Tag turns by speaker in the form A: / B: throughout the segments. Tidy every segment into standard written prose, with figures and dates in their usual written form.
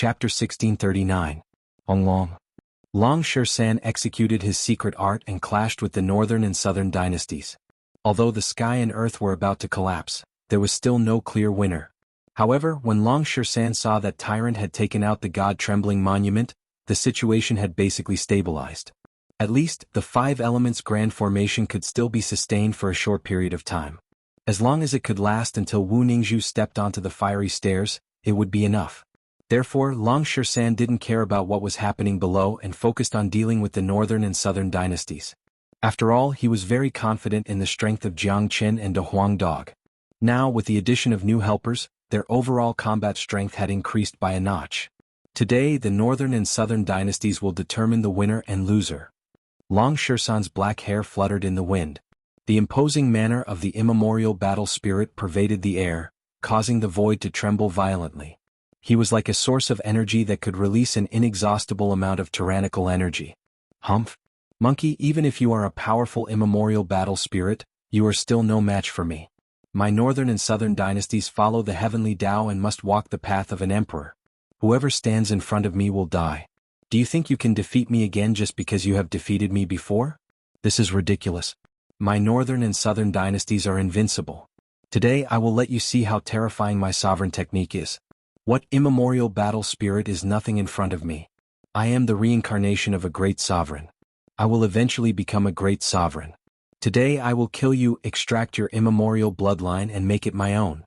A: Chapter 1639. Long. Long Shan executed his secret art and clashed with the northern and southern dynasties. Although the sky and earth were about to collapse, there was still no clear winner. However, when Long Shan saw that Tyrant had taken out the God-trembling monument, the situation had basically stabilized. At least, the Five Elements Grand Formation could still be sustained for a short period of time. As long as it could last until Wu Ningzhu stepped onto the fiery stairs, it would be enough. Therefore, Long Shan didn't care about what was happening below and focused on dealing with the northern and southern dynasties. After all, he was very confident in the strength of Jiang Qin and De Huang Dog. Now, with the addition of new helpers, their overall combat strength had increased by a notch. Today, the northern and southern dynasties will determine the winner and loser. Long Shan's black hair fluttered in the wind. The imposing manner of the immemorial battle spirit pervaded the air, causing the void to tremble violently. He was like a source of energy that could release an inexhaustible amount of tyrannical energy. Humph! Monkey, even if you are a powerful immemorial battle spirit, you are still no match for me. My northern and southern dynasties follow the heavenly Tao and must walk the path of an emperor. Whoever stands in front of me will die. Do you think you can defeat me again just because you have defeated me before? This is ridiculous. My northern and southern dynasties are invincible. Today I will let you see how terrifying my sovereign technique is. What immemorial battle spirit is nothing in front of me? I am the reincarnation of a great sovereign. I will eventually become a great sovereign. Today I will kill you, extract your immemorial bloodline and make it my own.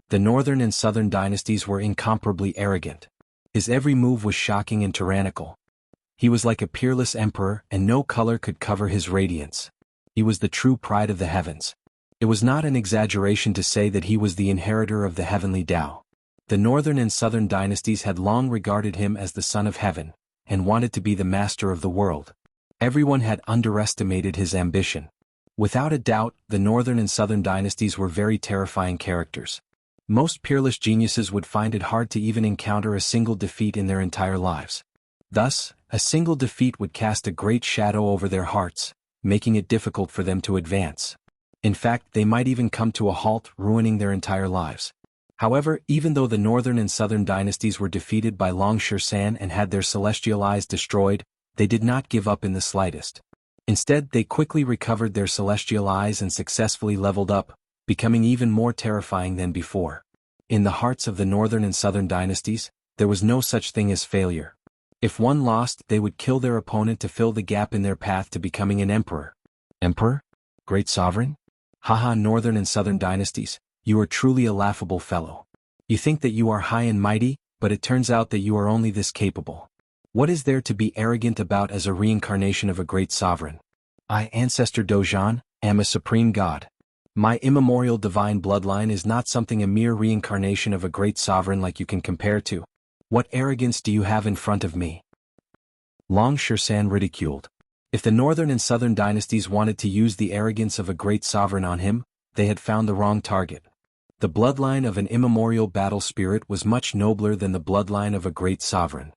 A: The northern and southern dynasties were incomparably arrogant. His every move was shocking and tyrannical. He was like a peerless emperor, and no color could cover his radiance. He was the true pride of the heavens. It was not an exaggeration to say that he was the inheritor of the heavenly Tao. The northern and southern dynasties had long regarded him as the son of heaven, and wanted to be the master of the world. Everyone had underestimated his ambition. Without a doubt, the northern and southern dynasties were very terrifying characters. Most peerless geniuses would find it hard to even encounter a single defeat in their entire lives. Thus, a single defeat would cast a great shadow over their hearts, making it difficult for them to advance. In fact, they might even come to a halt, ruining their entire lives. However, even though the northern and southern dynasties were defeated by Long Shan and had their celestial eyes destroyed, they did not give up in the slightest. Instead, they quickly recovered their celestial eyes and successfully leveled up, becoming even more terrifying than before. In the hearts of the northern and southern dynasties, there was no such thing as failure. If one lost, they would kill their opponent to fill the gap in their path to becoming an emperor. Emperor? Great sovereign? Haha, northern and southern dynasties, you are truly a laughable fellow. You think that you are high and mighty, but it turns out that you are only this capable. What is there to be arrogant about as a reincarnation of a great sovereign? I, Ancestor Dozhan, am a supreme god. My immemorial divine bloodline is not something a mere reincarnation of a great sovereign like you can compare to. What arrogance do you have in front of me? Long Shan ridiculed. If the northern and southern dynasties wanted to use the arrogance of a great sovereign on him, they had found the wrong target. The bloodline of an immemorial battle spirit was much nobler than the bloodline of a great sovereign.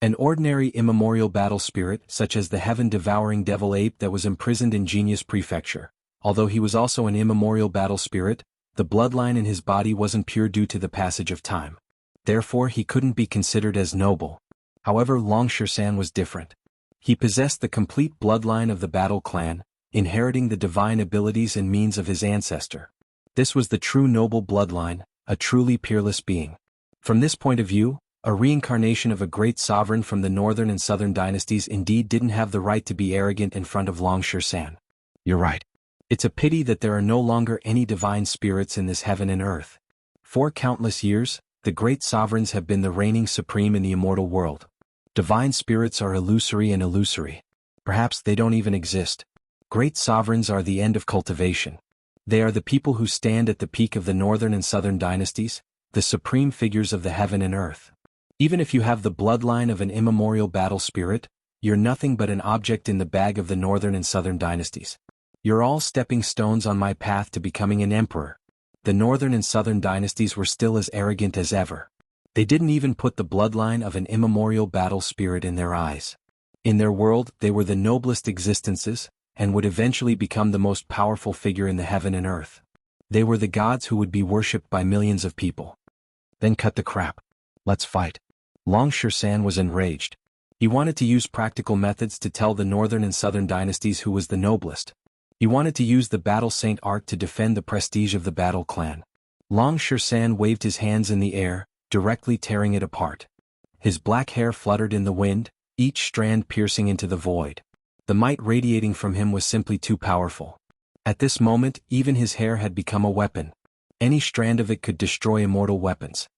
A: An ordinary immemorial battle spirit, such as the heaven-devouring devil ape that was imprisoned in Genius Prefecture, although he was also an immemorial battle spirit, the bloodline in his body wasn't pure due to the passage of time. Therefore, he couldn't be considered as noble. However, Long Shan was different. He possessed the complete bloodline of the battle clan, inheriting the divine abilities and means of his ancestor. This was the true noble bloodline, a truly peerless being. From this point of view, a reincarnation of a great sovereign from the northern and southern dynasties indeed didn't have the right to be arrogant in front of Long Shan. You're right. It's a pity that there are no longer any divine spirits in this heaven and earth. For countless years, the great sovereigns have been the reigning supreme in the immortal world. Divine spirits are illusory and illusory. Perhaps they don't even exist. Great sovereigns are the end of cultivation. They are the people who stand at the peak of the northern and southern dynasties, the supreme figures of the heaven and earth. Even if you have the bloodline of an immemorial battle spirit, you're nothing but an object in the bag of the northern and southern dynasties. You're all stepping stones on my path to becoming an emperor. The northern and southern dynasties were still as arrogant as ever. They didn't even put the bloodline of an immemorial battle spirit in their eyes. In their world, they were the noblest existences, and would eventually become the most powerful figure in the heaven and earth. They were the gods who would be worshipped by millions of people. Then cut the crap. Let's fight. Long Shersan was enraged. He wanted to use practical methods to tell the northern and southern dynasties who was the noblest. He wanted to use the battle saint art to defend the prestige of the battle clan. Long Shersan waved his hands in the air, directly tearing it apart. His black hair fluttered in the wind, each strand piercing into the void. The might radiating from him was simply too powerful. At this moment, even his hair had become a weapon. Any strand of it could destroy immortal weapons.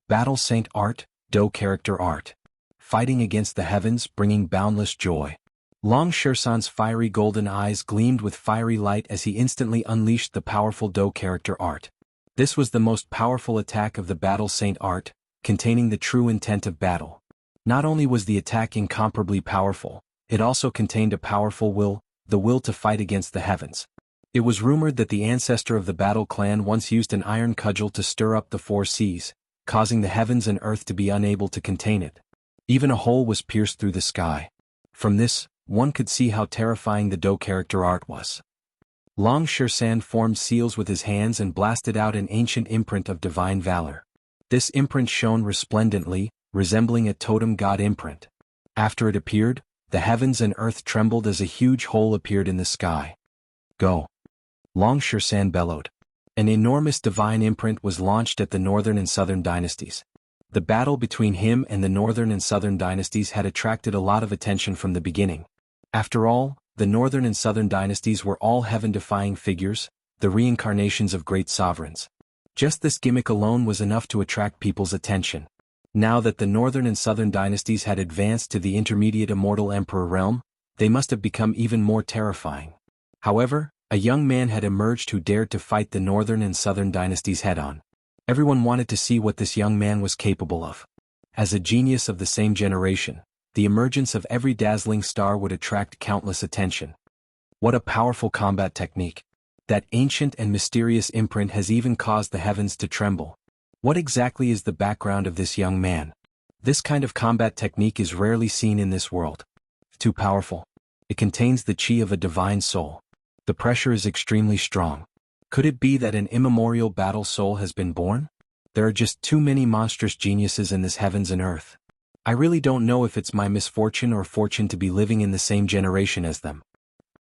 A: Battle saint art, Do character art. Fighting against the heavens, bringing boundless joy. Long Shersan's fiery golden eyes gleamed with fiery light as he instantly unleashed the powerful Do character art. This was the most powerful attack of the battle saint art, containing the true intent of battle. Not only was the attack incomparably powerful, it also contained a powerful will, the will to fight against the heavens. It was rumored that the ancestor of the battle clan once used an iron cudgel to stir up the four seas, causing the heavens and earth to be unable to contain it. Even a hole was pierced through the sky. From this, one could see how terrifying the Do character art was. Long Shersan formed seals with his hands and blasted out an ancient imprint of divine valor. This imprint shone resplendently, resembling a totem god imprint. After it appeared, the heavens and earth trembled as a huge hole appeared in the sky. Go! Long Shersan bellowed. An enormous divine imprint was launched at the northern and southern dynasties. The battle between him and the northern and southern dynasties had attracted a lot of attention from the beginning. After all, the northern and southern dynasties were all heaven-defying figures, the reincarnations of great sovereigns. Just this gimmick alone was enough to attract people's attention. Now that the northern and southern dynasties had advanced to the intermediate immortal emperor realm, they must have become even more terrifying. However, a young man had emerged who dared to fight the northern and southern dynasties head-on. Everyone wanted to see what this young man was capable of. As a genius of the same generation, the emergence of every dazzling star would attract countless attention. What a powerful combat technique! That ancient and mysterious imprint has even caused the heavens to tremble. What exactly is the background of this young man? This kind of combat technique is rarely seen in this world. Too powerful. It contains the chi of a divine soul. The pressure is extremely strong. Could it be that an immemorial battle soul has been born? There are just too many monstrous geniuses in this heavens and earth. I really don't know if it's my misfortune or fortune to be living in the same generation as them.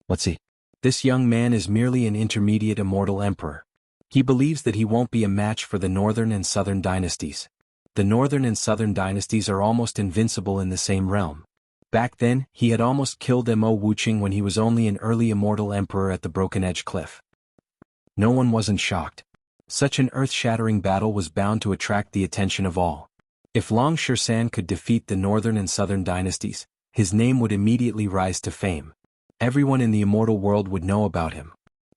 A: Let's see. This young man is merely an intermediate immortal emperor. He believes that he won't be a match for the northern and southern dynasties. The northern and southern dynasties are almost invincible in the same realm. Back then, he had almost killed Mo Wuqing when he was only an early immortal emperor at the Broken Edge Cliff. No one wasn't shocked. Such an earth-shattering battle was bound to attract the attention of all. If Long Shersan could defeat the northern and southern dynasties, his name would immediately rise to fame. Everyone in the immortal world would know about him.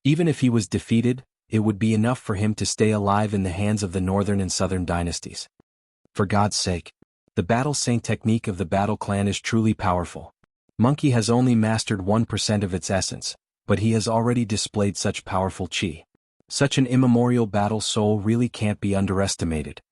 A: Even if he was defeated, it would be enough for him to stay alive in the hands of the northern and southern dynasties. For God's sake. The battle saint technique of the battle clan is truly powerful. Monkey has only mastered 1% of its essence, but he has already displayed such powerful chi. Such an immemorial battle soul really can't be underestimated.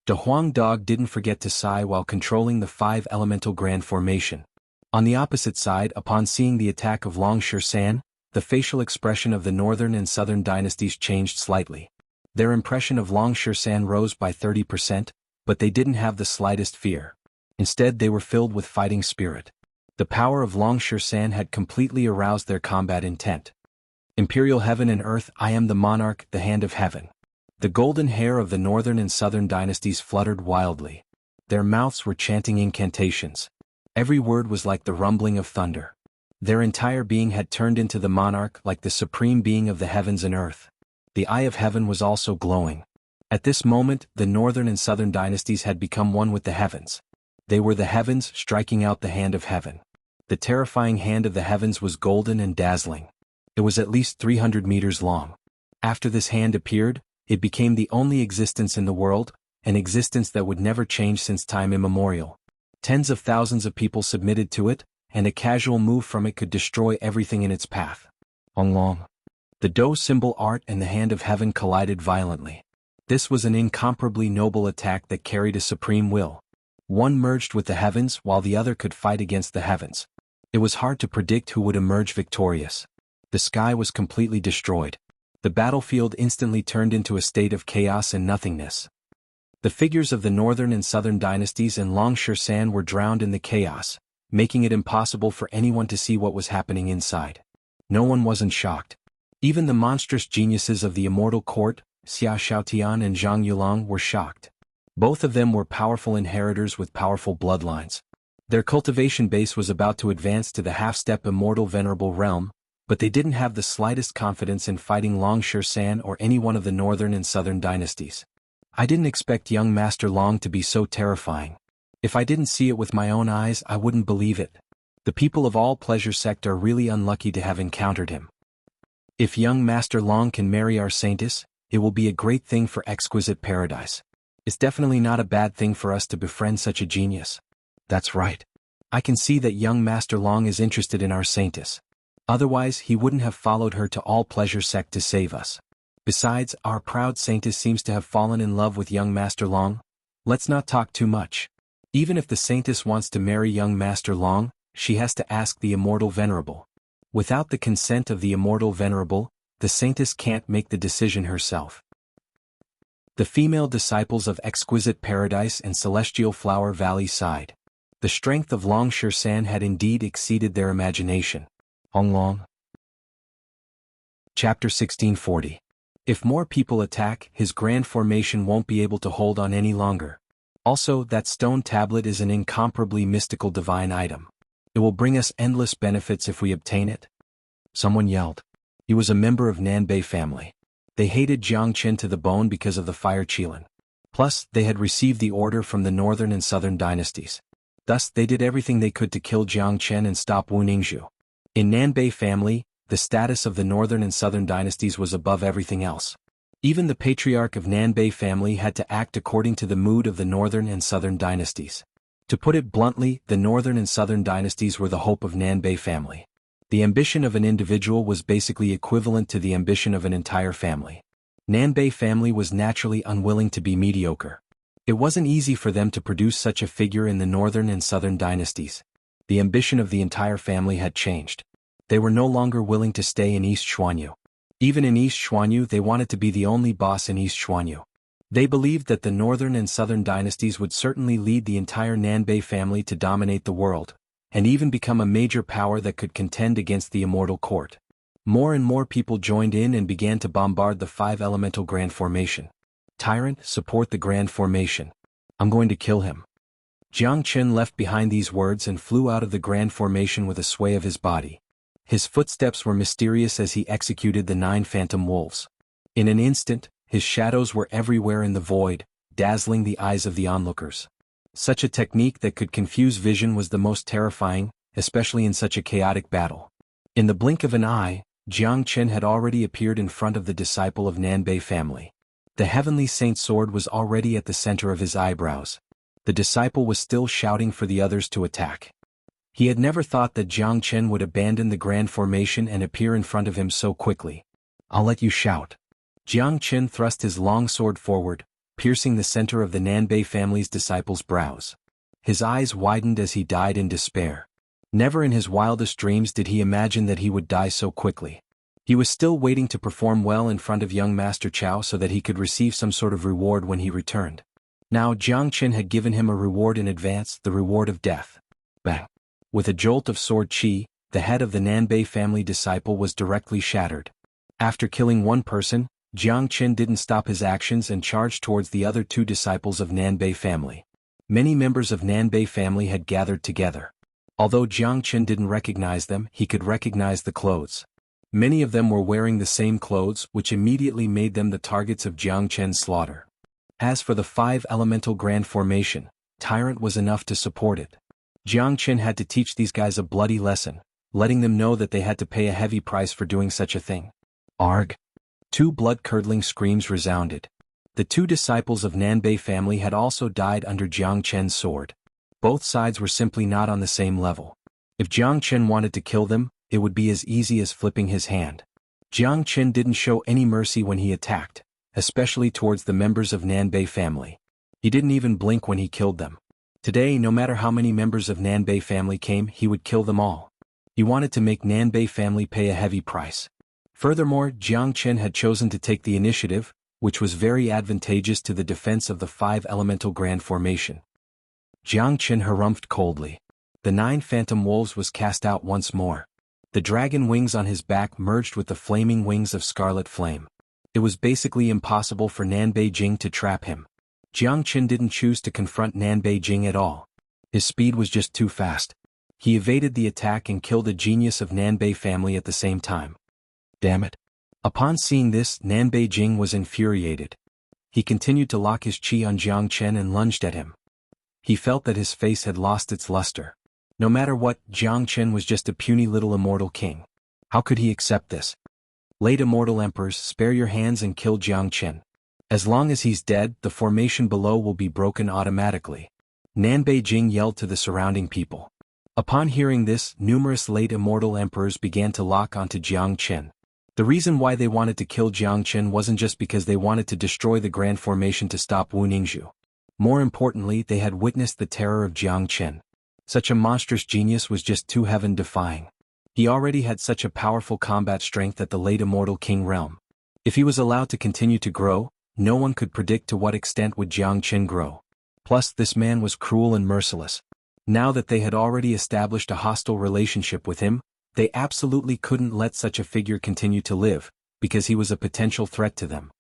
A: De Huang Dog didn't forget to sigh while controlling the 5 elemental grand formation. On the opposite side, upon seeing the attack of Long Shersan, the facial expression of the northern and southern dynasties changed slightly. Their impression of Long Shersan rose by 30%, but they didn't have the slightest fear. Instead, they were filled with fighting spirit. The power of Long Shersan had completely aroused their combat intent. Imperial heaven and earth, I am the monarch, the hand of heaven. The golden hair of the northern and southern dynasties fluttered wildly. Their mouths were chanting incantations. Every word was like the rumbling of thunder. Their entire being had turned into the monarch like the supreme being of the heavens and earth. The eye of heaven was also glowing. At this moment, the northern and southern dynasties had become one with the heavens. They were the heavens striking out the hand of heaven. The terrifying hand of the heavens was golden and dazzling. It was at least 300 meters long. After this hand appeared, it became the only existence in the world, an existence that would never change since time immemorial. Tens of thousands of people submitted to it, and a casual move from it could destroy everything in its path. Long. The Do symbol art and the hand of heaven collided violently. This was an incomparably noble attack that carried a supreme will. One merged with the heavens while the other could fight against the heavens. It was hard to predict who would emerge victorious. The sky was completely destroyed. The battlefield instantly turned into a state of chaos and nothingness. The figures of the northern and southern dynasties and Longsher San were drowned in the chaos, making it impossible for anyone to see what was happening inside. No one wasn't shocked. Even the monstrous geniuses of the immortal court, Xia Xiaotian and Zhang Yulong, were shocked. Both of them were powerful inheritors with powerful bloodlines. Their cultivation base was about to advance to the half-step immortal venerable realm, but they didn't have the slightest confidence in fighting Longsher San or any one of the northern and southern dynasties. I didn't expect young Master Long to be so terrifying. If I didn't see it with my own eyes, I wouldn't believe it. The people of All Pleasure Sect are really unlucky to have encountered him. If young Master Long can marry our saintess, it will be a great thing for exquisite paradise. It's definitely not a bad thing for us to befriend such a genius. That's right. I can see that young Master Long is interested in our saintess. Otherwise, he wouldn't have followed her to All Pleasure Sect to save us. Besides, our proud saintess seems to have fallen in love with young Master Long. Let's not talk too much. Even if the saintess wants to marry young Master Long, she has to ask the immortal venerable. Without the consent of the immortal venerable, the saintess can't make the decision herself. The female disciples of Exquisite Paradise and Celestial Flower Valley sighed. The strength of Longsher San had indeed exceeded their imagination. Honglong. Chapter 1640. If more people attack, his grand formation won't be able to hold on any longer. Also, that stone tablet is an incomparably mystical divine item. It will bring us endless benefits if we obtain it. Someone yelled. He was a member of Nanbei family. They hated Jiang Chen to the bone because of the fire Qilin. Plus, they had received the order from the northern and southern dynasties. Thus, they did everything they could to kill Jiang Chen and stop Wu Ningzhu. In Nanbei family, the status of the northern and southern dynasties was above everything else. Even the patriarch of Nanbei family had to act according to the mood of the northern and southern dynasties. To put it bluntly, the northern and southern dynasties were the hope of Nanbei family. The ambition of an individual was basically equivalent to the ambition of an entire family. Nanbei family was naturally unwilling to be mediocre. It wasn't easy for them to produce such a figure in the northern and southern dynasties. The ambition of the entire family had changed. They were no longer willing to stay in East Xuanhu. Even in East Xuanhu, they wanted to be the only boss in East Xuanhu. They believed that the northern and southern dynasties would certainly lead the entire Nanbei family to dominate the world, and even become a major power that could contend against the immortal court. More and more people joined in and began to bombard the 5 elemental grand formation. Tyrant, support the grand formation. I'm going to kill him. Jiang Chen left behind these words and flew out of the grand formation with a sway of his body. His footsteps were mysterious as he executed the 9 phantom wolves. In an instant, his shadows were everywhere in the void, dazzling the eyes of the onlookers. Such a technique that could confuse vision was the most terrifying, especially in such a chaotic battle. In the blink of an eye, Jiang Chen had already appeared in front of the disciple of Nanbei family. The heavenly saint sword was already at the center of his eyebrows. The disciple was still shouting for the others to attack. He had never thought that Jiang Chen would abandon the grand formation and appear in front of him so quickly. I'll let you shout. Jiang Chen thrust his long sword forward, piercing the center of the Nanbei family's disciple's brows. His eyes widened as he died in despair. Never in his wildest dreams did he imagine that he would die so quickly. He was still waiting to perform well in front of young Master Chao so that he could receive some sort of reward when he returned. Now Jiang Chen had given him a reward in advance, the reward of death. Bang! With a jolt of sword chi, the head of the Nanbei family disciple was directly shattered. After killing one person, Jiang Chen didn't stop his actions and charged towards the other 2 disciples of Nanbei family. Many members of Nanbei family had gathered together. Although Jiang Chen didn't recognize them, he could recognize the clothes. Many of them were wearing the same clothes, which immediately made them the targets of Jiang Chen's slaughter. As for the 5 elemental grand formation, Tyrant was enough to support it. Jiang Chen had to teach these guys a bloody lesson, letting them know that they had to pay a heavy price for doing such a thing. Arg! 2 blood-curdling screams resounded. The 2 disciples of Nanbei family had also died under Jiang Chen's sword. Both sides were simply not on the same level. If Jiang Chen wanted to kill them, it would be as easy as flipping his hand. Jiang Chen didn't show any mercy when he attacked, especially towards the members of Nanbei family. He didn't even blink when he killed them. Today, no matter how many members of Nanbei family came, he would kill them all. He wanted to make Nanbei family pay a heavy price. Furthermore, Jiang Chen had chosen to take the initiative, which was very advantageous to the defense of the 5 elemental grand formation. Jiang Qin harumphed coldly. The 9 phantom wolves was cast out once more. The dragon wings on his back merged with the flaming wings of scarlet flame. It was basically impossible for Nanbei Jing to trap him. Jiang Qin didn't choose to confront Nanbei Jing at all. His speed was just too fast. He evaded the attack and killed a genius of Nanbei family at the same time. Damn it. Upon seeing this, Nanbei Jing was infuriated. He continued to lock his chi on Jiang Qin and lunged at him. He felt that his face had lost its luster. No matter what, Jiang Qin was just a puny little immortal king. How could he accept this? Late immortal emperors, spare your hands and kill Jiang Qin. As long as he's dead, the formation below will be broken automatically. Nanbei Jing yelled to the surrounding people. Upon hearing this, numerous late immortal emperors began to lock onto Jiang Qin. The reason why they wanted to kill Jiang Qin wasn't just because they wanted to destroy the grand formation to stop Wu Ningzhu. More importantly, they had witnessed the terror of Jiang Qin. Such a monstrous genius was just too heaven-defying. He already had such a powerful combat strength at the late immortal king realm. If he was allowed to continue to grow, no one could predict to what extent would Jiang Qin grow. Plus, this man was cruel and merciless. Now that they had already established a hostile relationship with him, they absolutely couldn't let such a figure continue to live, because he was a potential threat to them.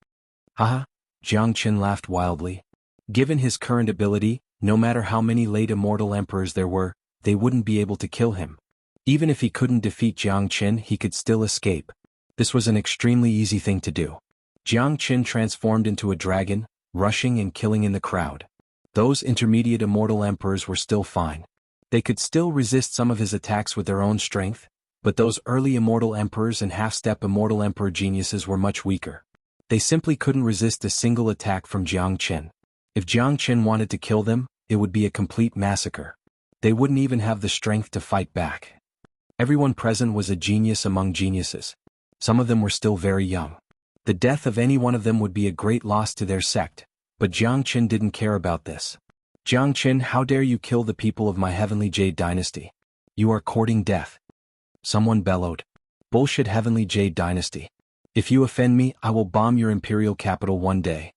A: Haha, Jiang Qin laughed wildly. Given his current ability, no matter how many late immortal emperors there were, they wouldn't be able to kill him. Even if he couldn't defeat Jiang Qin, he could still escape. This was an extremely easy thing to do. Jiang Qin transformed into a dragon, rushing and killing in the crowd. Those intermediate immortal emperors were still fine. They could still resist some of his attacks with their own strength, but those early immortal emperors and half-step immortal emperor geniuses were much weaker. They simply couldn't resist a single attack from Jiang Qin. If Jiang Qin wanted to kill them, it would be a complete massacre. They wouldn't even have the strength to fight back. Everyone present was a genius among geniuses. Some of them were still very young. The death of any one of them would be a great loss to their sect, but Jiang Qin didn't care about this. Jiang Qin, how dare you kill the people of my heavenly Jade dynasty? You are courting death. Someone bellowed. Bullshit heavenly Jade dynasty. If you offend me, I will bomb your imperial capital one day.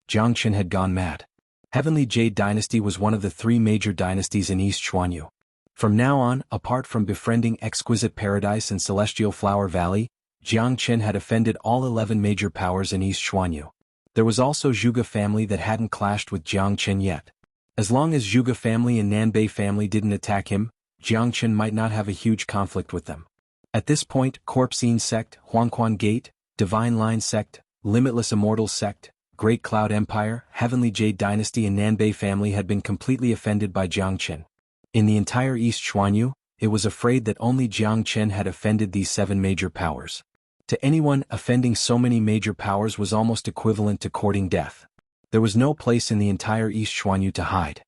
A: Jiang Qin had gone mad. Heavenly Jade dynasty was one of the 3 major dynasties in East Xuanhu. From now on, apart from befriending Exquisite Paradise and Celestial Flower Valley, Jiang Qin had offended all 11 major powers in East Xuanhu. There was also Zhuge family that hadn't clashed with Jiang Qin yet. As long as Zhuge family and Nanbei family didn't attack him, Jiang Qin might not have a huge conflict with them. At this point, Corpsine sect, Xuanhuan Gate, Divine Line sect, Limitless Immortals sect, Great Cloud Empire, Heavenly Jade dynasty and Nanbei family had been completely offended by Jiang Qin. In the entire East Xuanhu, it was afraid that only Jiang Qin had offended these 7 major powers. To anyone, offending so many major powers was almost equivalent to courting death. There was no place in the entire East Xuanhu to hide.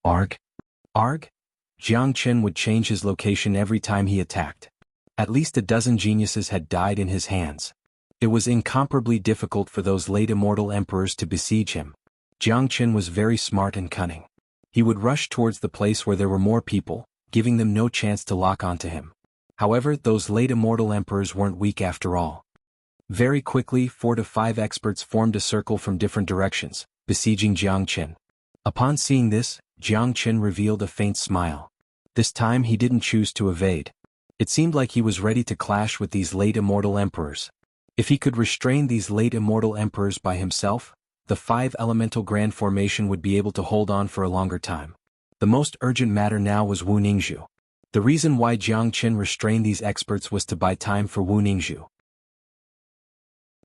A: Arg? Arg? Jiang Qin would change his location every time he attacked. At least a dozen geniuses had died in his hands. It was incomparably difficult for those late immortal emperors to besiege him. Jiang Qin was very smart and cunning. He would rush towards the place where there were more people, giving them no chance to lock onto him. However, those late immortal emperors weren't weak after all. Very quickly, 4 to 5 experts formed a circle from different directions, besieging Jiang Qin. Upon seeing this, Jiang Qin revealed a faint smile. This time he didn't choose to evade. It seemed like he was ready to clash with these late immortal emperors. If he could restrain these late immortal emperors by himself, the 5 elemental grand formation would be able to hold on for a longer time. The most urgent matter now was Wu Ningzhu. The reason why Jiang Qin restrained these experts was to buy time for Wu Ningzhu.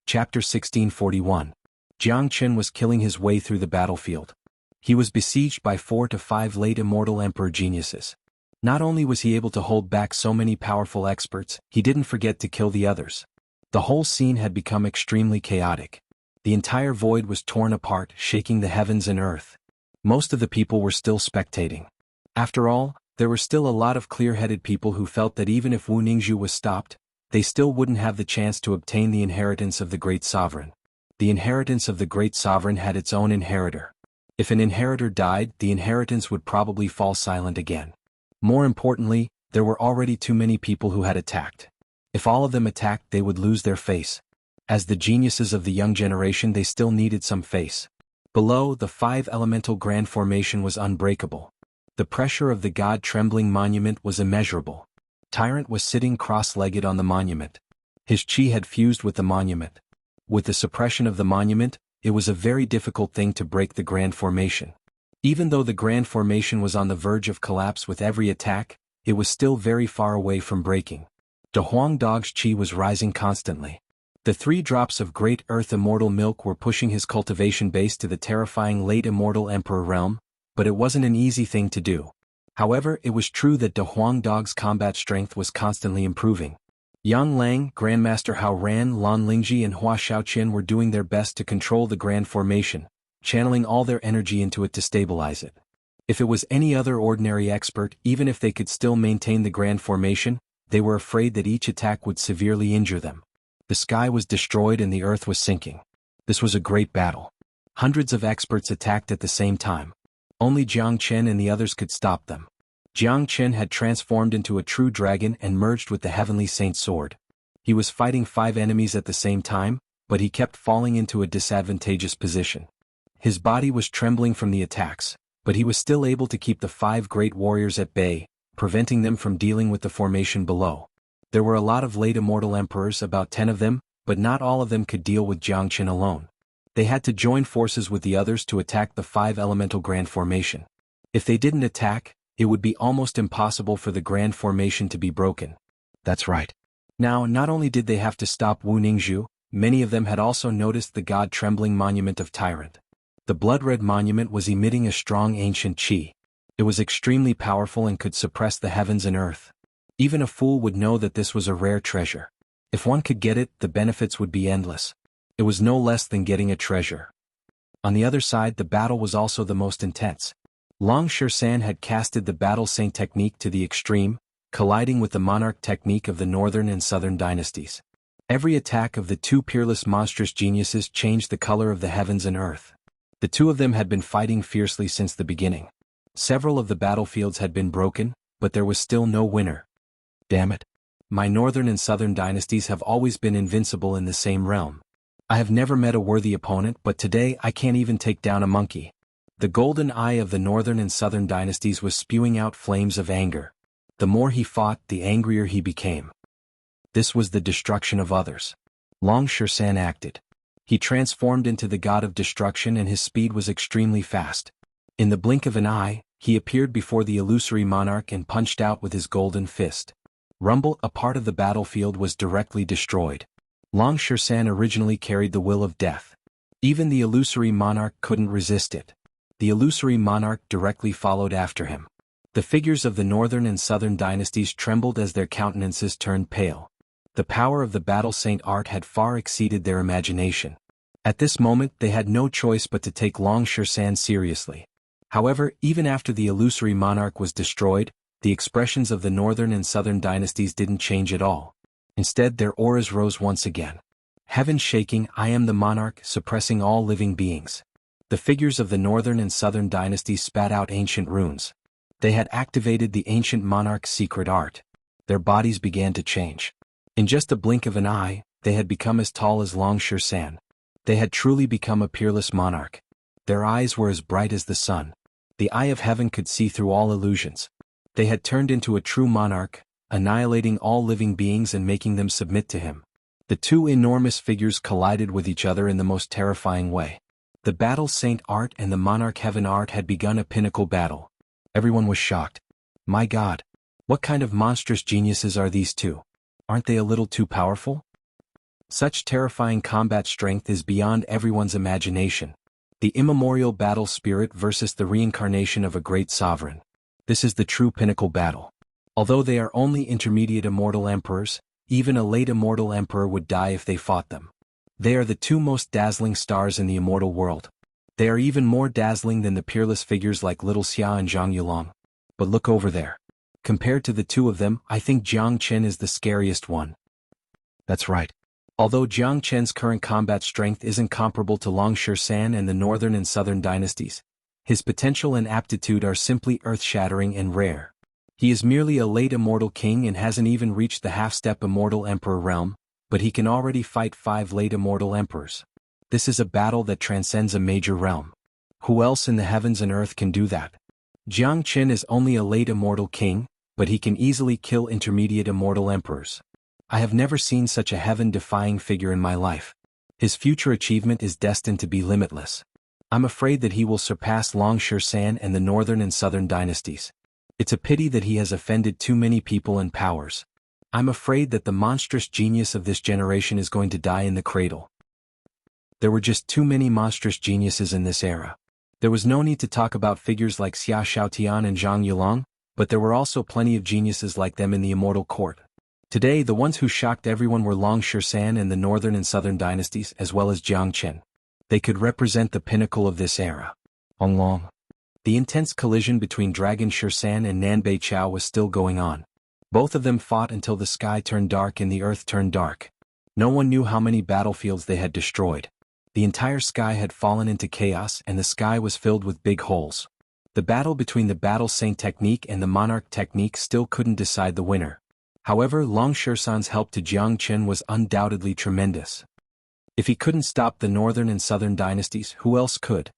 A: Chapter 1641. Jiang Qin was killing his way through the battlefield. He was besieged by 4 to 5 late immortal emperor geniuses. Not only was he able to hold back so many powerful experts, he didn't forget to kill the others. The whole scene had become extremely chaotic. The entire void was torn apart, shaking the heavens and earth. Most of the people were still spectating. After all, there were still a lot of clear-headed people who felt that even if Wu Ningzhu was stopped, they still wouldn't have the chance to obtain the inheritance of the Great Sovereign. The inheritance of the Great Sovereign had its own inheritor. If an inheritor died, the inheritance would probably fall silent again. More importantly, there were already too many people who had attacked. If all of them attacked, they would lose their face. As the geniuses of the young generation, they still needed some face. Below, the five-elemental grand formation was unbreakable. The pressure of the god-trembling monument was immeasurable. Tyrant was sitting cross-legged on the monument. His chi had fused with the monument. With the suppression of the monument, it was a very difficult thing to break the grand formation. Even though the grand formation was on the verge of collapse with every attack, it was still very far away from breaking. De Huang Dog's chi was rising constantly. The 3 drops of great earth immortal milk were pushing his cultivation base to the terrifying late immortal emperor realm, but it wasn't an easy thing to do. However, it was true that De Huang Dog's combat strength was constantly improving. Yang Lang, Grandmaster Hao Ran, Lan Lingji and Hua Xiaoqian were doing their best to control the grand formation, channeling all their energy into it to stabilize it. If it was any other ordinary expert, even if they could still maintain the grand formation, they were afraid that each attack would severely injure them. The sky was destroyed and the earth was sinking. This was a great battle. Hundreds of experts attacked at the same time. Only Jiang Chen and the others could stop them. Jiang Chen had transformed into a true dragon and merged with the heavenly saint sword. He was fighting 5 enemies at the same time, but he kept falling into a disadvantageous position. His body was trembling from the attacks, but he was still able to keep the 5 great warriors at bay, preventing them from dealing with the formation below. There were a lot of late immortal emperors, about 10 of them, but not all of them could deal with Jiang Chen alone. They had to join forces with the others to attack the 5 elemental grand formation. If they didn't attack, it would be almost impossible for the grand formation to be broken. That's right. Now, not only did they have to stop Wu Ningzhu, many of them had also noticed the god-trembling monument of Tyrant. The blood-red monument was emitting a strong ancient qi. It was extremely powerful and could suppress the heavens and earth. Even a fool would know that this was a rare treasure. If one could get it, the benefits would be endless. It was no less than getting a treasure. On the other side, the battle was also the most intense. Long Shersan had casted the battle saint technique to the extreme, colliding with the monarch technique of the northern and southern dynasties. Every attack of the 2 peerless monstrous geniuses changed the color of the heavens and earth. The 2 of them had been fighting fiercely since the beginning. Several of the battlefields had been broken, but there was still no winner. Damn it. My northern and southern dynasties have always been invincible in the same realm. I have never met a worthy opponent, but today I can't even take down a monkey. The golden eye of the northern and southern dynasties was spewing out flames of anger. The more he fought, the angrier he became. This was the destruction of others. Long Shersan acted. He transformed into the god of destruction and his speed was extremely fast. In the blink of an eye, he appeared before the illusory monarch and punched out with his golden fist. Rumble, a part of the battlefield, was directly destroyed. Long Shersan originally carried the will of death. Even the illusory monarch couldn't resist it. The illusory monarch directly followed after him. The figures of the northern and southern dynasties trembled as their countenances turned pale. The power of the battle saint art had far exceeded their imagination. At this moment they had no choice but to take Long Shersan seriously. However, even after the illusory monarch was destroyed, the expressions of the northern and southern dynasties didn't change at all. Instead, their auras rose once again. Heaven shaking, I am the monarch, suppressing all living beings. The figures of the northern and southern dynasties spat out ancient runes. They had activated the ancient monarch's secret art. Their bodies began to change. In just a blink of an eye, they had become as tall as Long Shersan. They had truly become a peerless monarch. Their eyes were as bright as the sun. The eye of heaven could see through all illusions. They had turned into a true monarch, annihilating all living beings and making them submit to him. The 2 enormous figures collided with each other in the most terrifying way. The battle saint art and the monarch heaven art had begun a pinnacle battle. Everyone was shocked. My God, what kind of monstrous geniuses are these 2? Aren't they a little too powerful? Such terrifying combat strength is beyond everyone's imagination. The immemorial battle spirit versus the reincarnation of a great sovereign. This is the true pinnacle battle. Although they are only intermediate immortal emperors, even a late immortal emperor would die if they fought them. They are the 2 most dazzling stars in the immortal world. They are even more dazzling than the peerless figures like Little Xia and Zhang Yulong. But look over there. Compared to the 2 of them, I think Jiang Chen is the scariest one. That's right. Although Jiang Chen's current combat strength isn't comparable to Long Shersan and the northern and southern dynasties, his potential and aptitude are simply earth-shattering and rare. He is merely a late immortal king and hasn't even reached the half-step immortal emperor realm, but he can already fight 5 late immortal emperors. This is a battle that transcends a major realm. Who else in the heavens and earth can do that? Jiang Qin is only a late immortal king, but he can easily kill intermediate immortal emperors. I have never seen such a heaven-defying figure in my life. His future achievement is destined to be limitless. I'm afraid that he will surpass Long San and the northern and southern dynasties. It's a pity that he has offended too many people and powers. I'm afraid that the monstrous genius of this generation is going to die in the cradle. There were just too many monstrous geniuses in this era. There was no need to talk about figures like Xia Xiaotian and Zhang Yulong, but there were also plenty of geniuses like them in the immortal court. Today the ones who shocked everyone were Long San and the northern and southern dynasties as well as Jiang Qin. They could represent the pinnacle of this era. Long. The intense collision between Dragon San and Nanbei Chao was still going on. Both of them fought until the sky turned dark and the earth turned dark. No one knew how many battlefields they had destroyed. The entire sky had fallen into chaos and the sky was filled with big holes. The battle between the Battle Saint technique and the Monarch technique still couldn't decide the winner. However, Long San's help to Jiang Qin was undoubtedly tremendous. If he couldn't stop the northern and southern dynasties, who else could?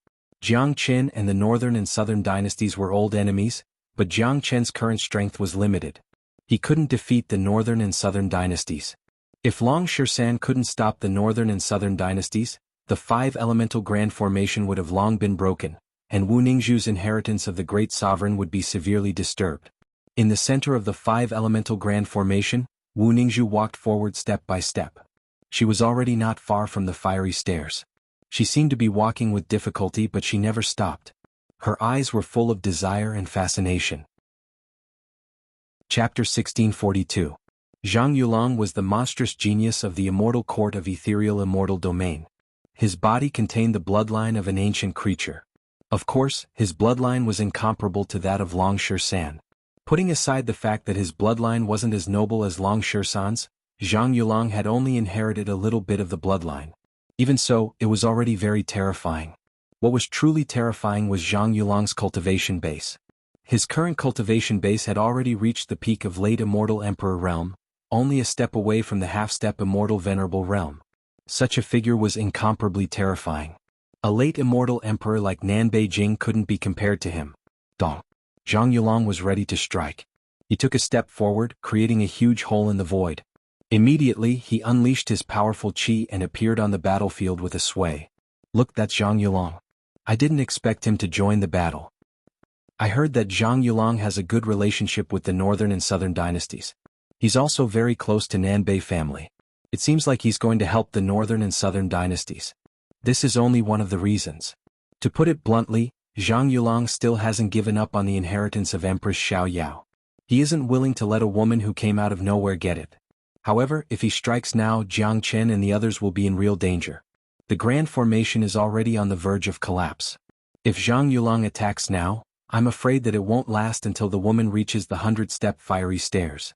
A: Jiang Qin and the northern and southern dynasties were old enemies, but Jiang Qin's current strength was limited. He couldn't defeat the northern and southern dynasties. If Long San couldn't stop the northern and southern dynasties, the 5 elemental grand formation would have long been broken, and Wu Ningzhu's inheritance of the great sovereign would be severely disturbed. In the center of the 5 elemental grand formation, Wu Ningzhu walked forward step by step. She was already not far from the fiery stairs. She seemed to be walking with difficulty, but she never stopped. Her eyes were full of desire and fascination. Chapter 1642. Zhang Yulong was the monstrous genius of the immortal court of ethereal immortal domain. His body contained the bloodline of an ancient creature. Of course, his bloodline was incomparable to that of Long San. Putting aside the fact that his bloodline wasn't as noble as Long San's, Zhang Yulong had only inherited a little bit of the bloodline. Even so, it was already very terrifying. What was truly terrifying was Zhang Yulong's cultivation base. His current cultivation base had already reached the peak of late immortal emperor realm, only a step away from the half-step immortal venerable realm. Such a figure was incomparably terrifying. A late immortal emperor like Nanbei Jing couldn't be compared to him. Dong. Zhang Yulong was ready to strike. He took a step forward, creating a huge hole in the void. Immediately, he unleashed his powerful qi and appeared on the battlefield with a sway. Look, that's Zhang Yulong. I didn't expect him to join the battle. I heard that Zhang Yulong has a good relationship with the northern and southern dynasties. He's also very close to Nanbei family. It seems like he's going to help the northern and southern dynasties. This is only one of the reasons. To put it bluntly, Zhang Yulong still hasn't given up on the inheritance of Empress Xiao Yao. He isn't willing to let a woman who came out of nowhere get it. However, if he strikes now, Jiang Qin and the others will be in real danger. The grand formation is already on the verge of collapse. If Zhang Yulong attacks now, I'm afraid that it won't last until the woman reaches the 100-step fiery stairs.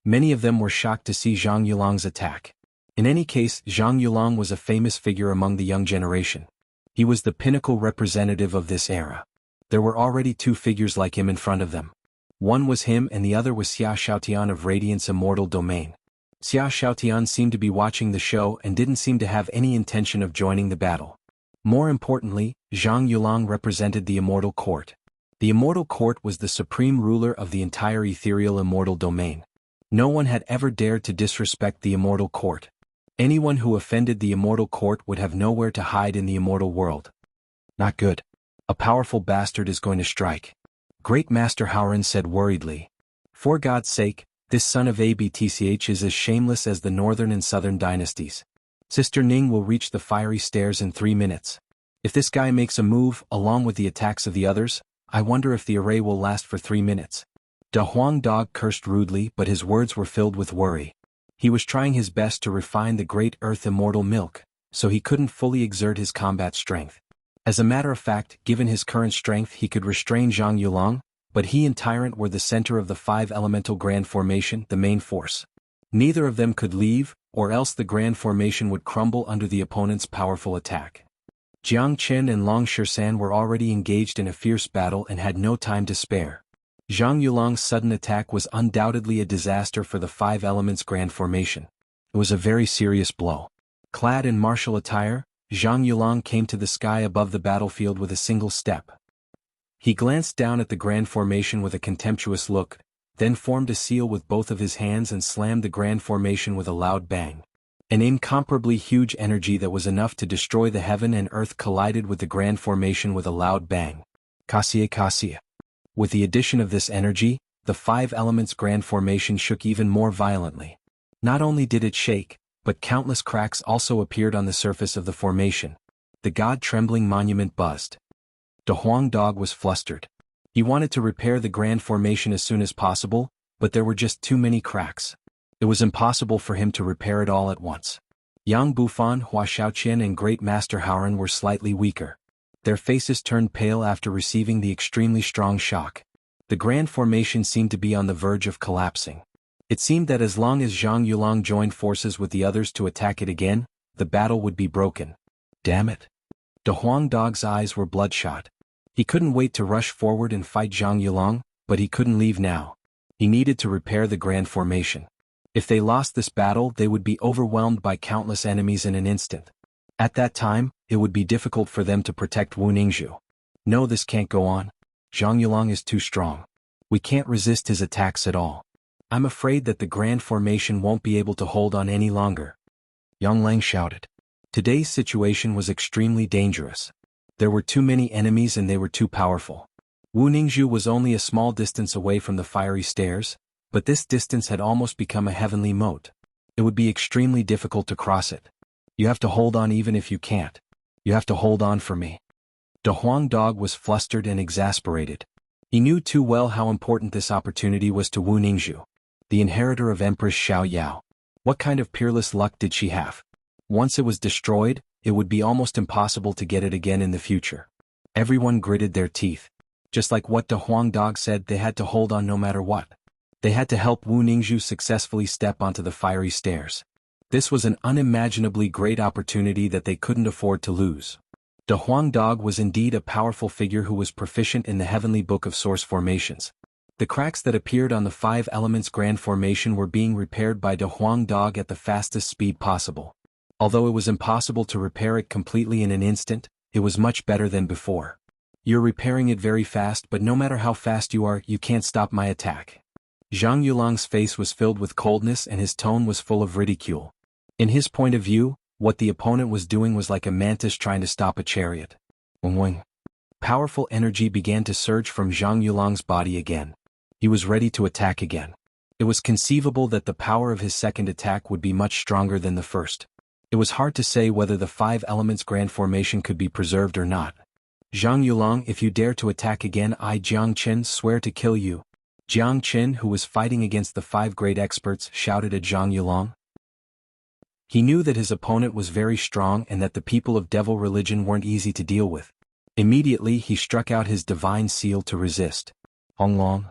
A: Many of them were shocked to see Zhang Yulong's attack. In any case, Zhang Yulong was a famous figure among the young generation. He was the pinnacle representative of this era. There were already 2 figures like him in front of them. One was him and the other was Xia Xiaotian of Radiant's immortal domain. Xia Xiaotian seemed to be watching the show and didn't seem to have any intention of joining the battle. More importantly, Zhang Yulong represented the immortal court. The immortal court was the supreme ruler of the entire ethereal immortal domain. No one had ever dared to disrespect the immortal court. Anyone who offended the immortal court would have nowhere to hide in the immortal world. Not good. A powerful bastard is going to strike. Great Master Howren said worriedly. For God's sake, this son of Abtch is as shameless as the northern and southern dynasties. Sister Ning will reach the fiery stairs in 3 minutes. If this guy makes a move, along with the attacks of the others, I wonder if the array will last for 3 minutes. Da Huang Dog cursed rudely, but his words were filled with worry. He was trying his best to refine the great earth immortal milk, so he couldn't fully exert his combat strength. As a matter of fact, given his current strength he could restrain Zhang Yulong, but he and Tyrant were the center of the 5 elemental grand formation, the main force. Neither of them could leave, or else the grand formation would crumble under the opponent's powerful attack. Jiang Qin and Long San were already engaged in a fierce battle and had no time to spare. Zhang Yulong's sudden attack was undoubtedly a disaster for the 5 elements grand formation. It was a very serious blow. Clad in martial attire, Zhang Yulong came to the sky above the battlefield with a single step. He glanced down at the grand formation with a contemptuous look, then formed a seal with both of his hands and slammed the grand formation with a loud bang. An incomparably huge energy that was enough to destroy the heaven and earth collided with the grand formation with a loud bang. Xianxia. With the addition of this energy, the five elements grand formation shook even more violently. Not only did it shake, but countless cracks also appeared on the surface of the formation. The god-trembling monument buzzed. De Huang Dog was flustered. He wanted to repair the grand formation as soon as possible, but there were just too many cracks. It was impossible for him to repair it all at once. Yang Bufan, Hua Shaoqian and Great Master Haoran were slightly weaker. Their faces turned pale after receiving the extremely strong shock. The grand formation seemed to be on the verge of collapsing. It seemed that as long as Zhang Yulong joined forces with the others to attack it again, the battle would be broken. Damn it. De Huang Dog's eyes were bloodshot. He couldn't wait to rush forward and fight Zhang Yulong, but he couldn't leave now. He needed to repair the grand formation. If they lost this battle, they would be overwhelmed by countless enemies in an instant. At that time, it would be difficult for them to protect Wu Ningzhu. No, this can't go on. Zhang Yulong is too strong. We can't resist his attacks at all. I'm afraid that the grand formation won't be able to hold on any longer. Yang Lang shouted. Today's situation was extremely dangerous. There were too many enemies and they were too powerful. Wu Ningzhu was only a small distance away from the fiery stairs, but this distance had almost become a heavenly moat. It would be extremely difficult to cross it. You have to hold on even if you can't. You have to hold on for me. De Huang Dog was flustered and exasperated. He knew too well how important this opportunity was to Wu Ningzhu, the inheritor of Empress Xiao Yao. What kind of peerless luck did she have? Once it was destroyed, it would be almost impossible to get it again in the future. Everyone gritted their teeth. Just like what De Huang Dog said, they had to hold on no matter what. They had to help Wu Ningzhu successfully step onto the fiery stairs. This was an unimaginably great opportunity that they couldn't afford to lose. De Huang Dog was indeed a powerful figure who was proficient in the heavenly book of source formations. The cracks that appeared on the five elements grand formation were being repaired by De Huang Dog at the fastest speed possible. Although it was impossible to repair it completely in an instant, it was much better than before. You're repairing it very fast, but no matter how fast you are, you can't stop my attack. Zhang Yulong's face was filled with coldness and his tone was full of ridicule. In his point of view, what the opponent was doing was like a mantis trying to stop a chariot. Wing. Powerful energy began to surge from Zhang Yulong's body again. He was ready to attack again. It was conceivable that the power of his second attack would be much stronger than the first. It was hard to say whether the five elements grand formation could be preserved or not. Zhang Yulong, if you dare to attack again, I Jiang Chen swear to kill you. Jiang Chen, who was fighting against the five great experts, shouted at Zhang Yulong. He knew that his opponent was very strong and that the people of devil religion weren't easy to deal with. Immediately he struck out his divine seal to resist. Honglong.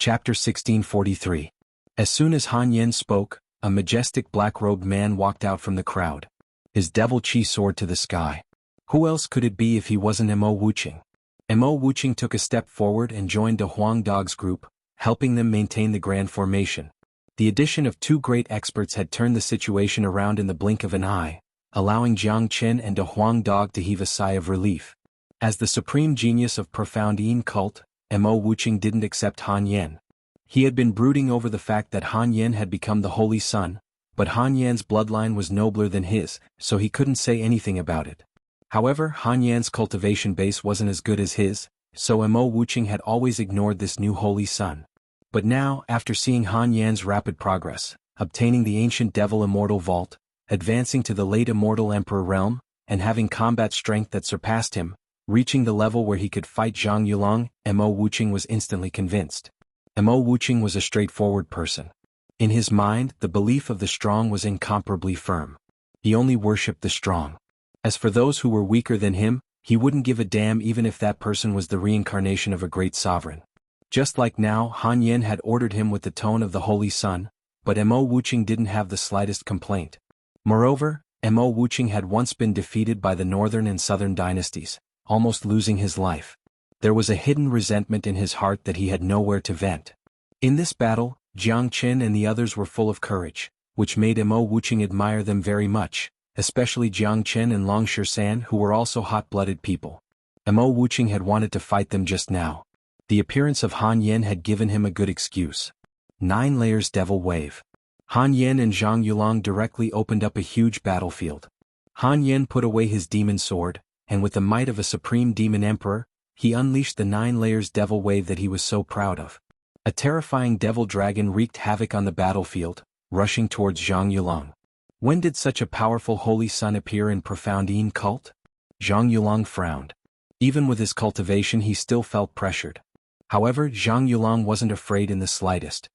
A: Chapter 1643. As soon as Han Yen spoke, a majestic black-robed man walked out from the crowd. His devil chi soared to the sky. Who else could it be if he wasn't Mo Wuqing? Mo Wuqing took a step forward and joined De Huang Dog's group, helping them maintain the grand formation. The addition of two great experts had turned the situation around in the blink of an eye, allowing Jiang Chen and De Huang Dog to heave a sigh of relief. As the supreme genius of profound Yin cult, Mo Wuqing didn't accept Han Yen. He had been brooding over the fact that Han Yen had become the Holy Son, but Han Yan's bloodline was nobler than his, so he couldn't say anything about it. However, Han Yan's cultivation base wasn't as good as his, so Mo Wuqing had always ignored this new Holy Son. But now, after seeing Han Yan's rapid progress, obtaining the ancient devil immortal vault, advancing to the late immortal emperor realm, and having combat strength that surpassed him, reaching the level where he could fight Zhang Yulong, Mo Wuqing was instantly convinced. Mo Wuqing was a straightforward person. In his mind, the belief of the strong was incomparably firm. He only worshipped the strong. As for those who were weaker than him, he wouldn't give a damn even if that person was the reincarnation of a great sovereign. Just like now, Han Yen had ordered him with the tone of the Holy Son, but Mo Wuqing didn't have the slightest complaint. Moreover, Mo Wuqing had once been defeated by the northern and southern dynasties, almost losing his life. There was a hidden resentment in his heart that he had nowhere to vent. In this battle, Jiang and the others were full of courage, which made Mo Wuqing admire them very much, especially Jiang and Long San, who were also hot-blooded people. Mo Wuqing had wanted to fight them just now. The appearance of Han Yan had given him a good excuse. 9 layers Devil Wave. Han Yan and Zhang Yulong directly opened up a huge battlefield. Han Yan put away his demon sword, and with the might of a supreme demon emperor, he unleashed the 9 layers Devil Wave that he was so proud of. A terrifying devil dragon wreaked havoc on the battlefield, rushing towards Zhang Yulong. When did such a powerful holy sun appear in profound Yin cult? Zhang Yulong frowned. Even with his cultivation he still felt pressured. However, Zhang Yulong wasn't afraid in the slightest.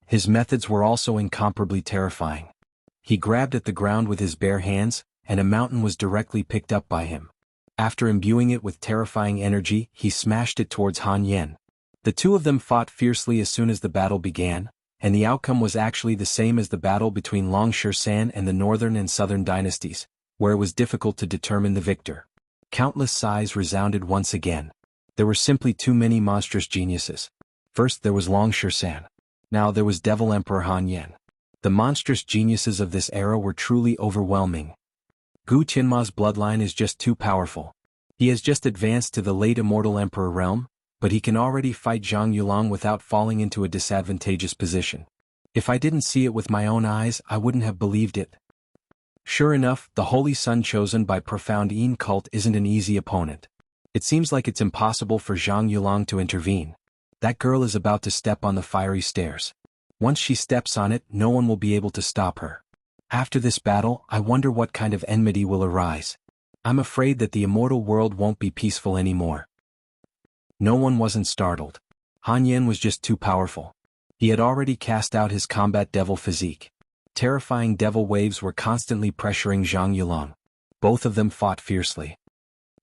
A: His methods were also incomparably terrifying. He grabbed at the ground with his bare hands, and a mountain was directly picked up by him. After imbuing it with terrifying energy, he smashed it towards Han Yan. The two of them fought fiercely as soon as the battle began, and the outcome was actually the same as the battle between Long San and the northern and southern dynasties, where it was difficult to determine the victor. Countless sighs resounded once again. There were simply too many monstrous geniuses. First there was Long San. Now there was Devil Emperor Han Yan. The monstrous geniuses of this era were truly overwhelming. Gu Tianma's bloodline is just too powerful. He has just advanced to the late immortal emperor realm, but he can already fight Zhang Yulong without falling into a disadvantageous position. If I didn't see it with my own eyes, I wouldn't have believed it. Sure enough, the holy sun chosen by profound Yin cult isn't an easy opponent. It seems like it's impossible for Zhang Yulong to intervene. That girl is about to step on the fiery stairs. Once she steps on it, no one will be able to stop her. After this battle, I wonder what kind of enmity will arise. I'm afraid that the immortal world won't be peaceful anymore. No one wasn't startled. Han Yan was just too powerful. He had already cast out his combat devil physique. Terrifying devil waves were constantly pressuring Zhang Yulong. Both of them fought fiercely.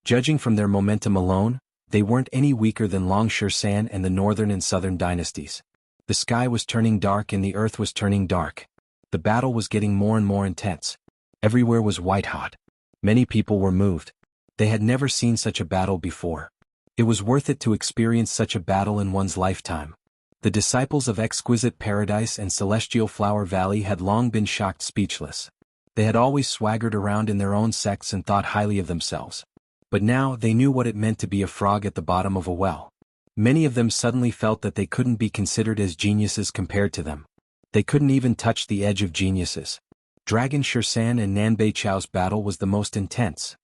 A: Judging from their momentum alone, they weren't any weaker than Long San and the northern and southern dynasties. The sky was turning dark and the earth was turning dark. The battle was getting more and more intense. Everywhere was white-hot. Many people were moved. They had never seen such a battle before. It was worth it to experience such a battle in one's lifetime. The disciples of Exquisite Paradise and Celestial Flower Valley had long been shocked speechless. They had always swaggered around in their own sects and thought highly of themselves. But now they knew what it meant to be a frog at the bottom of a well. Many of them suddenly felt that they couldn't be considered as geniuses compared to them. They couldn't even touch the edge of geniuses. Dragon Shirsan and Nanbei Chao's battle was the most intense.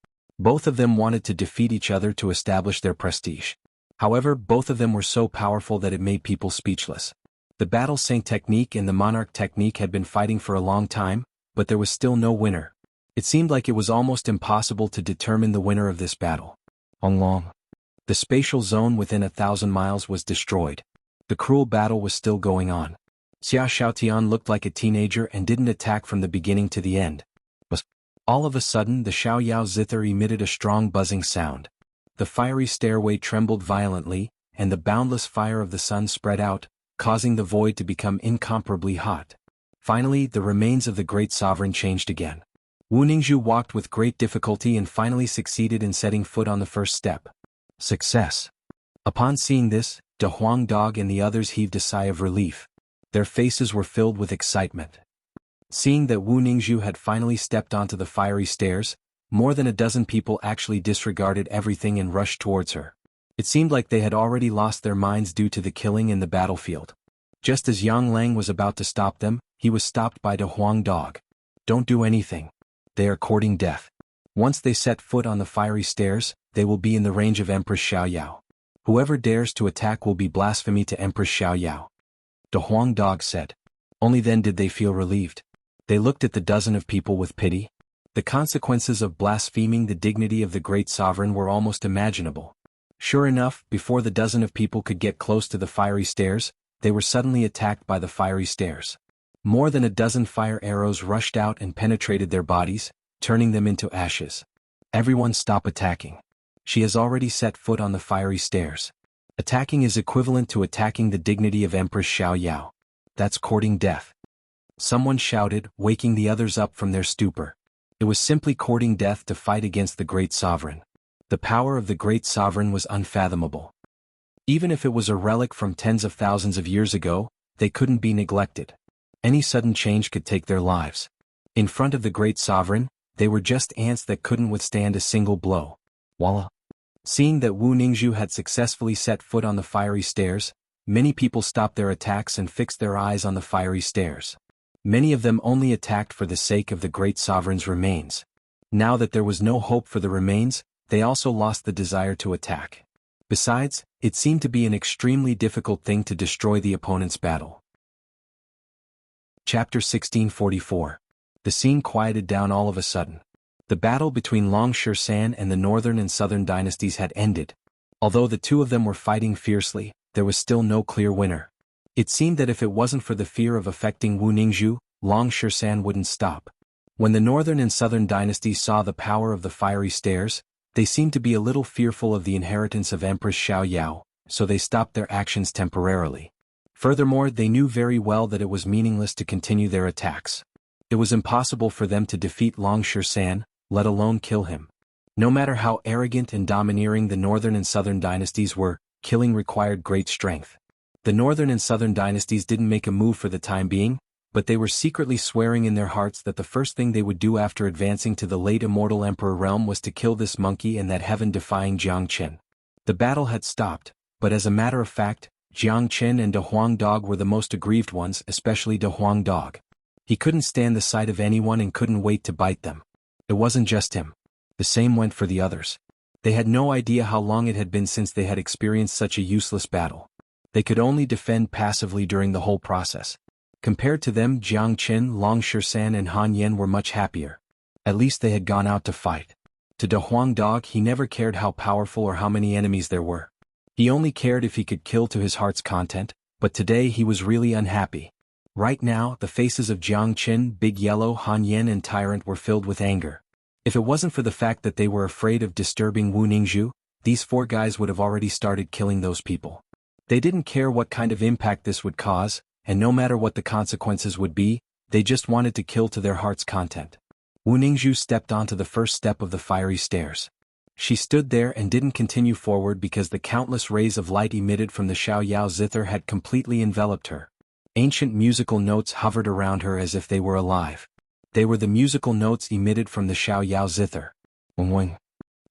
A: Both of them wanted to defeat each other to establish their prestige. However, both of them were so powerful that it made people speechless. The Battle Saint technique and the Monarch technique had been fighting for a long time, but there was still no winner. It seemed like it was almost impossible to determine the winner of this battle. Long. The spatial zone within 1,000 miles was destroyed. The cruel battle was still going on. Xia Xiaotian looked like a teenager and didn't attack from the beginning to the end. All of a sudden the Xiaoyao zither emitted a strong buzzing sound. The fiery stairway trembled violently, and the boundless fire of the sun spread out, causing the void to become incomparably hot. Finally, the remains of the great sovereign changed again. Wu Ningzhu walked with great difficulty and finally succeeded in setting foot on the first step. Success. Upon seeing this, De Huang Dog and the others heaved a sigh of relief. Their faces were filled with excitement. Seeing that Wu Ningzhu had finally stepped onto the fiery stairs, more than a dozen people actually disregarded everything and rushed towards her. It seemed like they had already lost their minds due to the killing in the battlefield. Just as Yang Lang was about to stop them, he was stopped by De Huang Dog. Don't do anything. They are courting death. Once they set foot on the fiery stairs, they will be in the range of Empress Xiaoyao. Whoever dares to attack will be blasphemy to Empress Xiaoyao. De Huang Dog said. Only then did they feel relieved. They looked at the dozen of people with pity. The consequences of blaspheming the dignity of the great sovereign were almost imaginable. Sure enough, before the dozen of people could get close to the fiery stairs, they were suddenly attacked by the fiery stairs. More than a dozen fire arrows rushed out and penetrated their bodies, turning them into ashes. Everyone stop attacking. She has already set foot on the fiery stairs. Attacking is equivalent to attacking the dignity of Empress Xiaoyao. That's courting death. Someone shouted, waking the others up from their stupor. It was simply courting death to fight against the great sovereign. The power of the great sovereign was unfathomable. Even if it was a relic from tens of thousands of years ago, they couldn't be neglected. Any sudden change could take their lives. In front of the great sovereign, they were just ants that couldn't withstand a single blow. Voila! Seeing that Wu Ningzhu had successfully set foot on the fiery stairs, many people stopped their attacks and fixed their eyes on the fiery stairs. Many of them only attacked for the sake of the great sovereign's remains. Now that there was no hope for the remains, they also lost the desire to attack. Besides, it seemed to be an extremely difficult thing to destroy the opponent's battle. Chapter 1644. The scene quieted down all of a sudden. The battle between Long San and the northern and southern dynasties had ended. Although the two of them were fighting fiercely, there was still no clear winner. It seemed that if it wasn't for the fear of affecting Wu Ningzhu, Long San wouldn't stop. When the northern and southern dynasties saw the power of the fiery stairs, they seemed to be a little fearful of the inheritance of Empress Xiaoyao, so they stopped their actions temporarily. Furthermore, they knew very well that it was meaningless to continue their attacks. It was impossible for them to defeat Long San, let alone kill him. No matter how arrogant and domineering the northern and southern dynasties were, killing required great strength. The northern and southern dynasties didn't make a move for the time being, but they were secretly swearing in their hearts that the first thing they would do after advancing to the late immortal emperor realm was to kill this monkey and that heaven-defying Jiang Chen. The battle had stopped, but as a matter of fact, Jiang Chen and De Huang Dog were the most aggrieved ones, especially De Huang Dog. He couldn't stand the sight of anyone and couldn't wait to bite them. It wasn't just him. The same went for the others. They had no idea how long it had been since they had experienced such a useless battle. They could only defend passively during the whole process. Compared to them, Jiang Chen, Long San and Han Yan were much happier. At least they had gone out to fight. To De Huang Dog, he never cared how powerful or how many enemies there were. He only cared if he could kill to his heart's content, but today he was really unhappy. Right now, the faces of Jiang Chen, Big Yellow, Han Yan and Tyrant were filled with anger. If it wasn't for the fact that they were afraid of disturbing Wu Ningzhu, these four guys would have already started killing those people. They didn't care what kind of impact this would cause, and no matter what the consequences would be, they just wanted to kill to their heart's content. Wu Ningzhu stepped onto the first step of the fiery stairs. She stood there and didn't continue forward because the countless rays of light emitted from the Xiaoyao zither had completely enveloped her. Ancient musical notes hovered around her as if they were alive. They were the musical notes emitted from the Xiaoyao zither. Wing.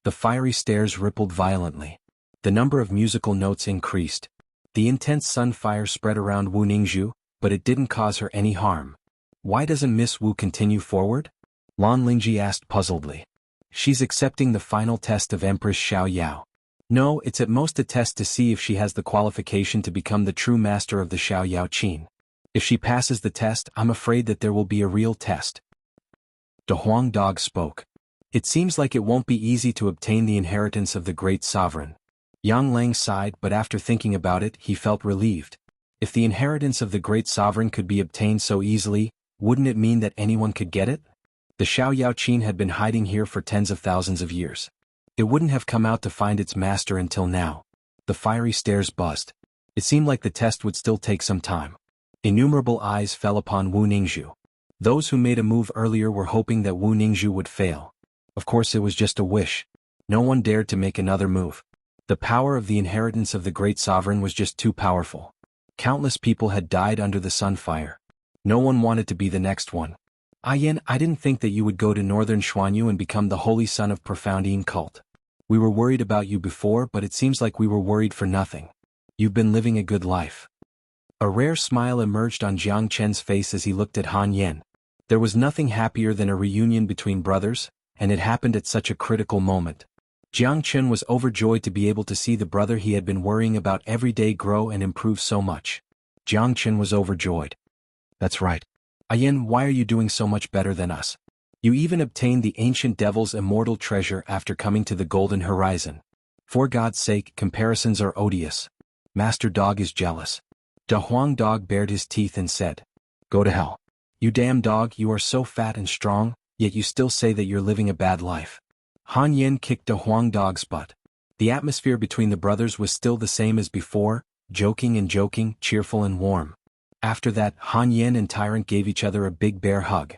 A: The fiery stairs rippled violently. The number of musical notes increased. The intense sunfire spread around Wu Ningzhu, but it didn't cause her any harm. Why doesn't Miss Wu continue forward? Lan Lingji asked puzzledly. She's accepting the final test of Empress Xiaoyao. No, it's at most a test to see if she has the qualification to become the true master of the Xiaoyao Qin. If she passes the test, I'm afraid that there will be a real test. De Huang Dog spoke. It seems like it won't be easy to obtain the inheritance of the great sovereign. Yang Lang sighed, but after thinking about it, he felt relieved. If the inheritance of the great sovereign could be obtained so easily, wouldn't it mean that anyone could get it? The Xiaoyao Qin had been hiding here for tens of thousands of years. It wouldn't have come out to find its master until now. The fiery stairs buzzed. It seemed like the test would still take some time. Innumerable eyes fell upon Wu Ningzhu. Those who made a move earlier were hoping that Wu Ningzhu would fail. Of course it was just a wish. No one dared to make another move. The power of the inheritance of the great sovereign was just too powerful. Countless people had died under the sunfire. No one wanted to be the next one. Yan, I didn't think that you would go to northern Xuanhu and become the holy son of profound Yin cult. We were worried about you before, but it seems like we were worried for nothing. You've been living a good life. A rare smile emerged on Jiang Chen's face as he looked at Han Yan. There was nothing happier than a reunion between brothers, and it happened at such a critical moment. Jiang Chen was overjoyed to be able to see the brother he had been worrying about every day grow and improve so much. Jiang Chen was overjoyed. That's right. Yan, why are you doing so much better than us? You even obtained the ancient devil's immortal treasure after coming to the golden horizon. For God's sake, comparisons are odious. Master Dog is jealous. De Huang Dog bared his teeth and said, Go to hell. You damn dog, you are so fat and strong, yet you still say that you're living a bad life. Han Yan kicked De Huang Dog's butt. The atmosphere between the brothers was still the same as before, joking, cheerful and warm. After that, Han Yan and Tyrant gave each other a big bear hug.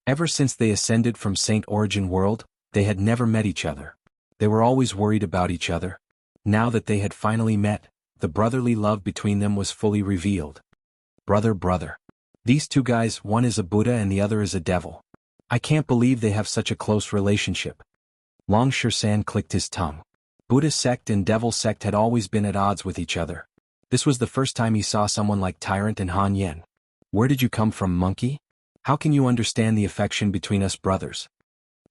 A: Ever since they ascended from Saint Origin World, they had never met each other. They were always worried about each other. Now that they had finally met, the brotherly love between them was fully revealed. Brother. These two guys, one is a Buddha and the other is a devil. I can't believe they have such a close relationship. Long San clicked his tongue. Buddha sect and devil sect had always been at odds with each other. This was the first time he saw someone like Tyrant and Han Yen. Where did you come from, monkey? How can you understand the affection between us brothers?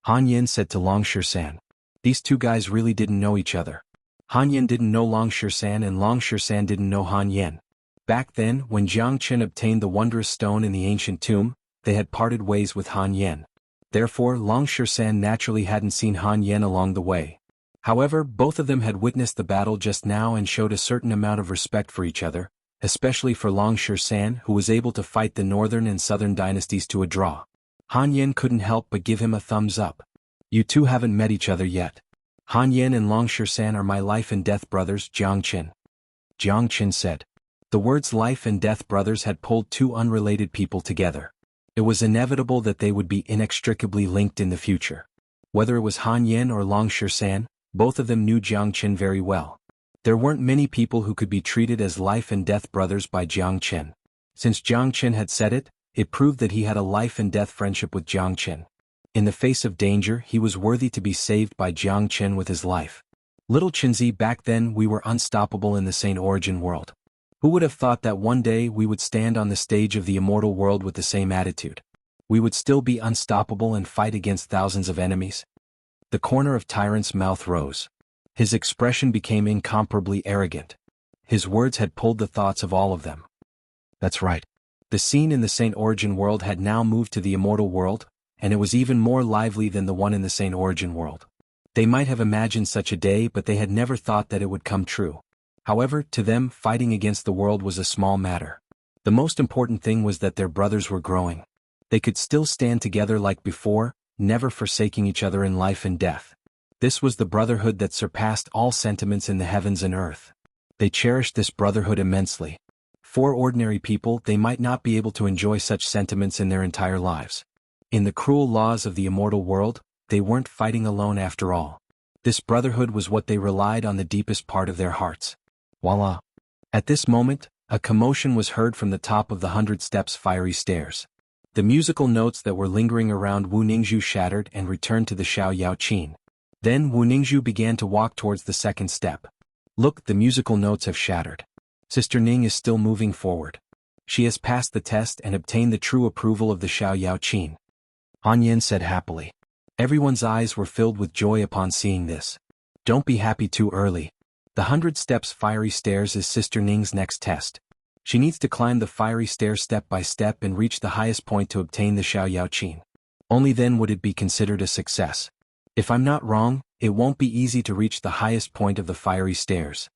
A: Han Yen said to Long San. These two guys really didn't know each other. Han Yen didn't know Long San and Long San didn't know Han Yen. Back then, when Jiang Qin obtained the wondrous stone in the ancient tomb, they had parted ways with Han Yen. Therefore, Long San naturally hadn't seen Han Yen along the way. However, both of them had witnessed the battle just now and showed a certain amount of respect for each other, especially for Long San, who was able to fight the northern and southern dynasties to a draw. Han Yen couldn't help but give him a thumbs up. You two haven't met each other yet. Han Yen and Long San are my life and death brothers, Jiang Qin. Jiang Qin said. The words life and death brothers had pulled two unrelated people together. It was inevitable that they would be inextricably linked in the future. Whether it was Han Yen or Long San, both of them knew Jiang Qin very well. There weren't many people who could be treated as life and death brothers by Jiang Qin. Since Jiang Qin had said it, it proved that he had a life and death friendship with Jiang Qin. In the face of danger, he was worthy to be saved by Jiang Qin with his life. Little Qinzi, back then we were unstoppable in the Saint Origin world. Who would have thought that one day we would stand on the stage of the immortal world with the same attitude? We would still be unstoppable and fight against thousands of enemies? The corner of Tyrant's mouth rose. His expression became incomparably arrogant. His words had pulled the thoughts of all of them. That's right. The scene in the Saint Origin world had now moved to the immortal world, and it was even more lively than the one in the Saint Origin world. They might have imagined such a day, but they had never thought that it would come true. However, to them, fighting against the world was a small matter. The most important thing was that their brothers were growing. They could still stand together like before, never forsaking each other in life and death. This was the brotherhood that surpassed all sentiments in the heavens and earth. They cherished this brotherhood immensely. For ordinary people, they might not be able to enjoy such sentiments in their entire lives. In the cruel laws of the immortal world, they weren't fighting alone after all. This brotherhood was what they relied on the deepest part of their hearts. Voila! At this moment, a commotion was heard from the top of the 100 steps fiery stairs. The musical notes that were lingering around Wu Ningzhu shattered and returned to the Xiao Yao Qin. Then Wu Ningzhu began to walk towards the second step. Look, the musical notes have shattered. Sister Ning is still moving forward. She has passed the test and obtained the true approval of the Xiao Yao Qin. Han Yen said happily. Everyone's eyes were filled with joy upon seeing this. Don't be happy too early. The 100 steps fiery stairs is Sister Ning's next test. She needs to climb the fiery stairs step by step and reach the highest point to obtain the Xiao Yao Qin. Only then would it be considered a success. If I'm not wrong, it won't be easy to reach the highest point of the fiery stairs.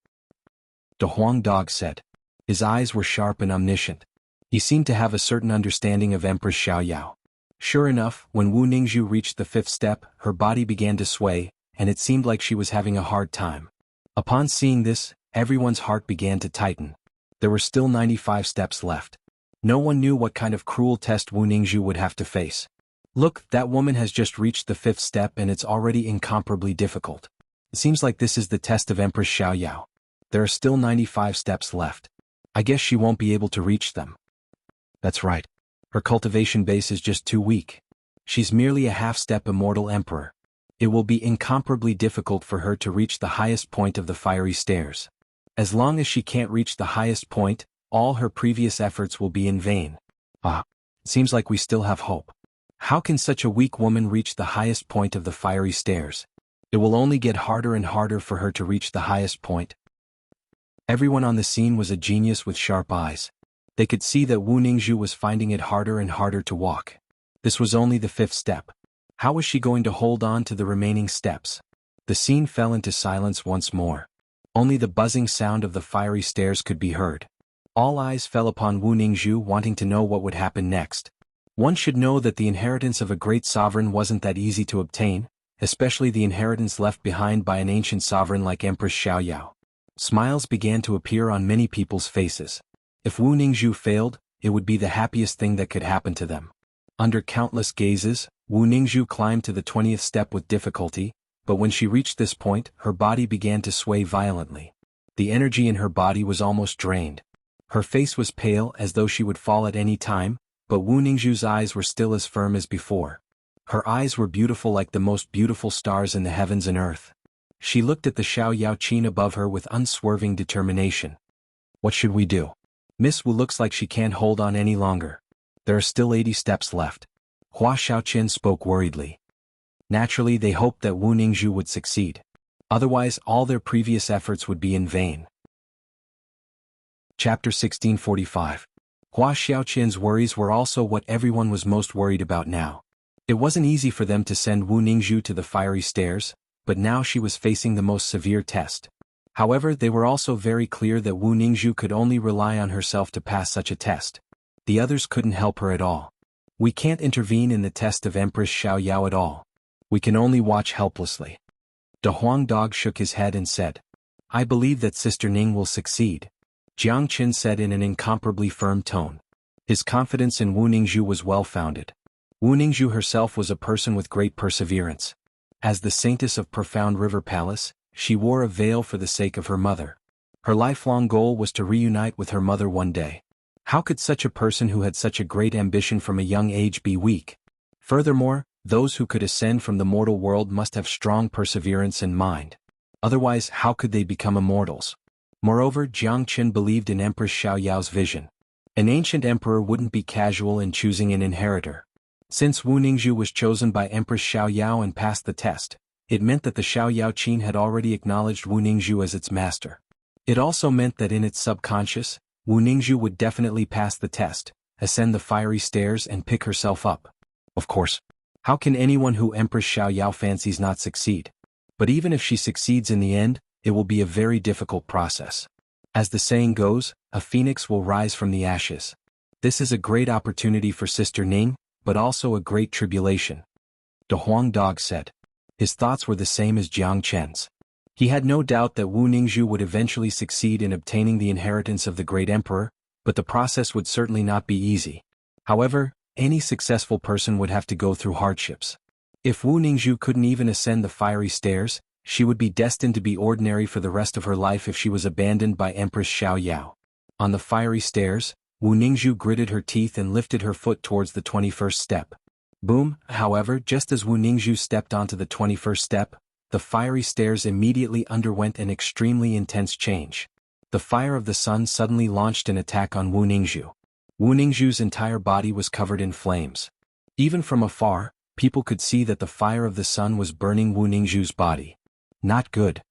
A: The Huang Dog said. His eyes were sharp and omniscient. He seemed to have a certain understanding of Empress Xiao Yao. Sure enough, when Wu Ningzhu reached the 5th step, her body began to sway, and it seemed like she was having a hard time. Upon seeing this, everyone's heart began to tighten. There were still 95 steps left. No one knew what kind of cruel test Wu Ningzhu would have to face. Look, that woman has just reached the 5th step and it's already incomparably difficult. It seems like this is the test of Empress Xiao Yao. There are still 95 steps left. I guess she won't be able to reach them. That's right. Her cultivation base is just too weak. She's merely a half-step immortal emperor. It will be incomparably difficult for her to reach the highest point of the fiery stairs. As long as she can't reach the highest point, all her previous efforts will be in vain. It seems like we still have hope. How can such a weak woman reach the highest point of the fiery stairs? It will only get harder and harder for her to reach the highest point. Everyone on the scene was a genius with sharp eyes. They could see that Wu Ningzhu was finding it harder and harder to walk. This was only the 5th step. How was she going to hold on to the remaining steps? The scene fell into silence once more. Only the buzzing sound of the fiery stairs could be heard. All eyes fell upon Wu Ningzhu, wanting to know what would happen next. One should know that the inheritance of a great sovereign wasn't that easy to obtain, especially the inheritance left behind by an ancient sovereign like Empress Xiao Yao. Smiles began to appear on many people's faces. If Wu Ningzhu failed, it would be the happiest thing that could happen to them. Under countless gazes, Wu Ningzhu climbed to the 20th step with difficulty, but when she reached this point, her body began to sway violently. The energy in her body was almost drained. Her face was pale as though she would fall at any time, but Wu Ningzhu's eyes were still as firm as before. Her eyes were beautiful like the most beautiful stars in the heavens and earth. She looked at the Xiaoyao Qin above her with unswerving determination. What should we do? Miss Wu looks like she can't hold on any longer. There are still 80 steps left. Hua Xiaoqin spoke worriedly. Naturally, they hoped that Wu Ningzhu would succeed. Otherwise, all their previous efforts would be in vain. Chapter 1645. Hua Xiaoqin's worries were also what everyone was most worried about now. It wasn't easy for them to send Wu Ningzhu to the fiery stairs, but now she was facing the most severe test. However, they were also very clear that Wu Ningzhu could only rely on herself to pass such a test. The others couldn't help her at all. We can't intervene in the test of Empress Xiaoyao at all. We can only watch helplessly. De Huang Dog shook his head and said, I believe that Sister Ning will succeed. Jiang Qin said in an incomparably firm tone. His confidence in Wu Ningzhu was well-founded. Wu Ningzhu herself was a person with great perseverance. As the saintess of Profound River Palace, she wore a veil for the sake of her mother. Her lifelong goal was to reunite with her mother one day. How could such a person who had such a great ambition from a young age be weak? Furthermore, those who could ascend from the mortal world must have strong perseverance and mind. Otherwise, how could they become immortals? Moreover, Jiang Qin believed in Empress Xiaoyao's vision. An ancient emperor wouldn't be casual in choosing an inheritor. Since Wu Ningzhu was chosen by Empress Xiaoyao and passed the test, it meant that the Xiaoyao Qin had already acknowledged Wu Ningzhu as its master. It also meant that in its subconscious, Wu Ningzhu would definitely pass the test, ascend the fiery stairs and pick herself up. Of course. How can anyone who Empress Xiaoyao fancies not succeed? But even if she succeeds in the end, it will be a very difficult process. As the saying goes, a phoenix will rise from the ashes. This is a great opportunity for Sister Ning, but also a great tribulation. De Huang Dog said. His thoughts were the same as Jiang Chen's. He had no doubt that Wu Ningzhu would eventually succeed in obtaining the inheritance of the great emperor, but the process would certainly not be easy. However, any successful person would have to go through hardships. If Wu Ningzhu couldn't even ascend the fiery stairs, she would be destined to be ordinary for the rest of her life if she was abandoned by Empress Xiaoyao. On the fiery stairs, Wu Ningzhu gritted her teeth and lifted her foot towards the 21st step. Boom! However, just as Wu Ningzhu stepped onto the 21st step, the fiery stairs immediately underwent an extremely intense change. The fire of the sun suddenly launched an attack on Wu Ningzhu. Wu Ningzhu's entire body was covered in flames. Even from afar, people could see that the fire of the sun was burning Wu Ningzhu's body. Not good.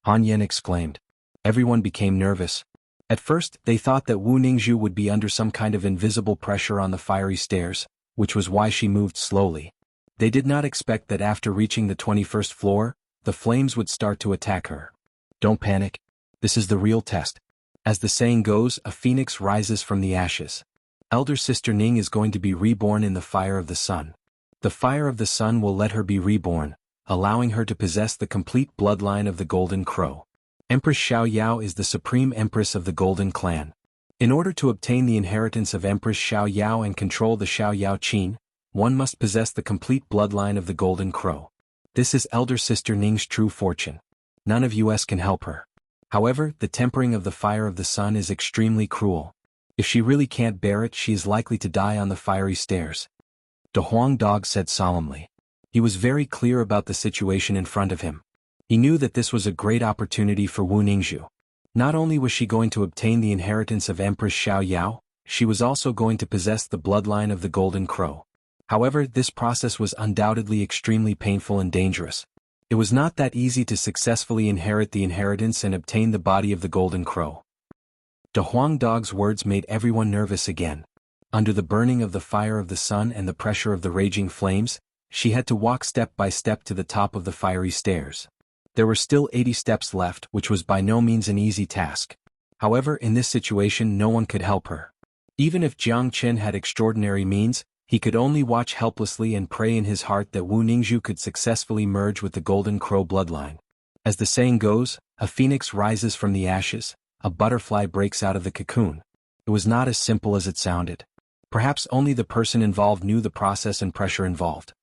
A: Han Yan exclaimed. Everyone became nervous. At first, they thought that Wu Ningzhu would be under some kind of invisible pressure on the fiery stairs, which was why she moved slowly. They did not expect that after reaching the 21st floor, the flames would start to attack her. Don't panic. This is the real test. As the saying goes, a phoenix rises from the ashes. Elder Sister Ning is going to be reborn in the fire of the sun. The fire of the sun will let her be reborn, allowing her to possess the complete bloodline of the Golden Crow. Empress Xiaoyao is the supreme empress of the Golden Clan. In order to obtain the inheritance of Empress Xiaoyao and control the Xiaoyao Qin, one must possess the complete bloodline of the Golden Crow. This is Elder Sister Ning's true fortune. None of us can help her. However, the tempering of the fire of the sun is extremely cruel. If she really can't bear it, she is likely to die on the fiery stairs. De Huang Dog said solemnly. He was very clear about the situation in front of him. He knew that this was a great opportunity for Wu Ningzhu. Not only was she going to obtain the inheritance of Empress Xiaoyao, she was also going to possess the bloodline of the Golden Crow. However, this process was undoubtedly extremely painful and dangerous. It was not that easy to successfully inherit the inheritance and obtain the body of the Golden Crow. De Huang Dog's words made everyone nervous again. Under the burning of the fire of the sun and the pressure of the raging flames, she had to walk step by step to the top of the fiery stairs. There were still 80 steps left, which was by no means an easy task. However, in this situation no one could help her. Even if Jiang Qin had extraordinary means, he could only watch helplessly and pray in his heart that Wu Ningzhu could successfully merge with the Golden Crow bloodline. As the saying goes, a phoenix rises from the ashes, a butterfly breaks out of the cocoon. It was not as simple as it sounded. Perhaps only the person involved knew the process and pressure involved.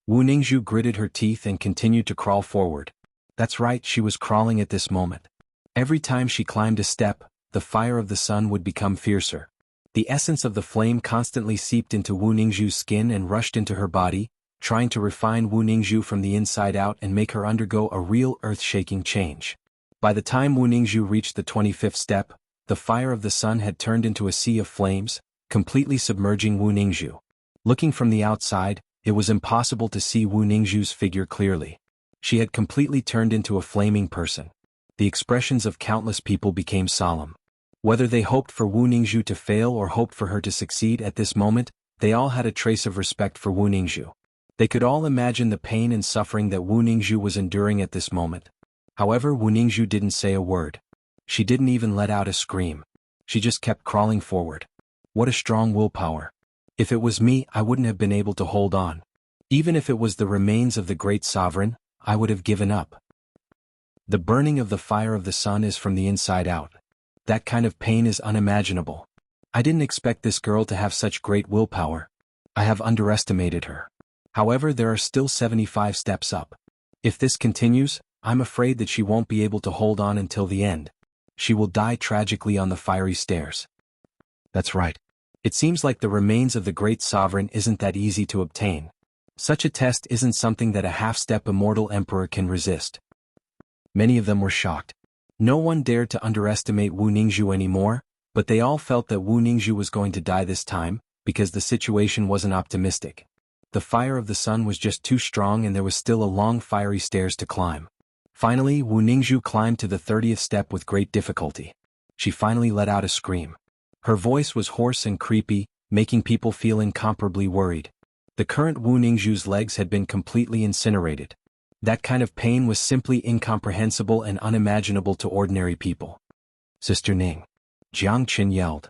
A: Wu Ningzhu gritted her teeth and continued to crawl forward. That's right, she was crawling at this moment. Every time she climbed a step, the fire of the sun would become fiercer. The essence of the flame constantly seeped into Wu Ningzhu's skin and rushed into her body, trying to refine Wu Ningzhu from the inside out and make her undergo a real earth-shaking change. By the time Wu Ningzhu reached the 25th step, the fire of the sun had turned into a sea of flames, completely submerging Wu Ningzhu. Looking from the outside, it was impossible to see Wu Ningzhu's figure clearly. She had completely turned into a flaming person. The expressions of countless people became solemn. Whether they hoped for Wu Ningzhu to fail or hoped for her to succeed at this moment, they all had a trace of respect for Wu Ningzhu. They could all imagine the pain and suffering that Wu Ningzhu was enduring at this moment. However, Wu Ningzhu didn't say a word. She didn't even let out a scream. She just kept crawling forward. What a strong willpower. If it was me, I wouldn't have been able to hold on. Even if it was the remains of the great sovereign, I would have given up. The burning of the fire of the sun is from the inside out. That kind of pain is unimaginable. I didn't expect this girl to have such great willpower. I have underestimated her. However, there are still 75 steps up. If this continues, I'm afraid that she won't be able to hold on until the end. She will die tragically on the fiery stairs. That's right. It seems like the remains of the great sovereign isn't that easy to obtain. Such a test isn't something that a half-step immortal emperor can resist. Many of them were shocked. No one dared to underestimate Wu Ningzhu anymore, but they all felt that Wu Ningzhu was going to die this time, because the situation wasn't optimistic. The fire of the sun was just too strong and there was still a long fiery stairs to climb. Finally, Wu Ningzhu climbed to the 30th step with great difficulty. She finally let out a scream. Her voice was hoarse and creepy, making people feel incomparably worried. The current Wu Ningzhu's legs had been completely incinerated. That kind of pain was simply incomprehensible and unimaginable to ordinary people. Sister Ning. Jiang Qin yelled.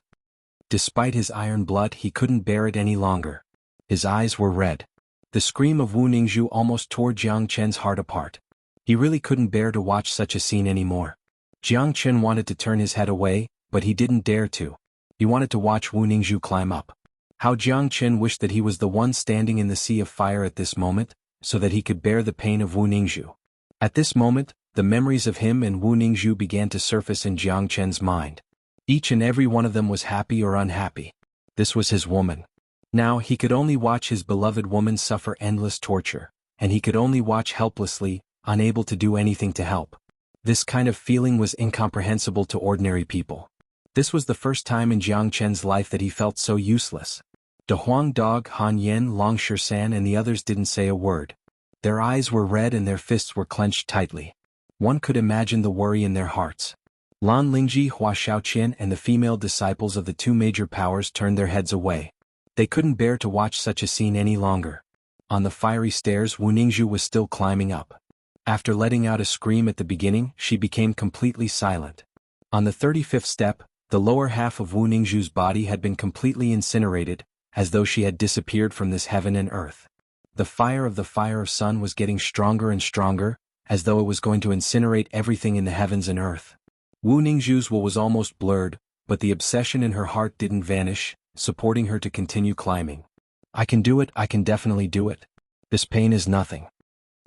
A: Despite his iron blood, he couldn't bear it any longer. His eyes were red. The scream of Wu Ningzhu almost tore Jiang Qin's heart apart. He really couldn't bear to watch such a scene anymore. Jiang Qin wanted to turn his head away, but he didn't dare to. He wanted to watch Wu Ningzhu climb up. How Jiang Qin wished that he was the one standing in the sea of fire at this moment, so that he could bear the pain of Wu Ningzhu. At this moment, the memories of him and Wu Ningzhu began to surface in Jiang Qin's mind. Each and every one of them was happy or unhappy. This was his woman. Now he could only watch his beloved woman suffer endless torture, and he could only watch helplessly, unable to do anything to help. This kind of feeling was incomprehensible to ordinary people. This was the first time in Jiang Qin's life that he felt so useless. De Huang Dog, Han Yen, Long Shisan and the others didn't say a word. Their eyes were red and their fists were clenched tightly. One could imagine the worry in their hearts. Lan Lingji, Hua Xiaoqian and the female disciples of the two major powers turned their heads away. They couldn't bear to watch such a scene any longer. On the fiery stairs, Wu Ningzhu was still climbing up. After letting out a scream at the beginning, she became completely silent. On the 35th step, the lower half of Wu Ningzhu's body had been completely incinerated, as though she had disappeared from this heaven and earth. The fire of sun was getting stronger and stronger, as though it was going to incinerate everything in the heavens and earth. Wu Ningzhu's will was almost blurred, but the obsession in her heart didn't vanish, supporting her to continue climbing. I can do it, I can definitely do it. This pain is nothing.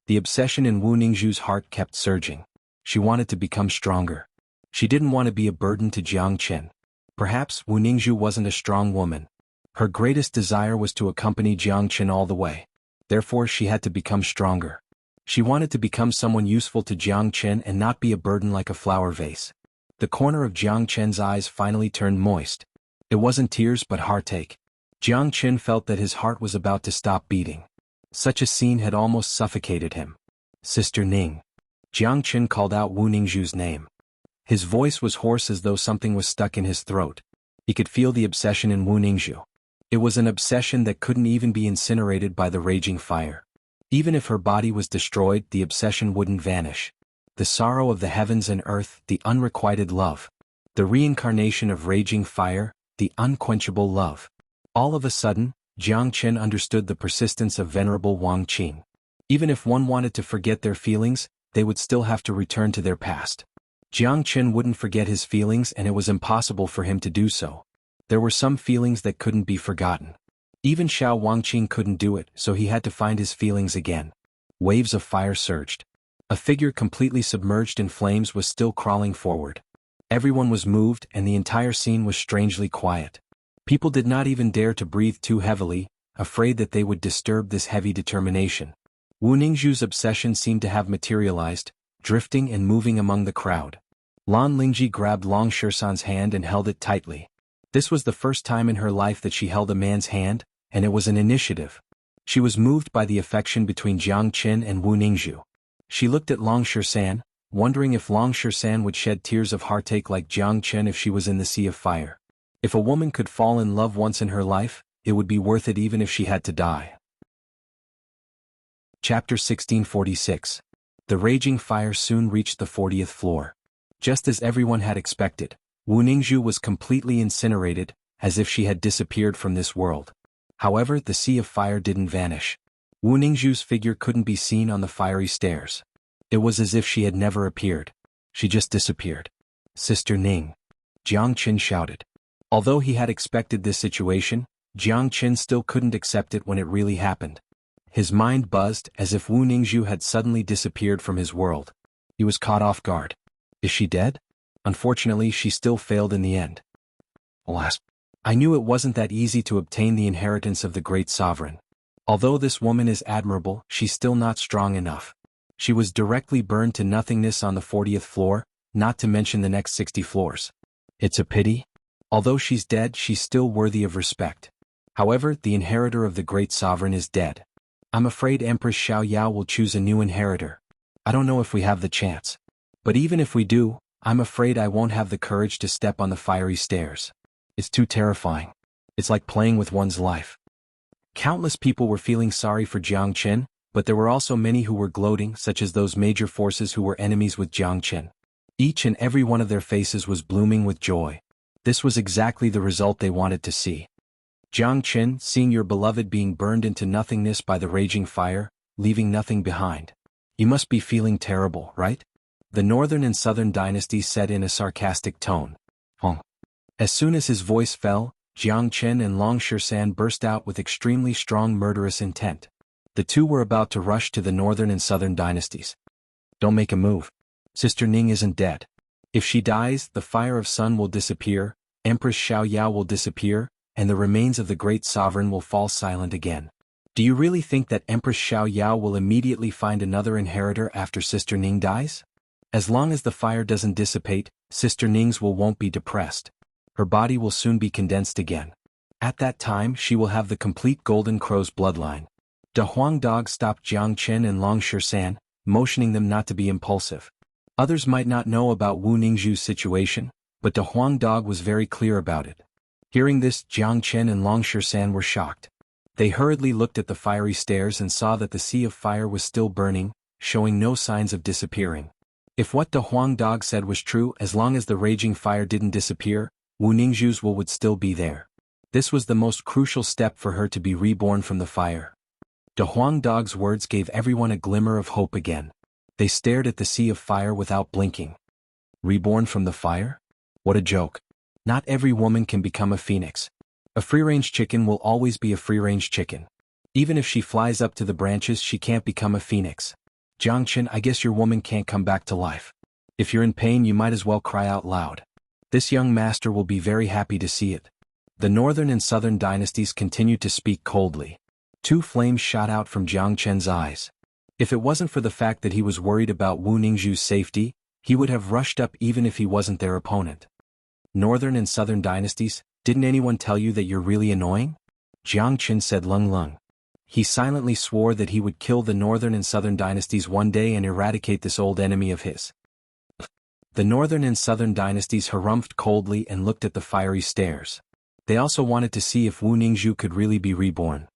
A: The obsession in Wu Ningzhu's heart kept surging. She wanted to become stronger. She didn't want to be a burden to Jiang Qin. Perhaps Wu Ningzhu wasn't a strong woman. Her greatest desire was to accompany Jiang Qin all the way. Therefore she had to become stronger. She wanted to become someone useful to Jiang Qin and not be a burden like a flower vase. The corner of Jiang Qin's eyes finally turned moist. It wasn't tears but heartache. Jiang Qin felt that his heart was about to stop beating. Such a scene had almost suffocated him. Sister Ning. Jiang Qin called out Wu Ningzhu's name. His voice was hoarse as though something was stuck in his throat. He could feel the obsession in Wu Ningzhu. It was an obsession that couldn't even be incinerated by the raging fire. Even if her body was destroyed, the obsession wouldn't vanish. The sorrow of the heavens and earth, the unrequited love. The reincarnation of raging fire, the unquenchable love. All of a sudden, Jiang Qin understood the persistence of Venerable Wang Qin. Even if one wanted to forget their feelings, they would still have to return to their past. Jiang Qin wouldn't forget his feelings and it was impossible for him to do so. There were some feelings that couldn't be forgotten. Even Xiao Wangqing couldn't do it, so he had to find his feelings again. Waves of fire surged. A figure completely submerged in flames was still crawling forward. Everyone was moved and the entire scene was strangely quiet. People did not even dare to breathe too heavily, afraid that they would disturb this heavy determination. Wu Ningzhu's obsession seemed to have materialized, drifting and moving among the crowd. Lan Lingji grabbed Long Shisan's hand and held it tightly. This was the first time in her life that she held a man's hand, and it was an initiative. She was moved by the affection between Jiang Qin and Wu Ningzhu. She looked at Long Shisan, wondering if Long Shisan would shed tears of heartache like Jiang Qin if she was in the sea of fire. If a woman could fall in love once in her life, it would be worth it even if she had to die. Chapter 1646. The raging fire soon reached the 40th floor. Just as everyone had expected, Wu Ningzhu was completely incinerated, as if she had disappeared from this world. However, the sea of fire didn't vanish. Wu Ningzhu's figure couldn't be seen on the fiery stairs. It was as if she had never appeared. She just disappeared. Sister Ning. Jiang Qin shouted. Although he had expected this situation, Jiang Qin still couldn't accept it when it really happened. His mind buzzed as if Wu Ningzhu had suddenly disappeared from his world. He was caught off guard. Is she dead? Unfortunately, she still failed in the end. Alas, I knew it wasn't that easy to obtain the inheritance of the great sovereign. Although this woman is admirable, she's still not strong enough. She was directly burned to nothingness on the 40th floor, not to mention the next 60 floors. It's a pity. Although she's dead, she's still worthy of respect. However, the inheritor of the great sovereign is dead. I'm afraid Empress Xiaoyao will choose a new inheritor. I don't know if we have the chance. But even if we do, I'm afraid I won't have the courage to step on the fiery stairs. It's too terrifying. It's like playing with one's life. Countless people were feeling sorry for Jiang Qin, but there were also many who were gloating, such as those major forces who were enemies with Jiang Qin. Each and every one of their faces was blooming with joy. This was exactly the result they wanted to see. Jiang Qin, seeing your beloved being burned into nothingness by the raging fire, leaving nothing behind. You must be feeling terrible, right? The northern and southern dynasties said in a sarcastic tone. As soon as his voice fell, Jiang Qin and Long Shisan burst out with extremely strong murderous intent. The two were about to rush to the northern and southern dynasties. Don't make a move. Sister Ning isn't dead. If she dies, the fire of sun will disappear, Empress Xiaoyao will disappear, and the remains of the great sovereign will fall silent again. Do you really think that Empress Xiaoyao will immediately find another inheritor after Sister Ning dies? As long as the fire doesn't dissipate, Sister Ning's won't be depressed. Her body will soon be condensed again. At that time she will have the complete Golden Crow's bloodline. Da Huang Dog stopped Jiang Qin and Long Shisan, motioning them not to be impulsive. Others might not know about Wu Ningzhu's situation, but Da Huang Dog was very clear about it. Hearing this, Jiang Qin and Long Shisan were shocked. They hurriedly looked at the fiery stairs and saw that the sea of fire was still burning, showing no signs of disappearing. If what Da Huang Dog said was true, as long as the raging fire didn't disappear, Wu Ningzhu's would still be there. This was the most crucial step for her to be reborn from the fire. Da Huang Dog's words gave everyone a glimmer of hope again. They stared at the sea of fire without blinking. Reborn from the fire? What a joke. Not every woman can become a phoenix. A free-range chicken will always be a free-range chicken. Even if she flies up to the branches, she can't become a phoenix. Jiang Qin, I guess your woman can't come back to life. If you're in pain, you might as well cry out loud. This young master will be very happy to see it. The northern and southern dynasties continued to speak coldly. Two flames shot out from Jiang Qin's eyes. If it wasn't for the fact that he was worried about Wu Ningzhu's safety, he would have rushed up even if he wasn't their opponent. Northern and southern dynasties, didn't anyone tell you that you're really annoying? Jiang Qin said Lung Lung. He silently swore that he would kill the northern and southern dynasties one day and eradicate this old enemy of his. The northern and southern dynasties harumphed coldly and looked at the fiery stairs. They also wanted to see if Wu Ningzhu could really be reborn.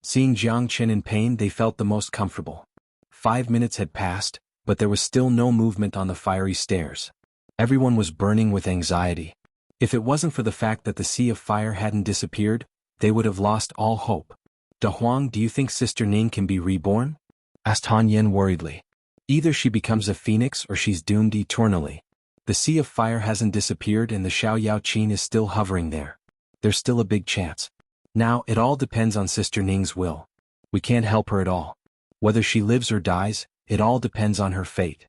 A: Seeing Jiang Qin in pain, they felt the most comfortable. 5 minutes had passed, but there was still no movement on the fiery stairs. Everyone was burning with anxiety. If it wasn't for the fact that the sea of fire hadn't disappeared, they would have lost all hope. Da Huang, do you think Sister Ning can be reborn? Asked Han Yen worriedly. Either she becomes a phoenix or she's doomed eternally. The sea of fire hasn't disappeared and the Xiaoyao Qin is still hovering there. There's still a big chance. Now, it all depends on Sister Ning's will. We can't help her at all. Whether she lives or dies, it all depends on her fate.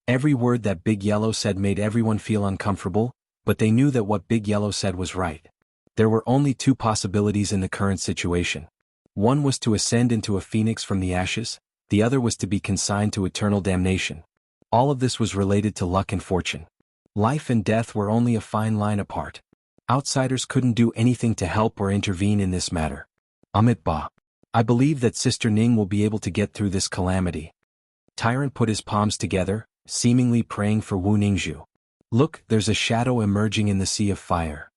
A: Every word that Big Yellow said made everyone feel uncomfortable, but they knew that what Big Yellow said was right. There were only two possibilities in the current situation. One was to ascend into a phoenix from the ashes, the other was to be consigned to eternal damnation. All of this was related to luck and fortune. Life and death were only a fine line apart. Outsiders couldn't do anything to help or intervene in this matter. Amit Ba. I believe that Sister Ning will be able to get through this calamity. Tyrant put his palms together, seemingly praying for Wu Ningzhu. Look, there's a shadow emerging in the sea of fire.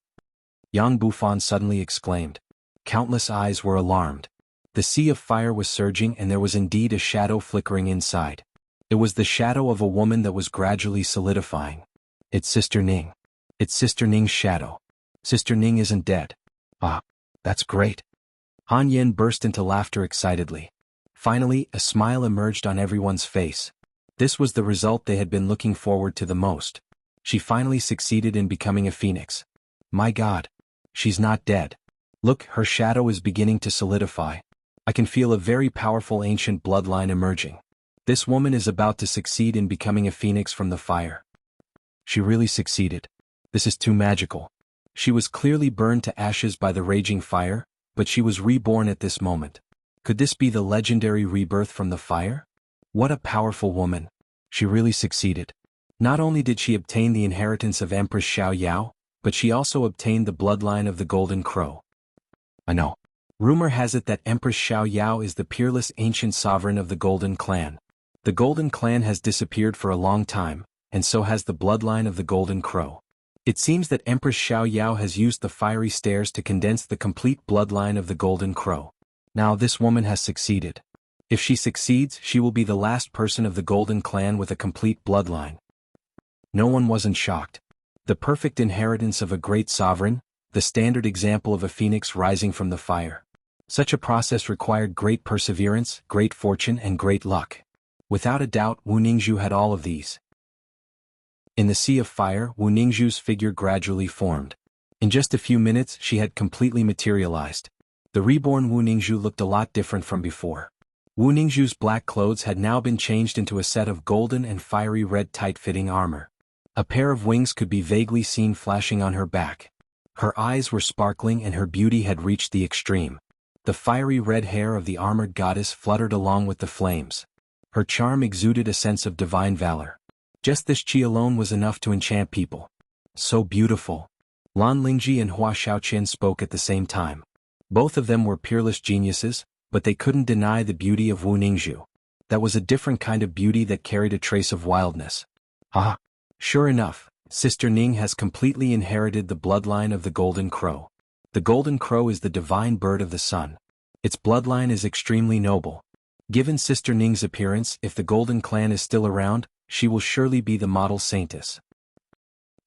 A: Yang Bufan suddenly exclaimed. Countless eyes were alarmed. The sea of fire was surging and there was indeed a shadow flickering inside. It was the shadow of a woman that was gradually solidifying. It's Sister Ning. It's Sister Ning's shadow. Sister Ning isn't dead. Ah, that's great. Han Yin burst into laughter excitedly. Finally, a smile emerged on everyone's face. This was the result they had been looking forward to the most. She finally succeeded in becoming a phoenix. My God. She's not dead. Look, her shadow is beginning to solidify. I can feel a very powerful ancient bloodline emerging. This woman is about to succeed in becoming a phoenix from the fire. She really succeeded. This is too magical. She was clearly burned to ashes by the raging fire, but she was reborn at this moment. Could this be the legendary rebirth from the fire? What a powerful woman. She really succeeded. Not only did she obtain the inheritance of Empress Xiao Yao, but she also obtained the bloodline of the Golden Crow. I know. Rumor has it that Empress Xiao Yao is the peerless ancient sovereign of the Golden Clan. The Golden Clan has disappeared for a long time, and so has the bloodline of the Golden Crow. It seems that Empress Xiao Yao has used the fiery stairs to condense the complete bloodline of the Golden Crow. Now this woman has succeeded. If she succeeds, she will be the last person of the Golden Clan with a complete bloodline. No one wasn't shocked. The perfect inheritance of a great sovereign, the standard example of a phoenix rising from the fire. Such a process required great perseverance, great fortune, and great luck. Without a doubt, Wu Ningzhu had all of these. In the sea of fire, Wu Ningzhu's figure gradually formed. In just a few minutes, she had completely materialized. The reborn Wu Ningzhu looked a lot different from before. Wu Ningzhu's black clothes had now been changed into a set of golden and fiery red tight-fitting armor. A pair of wings could be vaguely seen flashing on her back. Her eyes were sparkling and her beauty had reached the extreme. The fiery red hair of the armored goddess fluttered along with the flames. Her charm exuded a sense of divine valor. Just this chi alone was enough to enchant people. So beautiful. Lan Lingji and Hua Xiaoqian spoke at the same time. Both of them were peerless geniuses, but they couldn't deny the beauty of Wu Ningzhu. That was a different kind of beauty that carried a trace of wildness. Ah! Sure enough, Sister Ning has completely inherited the bloodline of the Golden Crow. The Golden Crow is the divine bird of the sun. Its bloodline is extremely noble. Given Sister Ning's appearance, if the Golden Clan is still around, she will surely be the model saintess.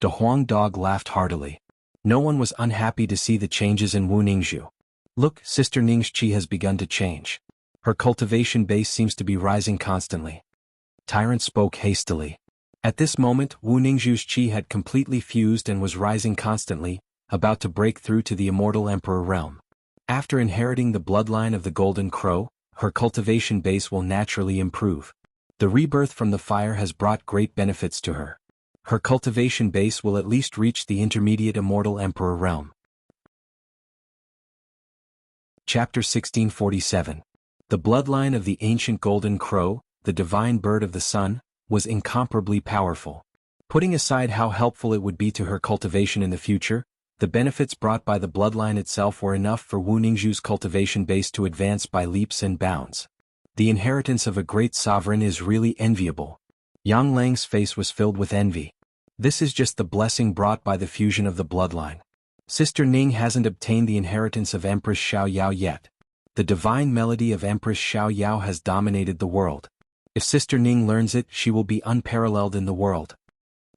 A: The Huang dog laughed heartily. No one was unhappy to see the changes in Wu Ningzhu. Look, Sister Ning's chi has begun to change. Her cultivation base seems to be rising constantly. Tyrant spoke hastily. At this moment, Wu Ningzhu's chi had completely fused and was rising constantly, about to break through to the immortal emperor realm. After inheriting the bloodline of the Golden Crow, her cultivation base will naturally improve. The rebirth from the fire has brought great benefits to her. Her cultivation base will at least reach the intermediate immortal emperor realm. Chapter 1647. The bloodline of the ancient Golden Crow, the divine bird of the sun, was incomparably powerful. Putting aside how helpful it would be to her cultivation in the future, the benefits brought by the bloodline itself were enough for Wu Ningzhu's cultivation base to advance by leaps and bounds. The inheritance of a great sovereign is really enviable. Yang Lang's face was filled with envy. This is just the blessing brought by the fusion of the bloodline. Sister Ning hasn't obtained the inheritance of Empress Xiao Yao yet. The divine melody of Empress Xiao Yao has dominated the world. If Sister Ning learns it, she will be unparalleled in the world.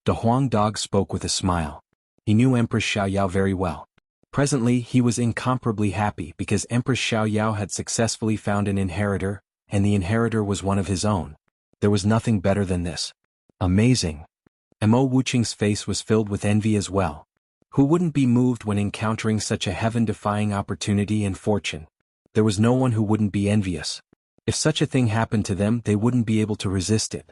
A: The Huang dog spoke with a smile. He knew Empress Xiao Yao very well. Presently, he was incomparably happy because Empress Xiao Yao had successfully found an inheritor, and the inheritor was one of his own. There was nothing better than this. Amazing. Mo Wuqing's face was filled with envy as well. Who wouldn't be moved when encountering such a heaven-defying opportunity and fortune? There was no one who wouldn't be envious. If such a thing happened to them, they wouldn't be able to resist it.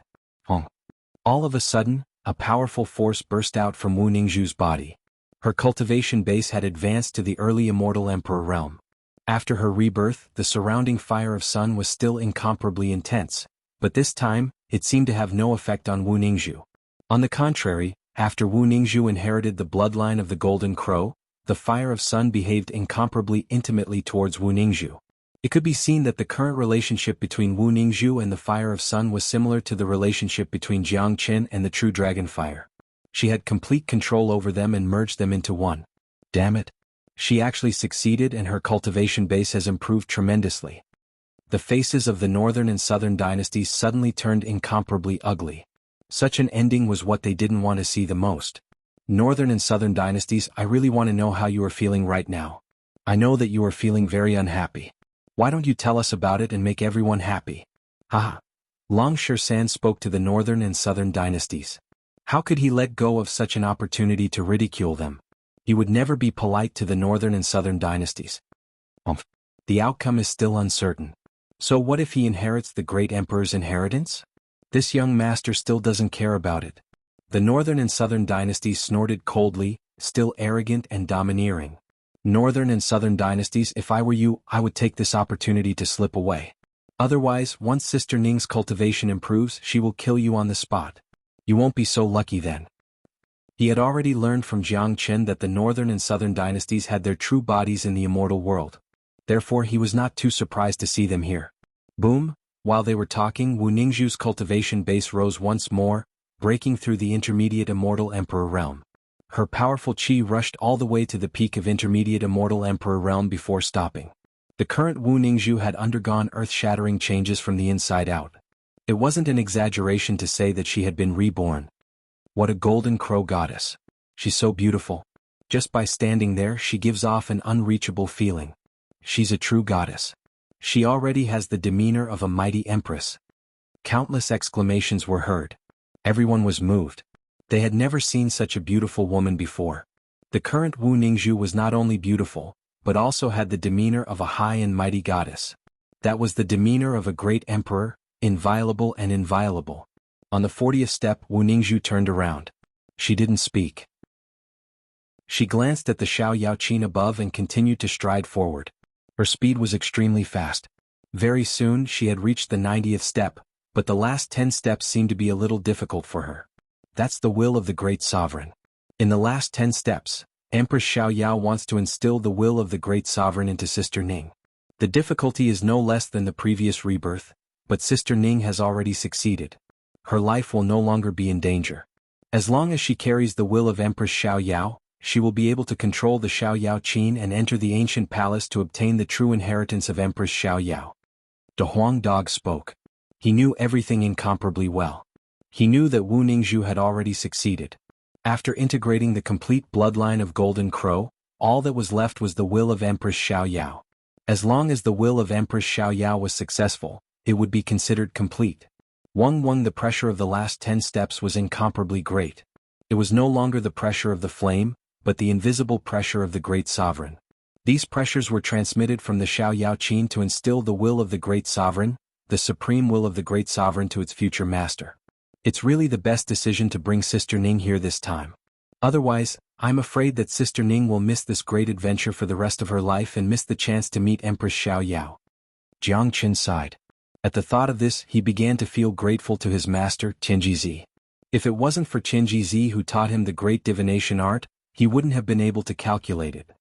A: All of a sudden, a powerful force burst out from Wu Ningzhu's body. Her cultivation base had advanced to the early immortal emperor realm. After her rebirth, the surrounding fire of sun was still incomparably intense, but this time, it seemed to have no effect on Wu Ningzhu. On the contrary, after Wu Ningzhu inherited the bloodline of the Golden Crow, the fire of sun behaved incomparably intimately towards Wu Ningzhu. It could be seen that the current relationship between Wu Ningzhu and the fire of sun was similar to the relationship between Jianghu and the true dragon fire. She had complete control over them and merged them into one. Damn it. She actually succeeded, and her cultivation base has improved tremendously. The faces of the northern and southern dynasties suddenly turned incomparably ugly. Such an ending was what they didn't want to see the most. Northern and southern dynasties, I really want to know how you are feeling right now. I know that you are feeling very unhappy. Why don't you tell us about it and make everyone happy? Haha. Long San spoke to the northern and southern dynasties. How could he let go of such an opportunity to ridicule them? He would never be polite to the northern and southern dynasties. The outcome is still uncertain. So what if he inherits the great emperor's inheritance? This young master still doesn't care about it. The northern and southern dynasties snorted coldly, still arrogant and domineering. Northern and southern dynasties, if I were you, I would take this opportunity to slip away. Otherwise, once Sister Ning's cultivation improves, she will kill you on the spot. You won't be so lucky then. He had already learned from Jianghu that the northern and southern dynasties had their true bodies in the immortal world. Therefore he was not too surprised to see them here. Boom! While they were talking, Wu Ningzhu's cultivation base rose once more, breaking through the intermediate immortal emperor realm. Her powerful qi rushed all the way to the peak of intermediate immortal emperor realm before stopping. The current Wu Ningzhu had undergone earth-shattering changes from the inside out. It wasn't an exaggeration to say that she had been reborn. What a golden crow goddess. She's so beautiful. Just by standing there, she gives off an unreachable feeling. She's a true goddess. She already has the demeanor of a mighty empress. Countless exclamations were heard. Everyone was moved. They had never seen such a beautiful woman before. The current Wu Ningzhu was not only beautiful, but also had the demeanor of a high and mighty goddess. That was the demeanor of a great emperor, inviolable and inviolable. On the 40th step, Wu Ningzhu turned around. She didn't speak. She glanced at the xianxia above and continued to stride forward. Her speed was extremely fast. Very soon she had reached the 90th step, but the last 10 steps seemed to be a little difficult for her. That's the will of the great sovereign. In the last 10 steps, Empress Xiaoyao wants to instill the will of the great sovereign into Sister Ning. The difficulty is no less than the previous rebirth, but Sister Ning has already succeeded. Her life will no longer be in danger. As long as she carries the will of Empress Xiaoyao, she will be able to control the Xiaoyao Qin and enter the ancient palace to obtain the true inheritance of Empress Xiaoyao. De Huang Dog spoke. He knew everything incomparably well. He knew that Wu Ningzhu had already succeeded. After integrating the complete bloodline of Golden Crow, all that was left was the will of Empress Xiaoyao. As long as the will of Empress Xiaoyao was successful, it would be considered complete. The pressure of the last 10 steps was incomparably great. It was no longer the pressure of the flame, but the invisible pressure of the great sovereign. These pressures were transmitted from the Xiaoyao Qin to instill the will of the great sovereign, the supreme will of the great sovereign to its future master. It's really the best decision to bring Sister Ning here this time. Otherwise, I'm afraid that Sister Ning will miss this great adventure for the rest of her life and miss the chance to meet Empress Xiaoyao. Jianghu sighed. At the thought of this, he began to feel grateful to his master, Qinjizi. If it wasn't for Qinjizi who taught him the great divination art, he wouldn't have been able to calculate it.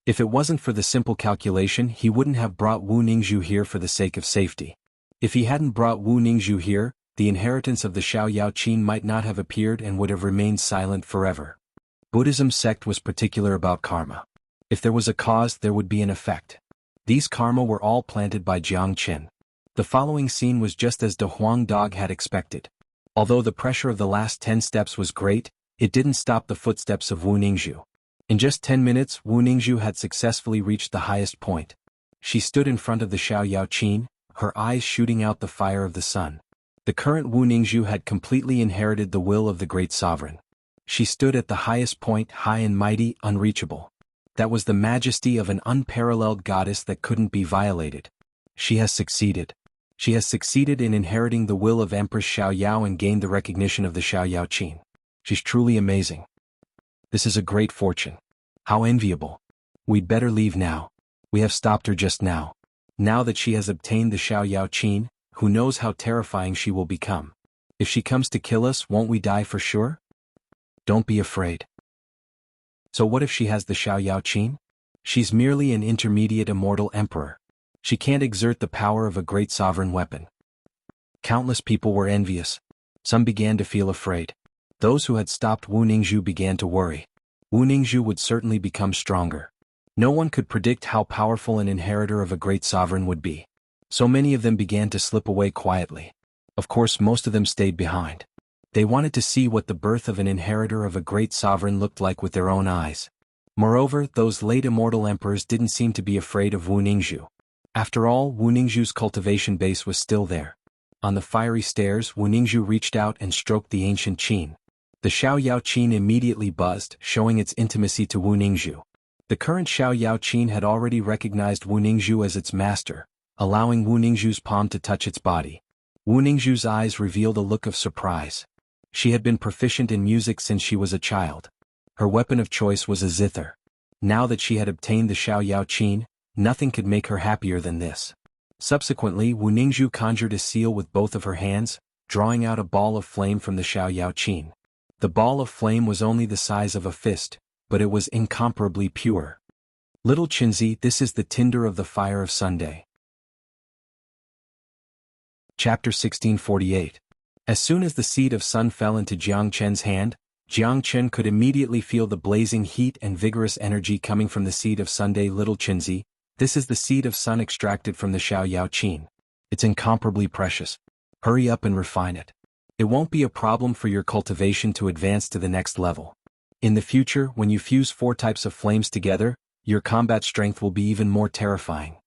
A: If it wasn't for the simple calculation, he wouldn't have brought Wu Ningzhu here for the sake of safety. If he hadn't brought Wu Ningzhu here, the inheritance of the Xiaoyao Qin might not have appeared and would have remained silent forever. Buddhism's sect was particular about karma. If there was a cause, there would be an effect. These karma were all planted by Jianghu. The following scene was just as De Huang Dog had expected. Although the pressure of the last 10 steps was great, it didn't stop the footsteps of Wu Ningzhu. In just 10 minutes, Wu Ningzhu had successfully reached the highest point. She stood in front of the Xiaoyao Qin, her eyes shooting out the fire of the sun. The current Wu Ningzhu had completely inherited the will of the great sovereign. She stood at the highest point, high and mighty, unreachable. That was the majesty of an unparalleled goddess that couldn't be violated. She has succeeded. She has succeeded in inheriting the will of Empress Xiaoyao and gained the recognition of the Xiaoyao Qin. She's truly amazing. This is a great fortune. How enviable. We'd better leave now. We have stopped her just now. Now that she has obtained the Xiaoyao Qin, who knows how terrifying she will become. If she comes to kill us, won't we die for sure? Don't be afraid. So what if she has the Xiaoyao Qin? She's merely an intermediate immortal emperor. She can't exert the power of a great sovereign weapon. Countless people were envious. Some began to feel afraid. Those who had stopped Wu Ningzhu began to worry. Wu Ningzhu would certainly become stronger. No one could predict how powerful an inheritor of a great sovereign would be. So many of them began to slip away quietly. Of course, most of them stayed behind. They wanted to see what the birth of an inheritor of a great sovereign looked like with their own eyes. Moreover, those late immortal emperors didn't seem to be afraid of Wu Ningzhu. After all, Wu Ningzhu's cultivation base was still there. On the fiery stairs, Wu Ningzhu reached out and stroked the ancient Qin. The Xiaoyao Qin immediately buzzed, showing its intimacy to Wu Ningzhu. The current Xiaoyao Qin had already recognized Wu Ningzhu as its master, allowing Wu Ningzhu's palm to touch its body. Wu Ningzhu's eyes revealed a look of surprise. She had been proficient in music since she was a child. Her weapon of choice was a zither. Now that she had obtained the Xiaoyao Qin, nothing could make her happier than this. Subsequently, Wu Ningzhu conjured a seal with both of her hands, drawing out a ball of flame from the Xiaoyao Qin. The ball of flame was only the size of a fist, but it was incomparably pure. Little Qinzi, this is the tinder of the fire of Sunday. Chapter 1648. As soon as the seed of sun fell into Jiang Chen's hand, Jiang Chen could immediately feel the blazing heat and vigorous energy coming from the seed of Sunday. Little Qinzi, this is the seed of sun extracted from the Xiaoyao Qin. It's incomparably precious. Hurry up and refine it. It won't be a problem for your cultivation to advance to the next level. In the future, when you fuse 4 types of flames together, your combat strength will be even more terrifying.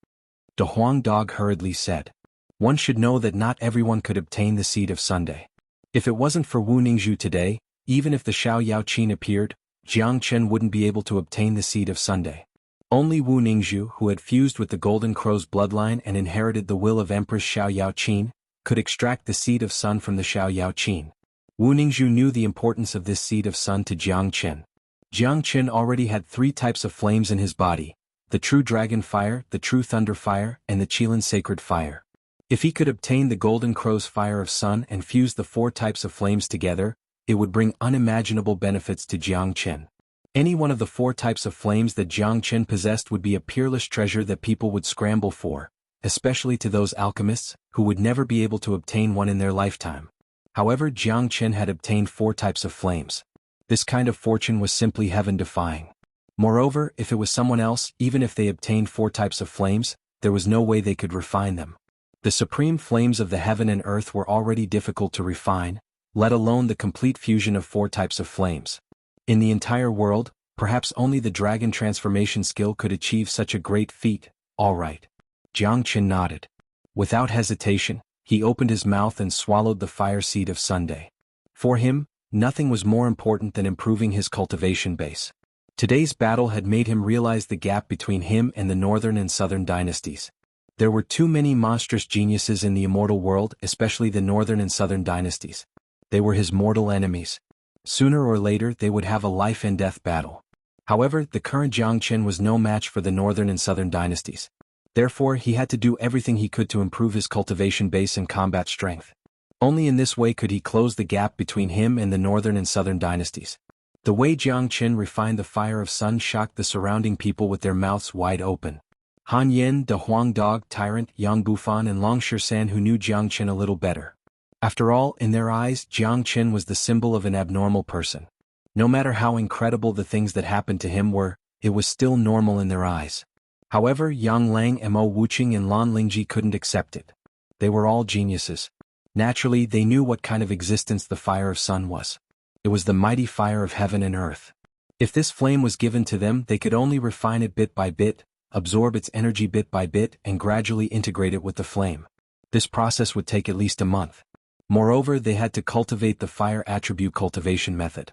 A: De Huang Dog hurriedly said. One should know that not everyone could obtain the seed of Sunday. If it wasn't for Wu Ningzhu today, even if the Xiaoyao Qin appeared, Jiang Chen wouldn't be able to obtain the seed of Sunday. Only Wu Ningzhu, who had fused with the Golden Crow's bloodline and inherited the will of Empress Xiaoyao Qin, could extract the seed of sun from the Xiaoyao Qin. Wu Ningzhu knew the importance of this seed of sun to Jiang Chen. Jiang Chen already had 3 types of flames in his body: the true dragon fire, the true thunder fire, and the Qilin sacred fire. If he could obtain the Golden Crow's fire of sun and fuse the 4 types of flames together, it would bring unimaginable benefits to Jiang Chen. Any one of the 4 types of flames that Jiang Chen possessed would be a peerless treasure that people would scramble for, especially to those alchemists, who would never be able to obtain one in their lifetime. However, Jiang Chen had obtained 4 types of flames. This kind of fortune was simply heaven-defying. Moreover, if it was someone else, even if they obtained 4 types of flames, there was no way they could refine them. The supreme flames of the heaven and earth were already difficult to refine, let alone the complete fusion of 4 types of flames. In the entire world, perhaps only the dragon transformation skill could achieve such a great feat. All right. Jiang Chen nodded. Without hesitation, he opened his mouth and swallowed the fire seed of Sunday. For him, nothing was more important than improving his cultivation base. Today's battle had made him realize the gap between him and the northern and southern dynasties. There were too many monstrous geniuses in the immortal world, especially the northern and southern dynasties. They were his mortal enemies. Sooner or later they would have a life-and-death battle. However, the current Jiang Chen was no match for the northern and southern dynasties. Therefore, he had to do everything he could to improve his cultivation base and combat strength. Only in this way could he close the gap between him and the northern and southern dynasties. The way Jiang Chen refined the fire of sun shocked the surrounding people with their mouths wide open. Han Yin, De Huang Dog, Tyrant, Yang Bufan and Long Shisan, who knew Jiang Chen a little better. After all, in their eyes, Jiang Chen was the symbol of an abnormal person. No matter how incredible the things that happened to him were, it was still normal in their eyes. However, Yang Lang, Mo Wuqing and Lan Lingji couldn't accept it. They were all geniuses. Naturally, they knew what kind of existence the fire of sun was. It was the mighty fire of heaven and earth. If this flame was given to them, they could only refine it bit by bit, absorb its energy bit by bit, and gradually integrate it with the flame. This process would take at least a month. Moreover, they had to cultivate the fire attribute cultivation method.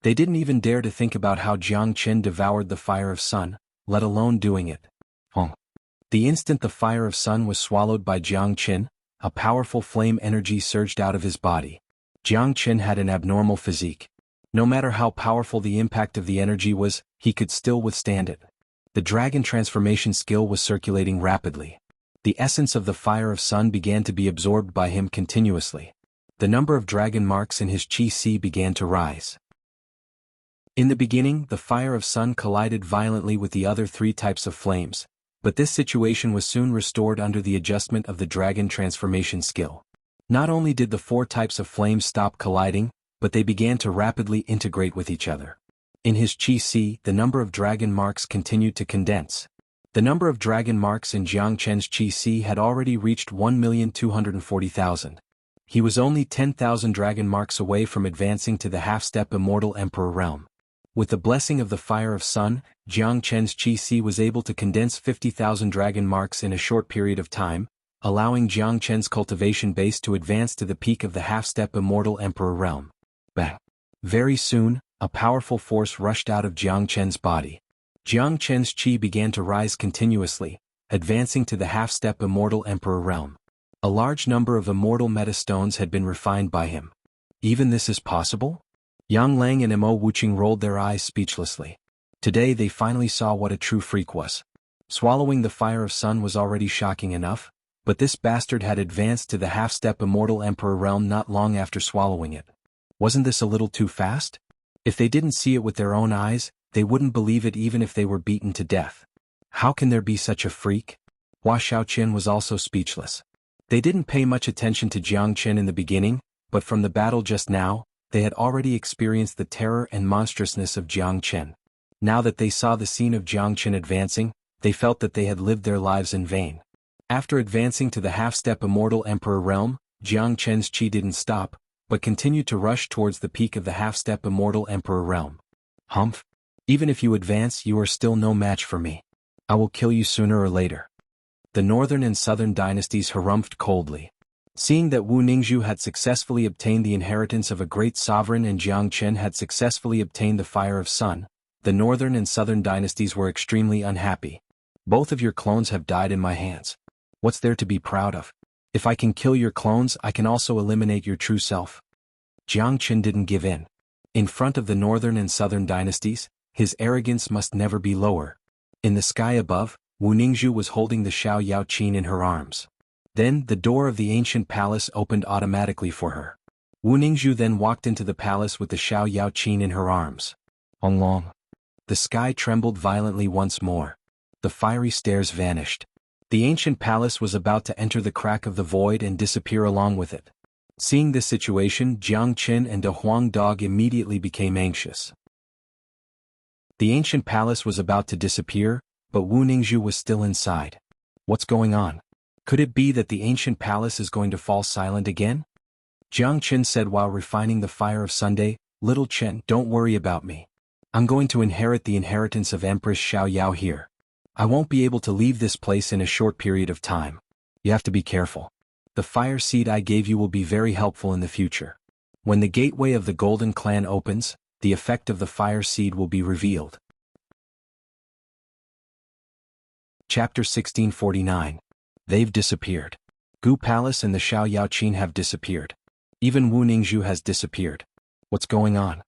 A: They didn't even dare to think about how Jiang Chen devoured the fire of sun, let alone doing it. The instant the fire of sun was swallowed by Jiang Chen, a powerful flame energy surged out of his body. Jiang Chen had an abnormal physique. No matter how powerful the impact of the energy was, he could still withstand it. The dragon transformation skill was circulating rapidly. The essence of the fire of sun began to be absorbed by him continuously. The number of dragon marks in his chi began to rise. In the beginning, the fire of sun collided violently with the other 3 types of flames, but this situation was soon restored under the adjustment of the dragon transformation skill. Not only did the 4 types of flames stop colliding, but they began to rapidly integrate with each other. In his chi, the number of dragon marks continued to condense. The number of dragon marks in Jiang Chen's chi had already reached 1,240,000. He was only 10,000 dragon marks away from advancing to the half-step immortal emperor realm. With the blessing of the fire of sun, Jiang Chen's chi was able to condense 50,000 dragon marks in a short period of time, allowing Jiang Chen's cultivation base to advance to the peak of the half-step immortal emperor realm. Bang! Very soon, a powerful force rushed out of Jiang Chen's body. Jiang Chen's chi began to rise continuously, advancing to the half-step immortal emperor realm. A large number of immortal metastones had been refined by him. Even this is possible? Yang Lang and Mo Wuqing rolled their eyes speechlessly. Today they finally saw what a true freak was. Swallowing the fire of sun was already shocking enough, but this bastard had advanced to the half-step immortal emperor realm not long after swallowing it. Wasn't this a little too fast? If they didn't see it with their own eyes, they wouldn't believe it even if they were beaten to death. How can there be such a freak? Hua Xiaoqian was also speechless. They didn't pay much attention to Jiang Chen in the beginning, but from the battle just now, they had already experienced the terror and monstrousness of Jiang Chen. Now that they saw the scene of Jiang Chen advancing, they felt that they had lived their lives in vain. After advancing to the half-step immortal emperor realm, Jiang Chen's chi didn't stop, but continued to rush towards the peak of the half-step immortal emperor realm. Humph! Even if you advance, you are still no match for me. I will kill you sooner or later. The northern and southern dynasties harumphed coldly. Seeing that Wu Ningzhu had successfully obtained the inheritance of a great sovereign and Jiang Chen had successfully obtained the fire of sun, the northern and southern dynasties were extremely unhappy. Both of your clones have died in my hands. What's there to be proud of? If I can kill your clones, I can also eliminate your true self. Jiang Chen didn't give in. In front of the northern and southern dynasties, his arrogance must never be lower. In the sky above, Wu Ningzhu was holding the Xiao Yaoqin in her arms. Then, the door of the ancient palace opened automatically for her. Wu Ningzhu then walked into the palace with the Xiao Yaoqin in her arms. Long. The sky trembled violently once more. The fiery stairs vanished. The ancient palace was about to enter the crack of the void and disappear along with it. Seeing this situation, Jiang Chen and the Huang dog immediately became anxious. The ancient palace was about to disappear, but Wu Ningzhu was still inside. What's going on? Could it be that the ancient palace is going to fall silent again? Jiang Chen said while refining the fire of Sunday, "Little Chen, don't worry about me. I'm going to inherit the inheritance of Empress Xiao Yao here. I won't be able to leave this place in a short period of time. You have to be careful. The fire seed I gave you will be very helpful in the future. When the gateway of the Golden Clan opens, the effect of the fire seed will be revealed." Chapter 1649. They've disappeared. Gu Palace and the Xiao Yaoqin have disappeared. Even Wu Ningzhu has disappeared. What's going on?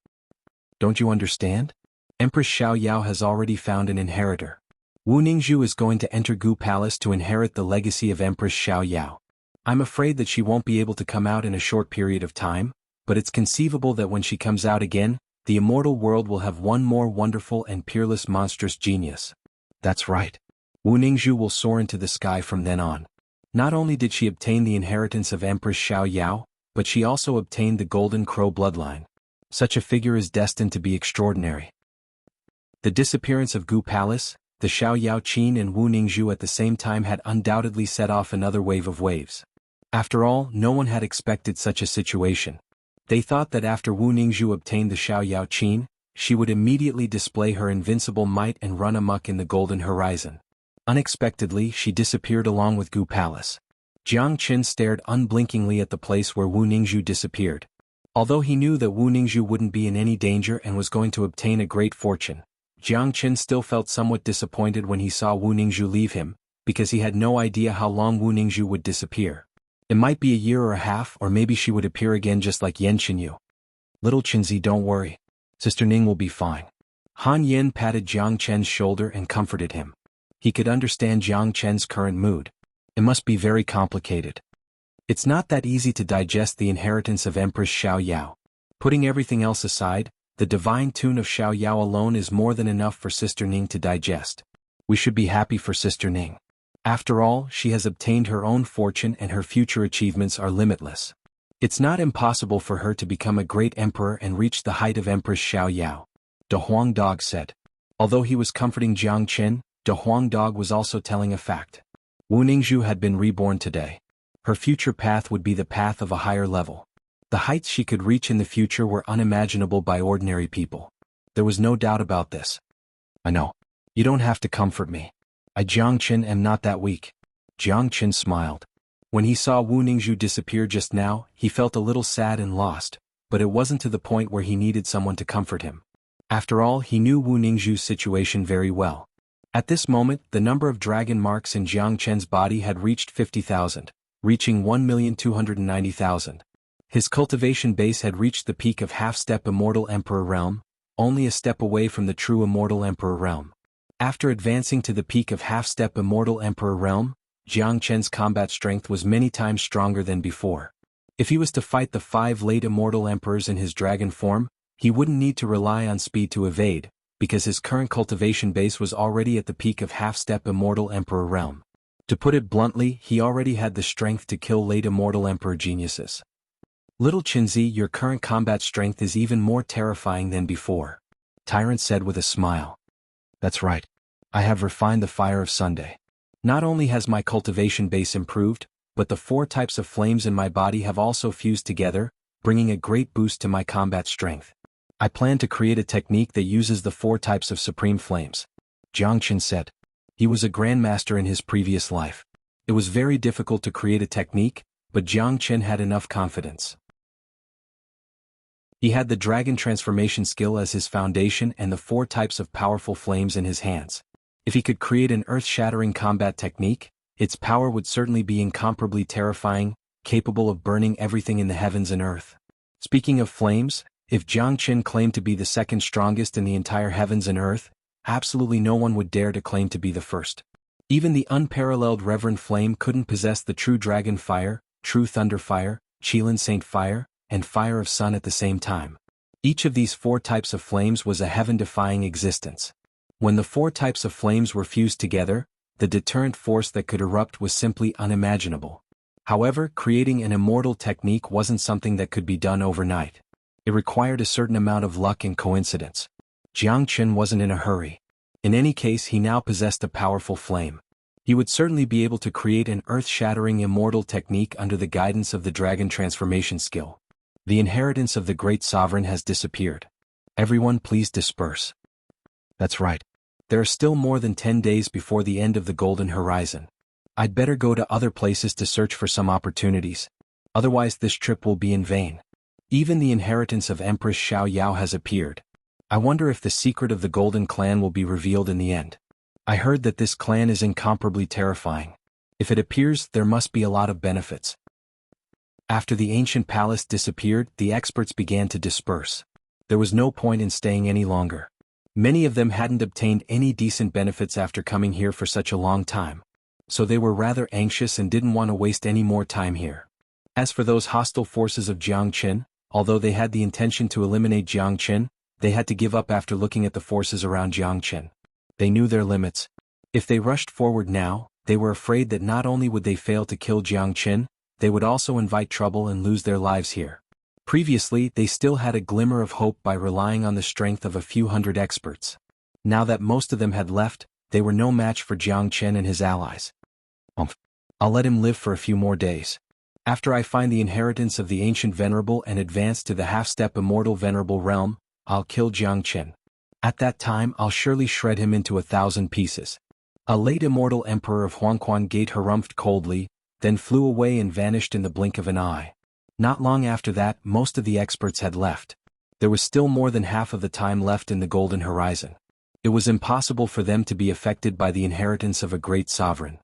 A: Don't you understand? Empress Xiao Yao has already found an inheritor. Wu Ningzhu is going to enter Gu Palace to inherit the legacy of Empress Xiao Yao. I'm afraid that she won't be able to come out in a short period of time, but it's conceivable that when she comes out again, the immortal world will have one more wonderful and peerless monstrous genius. That's right. Wu Ningzhu will soar into the sky from then on. Not only did she obtain the inheritance of Empress Xiao Yao, but she also obtained the Golden Crow bloodline. Such a figure is destined to be extraordinary. The disappearance of Gu Palace, the Xiao Yaoqin and Wu Ningzhu at the same time had undoubtedly set off another wave of waves. After all, no one had expected such a situation. They thought that after Wu Ningzhu obtained the Xiao Yaoqin, she would immediately display her invincible might and run amok in the Golden Horizon. Unexpectedly, she disappeared along with Gu Palace. Jiang Chen stared unblinkingly at the place where Wu Ningzhu disappeared. Although he knew that Wu Ningzhu wouldn't be in any danger and was going to obtain a great fortune, Jiang Chen still felt somewhat disappointed when he saw Wu Ningzhu leave him, because he had no idea how long Wu Ningzhu would disappear. It might be a year or a half, or maybe she would appear again just like Yan Qinyu. Little Qinzi, don't worry. Sister Ning will be fine. Han Yin patted Jiang Chen's shoulder and comforted him. He could understand Jiang Chen's current mood. It must be very complicated. It's not that easy to digest the inheritance of Empress Xiao Yao. Putting everything else aside, the divine tune of Xiao Yao alone is more than enough for Sister Ning to digest. We should be happy for Sister Ning. After all, she has obtained her own fortune and her future achievements are limitless. It's not impossible for her to become a great emperor and reach the height of Empress Xiao Yao. De Huang Dog said. Although he was comforting Jiang Qin, De Huang Dog was also telling a fact. Wu Ningzhu had been reborn today. Her future path would be the path of a higher level. The heights she could reach in the future were unimaginable by ordinary people. There was no doubt about this. I know. You don't have to comfort me. I Jiang Qin am not that weak. Jiang Qin smiled. When he saw Wu Ningzhu disappear just now, he felt a little sad and lost, but it wasn't to the point where he needed someone to comfort him. After all, he knew Wu Ningzhu's situation very well. At this moment, the number of dragon marks in Jiang Chen's body had reached 50,000, reaching 1,290,000. His cultivation base had reached the peak of half-step immortal emperor realm, only a step away from the true immortal emperor realm. After advancing to the peak of half-step immortal emperor realm, Jiang Chen's combat strength was many times stronger than before. If he was to fight the 5 late immortal emperors in his dragon form, he wouldn't need to rely on speed to evade, because his current cultivation base was already at the peak of half-step immortal emperor realm. To put it bluntly, he already had the strength to kill late immortal emperor geniuses. Little Qinzi, your current combat strength is even more terrifying than before. Tyrant said with a smile. That's right. I have refined the fire of Sunday. Not only has my cultivation base improved, but the 4 types of flames in my body have also fused together, bringing a great boost to my combat strength. I plan to create a technique that uses the 4 types of supreme flames. Jiang Qin said. He was a grandmaster in his previous life. It was very difficult to create a technique, but Jiang Qin had enough confidence. He had the dragon transformation skill as his foundation and the 4 types of powerful flames in his hands. If he could create an earth-shattering combat technique, its power would certainly be incomparably terrifying, capable of burning everything in the heavens and earth. Speaking of flames, if Jiang Qin claimed to be the second strongest in the entire heavens and earth, absolutely no one would dare to claim to be the first. Even the unparalleled Reverend Flame couldn't possess the true dragon fire, true thunder fire, Qilin Saint fire, and fire of sun at the same time. Each of these 4 types of flames was a heaven-defying existence. When the 4 types of flames were fused together, the deterrent force that could erupt was simply unimaginable. However, creating an immortal technique wasn't something that could be done overnight. It required a certain amount of luck and coincidence. Jiang Qin wasn't in a hurry. In any case, he now possessed a powerful flame. He would certainly be able to create an earth-shattering immortal technique under the guidance of the dragon transformation skill. The inheritance of the great sovereign has disappeared. Everyone please disperse. That's right. There are still more than 10 days before the end of the golden horizon. I'd better go to other places to search for some opportunities. Otherwise this trip will be in vain. Even the inheritance of Empress Xiao Yao has appeared. I wonder if the secret of the Golden Clan will be revealed in the end. I heard that this clan is incomparably terrifying. If it appears, there must be a lot of benefits. After the ancient palace disappeared, the experts began to disperse. There was no point in staying any longer. Many of them hadn't obtained any decent benefits after coming here for such a long time. So they were rather anxious and didn't want to waste any more time here. As for those hostile forces of Jiang Qin, although they had the intention to eliminate Jiang Qin, they had to give up after looking at the forces around Jiang Qin. They knew their limits. If they rushed forward now, they were afraid that not only would they fail to kill Jiang Qin, they would also invite trouble and lose their lives here. Previously, they still had a glimmer of hope by relying on the strength of a few hundred experts. Now that most of them had left, they were no match for Jiang Qin and his allies. I'll let him live for a few more days. After I find the inheritance of the ancient venerable and advance to the half-step immortal venerable realm, I'll kill Jiang Qin. At that time I'll surely shred him into 1,000 pieces. A late immortal emperor of Xuanhuan Gate harumphed coldly, then flew away and vanished in the blink of an eye. Not long after that, most of the experts had left. There was still more than half of the time left in the golden horizon. It was impossible for them to be affected by the inheritance of a great sovereign.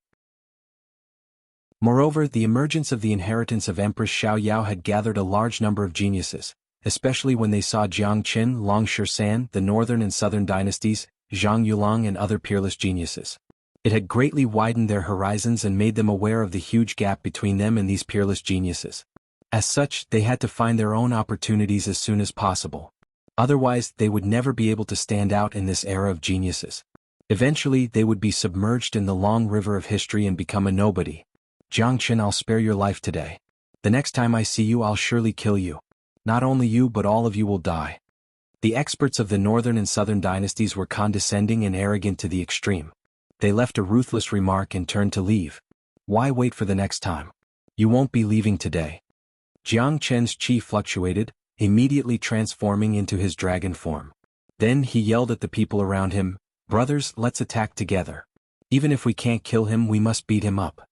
A: Moreover, the emergence of the inheritance of Empress Xiaoyao had gathered a large number of geniuses, especially when they saw Jiang Qin, Long San, the northern and southern dynasties, Zhang Yulong and other peerless geniuses. It had greatly widened their horizons and made them aware of the huge gap between them and these peerless geniuses. As such, they had to find their own opportunities as soon as possible. Otherwise, they would never be able to stand out in this era of geniuses. Eventually, they would be submerged in the long river of history and become a nobody. Jiang Qin, I'll spare your life today. The next time I see you, I'll surely kill you. Not only you but all of you will die. The experts of the northern and southern dynasties were condescending and arrogant to the extreme. They left a ruthless remark and turned to leave. Why wait for the next time? You won't be leaving today. Jiang Qin's chi fluctuated, immediately transforming into his dragon form. Then he yelled at the people around him, "Brothers, let's attack together. Even if we can't kill him, we must beat him up."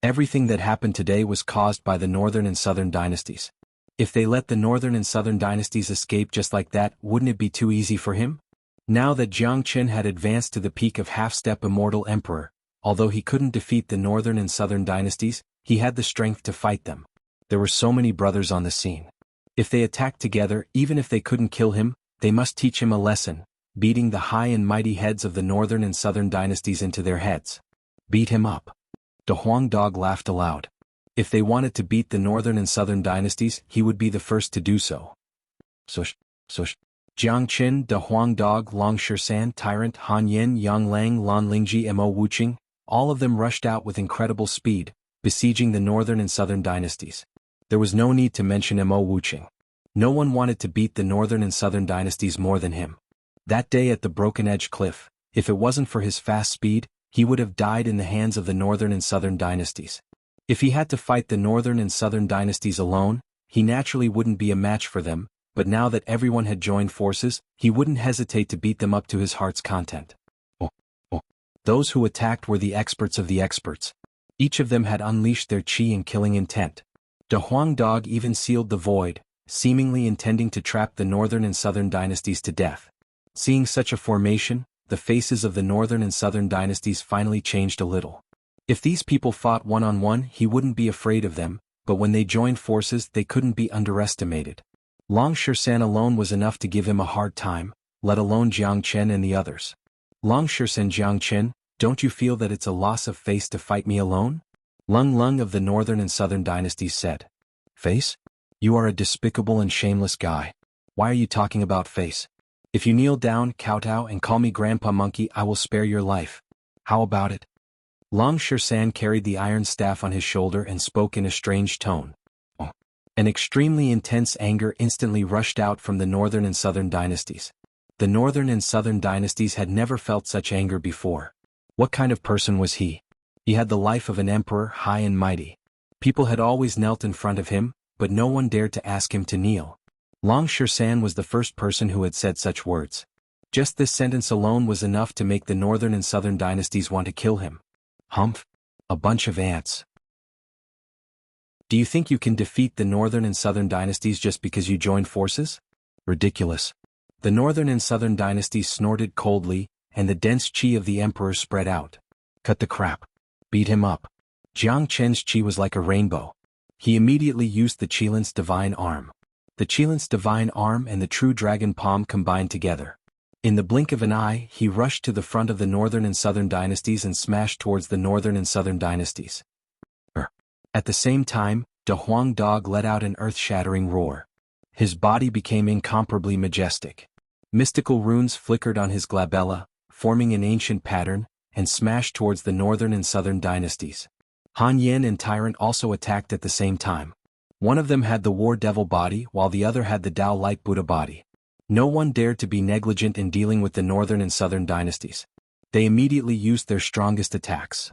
A: Everything that happened today was caused by the northern and southern dynasties. If they let the northern and southern dynasties escape just like that, wouldn't it be too easy for him? Now that Jiang Qin had advanced to the peak of half-step immortal emperor, although he couldn't defeat the northern and southern dynasties, he had the strength to fight them. There were so many brothers on the scene. If they attacked together, even if they couldn't kill him, they must teach him a lesson, beating the high and mighty heads of the northern and southern dynasties into their heads. Beat him up. The Huang Dog laughed aloud. If they wanted to beat the northern and southern dynasties, he would be the first to do so. Jiang Qin, the Huang Dog, Long San, Tyrant, Han Yin, Yang Lang, Lan Lingji, Mo Wuqing, all of them rushed out with incredible speed, besieging the northern and southern dynasties. There was no need to mention Mo Wuqing. No one wanted to beat the northern and southern dynasties more than him. That day at the Broken Edge Cliff, if it wasn't for his fast speed, he would have died in the hands of the northern and southern dynasties. If he had to fight the northern and southern dynasties alone, he naturally wouldn't be a match for them, but now that everyone had joined forces, he wouldn't hesitate to beat them up to his heart's content. Those who attacked were the experts of the experts. Each of them had unleashed their chi and killing intent. The Huang Dog even sealed the void, seemingly intending to trap the northern and southern dynasties to death. Seeing such a formation, the faces of the northern and southern dynasties finally changed a little. If these people fought one-on-one, he wouldn't be afraid of them, but when they joined forces, they couldn't be underestimated. Long San alone was enough to give him a hard time, let alone Jiang Qin and the others. Long San, Jiang Qin, don't you feel that it's a loss of face to fight me alone? Lung Lung of the northern and southern dynasties said. Face? You are a despicable and shameless guy. Why are you talking about face? If you kneel down, kowtow, and call me Grandpa Monkey, I will spare your life. How about it? Long San carried the iron staff on his shoulder and spoke in a strange tone. An extremely intense anger instantly rushed out from the northern and southern dynasties. The northern and southern dynasties had never felt such anger before. What kind of person was he? He had the life of an emperor, high and mighty. People had always knelt in front of him, but no one dared to ask him to kneel. Long San was the first person who had said such words. Just this sentence alone was enough to make the northern and southern dynasties want to kill him. Humph! A bunch of ants. Do you think you can defeat the northern and southern dynasties just because you joined forces? Ridiculous. The northern and southern dynasties snorted coldly, and the dense chi of the emperor spread out. Cut the crap. Beat him up. Jiang Qin's chi was like a rainbow. He immediately used the Qilin's divine arm. The Qilin's divine arm and the true dragon palm combined together. In the blink of an eye, he rushed to the front of the northern and southern dynasties and smashed towards the northern and southern dynasties. At the same time, the Huang Dog let out an earth-shattering roar. His body became incomparably majestic. Mystical runes flickered on his glabella, forming an ancient pattern, and smashed towards the northern and southern dynasties. Han Yin and Tyrant also attacked at the same time. One of them had the War Devil body while the other had the Tao Light Buddha body. No one dared to be negligent in dealing with the northern and southern dynasties. They immediately used their strongest attacks.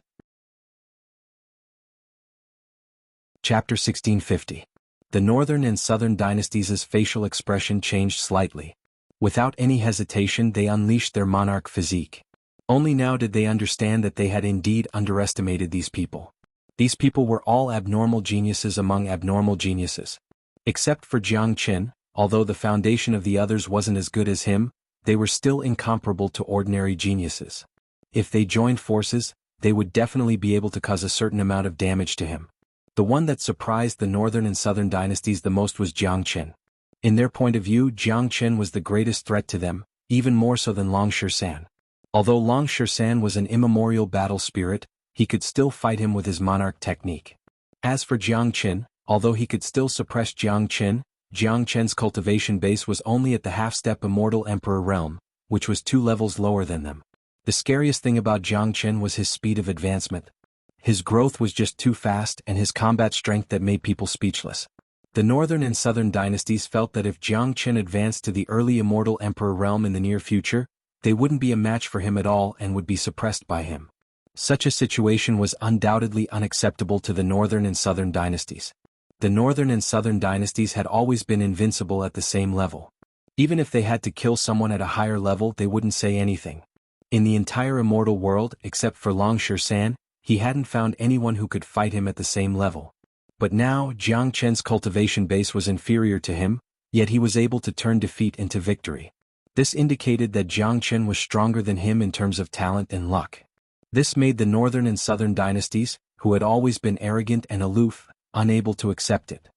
A: Chapter 1650. The northern and southern dynasties' facial expression changed slightly. Without any hesitation they unleashed their monarch physique. Only now did they understand that they had indeed underestimated these people. These people were all abnormal geniuses among abnormal geniuses. Except for Jiang Qin, although the foundation of the others wasn't as good as him, they were still incomparable to ordinary geniuses. If they joined forces, they would definitely be able to cause a certain amount of damage to him. The one that surprised the northern and southern dynasties the most was Jiangchen. In their point of view, Jiangchen was the greatest threat to them, even more so than Long San. Although Long San was an immemorial battle spirit, he could still fight him with his monarch technique. As for Jiangchen, although he could still suppress Jiangchen's cultivation base was only at the half-step immortal emperor realm, which was 2 levels lower than them. The scariest thing about Jiangchen was his speed of advancement. His growth was just too fast and his combat strength that made people speechless. The northern and southern dynasties felt that if Jiangchen advanced to the early immortal emperor realm in the near future, they wouldn't be a match for him at all and would be suppressed by him. Such a situation was undoubtedly unacceptable to the northern and southern dynasties. The northern and southern dynasties had always been invincible at the same level. Even if they had to kill someone at a higher level, they wouldn't say anything. In the entire immortal world, except for Long San, he hadn't found anyone who could fight him at the same level. But now, Jiangchen's cultivation base was inferior to him, yet he was able to turn defeat into victory. This indicated that Jiangchen was stronger than him in terms of talent and luck. This made the northern and southern dynasties, who had always been arrogant and aloof, unable to accept it.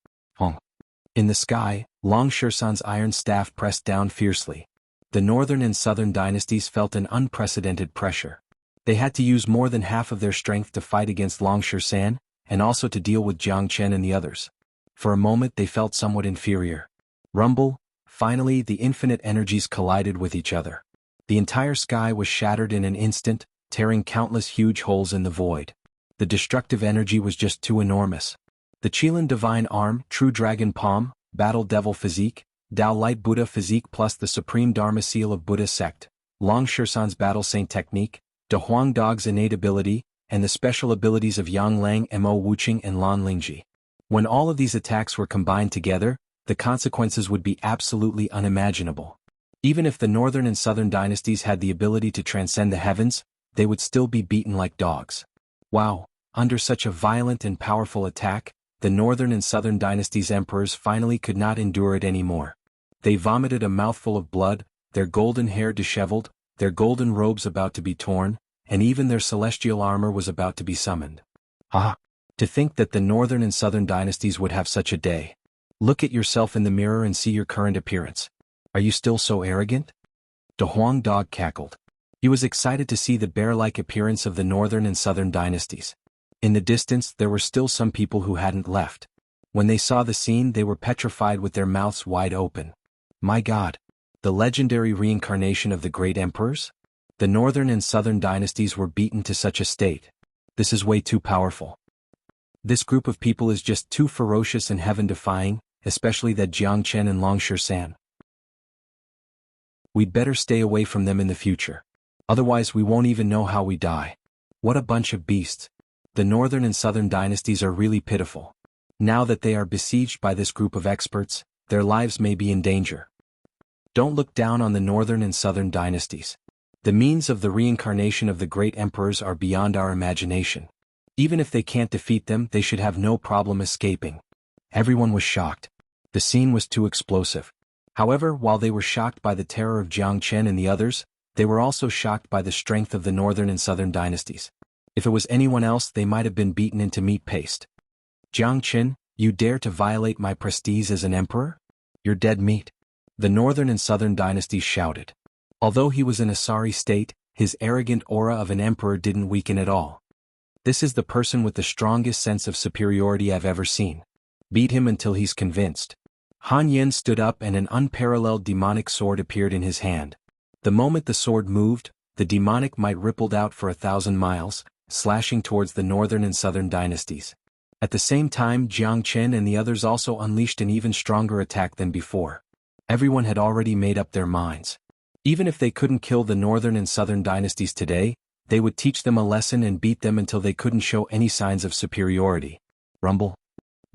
A: In the sky, Long San's iron staff pressed down fiercely. The northern and southern dynasties felt an unprecedented pressure. They had to use more than half of their strength to fight against Long San, and also to deal with Jiangchen and the others. For a moment they felt somewhat inferior. Rumble, finally the infinite energies collided with each other. The entire sky was shattered in an instant, tearing countless huge holes in the void. The destructive energy was just too enormous. The Qilin Divine Arm, True Dragon Palm, Battle Devil Physique, Tao Light Buddha Physique plus the Supreme Dharma Seal of Buddha Sect, Long San's Battle Saint Technique, De Huang Dog's innate ability, and the special abilities of Yang Lang Mo Wuqing and Lan Lingji. When all of these attacks were combined together, the consequences would be absolutely unimaginable. Even if the northern and southern dynasties had the ability to transcend the heavens, they would still be beaten like dogs. Wow, under such a violent and powerful attack, the northern and southern dynasties' emperors finally could not endure it anymore. They vomited a mouthful of blood, their golden hair disheveled, their golden robes about to be torn, and even their celestial armor was about to be summoned. Ah! To think that the northern and southern dynasties would have such a day. Look at yourself in the mirror and see your current appearance. Are you still so arrogant? De Huang Dog cackled. He was excited to see the bear-like appearance of the northern and southern dynasties. In the distance there were still some people who hadn't left. When they saw the scene they were petrified with their mouths wide open. My God! The legendary reincarnation of the great emperors? The northern and southern dynasties were beaten to such a state. This is way too powerful. This group of people is just too ferocious and heaven-defying, especially that Jiangchen and Long San. We'd better stay away from them in the future. Otherwise we won't even know how we die. What a bunch of beasts. The northern and southern dynasties are really pitiful. Now that they are besieged by this group of experts, their lives may be in danger. Don't look down on the northern and southern dynasties. The means of the reincarnation of the great emperors are beyond our imagination. Even if they can't defeat them, they should have no problem escaping. Everyone was shocked. The scene was too explosive. However, while they were shocked by the terror of Jiangchen and the others, they were also shocked by the strength of the northern and southern dynasties. If it was anyone else, they might have been beaten into meat paste. Jiangchen, you dare to violate my prestige as an emperor? You're dead meat. The northern and southern dynasties shouted. Although he was in a sorry state, his arrogant aura of an emperor didn't weaken at all. This is the person with the strongest sense of superiority I've ever seen. Beat him until he's convinced. Han Yen stood up and an unparalleled demonic sword appeared in his hand. The moment the sword moved, the demonic might rippled out for 1,000 miles, slashing towards the northern and southern dynasties. At the same time, Jiangchen and the others also unleashed an even stronger attack than before. Everyone had already made up their minds. Even if they couldn't kill the northern and southern dynasties today, they would teach them a lesson and beat them until they couldn't show any signs of superiority. Rumble.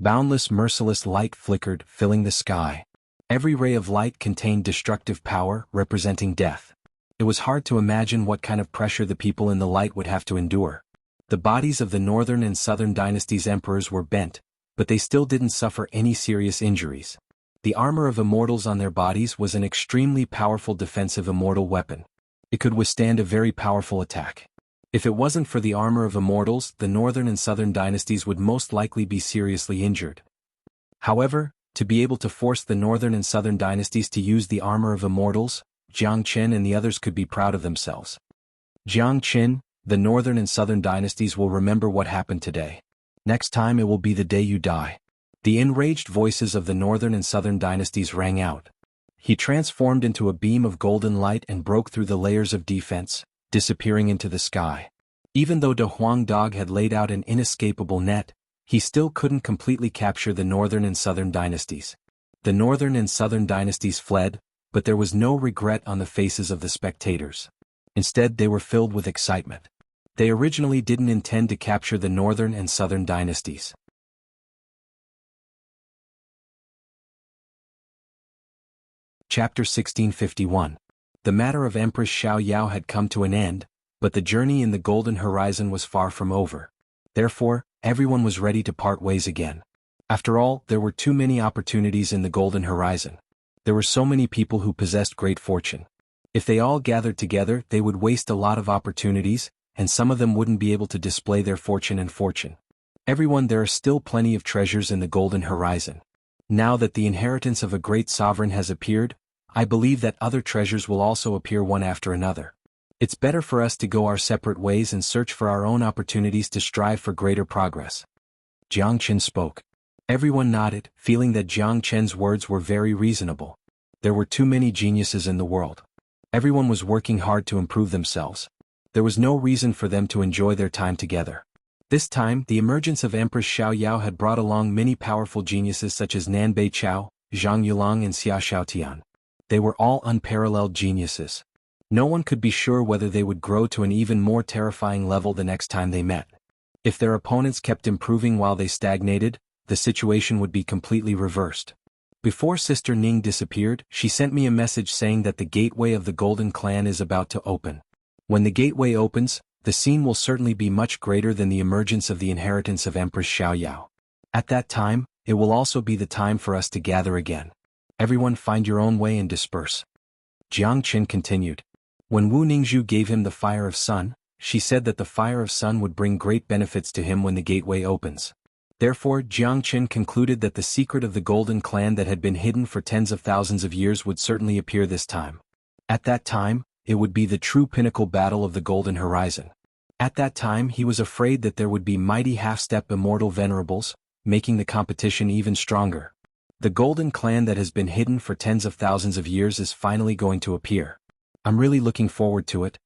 A: Boundless, merciless light flickered, filling the sky. Every ray of light contained destructive power, representing death. It was hard to imagine what kind of pressure the people in the light would have to endure. The bodies of the northern and southern dynasties' emperors were bent, but they still didn't suffer any serious injuries. The armor of immortals on their bodies was an extremely powerful defensive immortal weapon. It could withstand a very powerful attack. If it wasn't for the armor of immortals, the northern and southern dynasties would most likely be seriously injured. However, to be able to force the northern and southern dynasties to use the armor of immortals, Jiang Qin and the others could be proud of themselves. Jiang Qin, the northern and southern dynasties will remember what happened today. Next time it will be the day you die. The enraged voices of the northern and southern dynasties rang out. He transformed into a beam of golden light and broke through the layers of defense, disappearing into the sky. Even though De Huang Dog had laid out an inescapable net, he still couldn't completely capture the northern and southern dynasties. The northern and southern dynasties fled, but there was no regret on the faces of the spectators. Instead, they were filled with excitement. They originally didn't intend to capture the northern and southern dynasties. Chapter 1651. The matter of Empress Xiao Yao had come to an end, but the journey in the Golden Horizon was far from over. Therefore, everyone was ready to part ways again. After all, there were too many opportunities in the Golden Horizon. There were so many people who possessed great fortune. If they all gathered together, they would waste a lot of opportunities, and some of them wouldn't be able to display their fortune and fortune. Everyone, there are still plenty of treasures in the Golden Horizon. Now that the inheritance of a great sovereign has appeared, I believe that other treasures will also appear one after another. It's better for us to go our separate ways and search for our own opportunities to strive for greater progress. Jiang Qin spoke. Everyone nodded, feeling that Jiang Qin's words were very reasonable. There were too many geniuses in the world. Everyone was working hard to improve themselves. There was no reason for them to enjoy their time together. This time, the emergence of Empress Xiao Yao had brought along many powerful geniuses such as Nanbei Chao, Zhang Yulang and Xia Xiaotian. They were all unparalleled geniuses. No one could be sure whether they would grow to an even more terrifying level the next time they met. If their opponents kept improving while they stagnated, the situation would be completely reversed. Before Sister Ning disappeared, she sent me a message saying that the gateway of the Golden Clan is about to open. When the gateway opens, the scene will certainly be much greater than the emergence of the inheritance of Empress Xiao Yao. At that time, it will also be the time for us to gather again. Everyone find your own way and disperse. Jiang Qin continued. When Wu Ningzhu gave him the Fire of Sun, she said that the Fire of Sun would bring great benefits to him when the gateway opens. Therefore, Jiang Qin concluded that the secret of the Golden Clan that had been hidden for tens of thousands of years would certainly appear this time. At that time, it would be the true pinnacle battle of the Golden Horizon. At that time he was afraid that there would be mighty half-step immortal venerables, making the competition even stronger. The Golden Clan that has been hidden for tens of thousands of years is finally going to appear. I'm really looking forward to it.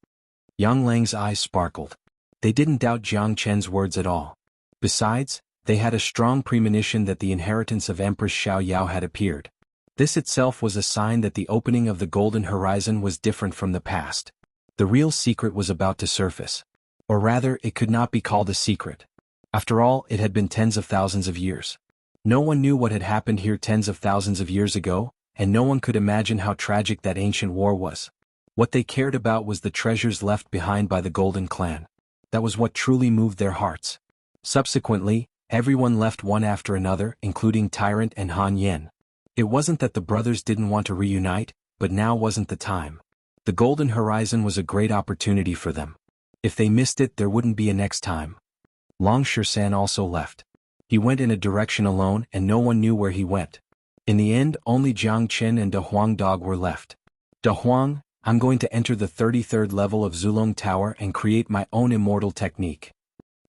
A: Yang Lang's eyes sparkled. They didn't doubt Jiang Qin's words at all. Besides, they had a strong premonition that the inheritance of Empress Xiao Yao had appeared. This itself was a sign that the opening of the Golden Horizon was different from the past. The real secret was about to surface. Or rather, it could not be called a secret. After all, it had been tens of thousands of years. No one knew what had happened here tens of thousands of years ago, and no one could imagine how tragic that ancient war was. What they cared about was the treasures left behind by the Golden Clan. That was what truly moved their hearts. Subsequently, everyone left one after another, including Tyrant and Han Yen. It wasn't that the brothers didn't want to reunite, but now wasn't the time. The Golden Horizon was a great opportunity for them. If they missed it, there wouldn't be a next time. Long Shersan also left. He went in a direction alone and no one knew where he went. In the end, only Jiang Qin and De Huang Dog were left. De Huang, I'm going to enter the 33rd level of Zulong Tower and create my own immortal technique.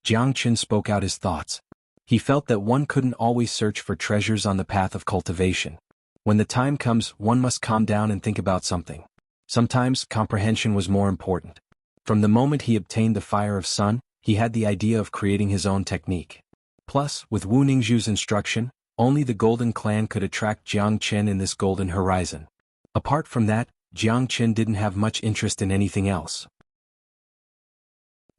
A: Jiang Qin spoke out his thoughts. He felt that one couldn't always search for treasures on the path of cultivation. When the time comes, one must calm down and think about something. Sometimes, comprehension was more important. From the moment he obtained the Fire of Sun, he had the idea of creating his own technique. Plus, with Wu Ningzhu's instruction, only the Golden Clan could attract Jiang Qin in this Golden Horizon. Apart from that, Jiang Qin didn't have much interest in anything else.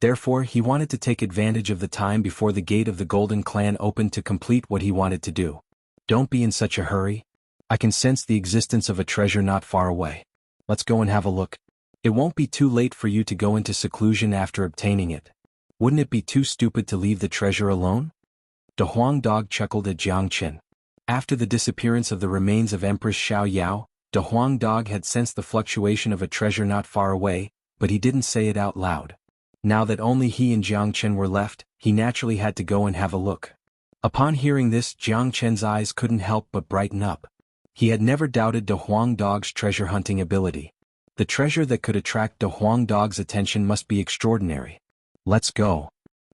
A: Therefore, he wanted to take advantage of the time before the gate of the Golden Clan opened to complete what he wanted to do. Don't be in such a hurry. I can sense the existence of a treasure not far away. Let's go and have a look. It won't be too late for you to go into seclusion after obtaining it. Wouldn't it be too stupid to leave the treasure alone? De Huang Dog chuckled at Jiang Qin. After the disappearance of the remains of Empress Xiao Yao, De Huang Dog had sensed the fluctuation of a treasure not far away, but he didn't say it out loud. Now that only he and Jiang Chen were left, he naturally had to go and have a look. Upon hearing this, Jiang Chen's eyes couldn't help but brighten up. He had never doubted De Huang Dog's treasure hunting ability. The treasure that could attract De Huang Dog's attention must be extraordinary. Let's go.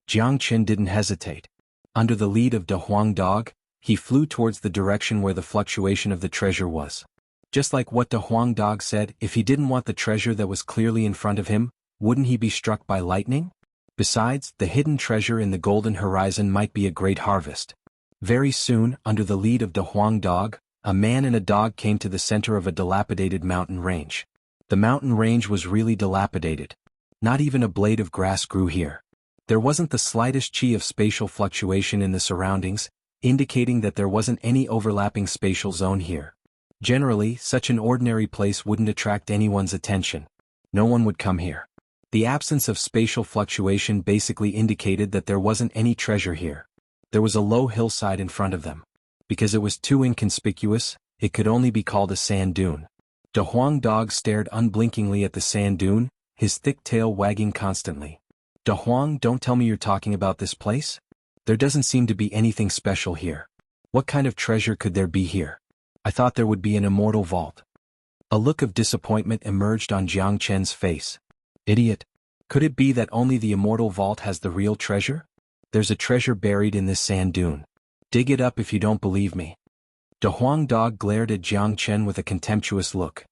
A: Jiang Chen didn't hesitate. Under the lead of De Huang Dog, he flew towards the direction where the fluctuation of the treasure was. Just like what De Huang Dog said, if he didn't want the treasure that was clearly in front of him, wouldn't he be struck by lightning? Besides, the hidden treasure in the golden horizon might be a great harvest. Very soon, under the lead of De Huang Dog, a man and a dog came to the center of a dilapidated mountain range. The mountain range was really dilapidated. Not even a blade of grass grew here. There wasn't the slightest chi of spatial fluctuation in the surroundings, indicating that there wasn't any overlapping spatial zone here. Generally, such an ordinary place wouldn't attract anyone's attention. No one would come here. The absence of spatial fluctuation basically indicated that there wasn't any treasure here. There was a low hillside in front of them. Because it was too inconspicuous, it could only be called a sand dune. De Huang Dog stared unblinkingly at the sand dune, his thick tail wagging constantly. De Huang, don't tell me you're talking about this place? There doesn't seem to be anything special here. What kind of treasure could there be here? I thought there would be an immortal vault. A look of disappointment emerged on Jiang Chen's face. Idiot. Could it be that only the immortal vault has the real treasure? There's a treasure buried in this sand dune. Dig it up if you don't believe me. De Huang Dog glared at Jiang Chen with a contemptuous look.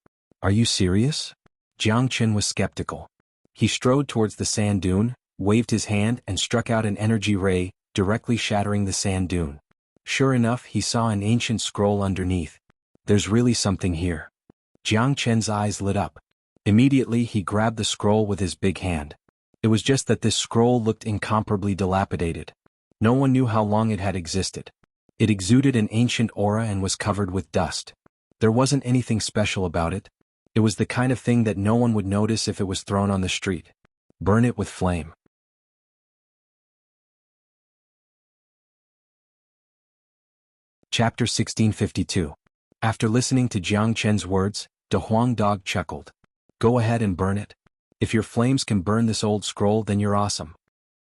A: Are you serious? Jiang Chen was skeptical. He strode towards the sand dune, waved his hand and struck out an energy ray, directly shattering the sand dune. Sure enough, he saw an ancient scroll underneath. There's really something here. Jiang Chen's eyes lit up. Immediately he grabbed the scroll with his big hand. It was just that this scroll looked incomparably dilapidated. No one knew how long it had existed. It exuded an ancient aura and was covered with dust. There wasn't anything special about it. It was the kind of thing that no one would notice if it was thrown on the street. Burn it with flame. Chapter 1652. After listening to Jiang Chen's words, De Huang Dog chuckled. Go ahead and burn it. If your flames can burn this old scroll, then you're awesome.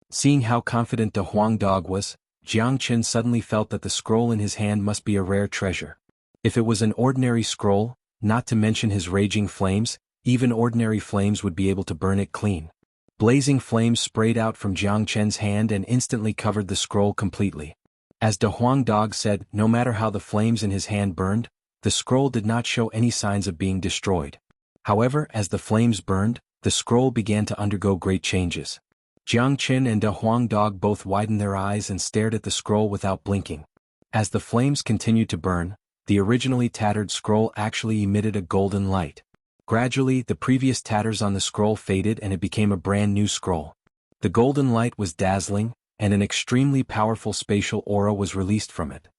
A: Seeing how confident De Huang Dog was, Jiang Chen suddenly felt that the scroll in his hand must be a rare treasure. If it was an ordinary scroll, not to mention his raging flames, even ordinary flames would be able to burn it clean. Blazing flames sprayed out from Jiang Chen's hand and instantly covered the scroll completely. As De Huang Dog said, no matter how the flames in his hand burned, the scroll did not show any signs of being destroyed. However, as the flames burned, the scroll began to undergo great changes. Jiang Chen and De Huang Dog both widened their eyes and stared at the scroll without blinking. As the flames continued to burn, the originally tattered scroll actually emitted a golden light. Gradually, the previous tatters on the scroll faded and it became a brand new scroll. The golden light was dazzling, and an extremely powerful spatial aura was released from it.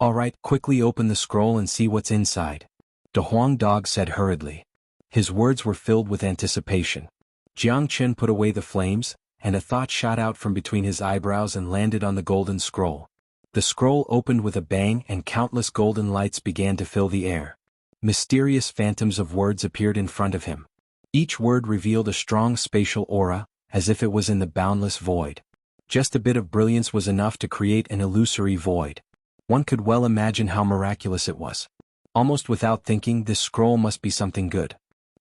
A: Alright, quickly open the scroll and see what's inside. De Huang Dog said hurriedly. His words were filled with anticipation. Jiang Chen put away the flames, and a thought shot out from between his eyebrows and landed on the golden scroll. The scroll opened with a bang and countless golden lights began to fill the air. Mysterious phantoms of words appeared in front of him. Each word revealed a strong spatial aura, as if it was in the boundless void. Just a bit of brilliance was enough to create an illusory void. One could well imagine how miraculous it was. Almost without thinking, this scroll must be something good.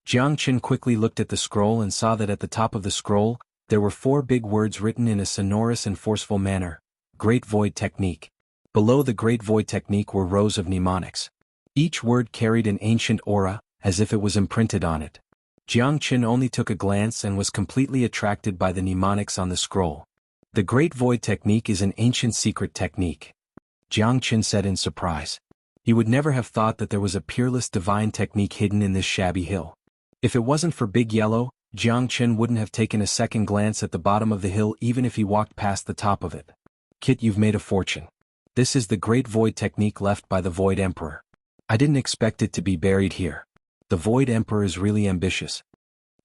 A: Jiang Chen quickly looked at the scroll and saw that at the top of the scroll, there were 4 big words written in a sonorous and forceful manner. Great Void Technique. Below the Great Void Technique were rows of mnemonics. Each word carried an ancient aura, as if it was imprinted on it. Jiang Chen only took a glance and was completely attracted by the mnemonics on the scroll. The Great Void Technique is an ancient secret technique. Jiang Chen said in surprise. He would never have thought that there was a peerless divine technique hidden in this shabby hill. If it wasn't for Big Yellow, Jiang Chen wouldn't have taken a second glance at the bottom of the hill even if he walked past the top of it. Kit, you've made a fortune. This is the Great Void Technique left by the Void Emperor. I didn't expect it to be buried here. The Void Emperor is really ambitious.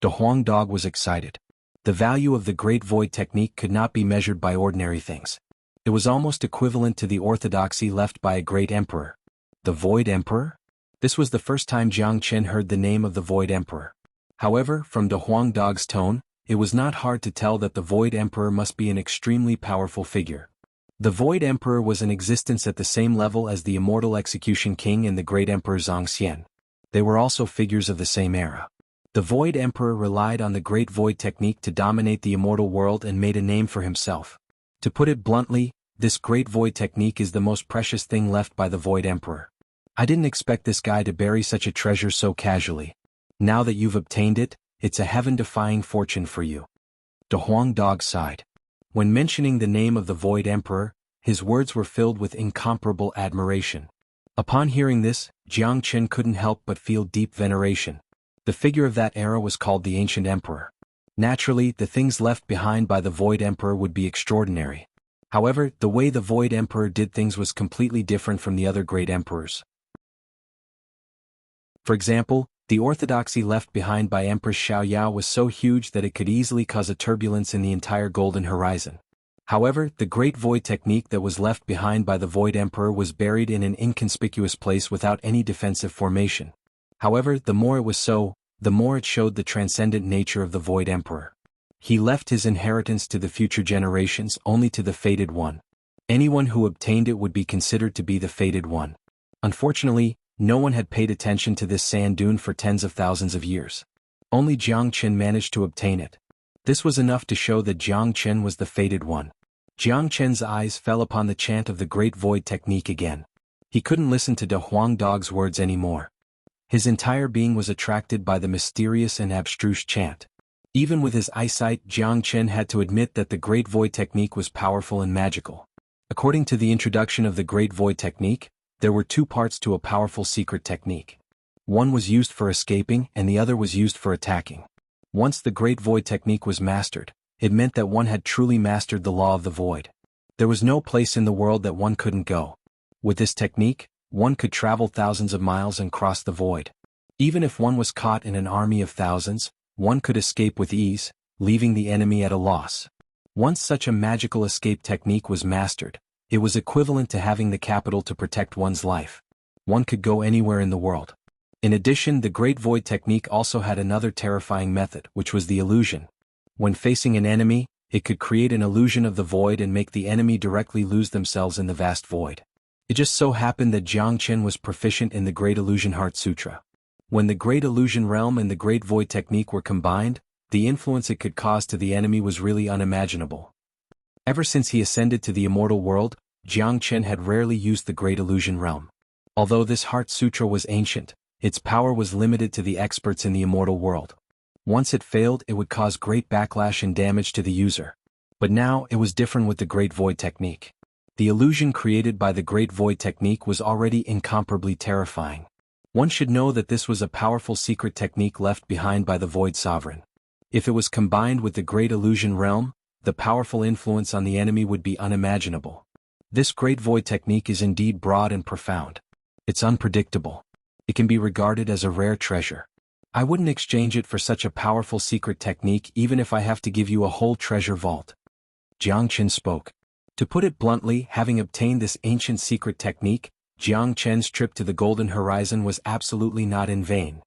A: De Huang Dog was excited. The value of the Great Void Technique could not be measured by ordinary things. It was almost equivalent to the orthodoxy left by a great emperor. The Void Emperor? This was the first time Jiang Chen heard the name of the Void Emperor. However, from De Huang Dog's tone, it was not hard to tell that the Void Emperor must be an extremely powerful figure. The Void Emperor was in existence at the same level as the Immortal Execution King and the Great Emperor Xianxia. They were also figures of the same era. The Void Emperor relied on the Great Void technique to dominate the immortal world and made a name for himself. To put it bluntly, this Great Void technique is the most precious thing left by the Void Emperor. I didn't expect this guy to bury such a treasure so casually. Now that you've obtained it, it's a heaven-defying fortune for you. De Huang Dog sighed. When mentioning the name of the Void Emperor, his words were filled with incomparable admiration. Upon hearing this, Jiang Chen couldn't help but feel deep veneration. The figure of that era was called the Ancient Emperor. Naturally, the things left behind by the Void Emperor would be extraordinary. However, the way the Void Emperor did things was completely different from the other great emperors. For example, the orthodoxy left behind by Empress Xiaoyao was so huge that it could easily cause a turbulence in the entire Golden Horizon. However, the Great Void technique that was left behind by the Void Emperor was buried in an inconspicuous place without any defensive formation. However, the more it was so, the more it showed the transcendent nature of the Void Emperor. He left his inheritance to the future generations, only to the Fated One. Anyone who obtained it would be considered to be the Fated One. Unfortunately, no one had paid attention to this sand dune for tens of thousands of years. Only Jiang Chen managed to obtain it. This was enough to show that Jiang Chen was the Fated One. Jiang Chen's eyes fell upon the chant of the Great Void technique again. He couldn't listen to De Huang Dog's words anymore. His entire being was attracted by the mysterious and abstruse chant. Even with his eyesight, Jiang Chen had to admit that the Great Void technique was powerful and magical. According to the introduction of the Great Void technique, there were two parts to a powerful secret technique. One was used for escaping and the other was used for attacking. Once the Great Void technique was mastered, it meant that one had truly mastered the law of the void. There was no place in the world that one couldn't go. With this technique, one could travel thousands of miles and cross the void. Even if one was caught in an army of thousands, one could escape with ease, leaving the enemy at a loss. Once such a magical escape technique was mastered, it was equivalent to having the capital to protect one's life. One could go anywhere in the world. In addition, the Great Void technique also had another terrifying method, which was the illusion. When facing an enemy, it could create an illusion of the void and make the enemy directly lose themselves in the vast void. It just so happened that Jiang Chen was proficient in the Great Illusion Heart Sutra. When the Great Illusion Realm and the Great Void technique were combined, the influence it could cause to the enemy was really unimaginable. Ever since he ascended to the immortal world, Jiang Chen had rarely used the Great Illusion Realm. Although this Heart Sutra was ancient, its power was limited to the experts in the immortal world. Once it failed, it would cause great backlash and damage to the user. But now, it was different with the Great Void technique. The illusion created by the Great Void technique was already incomparably terrifying. One should know that this was a powerful secret technique left behind by the Void Sovereign. If it was combined with the Great Illusion Realm, the powerful influence on the enemy would be unimaginable. This Great Void technique is indeed broad and profound. It's unpredictable. It can be regarded as a rare treasure. I wouldn't exchange it for such a powerful secret technique even if I have to give you a whole treasure vault. Jiang Chen spoke. To put it bluntly, having obtained this ancient secret technique, Jiang Chen's trip to the Golden Horizon was absolutely not in vain.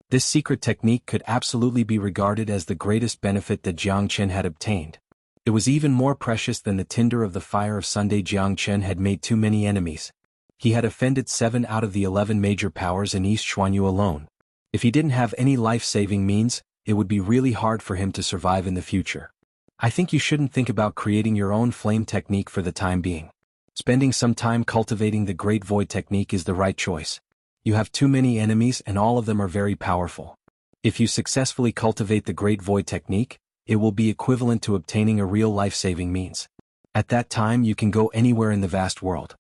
A: This secret technique could absolutely be regarded as the greatest benefit that Jiang Chen had obtained. It was even more precious than the tinder of the fire of Sunday. Jiang Chen had made too many enemies. He had offended 7 out of the 11 major powers in East Xuanhu alone. If he didn't have any life-saving means, it would be really hard for him to survive in the future. I think you shouldn't think about creating your own flame technique for the time being. Spending some time cultivating the Great Void technique is the right choice. You have too many enemies and all of them are very powerful. If you successfully cultivate the Great Void technique, it will be equivalent to obtaining a real life-saving means. At that time you can go anywhere in the vast world.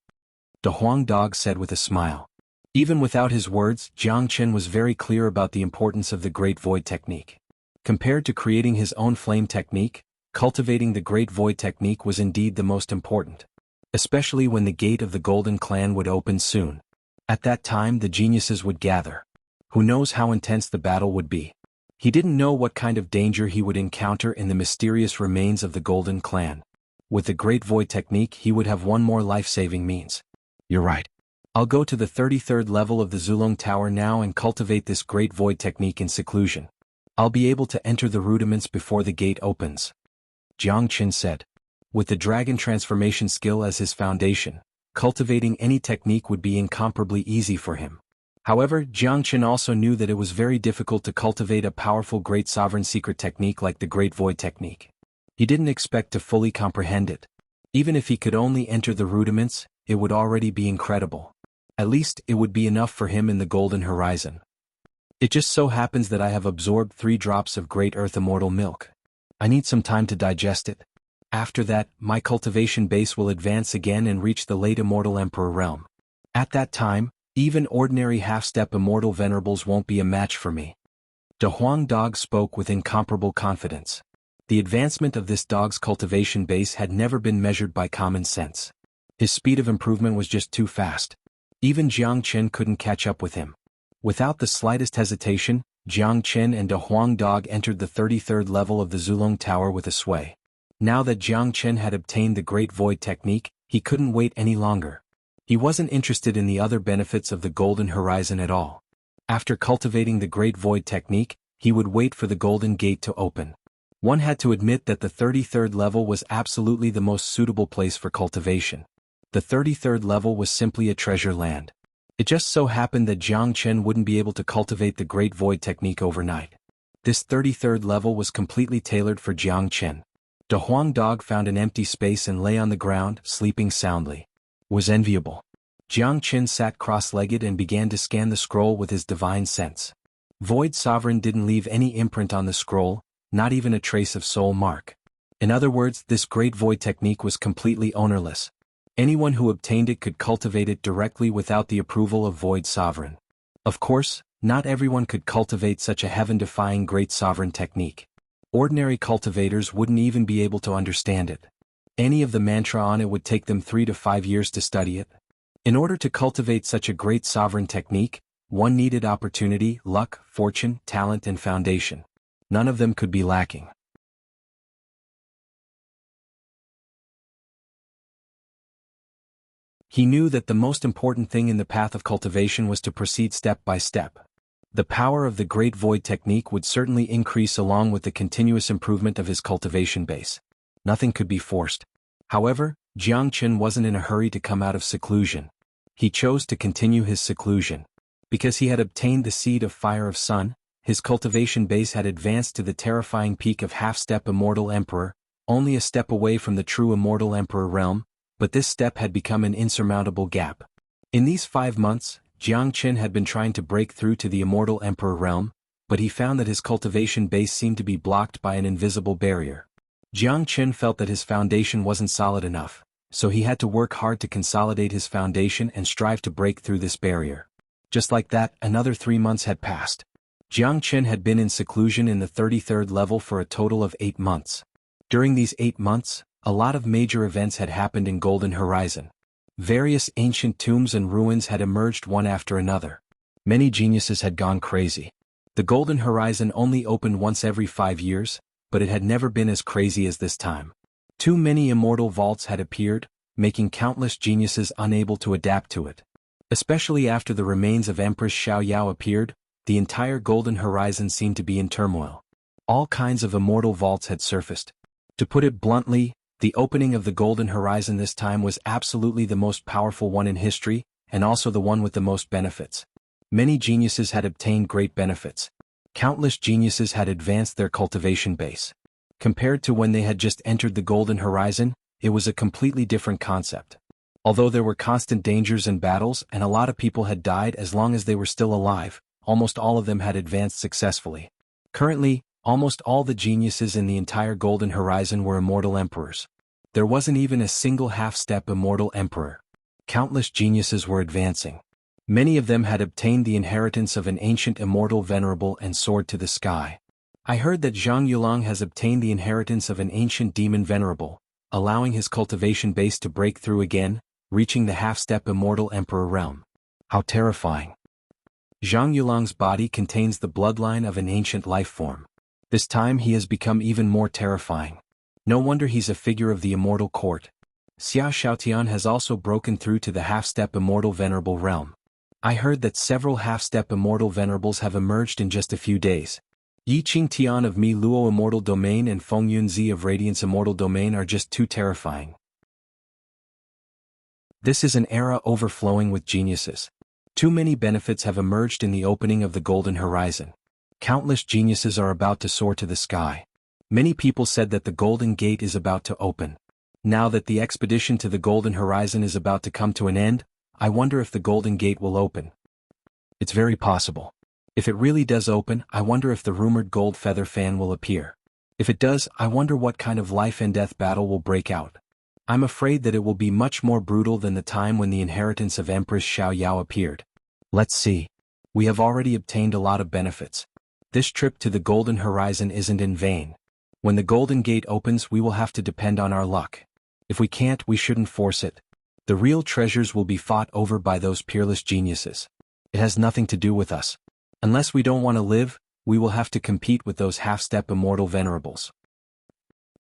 A: De Huang Dog said with a smile. Even without his words, Jiang Chen was very clear about the importance of the Great Void technique. Compared to creating his own flame technique, cultivating the Great Void technique was indeed the most important. Especially when the gate of the Golden Clan would open soon. At that time the geniuses would gather. Who knows how intense the battle would be. He didn't know what kind of danger he would encounter in the mysterious remains of the Golden Clan. With the Great Void technique he would have one more life-saving means. You're right. I'll go to the 33rd level of the Zulong Tower now and cultivate this Great Void technique in seclusion. I'll be able to enter the rudiments before the gate opens, Jiang Qin said. With the dragon transformation skill as his foundation, cultivating any technique would be incomparably easy for him. However, Jiang Qin also knew that it was very difficult to cultivate a powerful great sovereign secret technique like the Great Void technique. He didn't expect to fully comprehend it. Even if he could only enter the rudiments, it would already be incredible. At least, it would be enough for him in the Golden Horizon. It just so happens that I have absorbed 3 drops of Great Earth Immortal Milk. I need some time to digest it. After that, my cultivation base will advance again and reach the late Immortal Emperor realm. At that time, even ordinary half-step Immortal Venerables won't be a match for me. De Huang Dog spoke with incomparable confidence. The advancement of this dog's cultivation base had never been measured by common sense. His speed of improvement was just too fast. Even Jiang Qin couldn't catch up with him. Without the slightest hesitation, Jiang Qin and De Huang Dog entered the 33rd level of the Zulong Tower with a sway. Now that Jiang Qin had obtained the Great Void technique, he couldn't wait any longer. He wasn't interested in the other benefits of the Golden Horizon at all. After cultivating the Great Void technique, he would wait for the Golden Gate to open. One had to admit that the 33rd level was absolutely the most suitable place for cultivation. The 33rd level was simply a treasure land. It just so happened that Jiang Qin wouldn't be able to cultivate the Great Void technique overnight. This 33rd level was completely tailored for Jiang Qin. De Huang Dog found an empty space and lay on the ground, sleeping soundly. Was enviable. Jiang Qin sat cross-legged and began to scan the scroll with his divine sense. Void Sovereign didn't leave any imprint on the scroll, not even a trace of soul mark. In other words, this Great Void technique was completely ownerless. Anyone who obtained it could cultivate it directly without the approval of Void Sovereign. Of course, not everyone could cultivate such a heaven-defying Great Sovereign technique. Ordinary cultivators wouldn't even be able to understand it. Any of the mantra on it would take them 3 to 5 years to study it. In order to cultivate such a great sovereign technique, one needed opportunity, luck, fortune, talent and foundation. None of them could be lacking. He knew that the most important thing in the path of cultivation was to proceed step by step. The power of the Great Void technique would certainly increase along with the continuous improvement of his cultivation base. Nothing could be forced. However, Jiang Qin wasn't in a hurry to come out of seclusion. He chose to continue his seclusion. Because he had obtained the seed of Fire of Sun, his cultivation base had advanced to the terrifying peak of half-step Immortal Emperor, only a step away from the true Immortal Emperor realm, but this step had become an insurmountable gap. In these 5 months, Jiang Qin had been trying to break through to the Immortal Emperor realm, but he found that his cultivation base seemed to be blocked by an invisible barrier. Jiang Qin felt that his foundation wasn't solid enough, so he had to work hard to consolidate his foundation and strive to break through this barrier. Just like that, another 3 months had passed. Jiang Qin had been in seclusion in the 33rd level for a total of 8 months. During these 8 months, a lot of major events had happened in Golden Horizon. Various ancient tombs and ruins had emerged one after another. Many geniuses had gone crazy. The Golden Horizon only opened once every 5 years, but it had never been as crazy as this time. Too many immortal vaults had appeared, making countless geniuses unable to adapt to it. Especially after the remains of Empress Xiaoyao appeared, the entire Golden Horizon seemed to be in turmoil. All kinds of immortal vaults had surfaced. To put it bluntly, the opening of the Golden Horizon this time was absolutely the most powerful one in history, and also the one with the most benefits. Many geniuses had obtained great benefits. Countless geniuses had advanced their cultivation base. Compared to when they had just entered the Golden Horizon, it was a completely different concept. Although there were constant dangers and battles and a lot of people had died as long as they were still alive, almost all of them had advanced successfully. Currently, almost all the geniuses in the entire Golden Horizon were immortal emperors. There wasn't even a single half-step immortal emperor. Countless geniuses were advancing. Many of them had obtained the inheritance of an ancient immortal venerable and soared to the sky. I heard that Zhang Yulang has obtained the inheritance of an ancient demon venerable, allowing his cultivation base to break through again, reaching the half-step immortal emperor realm. How terrifying. Zhang Yulang's body contains the bloodline of an ancient life form. This time he has become even more terrifying. No wonder he's a figure of the immortal court. Xia Xiaotian has also broken through to the half-step immortal venerable realm. I heard that several half-step immortal venerables have emerged in just a few days. Yiqing Tian of Mi Luo Immortal Domain and Fengyun Zi of Radiance Immortal Domain are just too terrifying. This is an era overflowing with geniuses. Too many benefits have emerged in the opening of the Golden Horizon. Countless geniuses are about to soar to the sky. Many people said that the Golden Gate is about to open. Now that the expedition to the Golden Horizon is about to come to an end, I wonder if the Golden Gate will open. It's very possible. If it really does open, I wonder if the rumored gold feather fan will appear. If it does, I wonder what kind of life and death battle will break out. I'm afraid that it will be much more brutal than the time when the inheritance of Empress Xiaoyao appeared. Let's see. We have already obtained a lot of benefits. This trip to the Golden Horizon isn't in vain. When the Golden Gate opens, we will have to depend on our luck. If we can't, we shouldn't force it. The real treasures will be fought over by those peerless geniuses. It has nothing to do with us. Unless we don't want to live, we will have to compete with those half-step immortal venerables.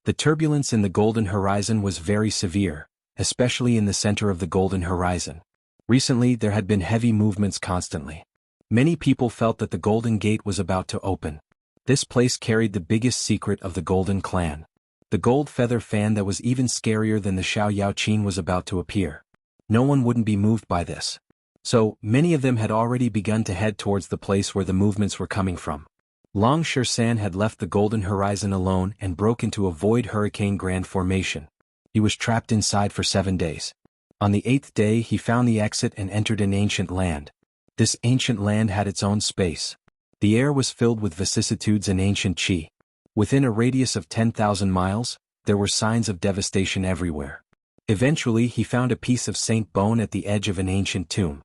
A: The turbulence in the Golden Horizon was very severe, especially in the center of the Golden Horizon. Recently, there had been heavy movements constantly. Many people felt that the Golden Gate was about to open. This place carried the biggest secret of the Golden Clan. The gold feather fan that was even scarier than the Xiaoyao Qin was about to appear. No one wouldn't be moved by this. So, many of them had already begun to head towards the place where the movements were coming from. Long Shersan had left the Golden Horizon alone and broke into a void hurricane grand formation. He was trapped inside for 7 days. On the 8th day he found the exit and entered an ancient land. This ancient land had its own space. The air was filled with vicissitudes and ancient qi. Within a radius of 10,000 miles, there were signs of devastation everywhere. Eventually he found a piece of saint bone at the edge of an ancient tomb.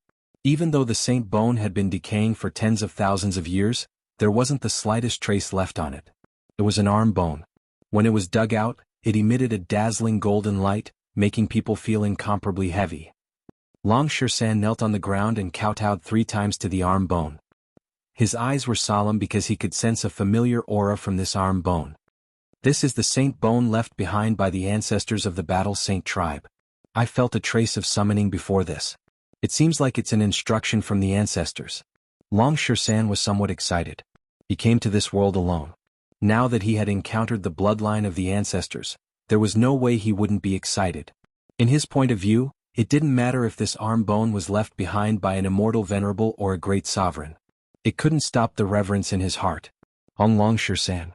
A: Even though the saint bone had been decaying for tens of thousands of years, there wasn't the slightest trace left on it. It was an arm bone. When it was dug out, it emitted a dazzling golden light, making people feel incomparably heavy. Long Shersan knelt on the ground and kowtowed 3 times to the arm bone. His eyes were solemn because he could sense a familiar aura from this arm bone. This is the saint bone left behind by the ancestors of the Battle Saint tribe. I felt a trace of summoning before this. It seems like it's an instruction from the ancestors. Long Shersan was somewhat excited. He came to this world alone. Now that he had encountered the bloodline of the ancestors, there was no way he wouldn't be excited. In his point of view, it didn't matter if this arm bone was left behind by an immortal venerable or a great sovereign. It couldn't stop the reverence in his heart. On Long Shersan.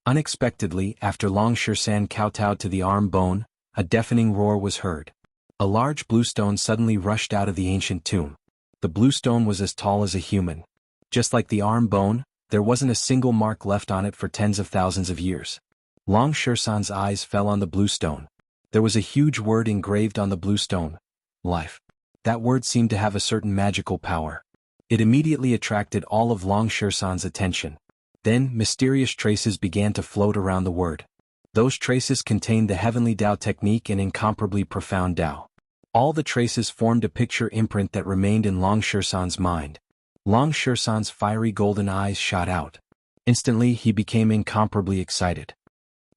A: Unexpectedly, after Long Shersan kowtowed to the arm bone, a deafening roar was heard. A large blue stone suddenly rushed out of the ancient tomb. The blue stone was as tall as a human. Just like the arm bone, there wasn't a single mark left on it for tens of thousands of years. Long Shersan's eyes fell on the blue stone. There was a huge word engraved on the blue stone. Life. That word seemed to have a certain magical power. It immediately attracted all of Long Shersan's attention. Then, mysterious traces began to float around the word. Those traces contained the heavenly Tao technique and incomparably profound Tao. All the traces formed a picture imprint that remained in Long Shersan's mind. Long Shersan's fiery golden eyes shot out. Instantly he became incomparably excited.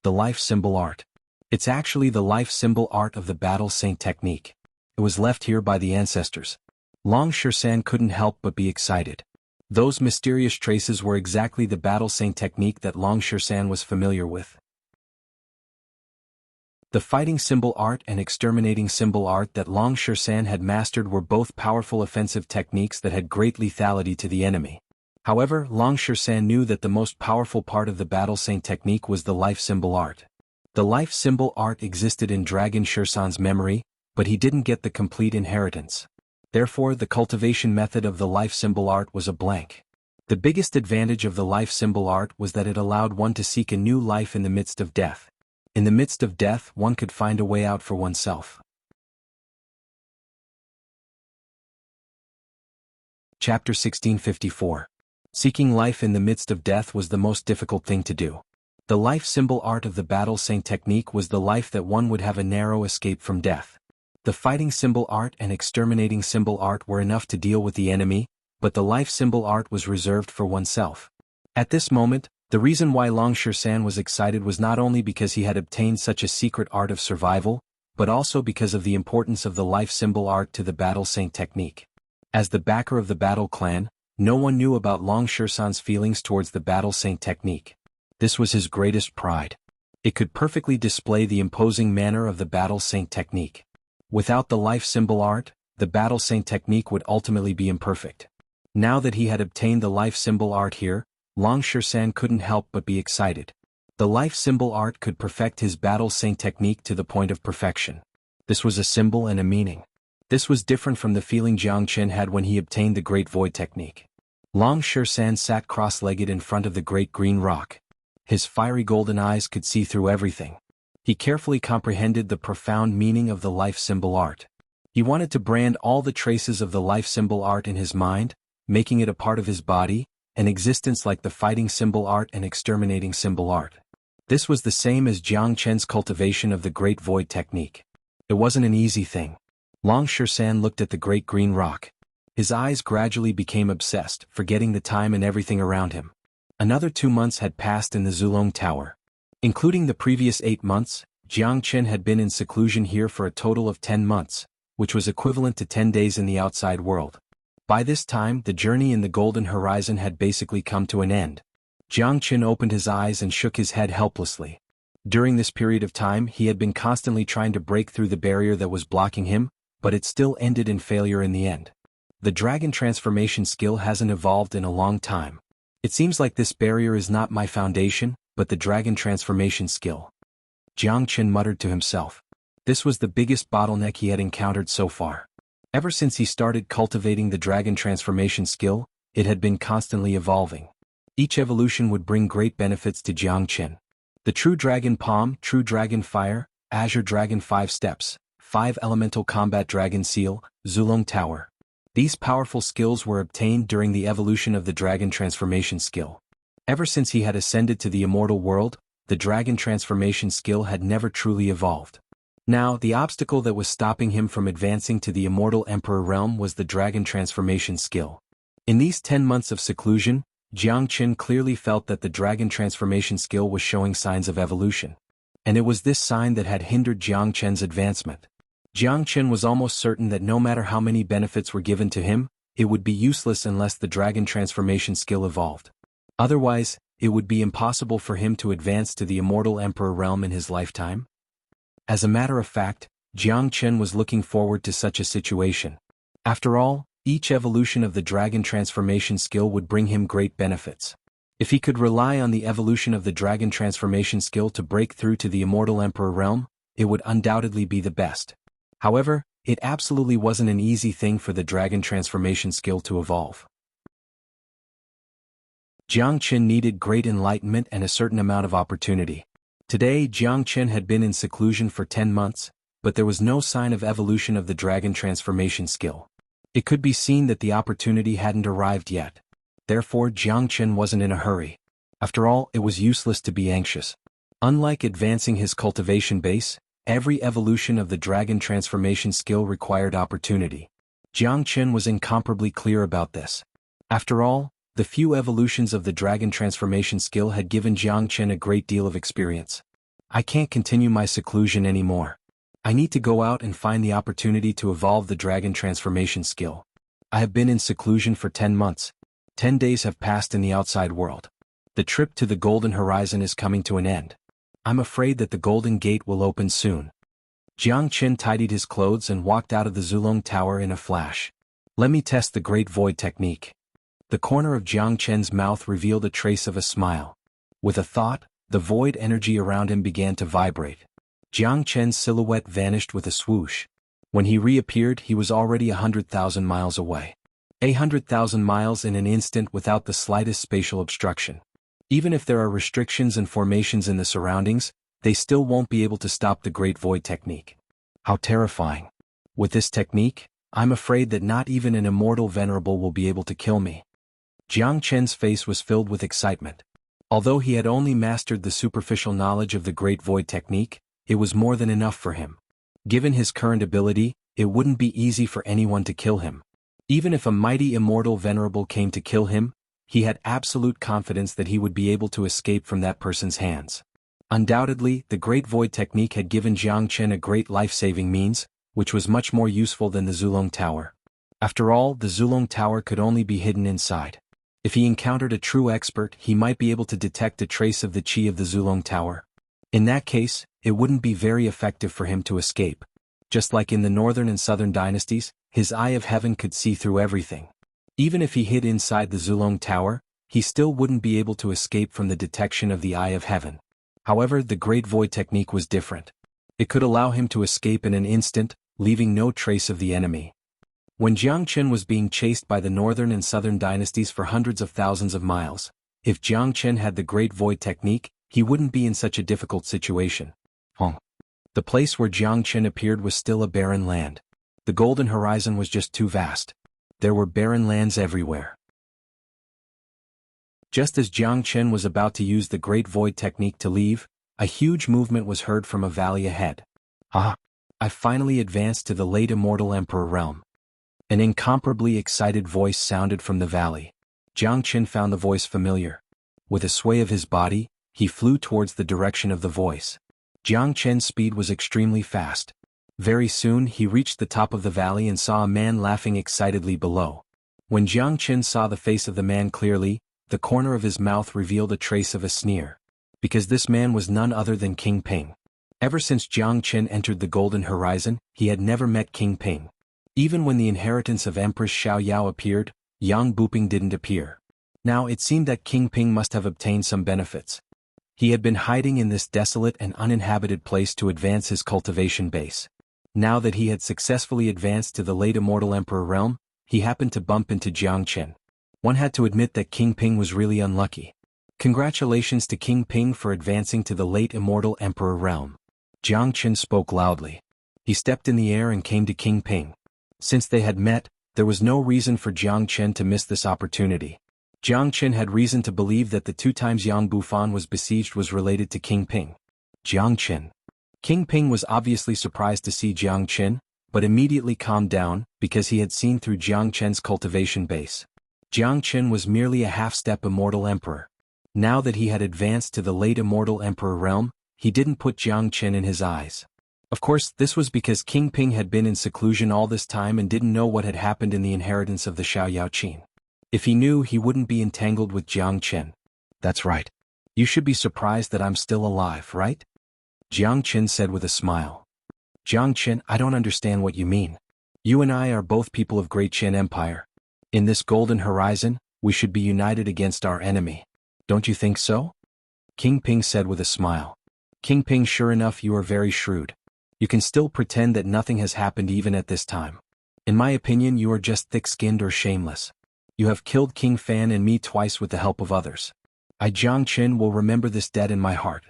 A: The life symbol art. It's actually the life symbol art of the Battle Saint technique. It was left here by the ancestors. Long Shersan couldn't help but be excited. Those mysterious traces were exactly the Battle Saint technique that Long Shersan was familiar with. The fighting symbol art and exterminating symbol art that Long Shersan had mastered were both powerful offensive techniques that had great lethality to the enemy. However, Long Shersan knew that the most powerful part of the Battle Saint technique was the life symbol art. The life symbol art existed in Dragon Shersan's memory, but he didn't get the complete inheritance. Therefore, the cultivation method of the life symbol art was a blank. The biggest advantage of the life symbol art was that it allowed one to seek a new life in the midst of death. In the midst of death, one could find a way out for oneself. Chapter 1654. Seeking life in the midst of death was the most difficult thing to do. The life symbol art of the Battle Saint technique was the life that one would have a narrow escape from death. The fighting symbol art and exterminating symbol art were enough to deal with the enemy, but the life symbol art was reserved for oneself. At this moment, the reason why Long Shersan was excited was not only because he had obtained such a secret art of survival, but also because of the importance of the life symbol art to the Battle Saint technique. As the backer of the Battle Clan, No one knew about Long Shersan's feelings towards the battle saint technique. This was his greatest pride. It could perfectly display the imposing manner of the battle saint technique. Without the life symbol art, the battle saint technique would ultimately be imperfect. Now that he had obtained the life symbol art here, Long Shersan couldn't help but be excited. The life symbol art could perfect his battle saint technique to the point of perfection. This was a symbol and a meaning. This was different from the feeling Jiang Chen had when he obtained the Great Void technique. Long Shersan sat cross-legged in front of the great green rock. His fiery golden eyes could see through everything. He carefully comprehended the profound meaning of the life symbol art. He wanted to brand all the traces of the life symbol art in his mind, making it a part of his body, an existence like the fighting symbol art and exterminating symbol art. This was the same as Jiang Chen's cultivation of the Great Void technique. It wasn't an easy thing. Long Shersan looked at the great green rock. His eyes gradually became obsessed, forgetting the time and everything around him. Another 2 months had passed in the Zulong Tower. Including the previous 8 months, Jiang Chen had been in seclusion here for a total of 10 months, which was equivalent to 10 days in the outside world. By this time, the journey in the Golden Horizon had basically come to an end. Jiang Chen opened his eyes and shook his head helplessly. During this period of time, he had been constantly trying to break through the barrier that was blocking him, but it still ended in failure in the end. The dragon transformation skill hasn't evolved in a long time. It seems like this barrier is not my foundation, but the dragon transformation skill. Jiang Chen muttered to himself. This was the biggest bottleneck he had encountered so far. Ever since he started cultivating the dragon transformation skill, it had been constantly evolving. Each evolution would bring great benefits to Jiang Chen. The True Dragon Palm, True Dragon Fire, Azure Dragon 5 Steps, 5 Elemental Combat Dragon Seal, Zulong Tower. These powerful skills were obtained during the evolution of the dragon transformation skill. Ever since he had ascended to the immortal world, the dragon transformation skill had never truly evolved. Now, the obstacle that was stopping him from advancing to the immortal emperor realm was the dragon transformation skill. In these 10 months of seclusion, Jiang Chen clearly felt that the dragon transformation skill was showing signs of evolution. And it was this sign that had hindered Jiang Chen's advancement. Jiang Chen was almost certain that no matter how many benefits were given to him, it would be useless unless the dragon transformation skill evolved. Otherwise, it would be impossible for him to advance to the immortal emperor realm in his lifetime. As a matter of fact, Jiang Chen was looking forward to such a situation. After all, each evolution of the dragon transformation skill would bring him great benefits. If he could rely on the evolution of the dragon transformation skill to break through to the immortal emperor realm, it would undoubtedly be the best. However, it absolutely wasn't an easy thing for the dragon transformation skill to evolve. Jiang Chen needed great enlightenment and a certain amount of opportunity. Today, Jiang Chen had been in seclusion for 10 months, but there was no sign of evolution of the dragon transformation skill. It could be seen that the opportunity hadn't arrived yet. Therefore, Jiang Chen wasn't in a hurry. After all, it was useless to be anxious. Unlike advancing his cultivation base, every evolution of the dragon transformation skill required opportunity. Jiang Chen was incomparably clear about this. After all, the few evolutions of the dragon transformation skill had given Jiang Chen a great deal of experience. I can't continue my seclusion anymore. I need to go out and find the opportunity to evolve the dragon transformation skill. I have been in seclusion for 10 months. 10 days have passed in the outside world. The trip to the Golden Horizon is coming to an end. I'm afraid that the Golden Gate will open soon. Jiang Chen tidied his clothes and walked out of the Zulong Tower in a flash. Let me test the Great Void technique. The corner of Jiang Chen's mouth revealed a trace of a smile. With a thought, the void energy around him began to vibrate. Jiang Chen's silhouette vanished with a swoosh. When he reappeared, he was already 100,000 miles away. 100,000 miles in an instant without the slightest spatial obstruction. Even if there are restrictions and formations in the surroundings, they still won't be able to stop the Great Void technique. How terrifying. With this technique, I'm afraid that not even an immortal venerable will be able to kill me. Jiang Chen's face was filled with excitement. Although he had only mastered the superficial knowledge of the Great Void technique, it was more than enough for him. Given his current ability, it wouldn't be easy for anyone to kill him. Even if a mighty immortal venerable came to kill him, he had absolute confidence that he would be able to escape from that person's hands. Undoubtedly, the Great Void technique had given Jiang Chen a great life-saving means, which was much more useful than the Zulong Tower. After all, the Zulong Tower could only be hidden inside. If he encountered a true expert, he might be able to detect a trace of the chi of the Zulong Tower. In that case, it wouldn't be very effective for him to escape. Just like in the northern and southern dynasties, his eye of heaven could see through everything. Even if he hid inside the Zulong Tower, he still wouldn't be able to escape from the detection of the eye of heaven. However, the Great Void technique was different. It could allow him to escape in an instant, leaving no trace of the enemy. When Jiang Chen was being chased by the northern and southern dynasties for hundreds of thousands of miles, if Jiang Chen had the Great Void technique, he wouldn't be in such a difficult situation. The place where Jiang Chen appeared was still a barren land. The golden horizon was just too vast. There were barren lands everywhere. Just as Jiang Chen was about to use the Great Void technique to leave, a huge movement was heard from a valley ahead. I finally advanced to the late immortal Emperor realm. An incomparably excited voice sounded from the valley. Jiang Chen found the voice familiar. With a sway of his body, he flew towards the direction of the voice. Jiang Chen's speed was extremely fast. Very soon he reached the top of the valley and saw a man laughing excitedly below. When Jiang Chen saw the face of the man clearly, the corner of his mouth revealed a trace of a sneer. Because this man was none other than King Ping. Ever since Jiang Chen entered the Golden Horizon, he had never met King Ping. Even when the inheritance of Empress Xiaoyao appeared, Yang Buping didn't appear. Now it seemed that King Ping must have obtained some benefits. He had been hiding in this desolate and uninhabited place to advance his cultivation base. Now that he had successfully advanced to the late immortal Emperor realm, he happened to bump into Jiang Chen. One had to admit that King Ping was really unlucky. Congratulations to King Ping for advancing to the late immortal Emperor realm. Jiang Chen spoke loudly. He stepped in the air and came to King Ping. Since they had met, there was no reason for Jiang Chen to miss this opportunity. Jiang Chen had reason to believe that the 2 times Yang Bufan was besieged was related to King Ping. Jiang Chen. King Ping was obviously surprised to see Jiang Chen, but immediately calmed down because he had seen through Jiang Chen's cultivation base. Jiang Chen was merely a half-step immortal emperor. Now that he had advanced to the late immortal emperor realm, he didn't put Jiang Chen in his eyes. Of course, this was because King Ping had been in seclusion all this time and didn't know what had happened in the inheritance of the Xiaoyao Qin. If he knew, he wouldn't be entangled with Jiang Chen. That's right. You should be surprised that I'm still alive, right? Jiang Chen said with a smile. Jiang Chen, I don't understand what you mean. You and I are both people of Great Qin Empire. In this golden horizon, we should be united against our enemy. Don't you think so? King Ping said with a smile. King Ping, sure enough, you are very shrewd. You can still pretend that nothing has happened even at this time. In my opinion, you are just thick-skinned or shameless. You have killed King Fan and me twice with the help of others. I, Jiang Chen, will remember this debt in my heart.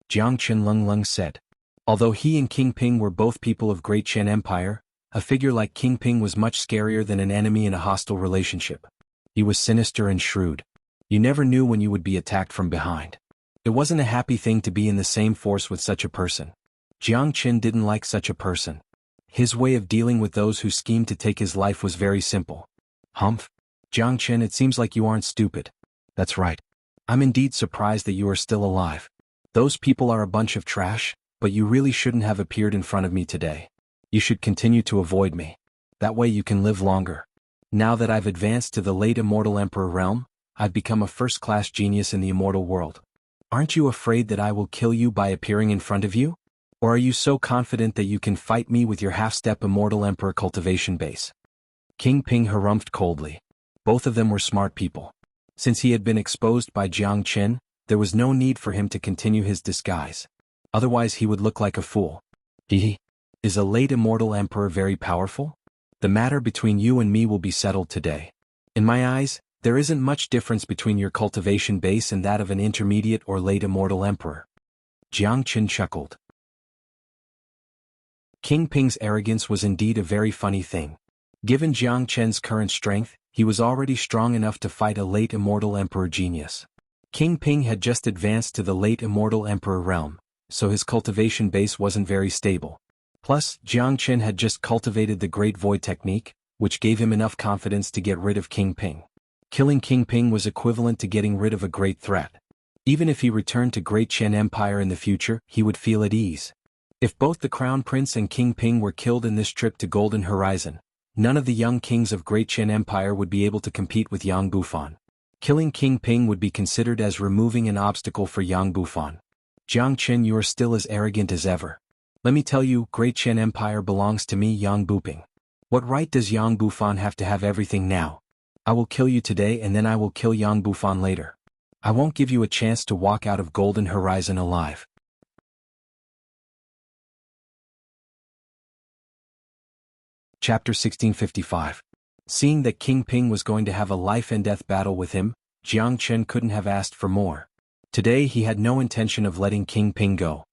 A: Jiang Chen Lung said. Although he and King Ping were both people of Great Qin Empire, a figure like King Ping was much scarier than an enemy in a hostile relationship. He was sinister and shrewd. You never knew when you would be attacked from behind. It wasn't a happy thing to be in the same force with such a person. Jiang Chen didn't like such a person. His way of dealing with those who schemed to take his life was very simple. Humph. Jiang Chen, it seems like you aren't stupid. That's right. I'm indeed surprised that you are still alive. Those people are a bunch of trash, but you really shouldn't have appeared in front of me today. You should continue to avoid me. That way you can live longer. Now that I've advanced to the late immortal Emperor realm, I've become a first-class genius in the immortal world. Aren't you afraid that I will kill you by appearing in front of you? Or are you so confident that you can fight me with your half-step immortal emperor cultivation base? King Ping harumphed coldly. Both of them were smart people. Since he had been exposed by Jiang Chen, there was no need for him to continue his disguise. Otherwise he would look like a fool. Is a late immortal emperor very powerful? The matter between you and me will be settled today. In my eyes, there isn't much difference between your cultivation base and that of an intermediate or late immortal emperor. Jiang Chen chuckled. King Ping's arrogance was indeed a very funny thing. Given Jiang Chen's current strength, he was already strong enough to fight a late immortal emperor genius. King Ping had just advanced to the late immortal emperor realm, so his cultivation base wasn't very stable. Plus, Jiang Chen had just cultivated the Great Void technique, which gave him enough confidence to get rid of King Ping. Killing King Ping was equivalent to getting rid of a great threat. Even if he returned to Great Qin Empire in the future, he would feel at ease. If both the Crown Prince and King Ping were killed in this trip to Golden Horizon, none of the young kings of Great Qin Empire would be able to compete with Yang Bufan. Killing King Ping would be considered as removing an obstacle for Yang Bufan. Jiang Qin, you are still as arrogant as ever. Let me tell you, Great Qin Empire belongs to me, Yang Buping. What right does Yang Bufan have to have everything now? I will kill you today and then I will kill Yang Bufan later. I won't give you a chance to walk out of Golden Horizon alive. Chapter 1655. Seeing that King Ping was going to have a life-and-death battle with him, Jiang Chen couldn't have asked for more. Today he had no intention of letting King Ping go.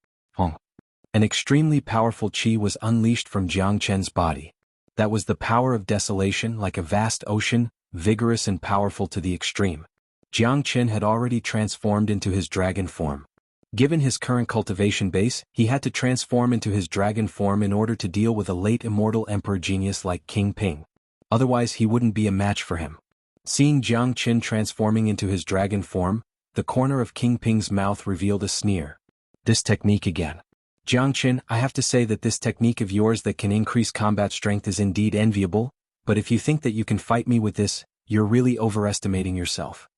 A: An extremely powerful qi was unleashed from Jiang Chen's body. That was the power of desolation, like a vast ocean, vigorous and powerful to the extreme. Jiang Chen had already transformed into his dragon form. Given his current cultivation base, he had to transform into his dragon form in order to deal with a late immortal emperor genius like King Ping. Otherwise he wouldn't be a match for him. Seeing Jiang Chen transforming into his dragon form, the corner of King Ping's mouth revealed a sneer. This technique again. Jiang Chen, I have to say that this technique of yours that can increase combat strength is indeed enviable, but if you think that you can fight me with this, you're really overestimating yourself.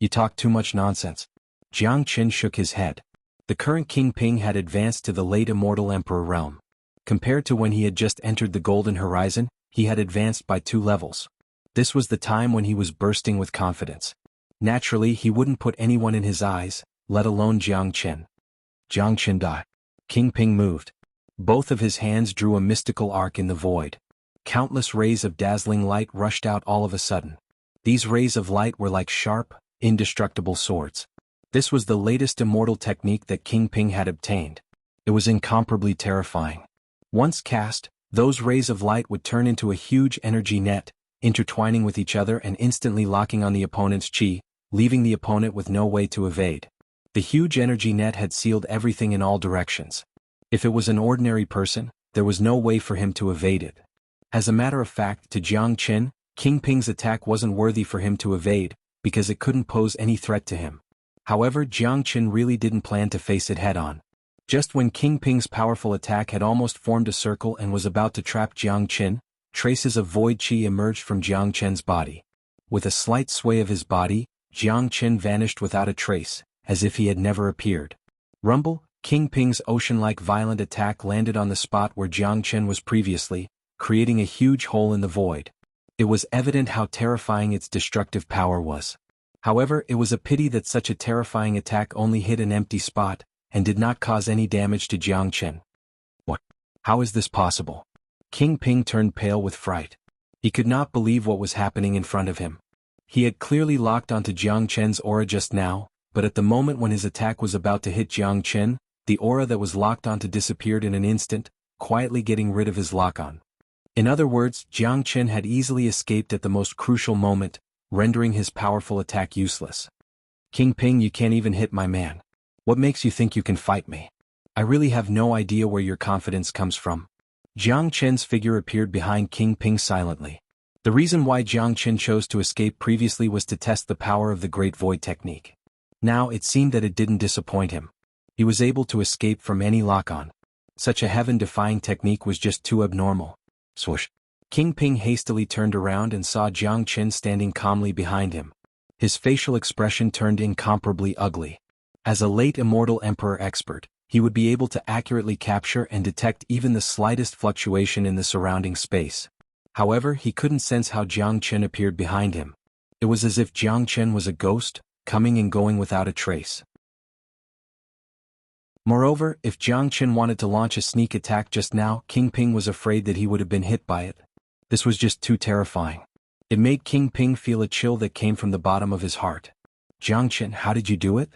A: You talk too much nonsense. Jiang Chen shook his head. The current King Ping had advanced to the late immortal emperor realm. Compared to when he had just entered the Golden Horizon, he had advanced by 2 levels. This was the time when he was bursting with confidence. Naturally, he wouldn't put anyone in his eyes, let alone Jiang Chen. Jiang Chen died. King Ping moved. Both of his hands drew a mystical arc in the void. Countless rays of dazzling light rushed out all of a sudden. These rays of light were like sharp, indestructible swords. This was the latest immortal technique that King Ping had obtained. It was incomparably terrifying. Once cast, those rays of light would turn into a huge energy net, intertwining with each other and instantly locking on the opponent's qi, leaving the opponent with no way to evade. The huge energy net had sealed everything in all directions. If it was an ordinary person, there was no way for him to evade it. As a matter of fact, to Jiang Chen, King Ping's attack wasn't worthy for him to evade, because it couldn't pose any threat to him. However, Jiang Chen really didn't plan to face it head-on. Just when King Ping's powerful attack had almost formed a circle and was about to trap Jiang Chen, traces of void qi emerged from Jiang Chen's body. With a slight sway of his body, Jiang Chen vanished without a trace, as if he had never appeared. Rumble, King Ping's ocean-like violent attack landed on the spot where Jiang Chen was previously, creating a huge hole in the void. It was evident how terrifying its destructive power was. However, it was a pity that such a terrifying attack only hit an empty spot, and did not cause any damage to Jiang Chen. What? How is this possible? King Ping turned pale with fright. He could not believe what was happening in front of him. He had clearly locked onto Jiang Chen's aura just now, but at the moment when his attack was about to hit Jiang Chen, the aura that was locked onto disappeared in an instant, quietly getting rid of his lock-on. In other words, Jiang Chen had easily escaped at the most crucial moment, rendering his powerful attack useless. King Ping, you can't even hit my man. What makes you think you can fight me? I really have no idea where your confidence comes from. Jiang Chen's figure appeared behind King Ping silently. The reason why Jiang Chen chose to escape previously was to test the power of the Great Void technique. Now it seemed that it didn't disappoint him. He was able to escape from any lock-on. Such a heaven-defying technique was just too abnormal. Swoosh. King Ping hastily turned around and saw Jiang Chen standing calmly behind him. His facial expression turned incomparably ugly. As a late immortal emperor expert, he would be able to accurately capture and detect even the slightest fluctuation in the surrounding space. However, he couldn't sense how Jiang Chen appeared behind him. It was as if Jiang Chen was a ghost, coming and going without a trace. Moreover, if Jiang Chen wanted to launch a sneak attack just now, King Ping was afraid that he would have been hit by it. This was just too terrifying. It made King Ping feel a chill that came from the bottom of his heart. Jiang Chen, how did you do it?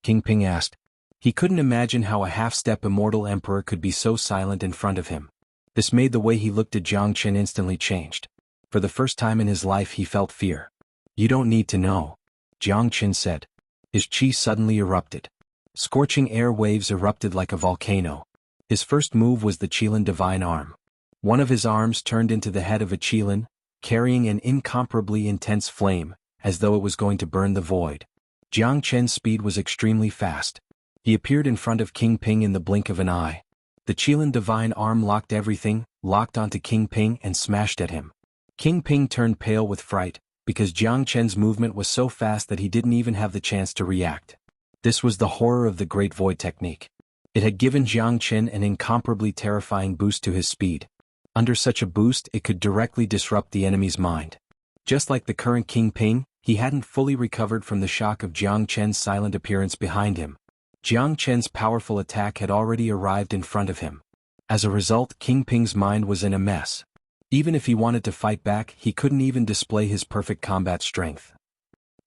A: King Ping asked. He couldn't imagine how a half-step immortal emperor could be so silent in front of him. This made the way he looked at Jiang Chen instantly changed. For the first time in his life he felt fear. You don't need to know, Jiang Chen said. His qi suddenly erupted. Scorching air waves erupted like a volcano. His first move was the Qilin Divine Arm. One of his arms turned into the head of a Qilin, carrying an incomparably intense flame, as though it was going to burn the void. Jiang Chen's speed was extremely fast. He appeared in front of King Ping in the blink of an eye. The Qilin divine arm locked everything, locked onto King Ping and smashed at him. King Ping turned pale with fright, because Jiang Chen's movement was so fast that he didn't even have the chance to react. This was the horror of the Great Void technique. It had given Jiang Chen an incomparably terrifying boost to his speed. Under such a boost, it could directly disrupt the enemy's mind. Just like the current King Ping, he hadn't fully recovered from the shock of Jiang Chen's silent appearance behind him. Jiang Chen's powerful attack had already arrived in front of him. As a result, King Ping's mind was in a mess. Even if he wanted to fight back, he couldn't even display his perfect combat strength.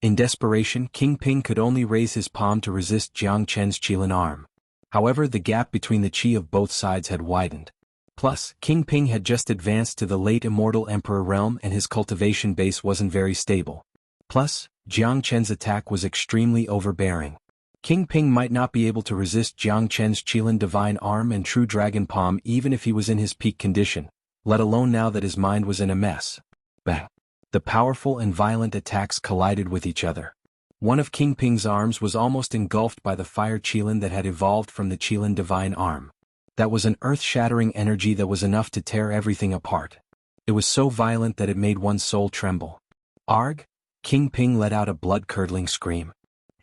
A: In desperation, King Ping could only raise his palm to resist Jiang Chen's Qilin arm. However, the gap between the qi of both sides had widened. Plus, King Ping had just advanced to the late immortal emperor realm and his cultivation base wasn't very stable. Plus, Jiang Chen's attack was extremely overbearing. King Ping might not be able to resist Jiang Chen's Qilin divine arm and true dragon palm even if he was in his peak condition, let alone now that his mind was in a mess. Bang! The powerful and violent attacks collided with each other. One of King Ping's arms was almost engulfed by the fire Qilin that had evolved from the Qilin divine arm. That was an earth-shattering energy that was enough to tear everything apart. It was so violent that it made one's soul tremble. Arg! King Ping let out a blood-curdling scream.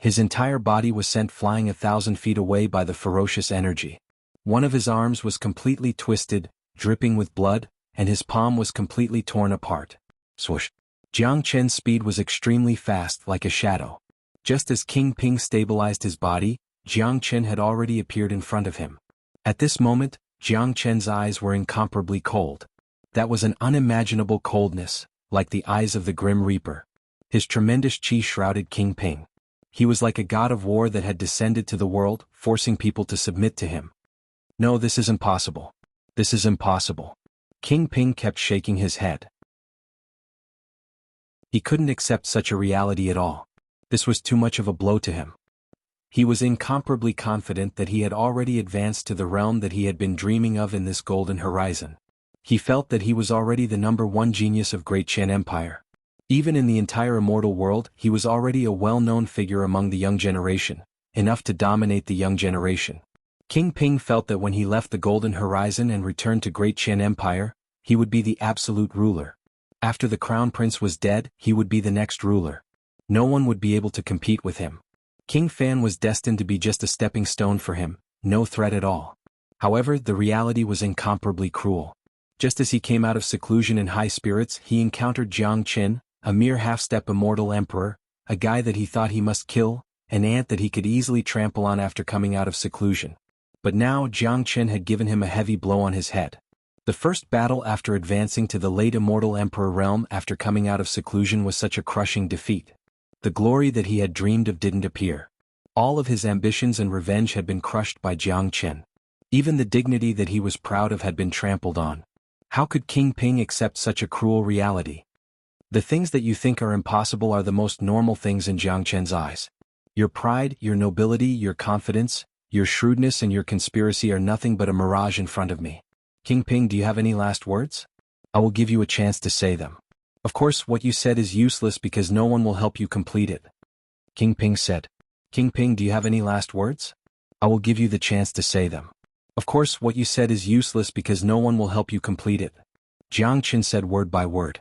A: His entire body was sent flying 1,000 feet away by the ferocious energy. One of his arms was completely twisted, dripping with blood, and his palm was completely torn apart. Swoosh! Jiang Chen's speed was extremely fast, like a shadow. Just as King Ping stabilized his body, Jiang Chen had already appeared in front of him. At this moment, Jiang Chen's eyes were incomparably cold. That was an unimaginable coldness, like the eyes of the Grim Reaper. His tremendous qi shrouded King Ping. He was like a god of war that had descended to the world, forcing people to submit to him. No, this is impossible. This is impossible. King Ping kept shaking his head. He couldn't accept such a reality at all. This was too much of a blow to him. He was incomparably confident that he had already advanced to the realm that he had been dreaming of in this golden horizon. He felt that he was already the #1 genius of Great Qian Empire. Even in the entire immortal world, he was already a well-known figure among the young generation, enough to dominate the young generation. King Ping felt that when he left the golden horizon and returned to Great Qian Empire, he would be the absolute ruler. After the crown prince was dead, he would be the next ruler. No one would be able to compete with him. King Fan was destined to be just a stepping stone for him, no threat at all. However, the reality was incomparably cruel. Just as he came out of seclusion in high spirits, he encountered Jiang Chen, a mere half-step immortal emperor, a guy that he thought he must kill, an ant that he could easily trample on after coming out of seclusion. But now Jiang Chen had given him a heavy blow on his head. The first battle after advancing to the late immortal emperor realm after coming out of seclusion was such a crushing defeat. The glory that he had dreamed of didn't appear. All of his ambitions and revenge had been crushed by Jiang Chen. Even the dignity that he was proud of had been trampled on. How could King Ping accept such a cruel reality? The things that you think are impossible are the most normal things in Jiang Chen's eyes. Your pride, your nobility, your confidence, your shrewdness and your conspiracy are nothing but a mirage in front of me. King Ping, do you have any last words? I will give you a chance to say them. Of course, what you said is useless because no one will help you complete it. King Ping said. King Ping, do you have any last words? I will give you the chance to say them. Of course, what you said is useless because no one will help you complete it. Jiang Chen said word by word.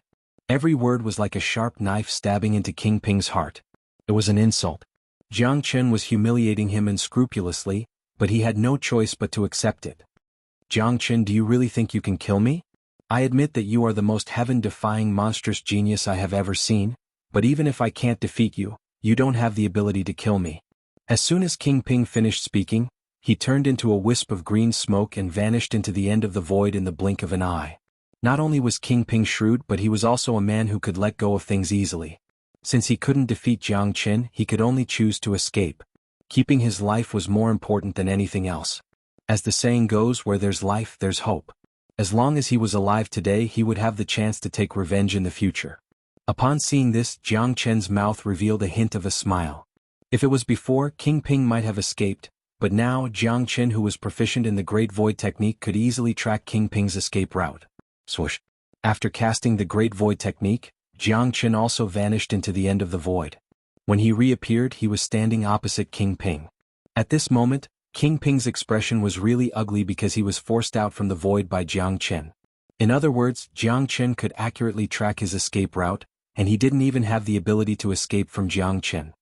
A: Every word was like a sharp knife stabbing into King Ping's heart. It was an insult. Jiang Chen was humiliating him unscrupulously, but he had no choice but to accept it. Jiang Chen, do you really think you can kill me? I admit that you are the most heaven-defying monstrous genius I have ever seen, but even if I can't defeat you, you don't have the ability to kill me. As soon as King Ping finished speaking, he turned into a wisp of green smoke and vanished into the end of the void in the blink of an eye. Not only was King Ping shrewd, but he was also a man who could let go of things easily. Since he couldn't defeat Jiang Chen, he could only choose to escape. Keeping his life was more important than anything else. As the saying goes, where there's life, there's hope. As long as he was alive today, he would have the chance to take revenge in the future. Upon seeing this, Jiang Chen's mouth revealed a hint of a smile. If it was before, King Ping might have escaped, but now Jiang Chen, who was proficient in the Great Void technique, could easily track King Ping's escape route. Swoosh. After casting the Great Void technique, Jiang Chen also vanished into the end of the void. When he reappeared, he was standing opposite King Ping. At this moment, King Ping's expression was really ugly because he was forced out from the void by Jiang Chen. In other words, Jiang Chen could accurately track his escape route, and he didn't even have the ability to escape from Jiang Chen.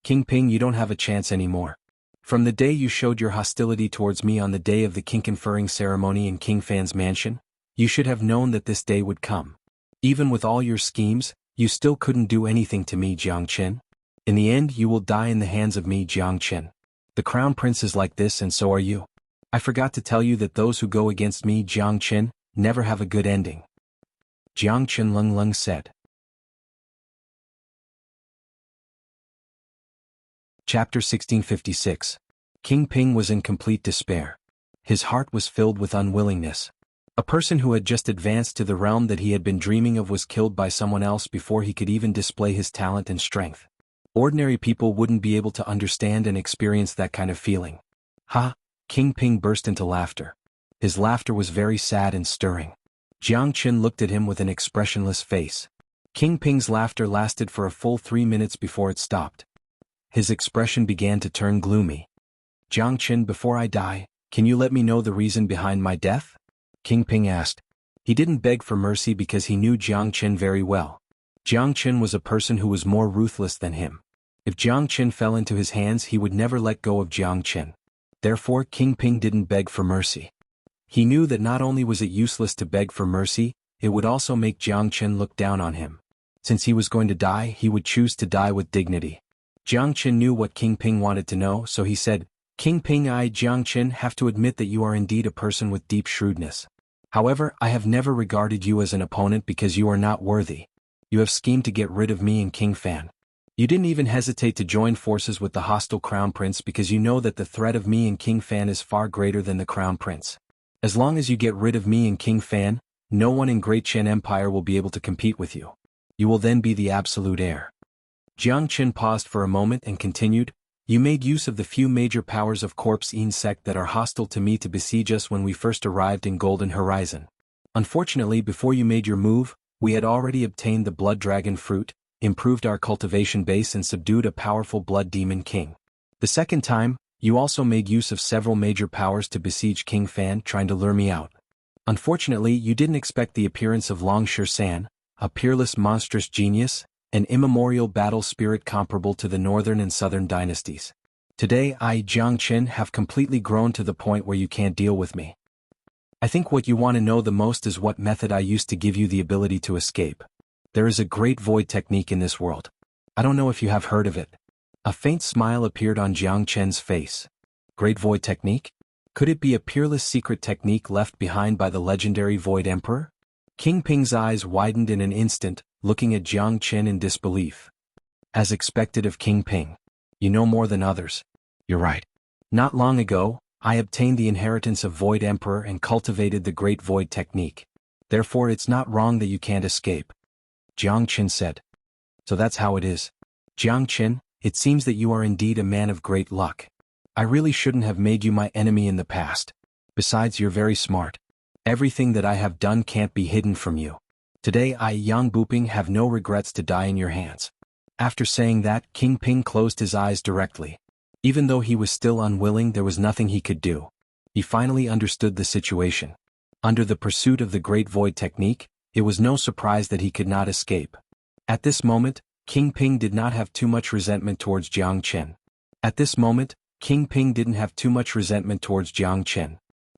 A: King Ping, you don't have a chance anymore. From the day you showed your hostility towards me on the day of the king conferring ceremony in King Fan's mansion, you should have known that this day would come. Even with all your schemes, you still couldn't do anything to me, Jiang Chen. In the end, you will die in the hands of me, Jiang Chen. The crown prince is like this, and so are you. I forgot to tell you that those who go against me, Jiang Chen, never have a good ending. Jiang Chen Lung said. Chapter 1656. King Ping was in complete despair. His heart was filled with unwillingness. A person who had just advanced to the realm that he had been dreaming of was killed by someone else before he could even display his talent and strength. Ordinary people wouldn't be able to understand and experience that kind of feeling. Ha! King Ping burst into laughter. His laughter was very sad and stirring. Jiang Chen looked at him with an expressionless face. King Ping's laughter lasted for a full 3 minutes before it stopped. His expression began to turn gloomy. Jiang Chen, before I die, can you let me know the reason behind my death? King Ping asked. He didn't beg for mercy because he knew Jiang Chen very well. Jiang Chen was a person who was more ruthless than him. If Jiang Chen fell into his hands, he would never let go of Jiang Chen. Therefore, King Ping didn't beg for mercy. He knew that not only was it useless to beg for mercy, it would also make Jiang Chen look down on him. Since he was going to die, he would choose to die with dignity. Jiang Chen knew what King Ping wanted to know, so he said, King Ping, I, Jiang Chen, have to admit that you are indeed a person with deep shrewdness. However, I have never regarded you as an opponent because you are not worthy. You have schemed to get rid of me and King Fan. You didn't even hesitate to join forces with the hostile Crown Prince because you know that the threat of me and King Fan is far greater than the Crown Prince. As long as you get rid of me and King Fan, no one in Great Chen Empire will be able to compete with you. You will then be the absolute heir. Jiang Chen paused for a moment and continued, You made use of the few major powers of Corpse Insect that are hostile to me to besiege us when we first arrived in Golden Horizon. Unfortunately, before you made your move, we had already obtained the Blood Dragon Fruit, improved our cultivation base and subdued a powerful Blood Demon King. The second time, you also made use of several major powers to besiege King Fan, trying to lure me out. Unfortunately, you didn't expect the appearance of Long San, a peerless monstrous genius, an immemorial battle spirit comparable to the northern and southern dynasties. Today I, Jiang Chen, have completely grown to the point where you can't deal with me. I think what you want to know the most is what method I used to give you the ability to escape. There is a great void technique in this world. I don't know if you have heard of it. A faint smile appeared on Jiang Chen's face. Great void technique? Could it be a peerless secret technique left behind by the legendary Void Emperor? King Ping's eyes widened in an instant, looking at Jiang Chen in disbelief. As expected of King Ping. You know more than others. You're right. Not long ago, I obtained the inheritance of Void Emperor and cultivated the Great Void Technique. Therefore it's not wrong that you can't escape. Jiang Chen said. So that's how it is. Jiang Chen, it seems that you are indeed a man of great luck. I really shouldn't have made you my enemy in the past. Besides, you're very smart. Everything that I have done can't be hidden from you. Today I, Yang Buping, have no regrets to die in your hands. After saying that, King Ping closed his eyes directly. Even though he was still unwilling, there was nothing he could do. He finally understood the situation. Under the pursuit of the Great Void Technique, it was no surprise that he could not escape. At this moment, King Ping did not have too much resentment towards Jiang Chen.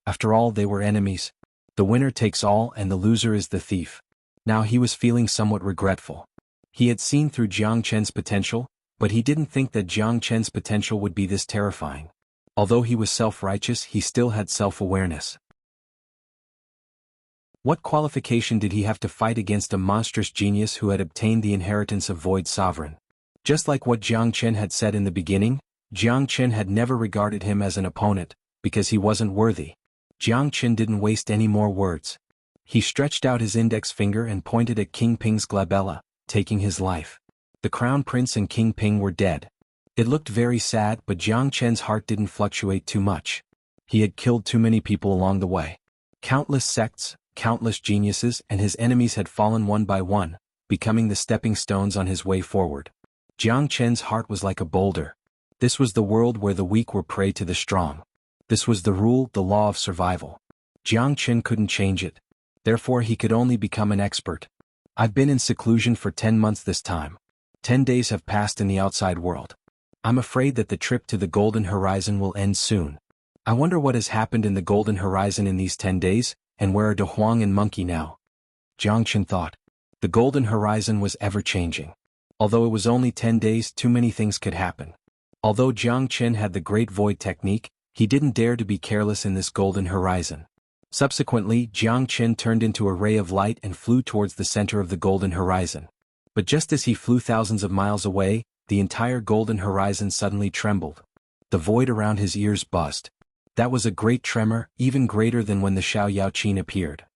A: After all, they were enemies. The winner takes all and the loser is the thief. Now he was feeling somewhat regretful. He had seen through Jiang Chen's potential, but he didn't think that Jiang Chen's potential would be this terrifying. Although he was self-righteous, he still had self-awareness. What qualification did he have to fight against a monstrous genius who had obtained the inheritance of Void Sovereign? Just like what Jiang Chen had said in the beginning, Jiang Chen had never regarded him as an opponent, because he wasn't worthy. Jiang Chen didn't waste any more words. He stretched out his index finger and pointed at King Ping's glabella, taking his life. The Crown Prince and King Ping were dead. It looked very sad, but Jiang Chen's heart didn't fluctuate too much. He had killed too many people along the way. Countless sects, countless geniuses, and his enemies had fallen one by one, becoming the stepping stones on his way forward. Jiang Chen's heart was like a boulder. This was the world where the weak were prey to the strong. This was the rule, the law of survival. Jiang Qin couldn't change it. Therefore he could only become an expert. I've been in seclusion for 10 months this time. 10 days have passed in the outside world. I'm afraid that the trip to the Golden Horizon will end soon. I wonder what has happened in the Golden Horizon in these 10 days, and where are De Huang and Monkey now? Jiang Qin thought. The Golden Horizon was ever-changing. Although it was only 10 days, too many things could happen. Although Jiang Qin had the Great Void technique, he didn't dare to be careless in this Golden Horizon. Subsequently, Jiang Qin turned into a ray of light and flew towards the center of the Golden Horizon. But just as he flew thousands of miles away, the entire Golden Horizon suddenly trembled. The void around his ears buzzed. That was a great tremor, even greater than when the Xiaoyaoqin appeared.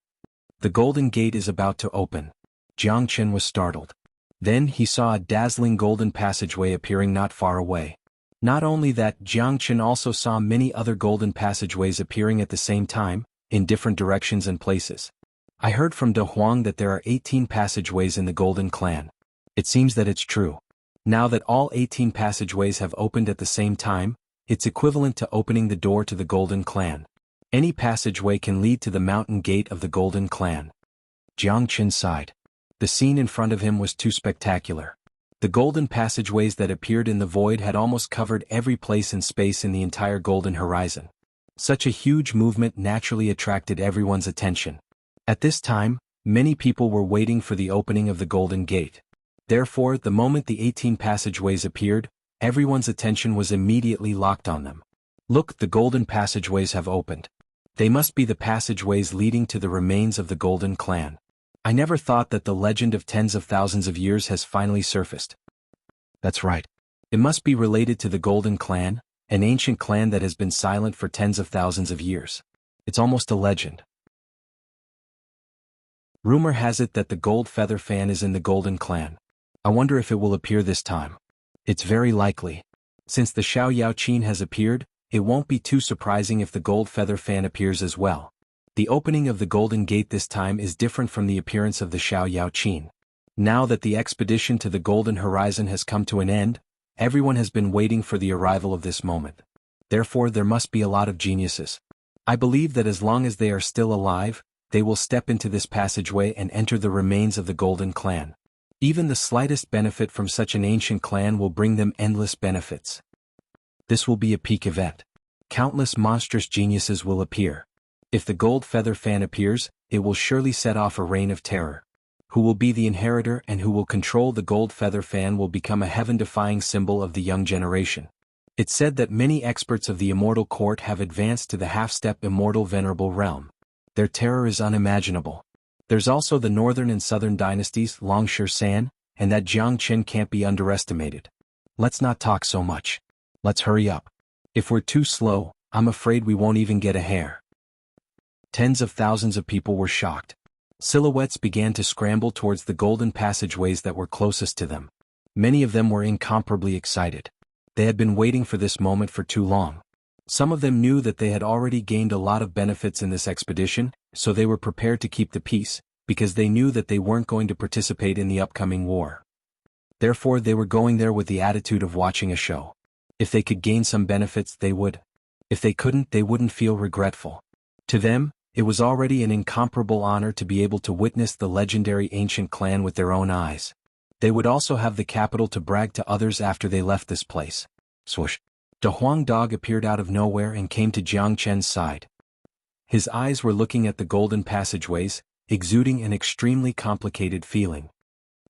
A: The Golden Gate is about to open. Jiang Qin was startled. Then he saw a dazzling golden passageway appearing not far away. Not only that, Jiang Qin also saw many other golden passageways appearing at the same time, in different directions and places. I heard from De Huang that there are 18 passageways in the Golden Clan. It seems that it's true. Now that all 18 passageways have opened at the same time, it's equivalent to opening the door to the Golden Clan. Any passageway can lead to the mountain gate of the Golden Clan. Jiang Qin sighed. The scene in front of him was too spectacular. The golden passageways that appeared in the void had almost covered every place in space in the entire Golden Horizon. Such a huge movement naturally attracted everyone's attention. At this time, many people were waiting for the opening of the Golden Gate. Therefore, the moment the 18 passageways appeared, everyone's attention was immediately locked on them. Look, the golden passageways have opened. They must be the passageways leading to the remains of the Golden Clan. I never thought that the legend of tens of thousands of years has finally surfaced. That's right. It must be related to the Golden Clan, an ancient clan that has been silent for tens of thousands of years. It's almost a legend. Rumor has it that the gold feather fan is in the Golden Clan. I wonder if it will appear this time. It's very likely. Since the Xiaoyaoqin has appeared, it won't be too surprising if the gold feather fan appears as well. The opening of the Golden Gate this time is different from the appearance of the Xiaoyaoqin. Now that the expedition to the Golden Horizon has come to an end, everyone has been waiting for the arrival of this moment. Therefore, there must be a lot of geniuses. I believe that as long as they are still alive, they will step into this passageway and enter the remains of the Golden Clan. Even the slightest benefit from such an ancient clan will bring them endless benefits. This will be a peak event. Countless monstrous geniuses will appear. If the gold feather fan appears, it will surely set off a reign of terror. Who will be the inheritor and who will control the gold feather fan will become a heaven-defying symbol of the young generation. It's said that many experts of the immortal court have advanced to the half-step immortal venerable realm. Their terror is unimaginable. There's also the northern and southern dynasties, Longshan, and that Jiang Qin can't be underestimated. Let's not talk so much. Let's hurry up. If we're too slow, I'm afraid we won't even get a hair. Tens of thousands of people were shocked. Silhouettes began to scramble towards the golden passageways that were closest to them. Many of them were incomparably excited. They had been waiting for this moment for too long. Some of them knew that they had already gained a lot of benefits in this expedition, so they were prepared to keep the peace, because they knew that they weren't going to participate in the upcoming war. Therefore, they were going there with the attitude of watching a show. If they could gain some benefits, they would. If they couldn't, they wouldn't feel regretful. To them, it was already an incomparable honor to be able to witness the legendary ancient clan with their own eyes. They would also have the capital to brag to others after they left this place. Swoosh. De Huang dog appeared out of nowhere and came to Jiang Qin's side. His eyes were looking at the golden passageways, exuding an extremely complicated feeling.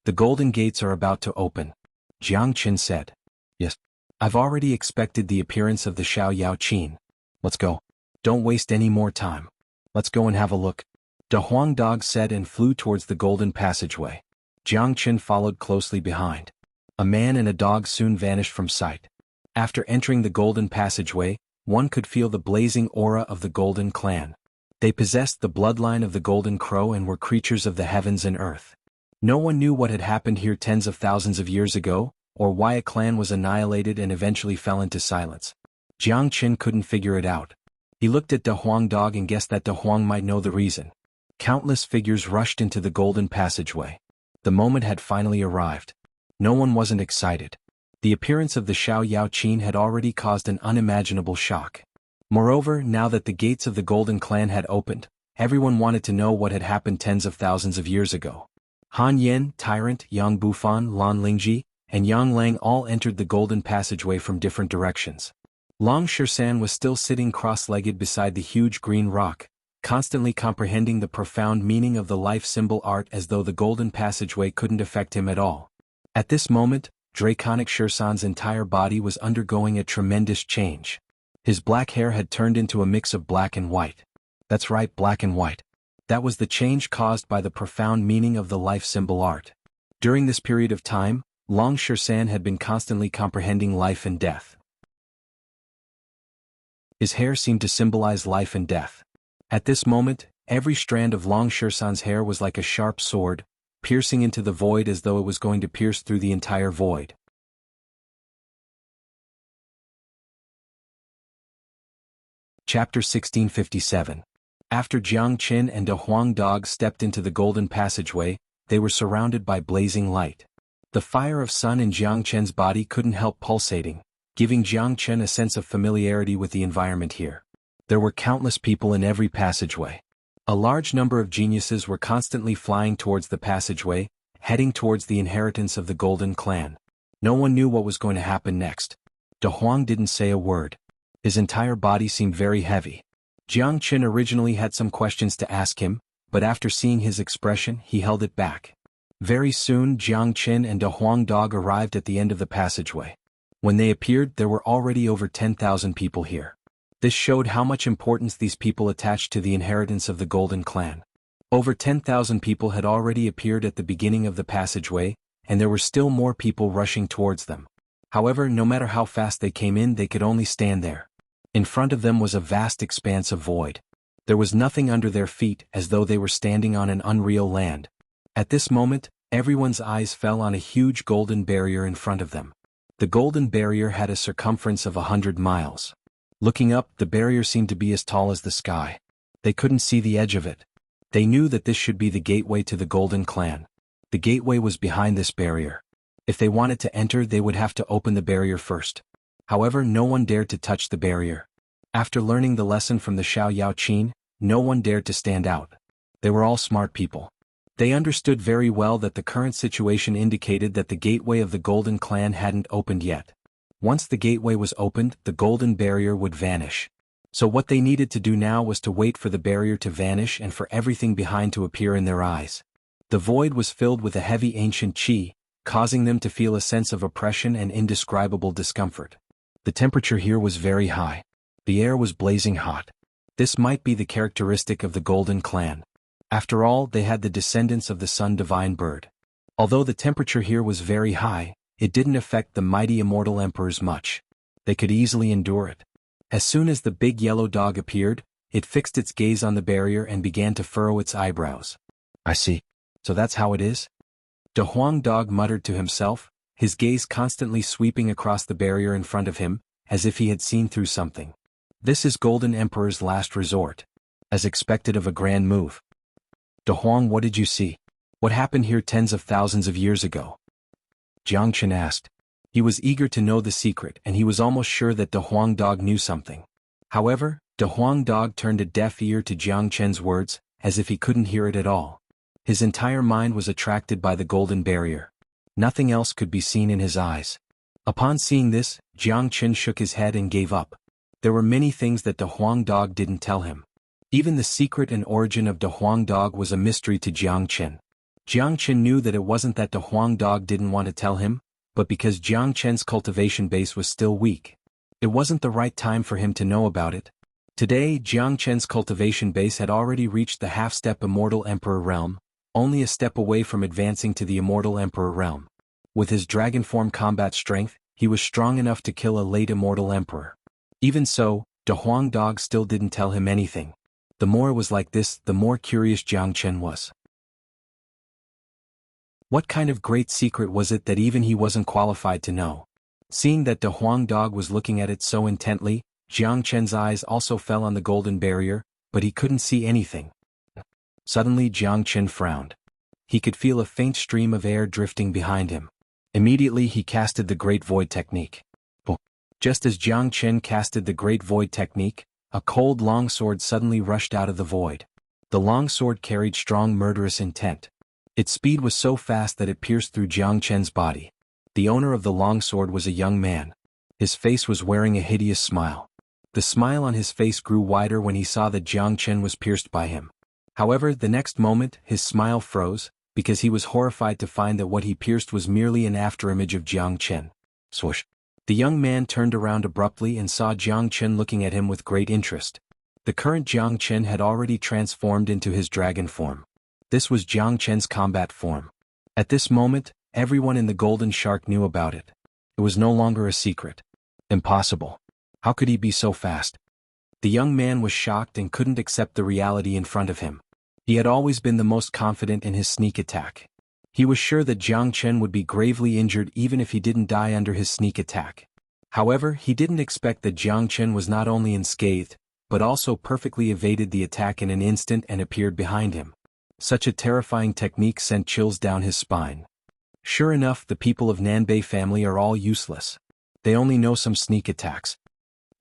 A: The golden gates are about to open. Jiang Qin said. Yes. I've already expected the appearance of the Xiaoyaoqin. Let's go. Don't waste any more time. Let's go and have a look. De Huang dog said and flew towards the golden passageway. Jiang Qin followed closely behind. A man and a dog soon vanished from sight. After entering the golden passageway, one could feel the blazing aura of the Golden Clan. They possessed the bloodline of the Golden Crow and were creatures of the heavens and earth. No one knew what had happened here tens of thousands of years ago, or why a clan was annihilated and eventually fell into silence. Jiang Qin couldn't figure it out. He looked at De Huang dog and guessed that De Huang might know the reason. Countless figures rushed into the golden passageway. The moment had finally arrived. No one wasn't excited. The appearance of the Xiaoyaoqin had already caused an unimaginable shock. Moreover, now that the gates of the Golden Clan had opened, everyone wanted to know what had happened tens of thousands of years ago. Han Yin, Tyrant, Yang Bufan, Lan Lingji, and Yang Lang all entered the Golden Passageway from different directions. Long Shersan was still sitting cross-legged beside the huge green rock, constantly comprehending the profound meaning of the life symbol art as though the Golden Passageway couldn't affect him at all. At this moment, Draconic Shersan's entire body was undergoing a tremendous change. His black hair had turned into a mix of black and white. That's right, black and white. That was the change caused by the profound meaning of the life symbol art. During this period of time, Long Shersan had been constantly comprehending life and death. His hair seemed to symbolize life and death. At this moment, every strand of Long Shersan's hair was like a sharp sword, piercing into the void as though it was going to pierce through the entire void. Chapter 1657. After Jiang Qin and De Huang Dog stepped into the Golden Passageway, they were surrounded by blazing light. The fire of sun in Jiang Qin's body couldn't help pulsating, giving Jiang Qin a sense of familiarity with the environment here. There were countless people in every passageway. A large number of geniuses were constantly flying towards the passageway, heading towards the inheritance of the Golden Clan. No one knew what was going to happen next. De Huang didn't say a word. His entire body seemed very heavy. Jiang Qin originally had some questions to ask him, but after seeing his expression, he held it back. Very soon Jiang Qin and De Huang Dog arrived at the end of the passageway. When they appeared, there were already over 10,000 people here. This showed how much importance these people attached to the inheritance of the Golden Clan. Over 10,000 people had already appeared at the beginning of the passageway, and there were still more people rushing towards them. However, no matter how fast they came in, they could only stand there. In front of them was a vast expanse of void. There was nothing under their feet, as though they were standing on an unreal land. At this moment, everyone's eyes fell on a huge golden barrier in front of them. The golden barrier had a circumference of 100 miles. Looking up, the barrier seemed to be as tall as the sky. They couldn't see the edge of it. They knew that this should be the gateway to the Golden Clan. The gateway was behind this barrier. If they wanted to enter, they would have to open the barrier first. However, no one dared to touch the barrier. After learning the lesson from the Xiao Yao Qin, no one dared to stand out. They were all smart people. They understood very well that the current situation indicated that the gateway of the Golden Clan hadn't opened yet. Once the gateway was opened, the golden barrier would vanish. So what they needed to do now was to wait for the barrier to vanish and for everything behind to appear in their eyes. The void was filled with a heavy ancient qi, causing them to feel a sense of oppression and indescribable discomfort. The temperature here was very high. The air was blazing hot. This might be the characteristic of the Golden Clan. After all, they had the descendants of the Sun Divine Bird. Although the temperature here was very high, it didn't affect the mighty immortal emperors much. They could easily endure it. As soon as the big yellow dog appeared, it fixed its gaze on the barrier and began to furrow its eyebrows. I see. So that's how it is? De Huang Dog muttered to himself, his gaze constantly sweeping across the barrier in front of him, as if he had seen through something. This is Golden Emperor's last resort. As expected of a grand move. De Huang, what did you see? What happened here tens of thousands of years ago? Jiang Qin asked. He was eager to know the secret, and he was almost sure that De Huang Dog knew something. However, De Huang Dog turned a deaf ear to Jiang Qin's words, as if he couldn't hear it at all. His entire mind was attracted by the golden barrier. Nothing else could be seen in his eyes. Upon seeing this, Jiang Qin shook his head and gave up. There were many things that De Huang Dog didn't tell him. Even the secret and origin of De Huang Dog was a mystery to Jiang Qin. Jiang Qin knew that it wasn't that De Huang Dog didn't want to tell him, but because Jiang Qin's cultivation base was still weak. It wasn't the right time for him to know about it. Today, Jiang Qin's cultivation base had already reached the half-step Immortal Emperor realm, only a step away from advancing to the Immortal Emperor realm. With his dragon form combat strength, he was strong enough to kill a late Immortal Emperor. Even so, De Huang Dog still didn't tell him anything. The more it was like this, the more curious Jiang Qin was. What kind of great secret was it that even he wasn't qualified to know? Seeing that De Huang Dog was looking at it so intently, Jiang Qin's eyes also fell on the golden barrier, but he couldn't see anything. Suddenly Jiang Qin frowned. He could feel a faint stream of air drifting behind him. Immediately he casted the Great Void technique. Just as Jiang Qin casted the Great Void technique, a cold longsword suddenly rushed out of the void. The longsword carried strong murderous intent. Its speed was so fast that it pierced through Jiang Chen's body. The owner of the longsword was a young man. His face was wearing a hideous smile. The smile on his face grew wider when he saw that Jiang Chen was pierced by him. However, the next moment, his smile froze, because he was horrified to find that what he pierced was merely an afterimage of Jiang Chen. Swoosh! The young man turned around abruptly and saw Jiang Chen looking at him with great interest. The current Jiang Chen had already transformed into his dragon form. This was Jiang Chen's combat form. At this moment, everyone in the Golden Shark knew about it. It was no longer a secret. Impossible. How could he be so fast? The young man was shocked and couldn't accept the reality in front of him. He had always been the most confident in his sneak attack. He was sure that Jiang Chen would be gravely injured even if he didn't die under his sneak attack. However, he didn't expect that Jiang Chen was not only unscathed, but also perfectly evaded the attack in an instant and appeared behind him. Such a terrifying technique sent chills down his spine. Sure enough, the people of Nanbei family are all useless. They only know some sneak attacks.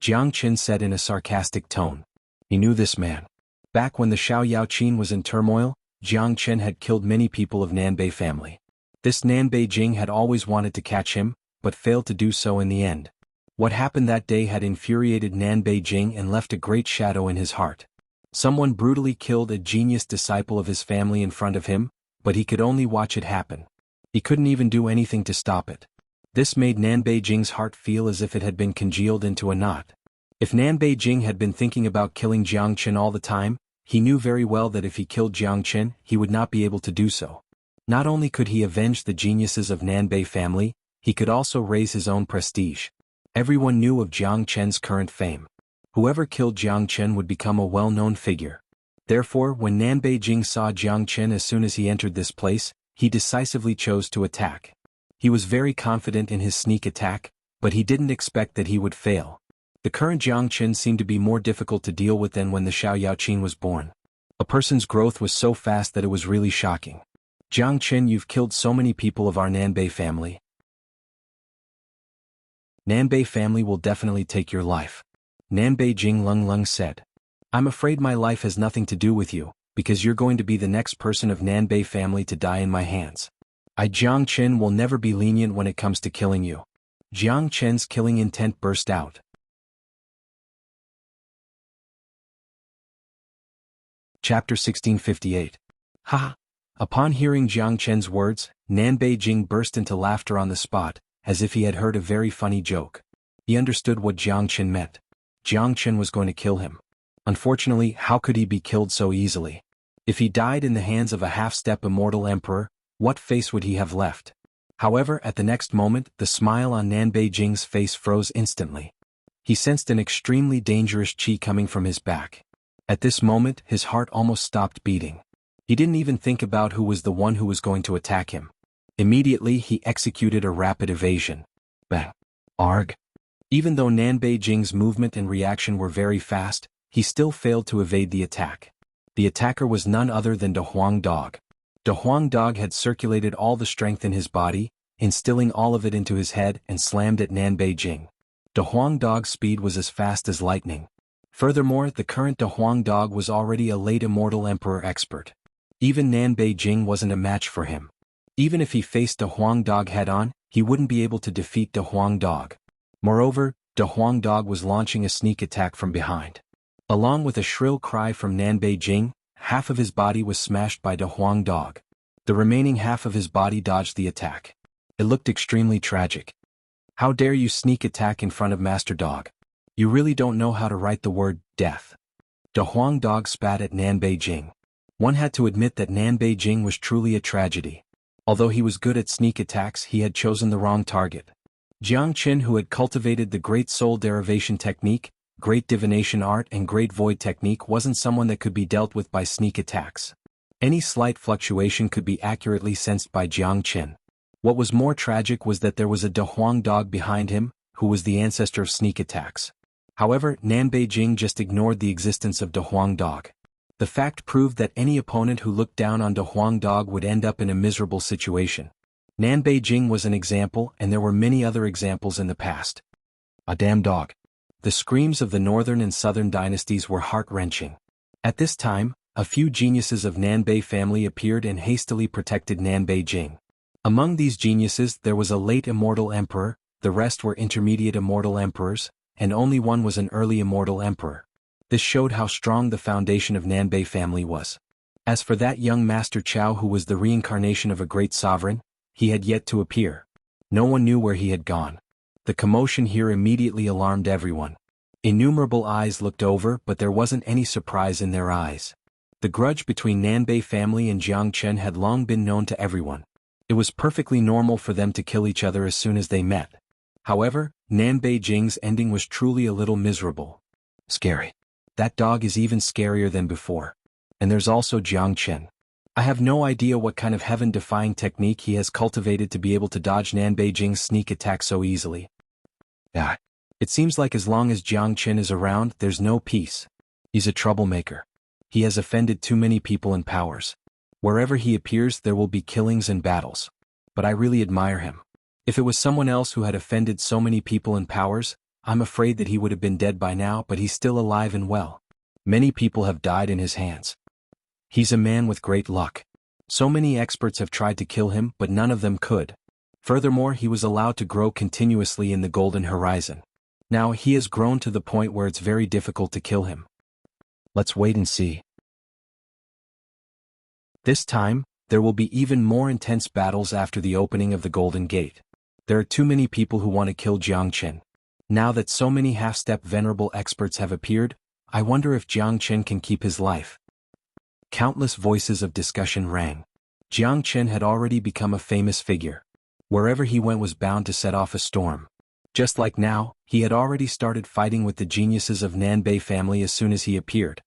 A: Jiang Chen said in a sarcastic tone. He knew this man. Back when the Xiaoyaoqin was in turmoil, Jiang Chen had killed many people of Nanbei family. This Nanbei Jing had always wanted to catch him, but failed to do so in the end. What happened that day had infuriated Nanbei Jing and left a great shadow in his heart. Someone brutally killed a genius disciple of his family in front of him, but he could only watch it happen. He couldn't even do anything to stop it. This made Nanbei Jing's heart feel as if it had been congealed into a knot. If Nanbei Jing had been thinking about killing Jiang Chen all the time, he knew very well that if he killed Jiang Chen, he would not be able to do so. Not only could he avenge the geniuses of Nanbei family, he could also raise his own prestige. Everyone knew of Jiang Chen's current fame. Whoever killed Jiang Chen would become a well-known figure. Therefore, when Nanbei Jing saw Jiang Chen as soon as he entered this place, he decisively chose to attack. He was very confident in his sneak attack, but he didn't expect that he would fail. The current Jiang Chen seemed to be more difficult to deal with than when the Xiaoyaoqin was born. A person's growth was so fast that it was really shocking. Jiang Chen, you've killed so many people of our Nanbei family. Nanbei family will definitely take your life. Nanbei Jing Lung said. I'm afraid my life has nothing to do with you, because you're going to be the next person of Nanbei family to die in my hands. Jiang Chen will never be lenient when it comes to killing you. Jiang Chen's killing intent burst out. Chapter 1658. Ha! Upon hearing Jiang Chen's words, Nanbei Jing burst into laughter on the spot, as if he had heard a very funny joke. He understood what Jiang Chen meant. Jiang Chen was going to kill him. Unfortunately, how could he be killed so easily? If he died in the hands of a half-step immortal emperor, what face would he have left? However, at the next moment, the smile on Nanbei Jing's face froze instantly. He sensed an extremely dangerous qi coming from his back. At this moment, his heart almost stopped beating. He didn't even think about who was the one who was going to attack him. Immediately, he executed a rapid evasion. Bang! Arg! Even though Nanbei Jing's movement and reaction were very fast, he still failed to evade the attack. The attacker was none other than De Huang Dog. De Huang Dog had circulated all the strength in his body, instilling all of it into his head and slammed at Nanbei Jing. De Huang Dog's speed was as fast as lightning. Furthermore, the current De Huang Dog was already a late immortal emperor expert. Even Nanbei Jing wasn't a match for him. Even if he faced De Huang Dog head-on, he wouldn't be able to defeat De Huang Dog. Moreover, De Huang Dog was launching a sneak attack from behind. Along with a shrill cry from Nanbei Jing, half of his body was smashed by De Huang Dog. The remaining half of his body dodged the attack. It looked extremely tragic. How dare you sneak attack in front of Master Dog? You really don't know how to write the word death. De Huang Dog spat at Nanbei Jing. One had to admit that Nanbei Jing was truly a tragedy. Although he was good at sneak attacks, he had chosen the wrong target. Jiang Chen, who had cultivated the Great Soul Derivation Technique, Great Divination Art and Great Void Technique, wasn't someone that could be dealt with by sneak attacks. Any slight fluctuation could be accurately sensed by Jiang Chen. What was more tragic was that there was a De Huang Dog behind him, who was the ancestor of sneak attacks. However, Nanbei Jing just ignored the existence of De Huang Dog. The fact proved that any opponent who looked down on De Huang Dog would end up in a miserable situation. Nanbei Jing was an example, and there were many other examples in the past. A damn dog. The screams of the northern and southern dynasties were heart-wrenching. At this time, a few geniuses of Nanbei family appeared and hastily protected Nanbei Jing. Among these geniuses there was a late immortal emperor, the rest were intermediate immortal emperors, and only one was an early immortal emperor. This showed how strong the foundation of Nanbei family was. As for that young Master Chao who was the reincarnation of a great sovereign, he had yet to appear. No one knew where he had gone. The commotion here immediately alarmed everyone. Innumerable eyes looked over, but there wasn't any surprise in their eyes. The grudge between Nanbei family and Jiangchen had long been known to everyone. It was perfectly normal for them to kill each other as soon as they met. However, Nanbei Jing's ending was truly a little miserable. Scary. That dog is even scarier than before. And there's also Jiangchen. I have no idea what kind of heaven-defying technique he has cultivated to be able to dodge Nanbei Jing's sneak attack so easily. It seems like as long as Jiangchen is around, there's no peace. He's a troublemaker. He has offended too many people and powers. Wherever he appears there will be killings and battles. But I really admire him. If it was someone else who had offended so many people and powers, I'm afraid that he would have been dead by now, but he's still alive and well. Many people have died in his hands. He's a man with great luck. So many experts have tried to kill him, but none of them could. Furthermore, he was allowed to grow continuously in the Golden Horizon. Now he has grown to the point where it's very difficult to kill him. Let's wait and see. This time, there will be even more intense battles after the opening of the Golden Gate. There are too many people who want to kill Jiangchen. Now that so many half-step venerable experts have appeared, I wonder if Jiangchen can keep his life. Countless voices of discussion rang. Jiangchen had already become a famous figure. Wherever he went was bound to set off a storm. Just like now, he had already started fighting with the geniuses of Nanbei family as soon as he appeared.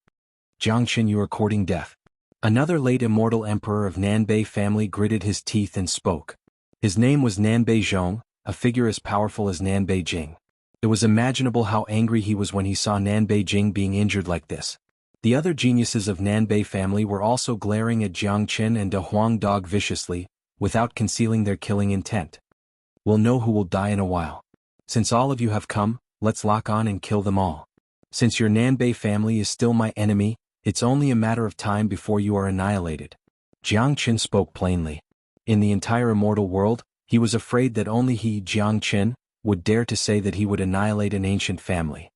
A: Jiangchen, you are courting death. Another late immortal emperor of Nanbei family gritted his teeth and spoke. His name was Nanbei Zhong, a figure as powerful as Nanbei Jing. It was imaginable how angry he was when he saw Nanbei Jing being injured like this. The other geniuses of Nanbei family were also glaring at Jiangchen and De Huang Dog viciously, without concealing their killing intent. We'll know who will die in a while. Since all of you have come, let's lock on and kill them all. Since your Nanbei family is still my enemy, it's only a matter of time before you are annihilated. Jiangchen spoke plainly. In the entire immortal world, he was afraid that only he, Jiangchen, would dare to say that he would annihilate an ancient family.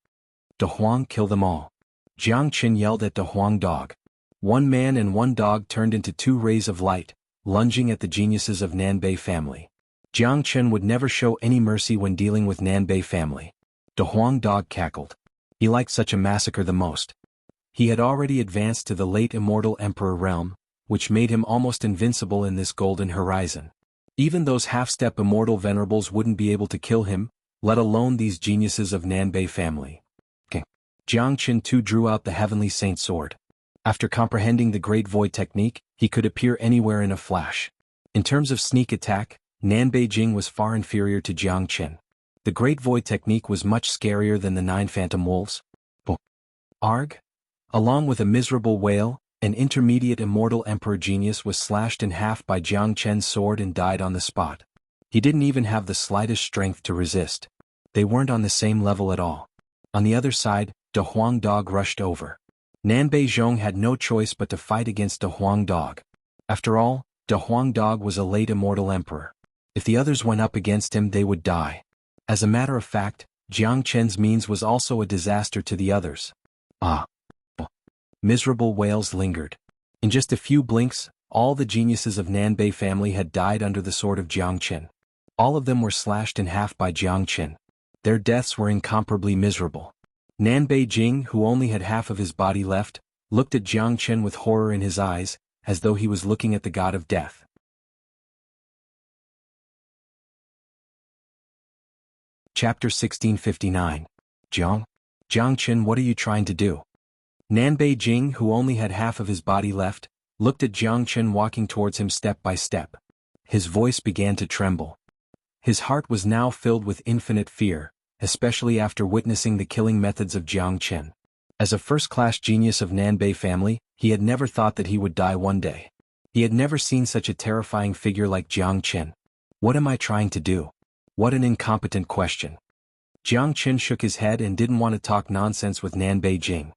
A: De Huang, kill them all. Jiangchen yelled at De Huang Dog. One man and one dog turned into two rays of light, lunging at the geniuses of Nanbei family. Jiangchen would never show any mercy when dealing with Nanbei family. De Huang Dog cackled. He liked such a massacre the most. He had already advanced to the late immortal emperor realm, which made him almost invincible in this golden horizon. Even those half-step immortal venerables wouldn't be able to kill him, let alone these geniuses of Nanbei family. Jiangchen too drew out the heavenly saint sword. After comprehending the Great Void technique, he could appear anywhere in a flash. In terms of sneak attack, Nanbei Jing was far inferior to Jiangchen. The Great Void technique was much scarier than the 9 phantom wolves. Arg? Along with a miserable wail, an intermediate immortal emperor genius was slashed in half by Jiangchen's sword and died on the spot. He didn't even have the slightest strength to resist. They weren't on the same level at all. On the other side, De Huang Dog rushed over. Nanbei Zhong had no choice but to fight against De Huang Dog. After all, De Huang Dog was a late immortal emperor. If the others went up against him they would die. As a matter of fact, Jiangchen's means was also a disaster to the others. Miserable wails lingered. In just a few blinks, all the geniuses of Nanbei family had died under the sword of Jiangchen. All of them were slashed in half by Jiangchen. Their deaths were incomparably miserable. Nanbei Jing, who only had half of his body left, looked at Jiangchen with horror in his eyes, as though he was looking at the god of death. Chapter 1659. Jiangchen, what are you trying to do? Nanbei Jing, who only had half of his body left, looked at Jiangchen walking towards him step by step. His voice began to tremble. His heart was now filled with infinite fear, especially after witnessing the killing methods of Jiangchen. As a first-class genius of Nanbei family, he had never thought that he would die one day. He had never seen such a terrifying figure like Jiangchen. What am I trying to do? What an incompetent question. Jiang Qin shook his head and didn't want to talk nonsense with Nanbei Jing.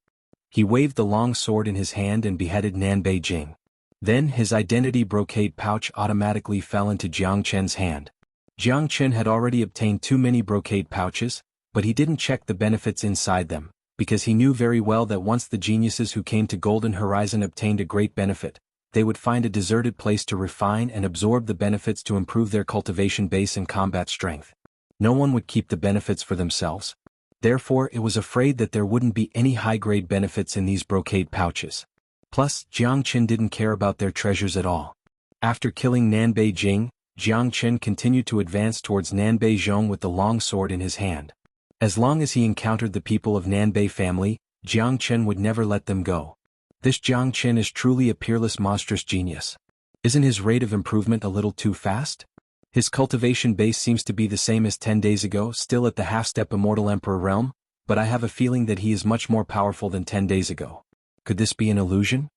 A: He waved the long sword in his hand and beheaded Nanbei Jing. Then his identity brocade pouch automatically fell into Jiang Qin's hand. Jiang Qin had already obtained too many brocade pouches, but he didn't check the benefits inside them, because he knew very well that once the geniuses who came to Golden Horizon obtained a great benefit, they would find a deserted place to refine and absorb the benefits to improve their cultivation base and combat strength. No one would keep the benefits for themselves. Therefore, it was afraid that there wouldn't be any high-grade benefits in these brocade pouches. Plus, Jiang Qin didn't care about their treasures at all. After killing Nanbei Jing, Jiang Qin continued to advance towards Nanbei Zhong with the long sword in his hand. As long as he encountered the people of Nanbei family, Jiang Qin would never let them go. This Jiang Qin is truly a peerless monstrous genius. Isn't his rate of improvement a little too fast? His cultivation base seems to be the same as 10 days ago, still at the half-step Immortal Emperor realm, but I have a feeling that he is much more powerful than 10 days ago. Could this be an illusion?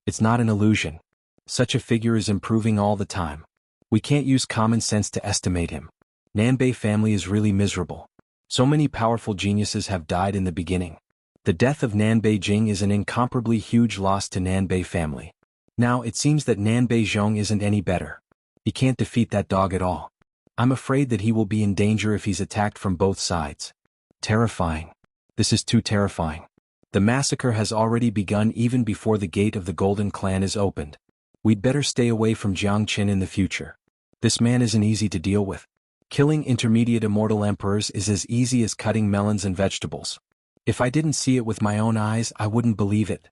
A: It's not an illusion. Such a figure is improving all the time. We can't use common sense to estimate him. Nanbei family is really miserable. So many powerful geniuses have died in the beginning. The death of Nanbei Jing is an incomparably huge loss to Nanbei family. Now it seems that Nanbei Zhong isn't any better. He can't defeat that dog at all. I'm afraid that he will be in danger if he's attacked from both sides. Terrifying. This is too terrifying. The massacre has already begun even before the gate of the Golden Clan is opened. We'd better stay away from Jiang Qin in the future. This man isn't easy to deal with. Killing intermediate immortal emperors is as easy as cutting melons and vegetables. If I didn't see it with my own eyes, I wouldn't believe it.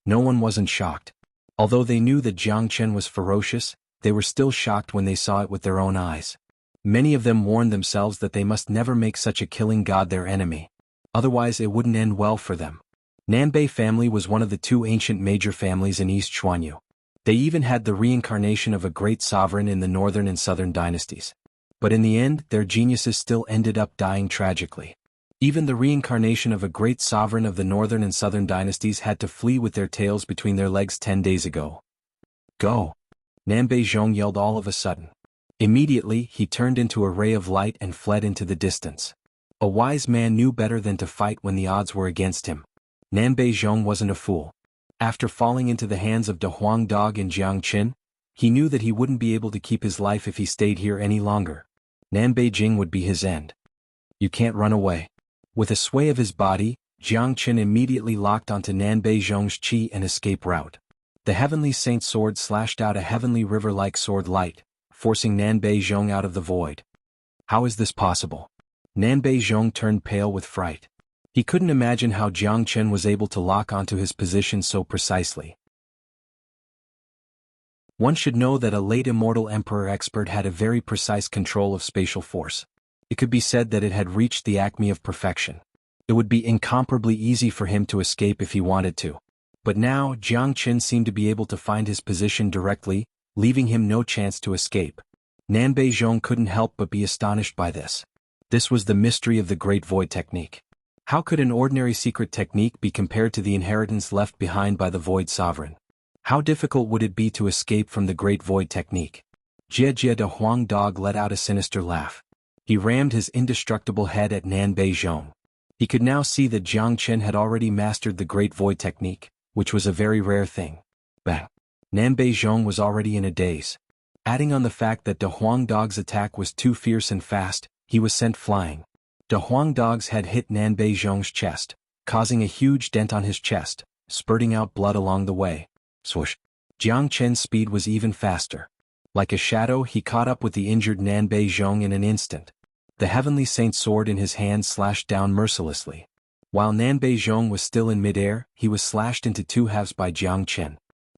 A: No one wasn't shocked. Although they knew that Jiang Qin was ferocious, they were still shocked when they saw it with their own eyes. Many of them warned themselves that they must never make such a killing god their enemy. Otherwise it wouldn't end well for them. Nanbei family was one of the two ancient major families in East Xuanhu. They even had the reincarnation of a great sovereign in the northern and southern dynasties. But in the end, their geniuses still ended up dying tragically. Even the reincarnation of a great sovereign of the northern and southern dynasties had to flee with their tails between their legs 10 days ago. Go! Nanbei Zhong yelled all of a sudden. Immediately, he turned into a ray of light and fled into the distance. A wise man knew better than to fight when the odds were against him. Nanbei Zhong wasn't a fool. After falling into the hands of De Huang Dog and Jiang Qin, he knew that he wouldn't be able to keep his life if he stayed here any longer. Nanbei Jing would be his end. You can't run away. With a sway of his body, Jiang Qin immediately locked onto Nanbei Zhong's chi and escape route. The Heavenly Saint's sword slashed out a heavenly river-like sword light, forcing Nanbei Zhong out of the void. How is this possible? Nanbei Zhong turned pale with fright. He couldn't imagine how Jiang Qin was able to lock onto his position so precisely. One should know that a late immortal emperor expert had a very precise control of spatial force. It could be said that it had reached the acme of perfection. It would be incomparably easy for him to escape if he wanted to. But now, Jiang Qin seemed to be able to find his position directly, leaving him no chance to escape. Nanbei Zhong couldn't help but be astonished by this. This was the mystery of the Great Void Technique. How could an ordinary secret technique be compared to the inheritance left behind by the Void Sovereign? How difficult would it be to escape from the Great Void Technique? Jie De Huang Dog let out a sinister laugh. He rammed his indestructible head at Nanbei Zhong. He could now see that Jiang Qin had already mastered the Great Void Technique, which was a very rare thing. Bang! Nanbei Zhong was already in a daze. Adding on the fact that De Huang Dog's attack was too fierce and fast, he was sent flying. De Huang Dog's head hit Nanbei Zhong's chest, causing a huge dent on his chest, spurting out blood along the way. Swoosh! Jiang Qin's speed was even faster. Like a shadow, he caught up with the injured Nanbei Zhong in an instant. The Heavenly Saint's sword in his hand slashed down mercilessly. While Nanbei Zhong was still in midair, he was slashed into two halves by Jiang Qin.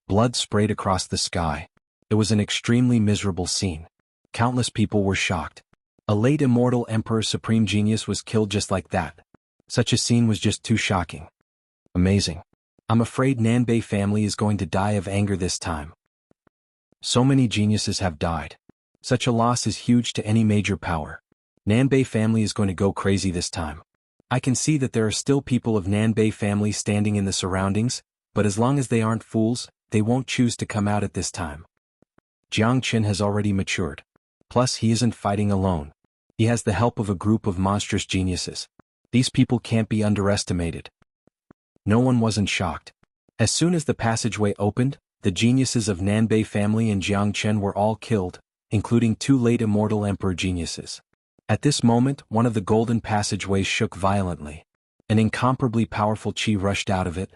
A: Blood sprayed across the sky. It was an extremely miserable scene. Countless people were shocked. A late immortal emperor supreme genius was killed just like that. Such a scene was just too shocking. Amazing. I'm afraid Nanbei family is going to die of anger this time. So many geniuses have died. Such a loss is huge to any major power. Nanbei family is going to go crazy this time. I can see that there are still people of Nanbei family standing in the surroundings, but as long as they aren't fools, they won't choose to come out at this time. Jiang Qin has already matured. Plus he isn't fighting alone. He has the help of a group of monstrous geniuses. These people can't be underestimated. No one wasn't shocked. As soon as the passageway opened, the geniuses of Nanbei family and Jiangchen were all killed, including 2 late immortal emperor geniuses. At this moment, one of the golden passageways shook violently. An incomparably powerful qi rushed out of it.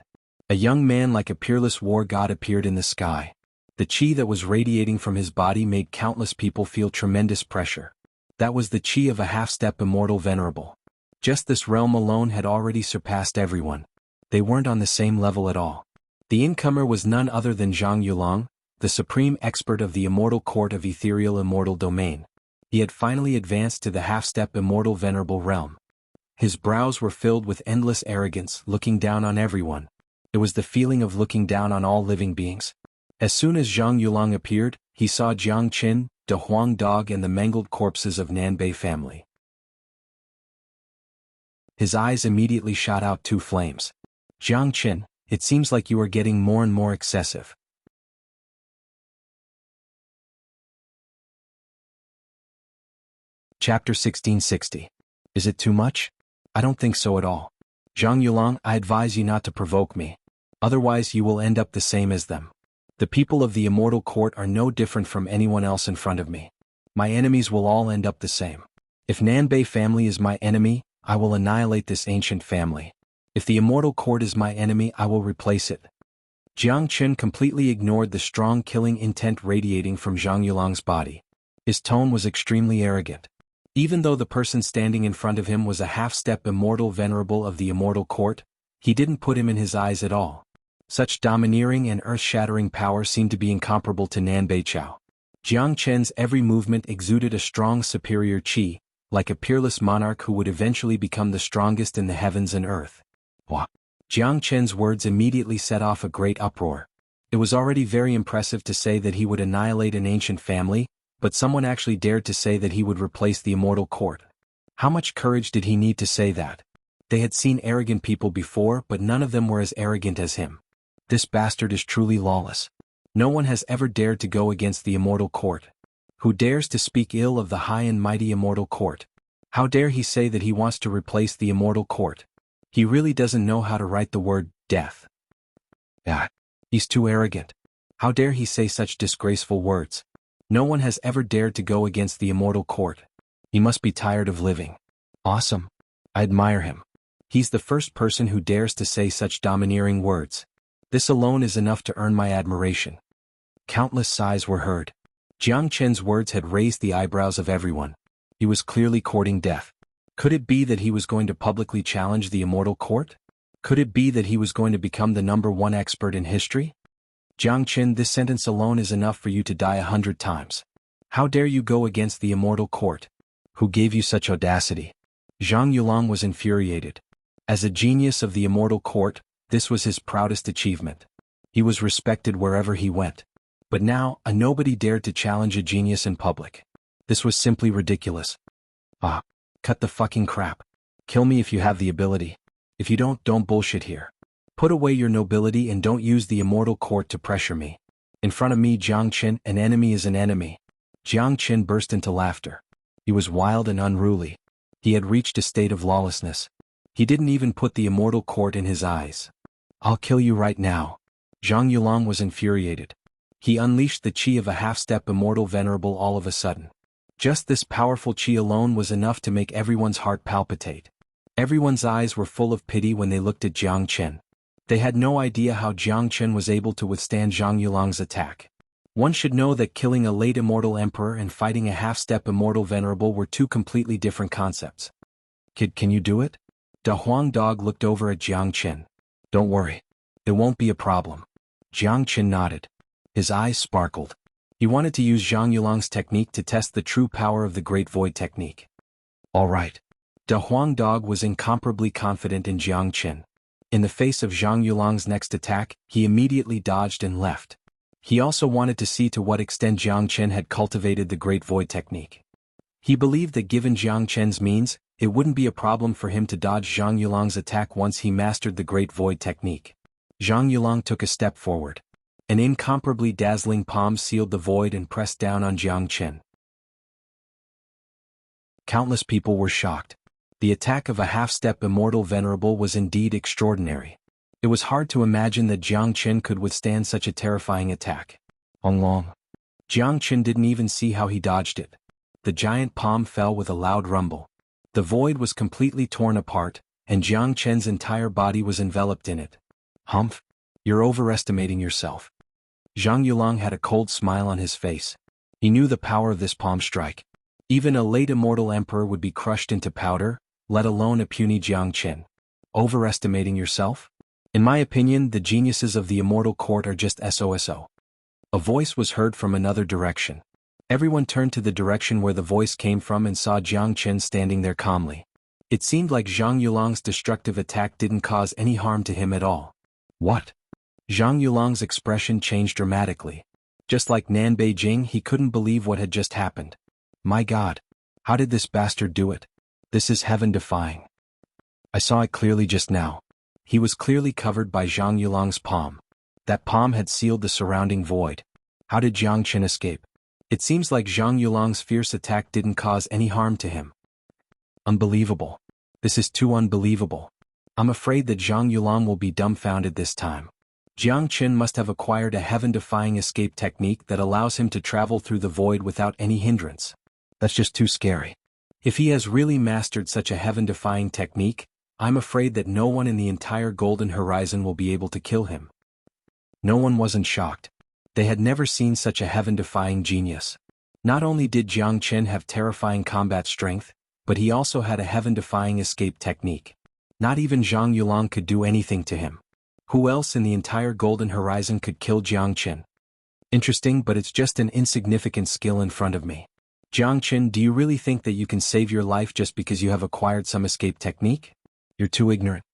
A: A young man like a peerless war god appeared in the sky. The qi that was radiating from his body made countless people feel tremendous pressure. That was the qi of a half-step immortal venerable. Just this realm alone had already surpassed everyone. They weren't on the same level at all. The incomer was none other than Zhang Yulong, the supreme expert of the immortal court of ethereal immortal domain. He had finally advanced to the half-step immortal venerable realm. His brows were filled with endless arrogance, looking down on everyone. It was the feeling of looking down on all living beings. As soon as Zhang Yulong appeared, he saw Jiang Qin, De Huang Dog and the mangled corpses of Nanbei family. His eyes immediately shot out 2 flames. Jiang Qin, it seems like you are getting more and more excessive. Chapter 1660. Is it too much? I don't think so at all. Zhang Yulong, I advise you not to provoke me. Otherwise you will end up the same as them. The people of the immortal court are no different from anyone else in front of me. My enemies will all end up the same. If Nanbei family is my enemy, I will annihilate this ancient family. If the immortal court is my enemy, I will replace it. Jiang Qin completely ignored the strong killing intent radiating from Zhang Yulong's body. His tone was extremely arrogant. Even though the person standing in front of him was a half-step immortal venerable of the immortal court, he didn't put him in his eyes at all. Such domineering and earth-shattering power seemed to be incomparable to Nanbei Chao. Jiang Chen's every movement exuded a strong superior qi, like a peerless monarch who would eventually become the strongest in the heavens and earth. Wah! Jiang Chen's words immediately set off a great uproar. It was already very impressive to say that he would annihilate an ancient family, but someone actually dared to say that he would replace the immortal court. How much courage did he need to say that? They had seen arrogant people before, but none of them were as arrogant as him. This bastard is truly lawless. No one has ever dared to go against the immortal court. Who dares to speak ill of the high and mighty immortal court? How dare he say that he wants to replace the immortal court? He really doesn't know how to write the word death. He's too arrogant. How dare he say such disgraceful words? No one has ever dared to go against the immortal court. He must be tired of living. Awesome. I admire him. He's the first person who dares to say such domineering words. This alone is enough to earn my admiration. Countless sighs were heard. Jiang Chen's words had raised the eyebrows of everyone. He was clearly courting death. Could it be that he was going to publicly challenge the immortal court? Could it be that he was going to become the #1 expert in history? Jiang Chen, this sentence alone is enough for you to die 100 times. How dare you go against the immortal court? Who gave you such audacity? Zhang Yulong was infuriated. As a genius of the immortal court, this was his proudest achievement. He was respected wherever he went. But now, a nobody dared to challenge a genius in public. This was simply ridiculous. Cut the fucking crap. Kill me if you have the ability. If you don't bullshit here. Put away your nobility and don't use the immortal court to pressure me. In front of me, Jiang Qin, an enemy is an enemy. Jiang Qin burst into laughter. He was wild and unruly. He had reached a state of lawlessness. He didn't even put the immortal court in his eyes. I'll kill you right now. Zhang Yulong was infuriated. He unleashed the qi of a half-step immortal venerable all of a sudden. Just this powerful qi alone was enough to make everyone's heart palpitate. Everyone's eyes were full of pity when they looked at Jiang Chen. They had no idea how Jiang Chen was able to withstand Zhang Yulong's attack. One should know that killing a late immortal emperor and fighting a half-step immortal venerable were 2 completely different concepts. Kid, can you do it? De Huang Dog looked over at Jiang Chen. Don't worry. It won't be a problem. Jiang Chen nodded. His eyes sparkled. He wanted to use Zhang Yulong's technique to test the true power of the Great Void technique. All right. De Huang Dog was incomparably confident in Jiang Chen. In the face of Zhang Yulong's next attack, he immediately dodged and left. He also wanted to see to what extent Jiang Chen had cultivated the Great Void technique. He believed that given Jiang Chen's means, it wouldn't be a problem for him to dodge Zhang Yulong's attack once he mastered the Great Void technique. Zhang Yulong took a step forward. An incomparably dazzling palm sealed the void and pressed down on Jiang Chen. Countless people were shocked. The attack of a half-step immortal venerable was indeed extraordinary. It was hard to imagine that Jiang Qin could withstand such a terrifying attack. Long. Jiang Qin didn't even see how he dodged it. The giant palm fell with a loud rumble. The void was completely torn apart, and Jiang Qin's entire body was enveloped in it. Humph! You're overestimating yourself. Zhang Yulong had a cold smile on his face. He knew the power of this palm strike. Even a late immortal emperor would be crushed into powder, let alone a puny Jiang Qin. Overestimating yourself? In my opinion, the geniuses of the immortal court are just SOSO. A voice was heard from another direction. Everyone turned to the direction where the voice came from and saw Jiang Qin standing there calmly. It seemed like Zhang Yulong's destructive attack didn't cause any harm to him at all. What? Zhang Yulong's expression changed dramatically. Just like Nan Beijing, he couldn't believe what had just happened. My God! How did this bastard do it? This is heaven-defying. I saw it clearly just now. He was clearly covered by Zhang Yulong's palm. That palm had sealed the surrounding void. How did Jiang Qin escape? It seems like Zhang Yulong's fierce attack didn't cause any harm to him. Unbelievable. This is too unbelievable. I'm afraid that Zhang Yulong will be dumbfounded this time. Jiang Qin must have acquired a heaven-defying escape technique that allows him to travel through the void without any hindrance. That's just too scary. If he has really mastered such a heaven-defying technique, I'm afraid that no one in the entire Golden Horizon will be able to kill him. No one wasn't shocked. They had never seen such a heaven-defying genius. Not only did Jiang Qin have terrifying combat strength, but he also had a heaven-defying escape technique. Not even Zhang Yulong could do anything to him. Who else in the entire Golden Horizon could kill Jiang Qin? Interesting, but it's just an insignificant skill in front of me. Jiang Qin, do you really think that you can save your life just because you have acquired some escape technique? You're too ignorant.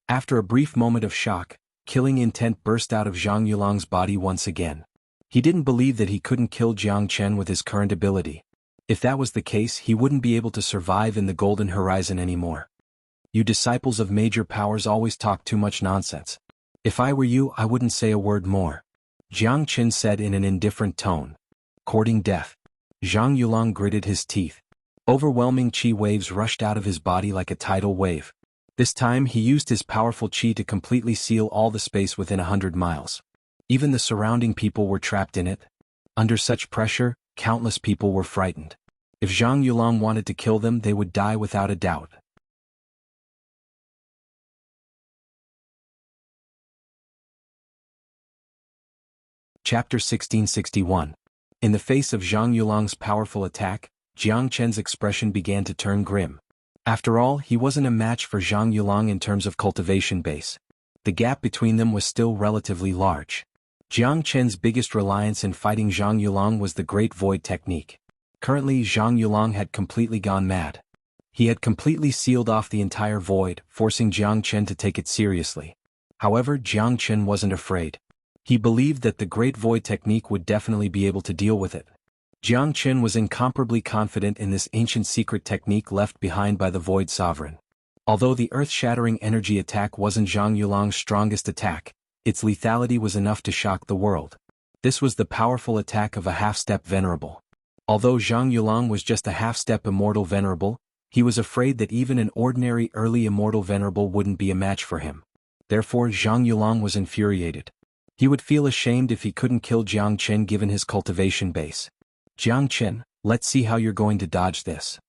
A: After a brief moment of shock, killing intent burst out of Zhang Yulong's body once again. He didn't believe that he couldn't kill Jiang Qin with his current ability. If that was the case, he wouldn't be able to survive in the Golden Horizon anymore. You disciples of major powers always talk too much nonsense. If I were you, I wouldn't say a word more. Jiang Qin said in an indifferent tone. Courting death. Zhang Yulong gritted his teeth. Overwhelming qi waves rushed out of his body like a tidal wave. This time he used his powerful qi to completely seal all the space within 100 miles. Even the surrounding people were trapped in it. Under such pressure, countless people were frightened. If Zhang Yulong wanted to kill them, they would die without a doubt. Chapter 1661. In the face of Zhang Yulong's powerful attack, Jiang Qin's expression began to turn grim. After all, he wasn't a match for Zhang Yulong in terms of cultivation base. The gap between them was still relatively large. Jiang Qin's biggest reliance in fighting Zhang Yulong was the Great Void technique. Currently, Zhang Yulong had completely gone mad. He had completely sealed off the entire void, forcing Jiang Qin to take it seriously. However, Jiang Qin wasn't afraid. He believed that the Great Void technique would definitely be able to deal with it. Jiang Qin was incomparably confident in this ancient secret technique left behind by the Void Sovereign. Although the earth-shattering energy attack wasn't Zhang Yulong's strongest attack, its lethality was enough to shock the world. This was the powerful attack of a half-step venerable. Although Zhang Yulong was just a half-step immortal venerable, he was afraid that even an ordinary early immortal venerable wouldn't be a match for him. Therefore, Zhang Yulong was infuriated. He would feel ashamed if he couldn't kill Jiang Qin given his cultivation base. Jiang Qin, let's see how you're going to dodge this.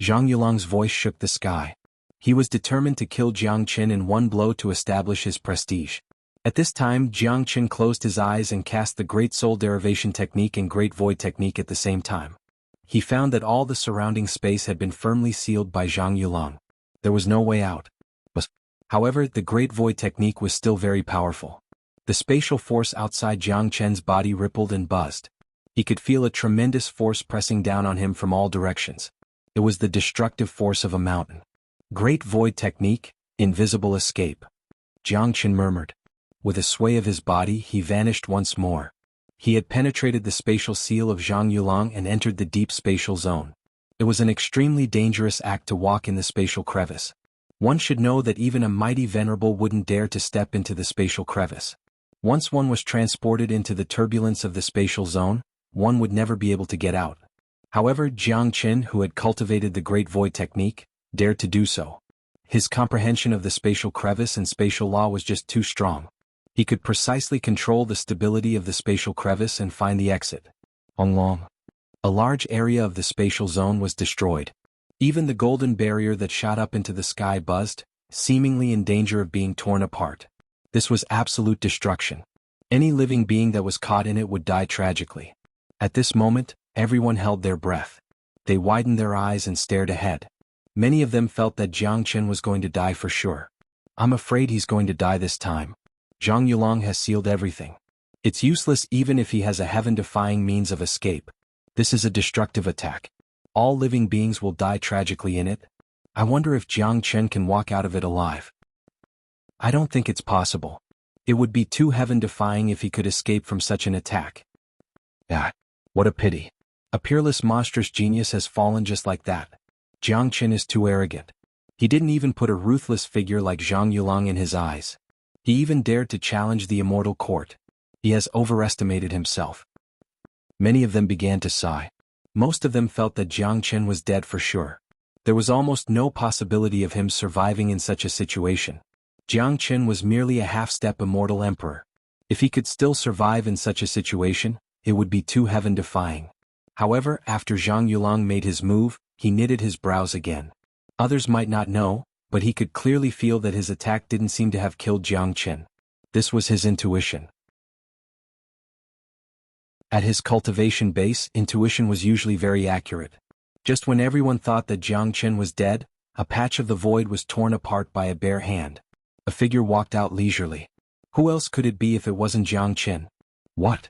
A: Zhang Yulong's voice shook the sky. He was determined to kill Jiang Qin in one blow to establish his prestige. At this time, Jiang Qin closed his eyes and cast the Great Soul Derivation Technique and Great Void Technique at the same time. He found that all the surrounding space had been firmly sealed by Zhang Yulong. There was no way out. However, the Great Void Technique was still very powerful. The spatial force outside Jiang Qin's body rippled and buzzed. He could feel a tremendous force pressing down on him from all directions. It was the destructive force of a mountain. Great Void Technique, Invisible Escape. Jiang Qin murmured. With a sway of his body, he vanished once more. He had penetrated the spatial seal of Zhang Yulong and entered the deep spatial zone. It was an extremely dangerous act to walk in the spatial crevice. One should know that even a mighty venerable wouldn't dare to step into the spatial crevice. Once one was transported into the turbulence of the spatial zone, one would never be able to get out. However, Jiang Qin, who had cultivated the Great Void technique, dared to do so. His comprehension of the spatial crevice and spatial law was just too strong. He could precisely control the stability of the spatial crevice and find the exit. Long. A large area of the spatial zone was destroyed. Even the golden barrier that shot up into the sky buzzed, seemingly in danger of being torn apart. This was absolute destruction. Any living being that was caught in it would die tragically. At this moment, everyone held their breath. They widened their eyes and stared ahead. Many of them felt that Jiang Qin was going to die for sure. I'm afraid he's going to die this time. Zhang Yulong has sealed everything. It's useless even if he has a heaven-defying means of escape. This is a destructive attack. All living beings will die tragically in it. I wonder if Jiang Qin can walk out of it alive. I don't think it's possible. It would be too heaven-defying if he could escape from such an attack. Ah, what a pity. A peerless monstrous genius has fallen just like that. Jiang Qin is too arrogant. He didn't even put a ruthless figure like Zhang Yulong in his eyes. He even dared to challenge the immortal court. He has overestimated himself. Many of them began to sigh. Most of them felt that Jiang Qin was dead for sure. There was almost no possibility of him surviving in such a situation. Jiang Qin was merely a half-step immortal emperor. If he could still survive in such a situation, it would be too heaven-defying. However, after Zhang Yulong made his move, he knitted his brows again. Others might not know, but he could clearly feel that his attack didn't seem to have killed Jiang Qin. This was his intuition. At his cultivation base, intuition was usually very accurate. Just when everyone thought that Jiang Qin was dead, a patch of the void was torn apart by a bare hand. A figure walked out leisurely. Who else could it be if it wasn't Jiang Qin? What?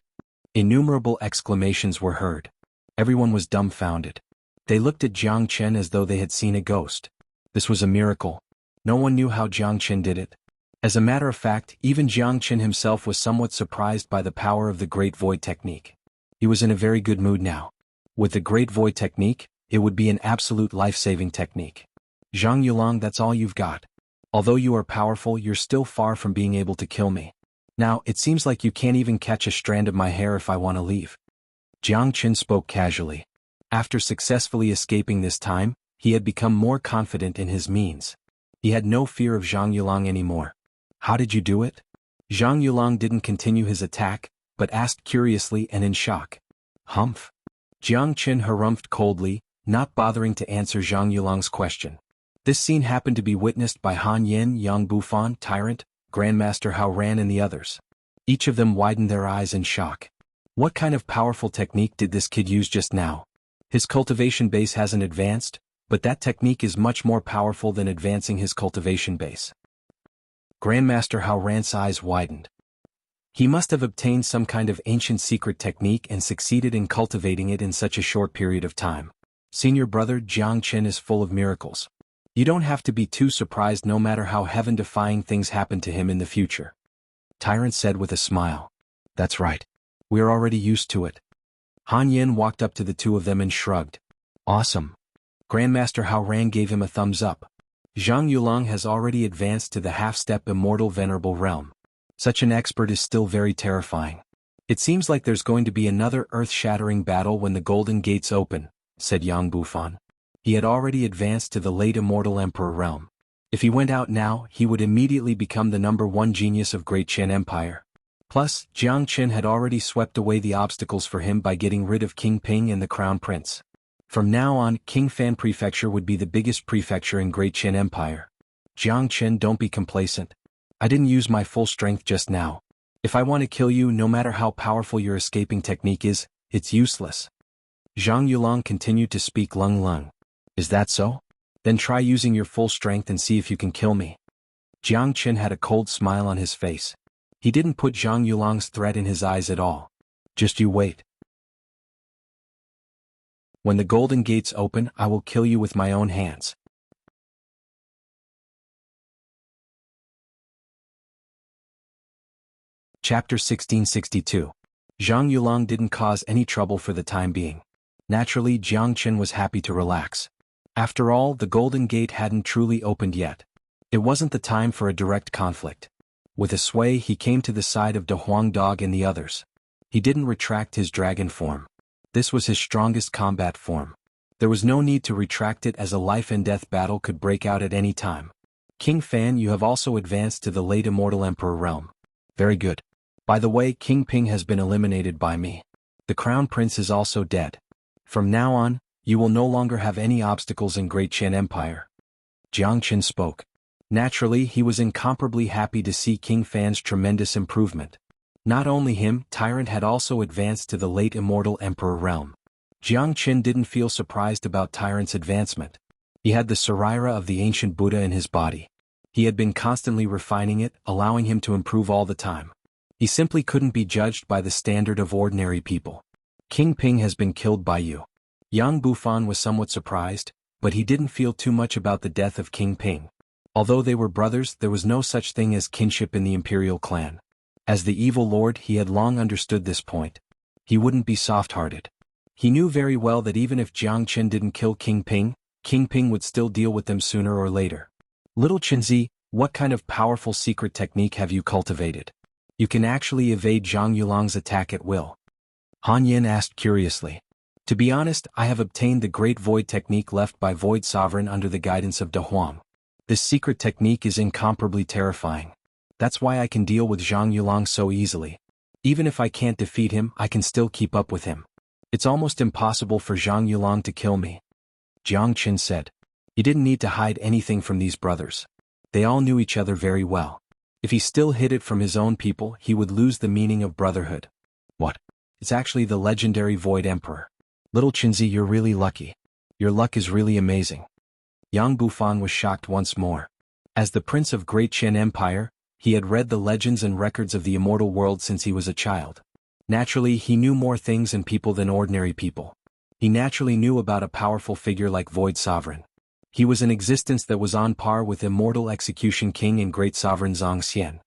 A: Innumerable exclamations were heard. Everyone was dumbfounded. They looked at Jiang Qin as though they had seen a ghost. This was a miracle. No one knew how Jiang Qin did it. As a matter of fact, even Jiang Qin himself was somewhat surprised by the power of the Great Void technique. He was in a very good mood now. With the Great Void technique, it would be an absolute life-saving technique. Zhang Yulong, that's all you've got. Although you are powerful, you're still far from being able to kill me. Now, it seems like you can't even catch a strand of my hair if I want to leave. Jiang Qin spoke casually. After successfully escaping this time, he had become more confident in his means. He had no fear of Zhang Yulong anymore. How did you do it? Zhang Yulong didn't continue his attack, but asked curiously and in shock. Humph. Jiang Qin harumphed coldly, not bothering to answer Zhang Yulong's question. This scene happened to be witnessed by Han Yin, Yang Bufan, Tyrant, Grandmaster Hao Ran and the others. Each of them widened their eyes in shock. What kind of powerful technique did this kid use just now? His cultivation base hasn't advanced, but that technique is much more powerful than advancing his cultivation base. Grandmaster Hao Ran's eyes widened. He must have obtained some kind of ancient secret technique and succeeded in cultivating it in such a short period of time. Senior brother Jiang Qin is full of miracles. You don't have to be too surprised no matter how heaven-defying things happen to him in the future. Tyrant said with a smile. That's right. We're already used to it. Han Yin walked up to the two of them and shrugged. Awesome. Grandmaster Hao Ran gave him a thumbs up. Zhang Yulong has already advanced to the half-step immortal venerable realm. Such an expert is still very terrifying. It seems like there's going to be another earth-shattering battle when the Golden Gates open, said Yang Bufan. He had already advanced to the late immortal emperor realm. If he went out now, he would immediately become the #1 genius of Great Qin Empire. Plus, Jiang Qin had already swept away the obstacles for him by getting rid of King Ping and the Crown Prince. From now on, King Fan Prefecture would be the biggest prefecture in Great Qin Empire. Jiang Qin, don't be complacent. I didn't use my full strength just now. If I want to kill you, no matter how powerful your escaping technique is, it's useless. Zhang Yulong continued to speak lung lung. Is that so? Then try using your full strength and see if you can kill me. Jiang Qin had a cold smile on his face. He didn't put Zhang Yulong's threat in his eyes at all. Just you wait. When the Golden Gates open, I will kill you with my own hands. Chapter 1662. Zhang Yulong didn't cause any trouble for the time being. Naturally, Jiang Qin was happy to relax. After all, the Golden Gate hadn't truly opened yet. It wasn't the time for a direct conflict. With a sway, he came to the side of De Huang Dog and the others. He didn't retract his dragon form. This was his strongest combat form. There was no need to retract it as a life-and-death battle could break out at any time. King Fan, you have also advanced to the late immortal emperor realm. Very good. By the way, King Ping has been eliminated by me. The crown prince is also dead. From now on, you will no longer have any obstacles in Great Qian Empire. Jiang Qin spoke. Naturally, he was incomparably happy to see King Fan's tremendous improvement. Not only him, Tyrant had also advanced to the late immortal emperor realm. Jiang Qin didn't feel surprised about Tyrant's advancement. He had the Sarira of the ancient Buddha in his body. He had been constantly refining it, allowing him to improve all the time. He simply couldn't be judged by the standard of ordinary people. King Ping has been killed by you. Yang Bufan was somewhat surprised, but he didn't feel too much about the death of King Ping. Although they were brothers, there was no such thing as kinship in the imperial clan. As the evil lord, he had long understood this point. He wouldn't be soft-hearted. He knew very well that even if Jiang Qin didn't kill King Ping would still deal with them sooner or later. Little Qinzi, what kind of powerful secret technique have you cultivated? You can actually evade Zhang Yulong's attack at will. Han Yin asked curiously. To be honest, I have obtained the Great Void technique left by Void Sovereign under the guidance of De Huang. This secret technique is incomparably terrifying. That's why I can deal with Zhang Yulong so easily. Even if I can't defeat him, I can still keep up with him. It's almost impossible for Zhang Yulong to kill me. Jiang Qin said. He didn't need to hide anything from these brothers. They all knew each other very well. If he still hid it from his own people, he would lose the meaning of brotherhood. What? It's actually the legendary Void Emperor. Little Qinzi, you're really lucky. Your luck is really amazing. Yang Bufan was shocked once more. As the prince of Great Qian Empire, he had read the legends and records of the immortal world since he was a child. Naturally, he knew more things and people than ordinary people. He naturally knew about a powerful figure like Void Sovereign. He was an existence that was on par with Immortal Execution King and Great Sovereign Xianxia.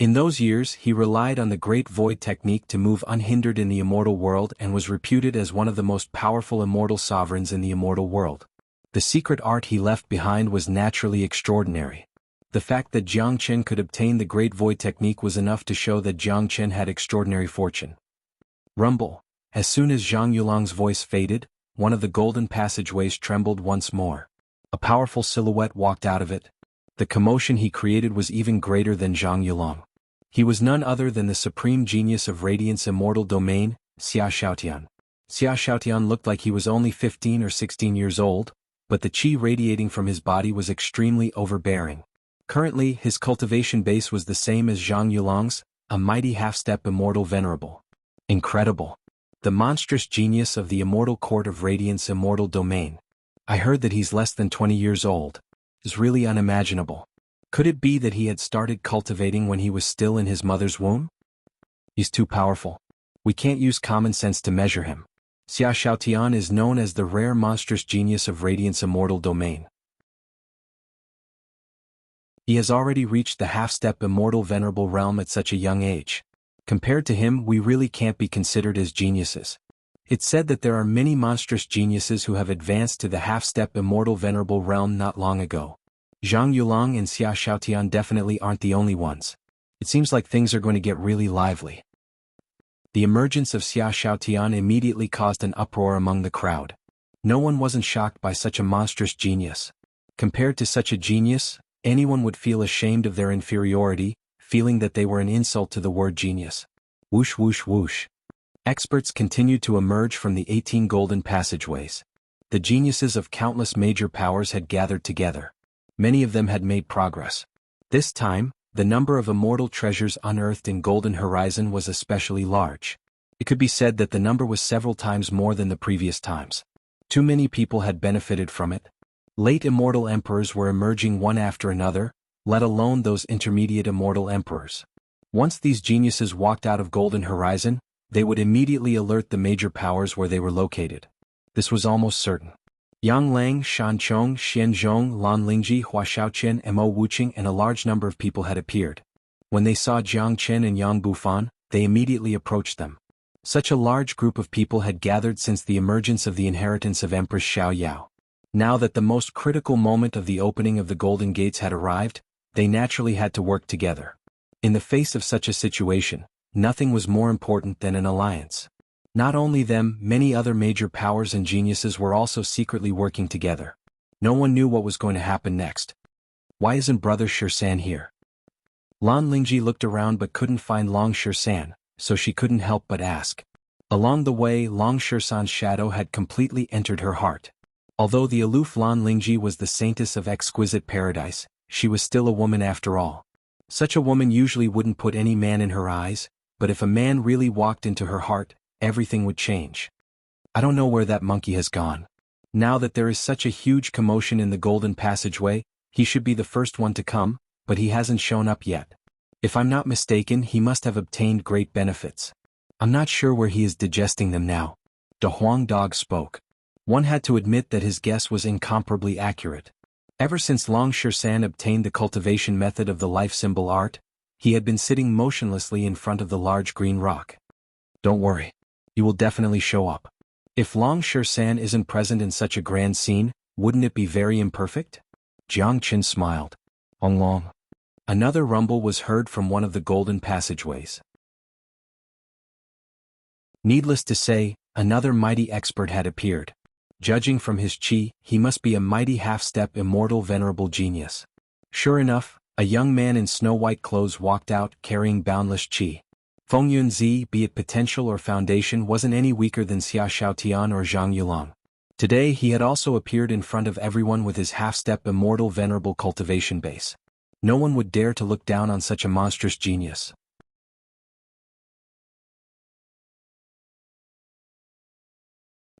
A: In those years, he relied on the Great Void technique to move unhindered in the immortal world and was reputed as one of the most powerful immortal sovereigns in the immortal world. The secret art he left behind was naturally extraordinary. The fact that Jiang Qin could obtain the Great Void technique was enough to show that Jiang Qin had extraordinary fortune. Rumble. As soon as Zhang Yulong's voice faded, one of the golden passageways trembled once more. A powerful silhouette walked out of it. The commotion he created was even greater than Zhang Yulong. He was none other than the supreme genius of Radiant's immortal domain, Xiaotian. Xiaotian looked like he was only 15 or 16 years old, but the qi radiating from his body was extremely overbearing. Currently, his cultivation base was the same as Zhang Yulong's, a mighty half-step immortal venerable. Incredible. The monstrous genius of the immortal court of Radiant's immortal domain. I heard that he's less than 20 years old. It's really unimaginable. Could it be that he had started cultivating when he was still in his mother's womb? He's too powerful. We can't use common sense to measure him. Xiaotian is known as the rare monstrous genius of Radiant's immortal domain. He has already reached the half-step immortal venerable realm at such a young age. Compared to him, we really can't be considered as geniuses. It's said that there are many monstrous geniuses who have advanced to the half-step immortal venerable realm not long ago. Zhang Yulong and Xiaotian definitely aren't the only ones. It seems like things are going to get really lively. The emergence of Xiaotian immediately caused an uproar among the crowd. No one wasn't shocked by such a monstrous genius. Compared to such a genius, anyone would feel ashamed of their inferiority, feeling that they were an insult to the word genius. Whoosh whoosh whoosh. Experts continued to emerge from the 18 golden passageways. The geniuses of countless major powers had gathered together. Many of them had made progress. This time, the number of immortal treasures unearthed in Golden Horizon was especially large. It could be said that the number was several times more than the previous times. Too many people had benefited from it. Late immortal emperors were emerging one after another, let alone those intermediate immortal emperors. Once these geniuses walked out of Golden Horizon, they would immediately alert the major powers where they were located. This was almost certain. Yang Lang, Shan Chong, Xian Zhong, Lan Lingji, Hua Xiaoqian, Mo Wuqing and a large number of people had appeared. When they saw Jiang Qin and Yang Bufan, they immediately approached them. Such a large group of people had gathered since the emergence of the inheritance of Empress Xiao Yao. Now that the most critical moment of the opening of the Golden Gates had arrived, they naturally had to work together. In the face of such a situation, nothing was more important than an alliance. Not only them, many other major powers and geniuses were also secretly working together. No one knew what was going to happen next. Why isn't Brother Shirsan here? Lan Lingji looked around but couldn't find Long Shirsan, so she couldn't help but ask. Along the way, Long Shirsan's shadow had completely entered her heart. Although the aloof Lan Lingji was the saintess of exquisite paradise, she was still a woman after all. Such a woman usually wouldn't put any man in her eyes, but if a man really walked into her heart, everything would change. I don't know where that monkey has gone. Now that there is such a huge commotion in the golden passageway, he should be the first one to come, but he hasn't shown up yet. If I'm not mistaken, he must have obtained great benefits. I'm not sure where he is digesting them now. The Huang dog spoke. One had to admit that his guess was incomparably accurate. Ever since Long Shirsan obtained the cultivation method of the life symbol art, he had been sitting motionlessly in front of the large green rock. Don't worry. He will definitely show up. If Long Shirsan isn't present in such a grand scene, wouldn't it be very imperfect? Jiang Qin smiled. Long. Another rumble was heard from one of the golden passageways. Needless to say, another mighty expert had appeared. Judging from his qi, he must be a mighty half-step immortal venerable genius. Sure enough, a young man in snow-white clothes walked out carrying boundless qi. Feng Yunzi, be it potential or foundation, wasn't any weaker than Xia Xiaotian or Zhang Yulang. Today he had also appeared in front of everyone with his half-step immortal venerable cultivation base. No one would dare to look down on such a monstrous genius.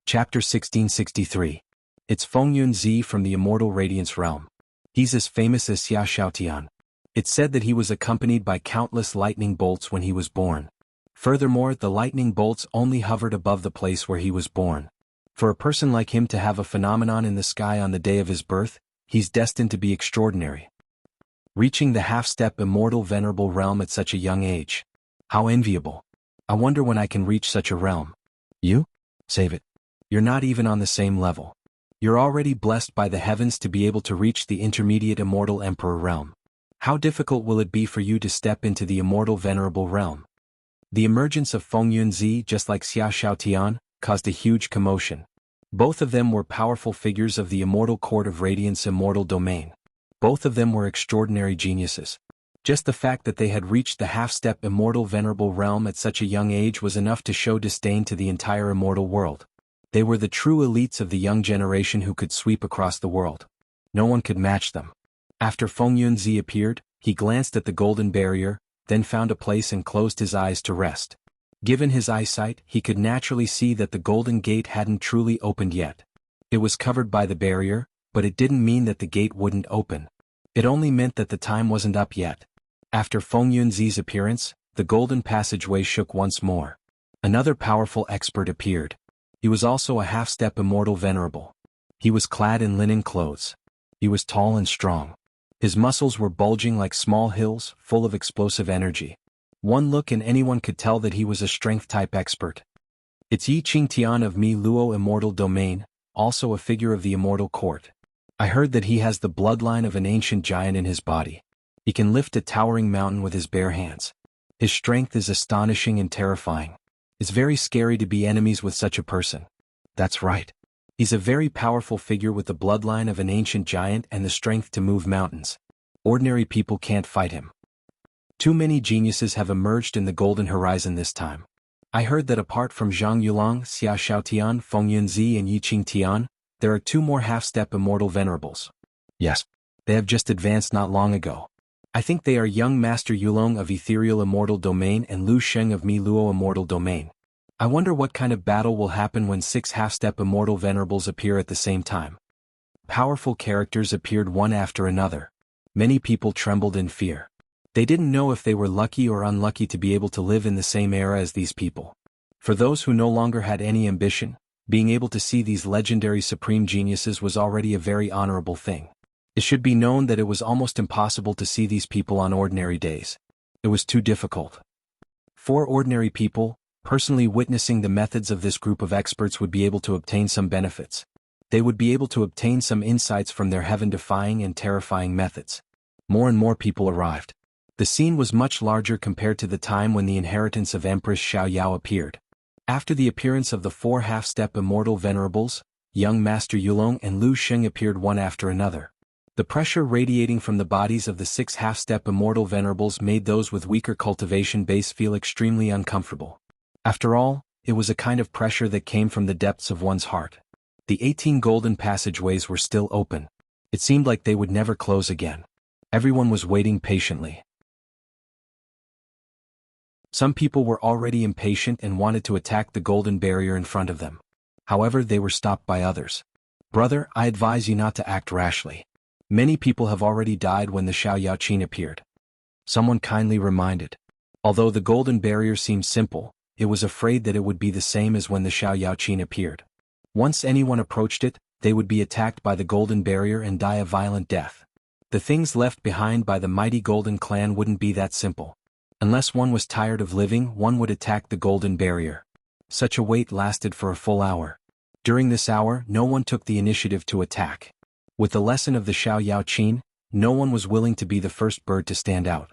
A: Chapter 1663. It's Feng Yunzi from the Immortal Radiance Realm. He's as famous as Xia Xiaotian. It's said that he was accompanied by countless lightning bolts when he was born. Furthermore, the lightning bolts only hovered above the place where he was born. For a person like him to have a phenomenon in the sky on the day of his birth, he's destined to be extraordinary. Reaching the half-step immortal venerable realm at such a young age. How enviable. I wonder when I can reach such a realm. You? Save it. You're not even on the same level. You're already blessed by the heavens to be able to reach the intermediate immortal emperor realm. How difficult will it be for you to step into the immortal venerable realm? The emergence of Feng Yunzi, just like Xia Xiaotian, caused a huge commotion. Both of them were powerful figures of the immortal court of radiance immortal domain. Both of them were extraordinary geniuses. Just the fact that they had reached the half-step immortal venerable realm at such a young age was enough to show disdain to the entire immortal world. They were the true elites of the young generation who could sweep across the world. No one could match them. After Feng Yunzi appeared, he glanced at the golden barrier, then found a place and closed his eyes to rest. Given his eyesight, he could naturally see that the golden gate hadn't truly opened yet. It was covered by the barrier, but it didn't mean that the gate wouldn't open. It only meant that the time wasn't up yet. After Feng Yunzi's appearance, the golden passageway shook once more. Another powerful expert appeared. He was also a half-step immortal venerable. He was clad in linen clothes. He was tall and strong. His muscles were bulging like small hills, full of explosive energy. One look and anyone could tell that he was a strength-type expert. It's Yi Qingtian of Mi Luo Immortal Domain, also a figure of the immortal court. I heard that he has the bloodline of an ancient giant in his body. He can lift a towering mountain with his bare hands. His strength is astonishing and terrifying. It's very scary to be enemies with such a person. That's right. He's a very powerful figure with the bloodline of an ancient giant and the strength to move mountains. Ordinary people can't fight him. Too many geniuses have emerged in the golden horizon this time. I heard that apart from Zhang Yulang, Xia Xiaotian, Feng Yunzi and Yi Qingtian, there are 2 more half-step immortal venerables. Yes. They have just advanced not long ago. I think they are young Master Yulong of Ethereal Immortal Domain and Lu Sheng of Mi Luo Immortal Domain. I wonder what kind of battle will happen when 6 half-step immortal venerables appear at the same time. Powerful characters appeared one after another. Many people trembled in fear. They didn't know if they were lucky or unlucky to be able to live in the same era as these people. For those who no longer had any ambition, being able to see these legendary supreme geniuses was already a very honorable thing. It should be known that it was almost impossible to see these people on ordinary days. It was too difficult. For ordinary people, personally witnessing the methods of this group of experts would be able to obtain some benefits. They would be able to obtain some insights from their heaven-defying and terrifying methods. More and more people arrived. The scene was much larger compared to the time when the inheritance of Empress Xiaoyao appeared. After the appearance of the 4 half-step immortal venerables, young Master Yulong and Lu Sheng appeared one after another. The pressure radiating from the bodies of the 6 half-step immortal venerables made those with weaker cultivation base feel extremely uncomfortable. After all, it was a kind of pressure that came from the depths of one's heart. The 18 golden passageways were still open. It seemed like they would never close again. Everyone was waiting patiently. Some people were already impatient and wanted to attack the golden barrier in front of them. However, they were stopped by others. "Brother, I advise you not to act rashly. Many people have already died when the xianxia appeared," someone kindly reminded. Although the golden barrier seemed simple, it was afraid that it would be the same as when the xianxia appeared. Once anyone approached it, they would be attacked by the golden barrier and die a violent death. The things left behind by the mighty golden clan wouldn't be that simple. Unless one was tired of living, one would attack the golden barrier. Such a wait lasted for a full hour. During this hour, no one took the initiative to attack. With the lesson of the xianxia, no one was willing to be the first bird to stand out.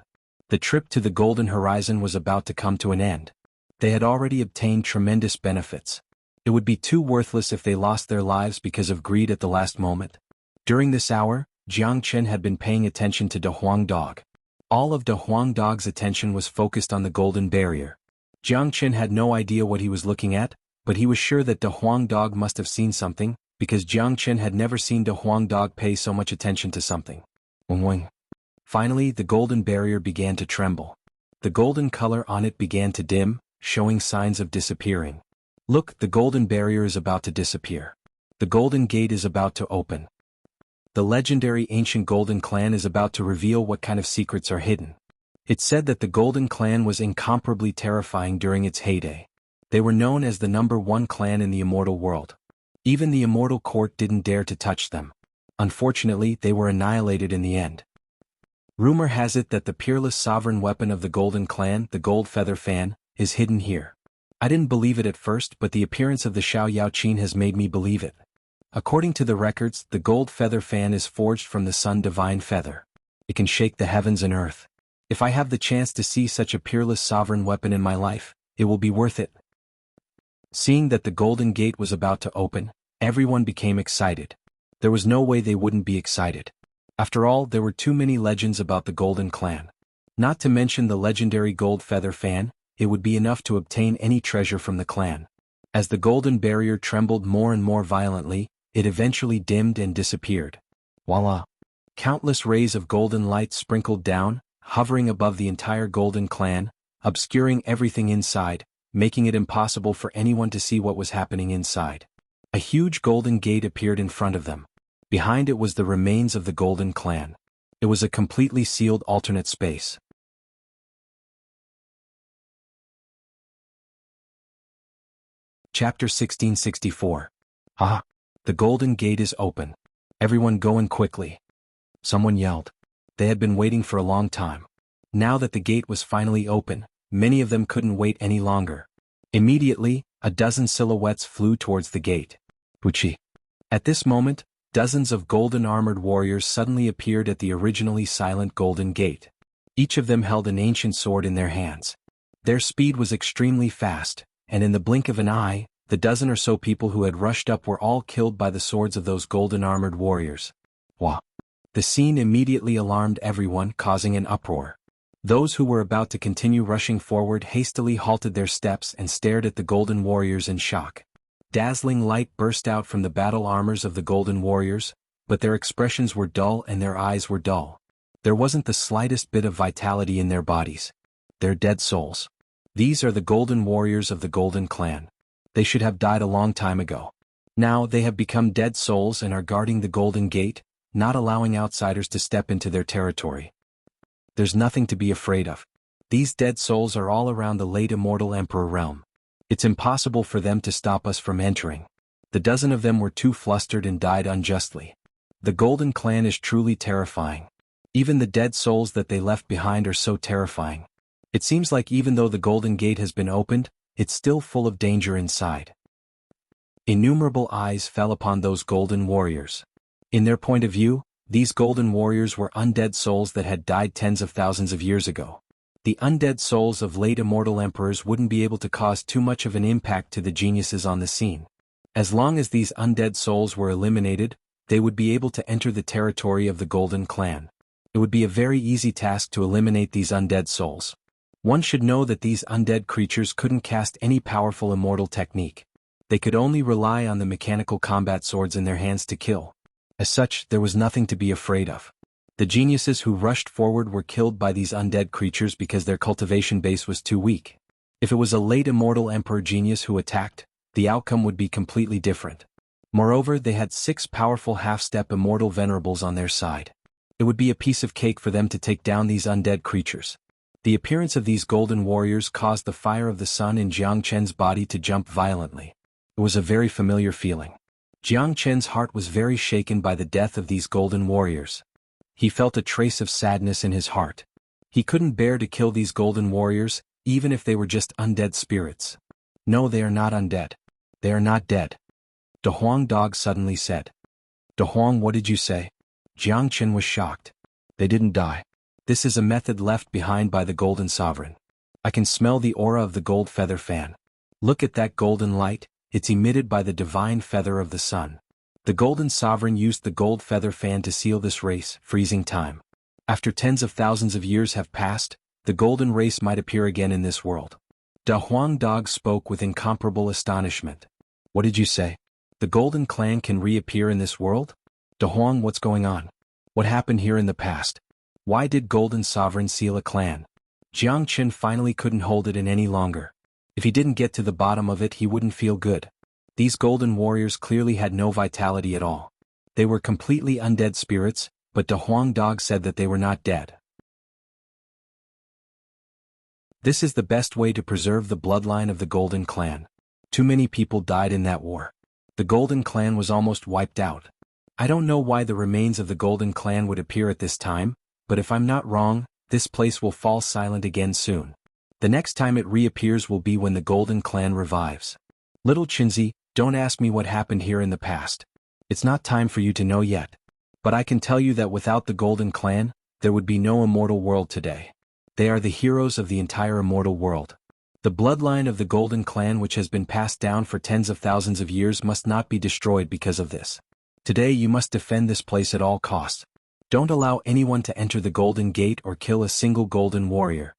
A: The trip to the golden horizon was about to come to an end. They had already obtained tremendous benefits. It would be too worthless if they lost their lives because of greed at the last moment. During this hour, Jiang Chen had been paying attention to De Huang Dog. All of De Huang Dog's attention was focused on the golden barrier. Jiang Chen had no idea what he was looking at, but he was sure that De Huang Dog must have seen something, because Jiang Chen had never seen De Huang Dog pay so much attention to something. Wing. Finally, the golden barrier began to tremble. The golden color on it began to dim, showing signs of disappearing. Look, the golden barrier is about to disappear. The golden gate is about to open. The legendary ancient golden clan is about to reveal what kind of secrets are hidden. It's said that the golden clan was incomparably terrifying during its heyday. They were known as the #1 clan in the immortal world. Even the immortal court didn't dare to touch them. Unfortunately, they were annihilated in the end. Rumor has it that the peerless sovereign weapon of the golden clan, the gold feather fan, is hidden here. I didn't believe it at first, but the appearance of the xianxia has made me believe it. According to the records, the gold feather fan is forged from the sun divine feather. It can shake the heavens and earth. If I have the chance to see such a peerless sovereign weapon in my life, it will be worth it. Seeing that the golden gate was about to open, everyone became excited. There was no way they wouldn't be excited. After all, there were too many legends about the golden clan. Not to mention the legendary gold feather fan, it would be enough to obtain any treasure from the clan. As the golden barrier trembled more and more violently, it eventually dimmed and disappeared. Voila! Countless rays of golden light sprinkled down, hovering above the entire golden clan, obscuring everything inside, making it impossible for anyone to see what was happening inside. A huge golden gate appeared in front of them. Behind it was the remains of the golden clan. It was a completely sealed alternate space. Chapter 1664. Ah! The golden gate is open. Everyone go in quickly. Someone yelled. They had been waiting for a long time. Now that the gate was finally open, many of them couldn't wait any longer. Immediately, a dozen silhouettes flew towards the gate. Wuxia. At this moment, dozens of golden-armored warriors suddenly appeared at the originally silent golden gate. Each of them held an ancient sword in their hands. Their speed was extremely fast, and in the blink of an eye, the dozen or so people who had rushed up were all killed by the swords of those golden-armored warriors. Wah! The scene immediately alarmed everyone, causing an uproar. Those who were about to continue rushing forward hastily halted their steps and stared at the golden warriors in shock. Dazzling light burst out from the battle armors of the golden warriors, but their expressions were dull and their eyes were dull. There wasn't the slightest bit of vitality in their bodies. They're dead souls. These are the golden warriors of the golden clan. They should have died a long time ago. Now they have become dead souls and are guarding the golden gate, not allowing outsiders to step into their territory. There's nothing to be afraid of. These dead souls are all around the late immortal emperor realm. It's impossible for them to stop us from entering. The dozen of them were too flustered and died unjustly. The golden clan is truly terrifying. Even the dead souls that they left behind are so terrifying. It seems like even though the golden gate has been opened, it's still full of danger inside. Innumerable eyes fell upon those golden warriors. In their point of view, these golden warriors were undead souls that had died tens of thousands of years ago. The undead souls of late immortal emperors wouldn't be able to cause too much of an impact to the geniuses on the scene. As long as these undead souls were eliminated, they would be able to enter the territory of the Golden Clan. It would be a very easy task to eliminate these undead souls. One should know that these undead creatures couldn't cast any powerful immortal technique. They could only rely on the mechanical combat swords in their hands to kill. As such, there was nothing to be afraid of. The geniuses who rushed forward were killed by these undead creatures because their cultivation base was too weak. If it was a late immortal emperor genius who attacked, the outcome would be completely different. Moreover, they had 6 powerful half-step immortal venerables on their side. It would be a piece of cake for them to take down these undead creatures. The appearance of these golden warriors caused the fire of the sun in Jiang Chen's body to jump violently. It was a very familiar feeling. Jiang Chen's heart was very shaken by the death of these golden warriors. He felt a trace of sadness in his heart. He couldn't bear to kill these golden warriors, even if they were just undead spirits. No, they are not undead. They are not dead. De Huang Dog suddenly said. De Huang, what did you say? Jiang Chen was shocked. They didn't die. This is a method left behind by the Golden Sovereign. I can smell the aura of the gold feather fan. Look at that golden light, it's emitted by the divine feather of the sun. The Golden Sovereign used the gold feather fan to seal this race, freezing time. After tens of thousands of years have passed, the golden race might appear again in this world. De Huang Dog spoke with incomparable astonishment. What did you say? The Golden Clan can reappear in this world? De Huang, what's going on? What happened here in the past? Why did Golden Sovereign seal a clan? Jiang Chen finally couldn't hold it in any longer. If he didn't get to the bottom of it, he wouldn't feel good. These golden warriors clearly had no vitality at all. They were completely undead spirits, but De Huang Dog said that they were not dead. This is the best way to preserve the bloodline of the Golden Clan. Too many people died in that war. The Golden Clan was almost wiped out. I don't know why the remains of the Golden Clan would appear at this time, but if I'm not wrong, this place will fall silent again soon. The next time it reappears will be when the Golden Clan revives. Little Chinzi, don't ask me what happened here in the past. It's not time for you to know yet. But I can tell you that without the Golden Clan, there would be no immortal world today. They are the heroes of the entire immortal world. The bloodline of the Golden Clan, which has been passed down for tens of thousands of years, must not be destroyed because of this. Today you must defend this place at all costs. Don't allow anyone to enter the Golden Gate or kill a single golden warrior.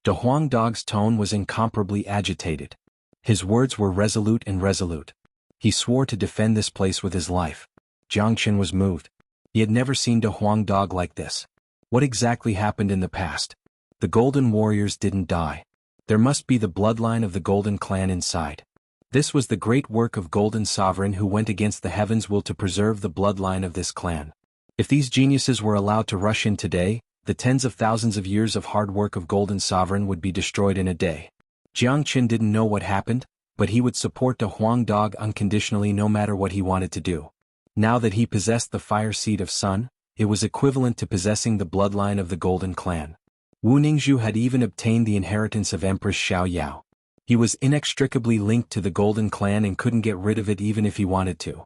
A: De Huang Dog's tone was incomparably agitated. His words were resolute and resolute. He swore to defend this place with his life. Jiang Chen was moved. He had never seen De Huang Dog like this. What exactly happened in the past? The Golden Warriors didn't die. There must be the bloodline of the Golden Clan inside. This was the great work of Golden Sovereign who went against the heavens' will to preserve the bloodline of this clan. If these geniuses were allowed to rush in today, the tens of thousands of years of hard work of Golden Sovereign would be destroyed in a day. Jiang Chen didn't know what happened, but he would support De Huang Dog unconditionally no matter what he wanted to do. Now that he possessed the fire seed of sun, it was equivalent to possessing the bloodline of the Golden Clan. Wu Ningzhu had even obtained the inheritance of Empress Xiaoyao. He was inextricably linked to the Golden Clan and couldn't get rid of it even if he wanted to.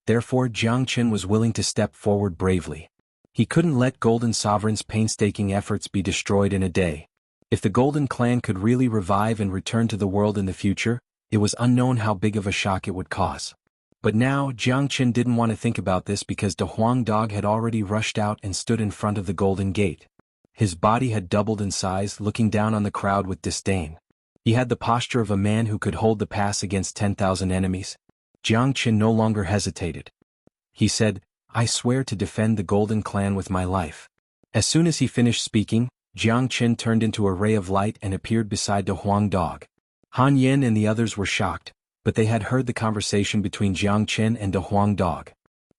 A: Therefore Jiang Chen was willing to step forward bravely. He couldn't let Golden Sovereign's painstaking efforts be destroyed in a day. If the Golden Clan could really revive and return to the world in the future, it was unknown how big of a shock it would cause. But now Jiang Chen didn't want to think about this because De Huang Dog had already rushed out and stood in front of the Golden Gate. His body had doubled in size, looking down on the crowd with disdain. He had the posture of a man who could hold the pass against 10,000 enemies. Jiang Chen no longer hesitated. He said, "I swear to defend the Golden Clan with my life." As soon as he finished speaking, Jiang Chen turned into a ray of light and appeared beside De Huang Dog. Han Yen and the others were shocked, but they had heard the conversation between Jiang Chen and De Huang Dog.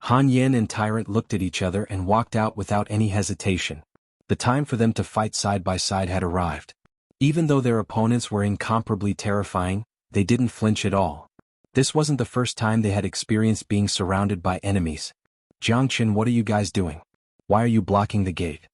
A: Han Yen and Tyrant looked at each other and walked out without any hesitation. The time for them to fight side by side had arrived. Even though their opponents were incomparably terrifying, they didn't flinch at all. This wasn't the first time they had experienced being surrounded by enemies. "Jiang Chen, what are you guys doing? Why are you blocking the gate?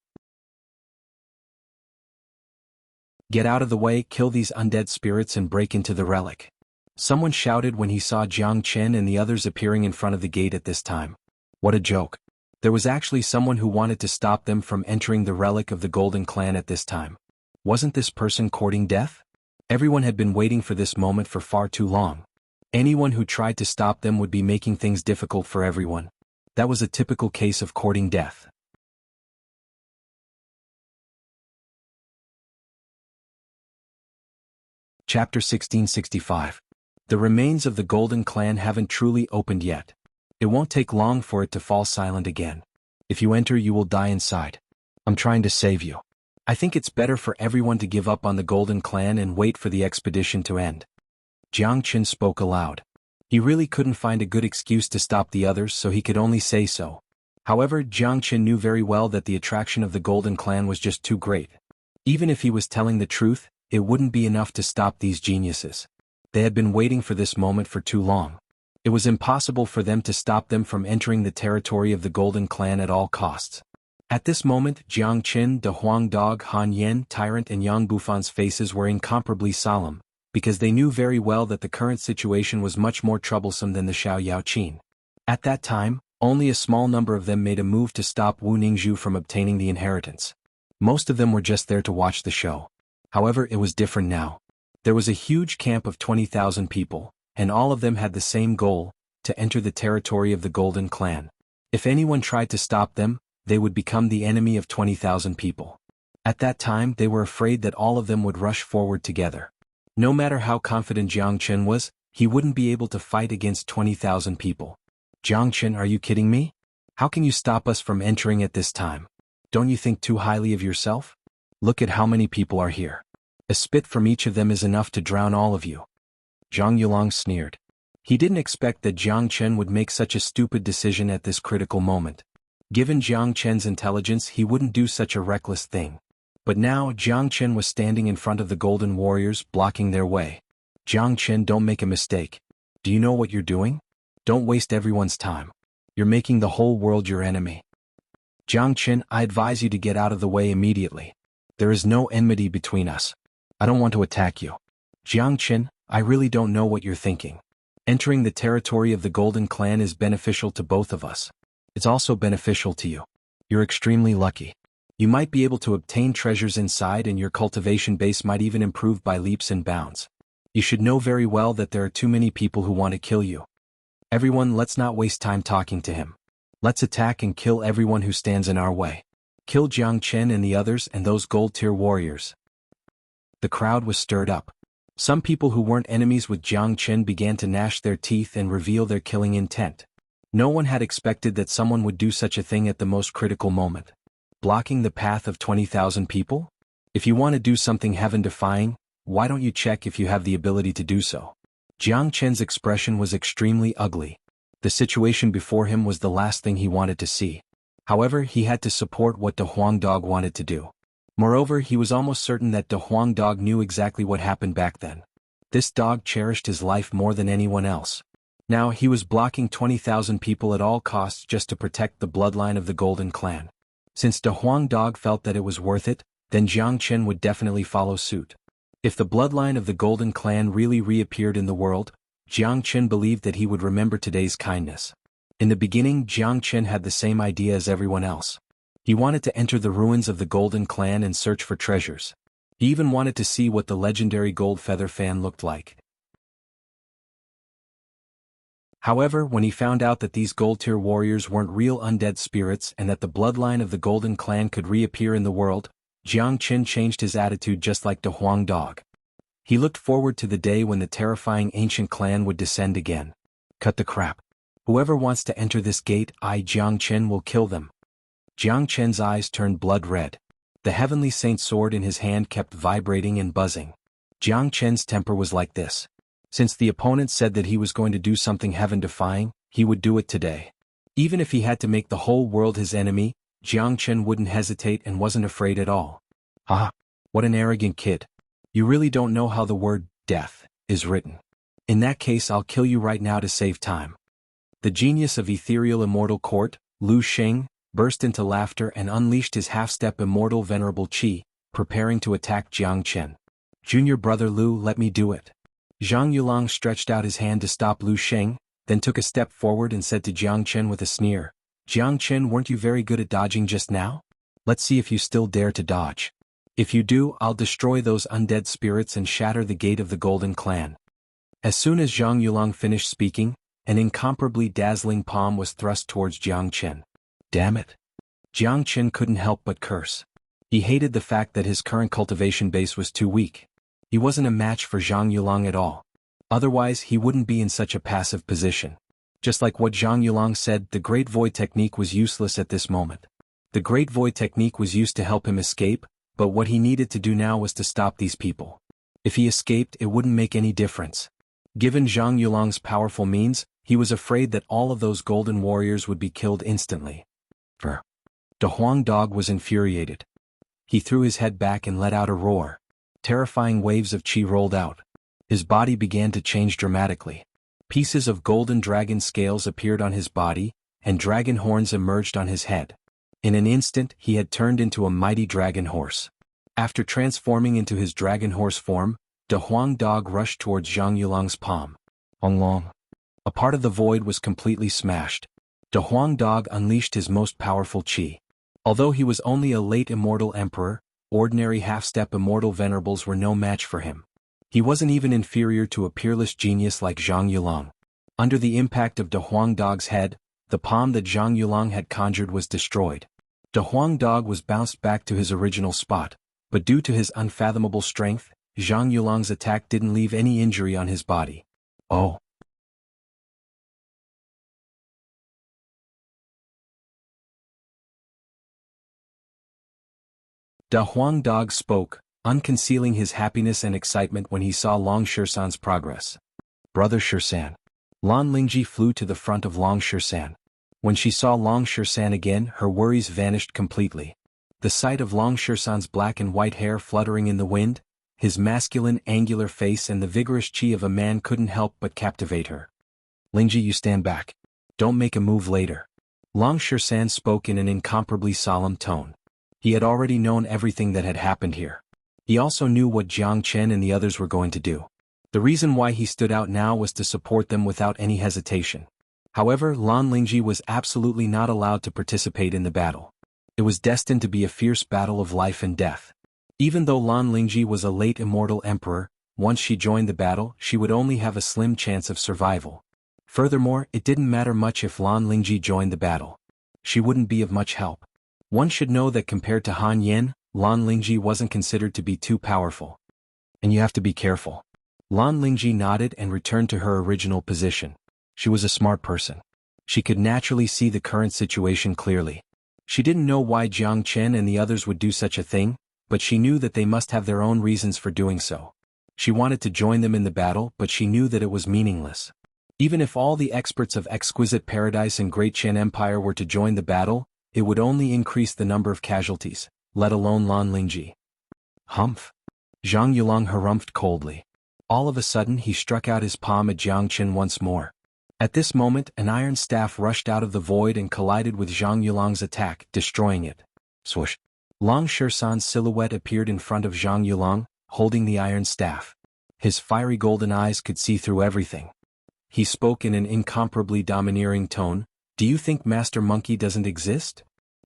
A: Get out of the way, kill these undead spirits and break into the relic." Someone shouted when he saw Jiang Chen and the others appearing in front of the gate at this time. What a joke. There was actually someone who wanted to stop them from entering the relic of the Golden Clan at this time. Wasn't this person courting death? Everyone had been waiting for this moment for far too long. Anyone who tried to stop them would be making things difficult for everyone. That was a typical case of courting death. Chapter 1665. The remains of the Golden Clan haven't truly opened yet. It won't take long for it to fall silent again. If you enter, you will die inside. I'm trying to save you. I think it's better for everyone to give up on the Golden Clan and wait for the expedition to end. Jiang Qin spoke aloud. He really couldn't find a good excuse to stop the others, so he could only say so. However, Jiang Qin knew very well that the attraction of the Golden Clan was just too great. Even if he was telling the truth, it wouldn't be enough to stop these geniuses. They had been waiting for this moment for too long. It was impossible for them to stop them from entering the territory of the Golden Clan at all costs. At this moment, Jiang Qin, De Huang Dog, Han Yen, Tyrant and Yang Bufan's faces were incomparably solemn, because they knew very well that the current situation was much more troublesome than the Xiao Yaoqin. At that time, only a small number of them made a move to stop Wu Ningzhu from obtaining the inheritance. Most of them were just there to watch the show. However, it was different now. There was a huge camp of 20,000 people, and all of them had the same goal, to enter the territory of the Golden Clan. If anyone tried to stop them, they would become the enemy of 20,000 people. At that time, they were afraid that all of them would rush forward together. No matter how confident Jiang Qin was, he wouldn't be able to fight against 20,000 people. Jiang Qin, are you kidding me? How can you stop us from entering at this time? Don't you think too highly of yourself? Look at how many people are here. A spit from each of them is enough to drown all of you. Zhang Yulang sneered. He didn't expect that Jiang Qin would make such a stupid decision at this critical moment. Given Jiang Qin's intelligence, he wouldn't do such a reckless thing. But now, Jiang Qin was standing in front of the Golden Warriors, blocking their way. Jiang Qin, don't make a mistake. Do you know what you're doing? Don't waste everyone's time. You're making the whole world your enemy. Jiang Qin, I advise you to get out of the way immediately. There is no enmity between us. I don't want to attack you. Jiang Qin, I really don't know what you're thinking. Entering the territory of the Golden Clan is beneficial to both of us. It's also beneficial to you. You're extremely lucky. You might be able to obtain treasures inside, and your cultivation base might even improve by leaps and bounds. You should know very well that there are too many people who want to kill you. Everyone, let's not waste time talking to him. Let's attack and kill everyone who stands in our way. Kill Jiang Qin and the others and those gold-tier warriors. The crowd was stirred up. Some people who weren't enemies with Jiang Qin began to gnash their teeth and reveal their killing intent. No one had expected that someone would do such a thing at the most critical moment. Blocking the path of 20,000 people? If you want to do something heaven-defying, why don't you check if you have the ability to do so? Jiang Qin's expression was extremely ugly. The situation before him was the last thing he wanted to see. However, he had to support what De Huang Dog wanted to do. Moreover, he was almost certain that De Huang Dog knew exactly what happened back then. This dog cherished his life more than anyone else. Now he was blocking 20,000 people at all costs just to protect the bloodline of the Golden Clan. Since De Huang Dog felt that it was worth it, then Jiang Qin would definitely follow suit. If the bloodline of the Golden Clan really reappeared in the world, Jiang Qin believed that he would remember today's kindness. In the beginning, Jiang Qin had the same idea as everyone else. He wanted to enter the ruins of the Golden Clan and search for treasures. He even wanted to see what the legendary gold feather fan looked like. However, when he found out that these gold-tier warriors weren't real undead spirits and that the bloodline of the Golden Clan could reappear in the world, Jiang Qin changed his attitude just like De Huang Dog. He looked forward to the day when the terrifying ancient clan would descend again. Cut the crap. Whoever wants to enter this gate, I, Jiang Qin, will kill them. Jiang Qin's eyes turned blood red. The heavenly saint sword in his hand kept vibrating and buzzing. Jiang Qin's temper was like this. Since the opponent said that he was going to do something heaven-defying, he would do it today. Even if he had to make the whole world his enemy, Jiang Qin wouldn't hesitate and wasn't afraid at all. Ah, what an arrogant kid. You really don't know how the word death is written. In that case, I'll kill you right now to save time. The genius of ethereal immortal court, Lu Sheng, burst into laughter and unleashed his half-step immortal venerable qi, preparing to attack Jiang Qin. Junior brother Lu, let me do it. Zhang Yulang stretched out his hand to stop Lu Sheng, then took a step forward and said to Jiang Qin with a sneer, Jiang Qin, weren't you very good at dodging just now? Let's see if you still dare to dodge. If you do, I'll destroy those undead spirits and shatter the gate of the Golden Clan." As soon as Zhang Yulang finished speaking, an incomparably dazzling palm was thrust towards Jiang Chen. Damn it. Jiang Chen couldn't help but curse. He hated the fact that his current cultivation base was too weak. He wasn't a match for Zhang Yulang at all. Otherwise, he wouldn't be in such a passive position. Just like what Zhang Yulang said, the Great Void technique was useless at this moment. The Great Void technique was used to help him escape, but what he needed to do now was to stop these people. If he escaped, it wouldn't make any difference. Given Zhang Yulang's powerful means, he was afraid that all of those golden warriors would be killed instantly. The Huang dog was infuriated. He threw his head back and let out a roar. Terrifying waves of qi rolled out. His body began to change dramatically. Pieces of golden dragon scales appeared on his body, and dragon horns emerged on his head. In an instant, he had turned into a mighty dragon horse. After transforming into his dragon horse form, the Huang dog rushed towards Zhang Yulang's palm. Long. A part of the void was completely smashed. The Huang dog unleashed his most powerful qi. Although he was only a late immortal emperor, ordinary half-step immortal venerables were no match for him. He wasn't even inferior to a peerless genius like Zhang Yulang. Under the impact of the Huang dog's head, the palm that Zhang Yulang had conjured was destroyed. The Huang dog was bounced back to his original spot, but due to his unfathomable strength, Zhang Yulang's attack didn't leave any injury on his body. Oh. The Huang dog spoke, unconcealing his happiness and excitement when he saw Long Shursan's progress. "Brother Shursan." Lan Lingji flew to the front of Long Shursan. When she saw Long Shursan again, her worries vanished completely. The sight of Long Shursan's black and white hair fluttering in the wind, his masculine angular face and the vigorous qi of a man couldn't help but captivate her. "Lingji, you stand back. Don't make a move later." Long Shursan spoke in an incomparably solemn tone. He had already known everything that had happened here. He also knew what Jiang Chen and the others were going to do. The reason why he stood out now was to support them without any hesitation. However, Lan Lingji was absolutely not allowed to participate in the battle. It was destined to be a fierce battle of life and death. Even though Lan Lingji was a late immortal emperor, once she joined the battle, she would only have a slim chance of survival. Furthermore, it didn't matter much if Lan Lingji joined the battle. She wouldn't be of much help. One should know that compared to Han Yen, Lan Lingji wasn't considered to be too powerful. And you have to be careful. Lan Lingji nodded and returned to her original position. She was a smart person. She could naturally see the current situation clearly. She didn't know why Jiang Chen and the others would do such a thing, but she knew that they must have their own reasons for doing so. She wanted to join them in the battle, but she knew that it was meaningless. Even if all the experts of Exquisite Paradise and Great Chen Empire were to join the battle, it would only increase the number of casualties, let alone Lan Lingji. Humph. Zhang Yulang harumphed coldly. All of a sudden he struck out his palm at Jiang Chen once more. At this moment, an iron staff rushed out of the void and collided with Zhang Yulang's attack, destroying it. Swoosh. Long Shursan's silhouette appeared in front of Zhang Yulang, holding the iron staff. His fiery golden eyes could see through everything. He spoke in an incomparably domineering tone. "Do you think Master Monkey doesn't exist?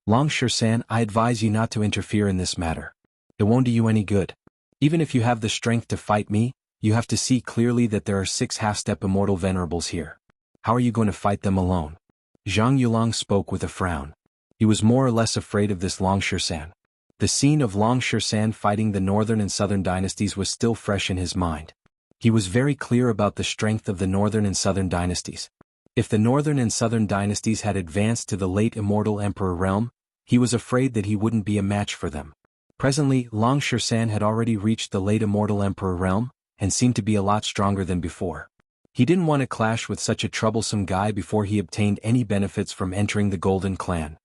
A: Long Shursan, I advise you not to interfere in this matter. It won't do you any good. Even if you have the strength to fight me, you have to see clearly that there are 6 half-step immortal venerables here. How are you going to fight them alone?" Zhang Yulang spoke with a frown. He was more or less afraid of this Long Shursan. The scene of Long Shursan fighting the northern and southern dynasties was still fresh in his mind. He was very clear about the strength of the northern and southern dynasties. If the northern and southern dynasties had advanced to the late immortal emperor realm, he was afraid that he wouldn't be a match for them. Presently, Long Shursan had already reached the late immortal emperor realm, and seemed to be a lot stronger than before. He didn't want to clash with such a troublesome guy before he obtained any benefits from entering the Golden Clan.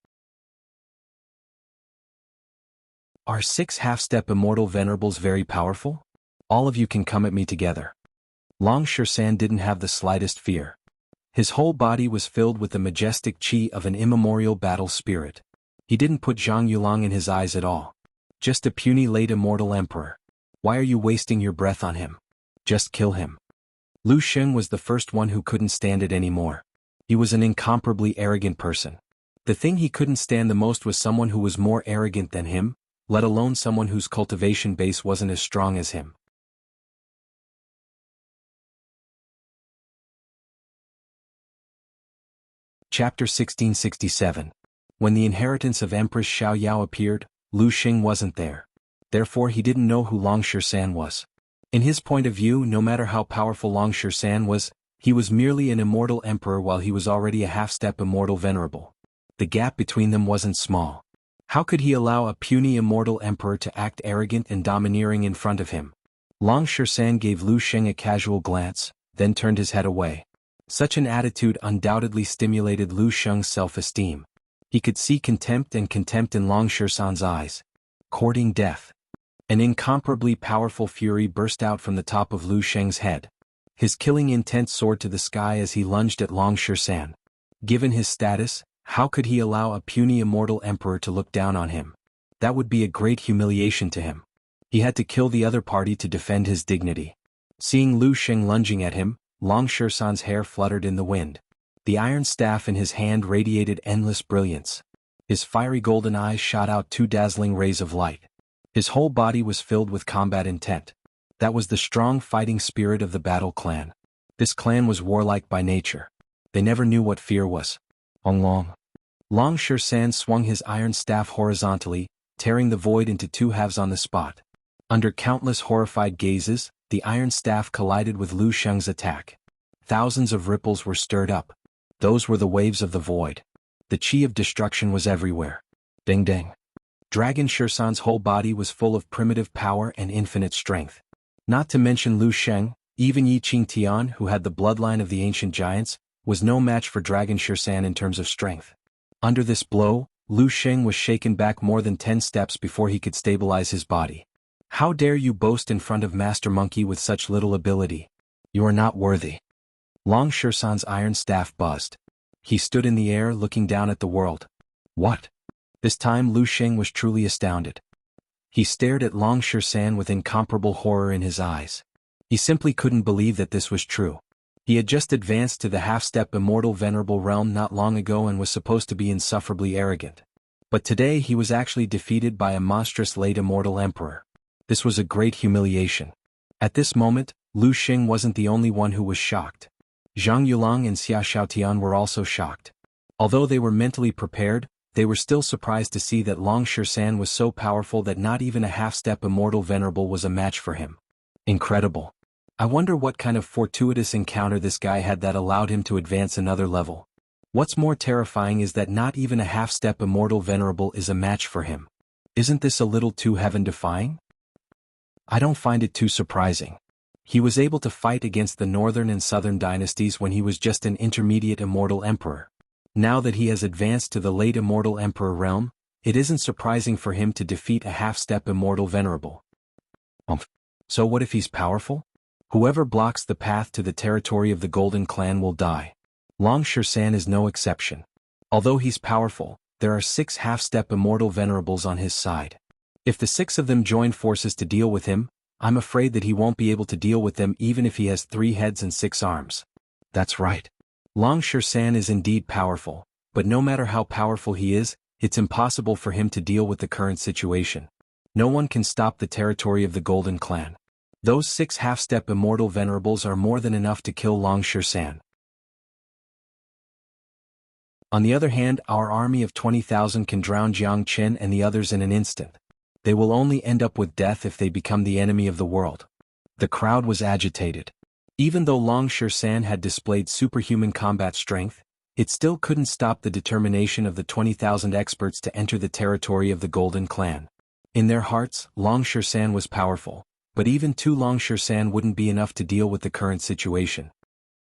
A: Are 6 half-step immortal venerables very powerful? All of you can come at me together. Long Shursan didn't have the slightest fear. His whole body was filled with the majestic qi of an immemorial battle spirit. He didn't put Zhang Yulang in his eyes at all. Just a puny late immortal emperor. Why are you wasting your breath on him? Just kill him. Lu Sheng was the first one who couldn't stand it anymore. He was an incomparably arrogant person. The thing he couldn't stand the most was someone who was more arrogant than him, let alone someone whose cultivation base wasn't as strong as him. Chapter 1667. When the inheritance of Empress Xiaoyao appeared, Lu Xing wasn't there. Therefore he didn't know who Long San was. In his point of view, no matter how powerful Long San was, he was merely an immortal emperor while he was already a half-step immortal venerable. The gap between them wasn't small. How could he allow a puny immortal emperor to act arrogant and domineering in front of him? Long San gave Lu Xing a casual glance, then turned his head away. Such an attitude undoubtedly stimulated Lu Xing's self-esteem. He could see contempt in Long San's eyes. Courting death. An incomparably powerful fury burst out from the top of Lu Xing's head. His killing intent soared to the sky as he lunged at Long San. Given his status, how could he allow a puny immortal emperor to look down on him? That would be a great humiliation to him. He had to kill the other party to defend his dignity. Seeing Lu Xing lunging at him, Long San's hair fluttered in the wind. The iron staff in his hand radiated endless brilliance. His fiery golden eyes shot out two dazzling rays of light. His whole body was filled with combat intent. That was the strong fighting spirit of the battle clan. This clan was warlike by nature. They never knew what fear was. Long San swung his iron staff horizontally, tearing the void into two halves on the spot. Under countless horrified gazes, the iron staff collided with Lu Xing's attack. Thousands of ripples were stirred up. Those were the waves of the void. The chi of destruction was everywhere. Ding ding. Dragon San's whole body was full of primitive power and infinite strength. Not to mention Lu Xing, even Yi Qingtian, who had the bloodline of the ancient giants, was no match for Dragon San in terms of strength. Under this blow, Lu Xing was shaken back more than 10 steps before he could stabilize his body. How dare you boast in front of Master Monkey with such little ability? You are not worthy. Long San's iron staff buzzed. He stood in the air looking down at the world. What? This time Lu Xing was truly astounded. He stared at Long San with incomparable horror in his eyes. He simply couldn't believe that this was true. He had just advanced to the half-step immortal venerable realm not long ago and was supposed to be insufferably arrogant. But today he was actually defeated by a monstrous late immortal emperor. This was a great humiliation. At this moment, Lu Xing wasn't the only one who was shocked. Zhang Yulang and Xia Xiaotian were also shocked. Although they were mentally prepared, they were still surprised to see that Long San was so powerful that not even a half-step immortal venerable was a match for him. Incredible. I wonder what kind of fortuitous encounter this guy had that allowed him to advance another level. What's more terrifying is that not even a half-step immortal venerable is a match for him. Isn't this a little too heaven-defying? I don't find it too surprising. He was able to fight against the northern and southern dynasties when he was just an intermediate immortal emperor. Now that he has advanced to the late immortal emperor realm, it isn't surprising for him to defeat a half-step immortal venerable. So what if he's powerful? Whoever blocks the path to the territory of the Golden Clan will die. Long San is no exception. Although he's powerful, there are 6 half-step immortal venerables on his side. If the 6 of them join forces to deal with him, I'm afraid that he won't be able to deal with them even if he has 3 heads and 6 arms. That's right. Long San is indeed powerful, but no matter how powerful he is, it's impossible for him to deal with the current situation. No one can stop the territory of the Golden Clan. Those 6 half-step immortal venerables are more than enough to kill Long San. On the other hand, our army of 20,000 can drown Jiang Chen and the others in an instant. They will only end up with death if they become the enemy of the world. The crowd was agitated. Even though Long San had displayed superhuman combat strength, it still couldn't stop the determination of the 20,000 experts to enter the territory of the Golden Clan. In their hearts, Long San was powerful, but even 2 Long San wouldn't be enough to deal with the current situation.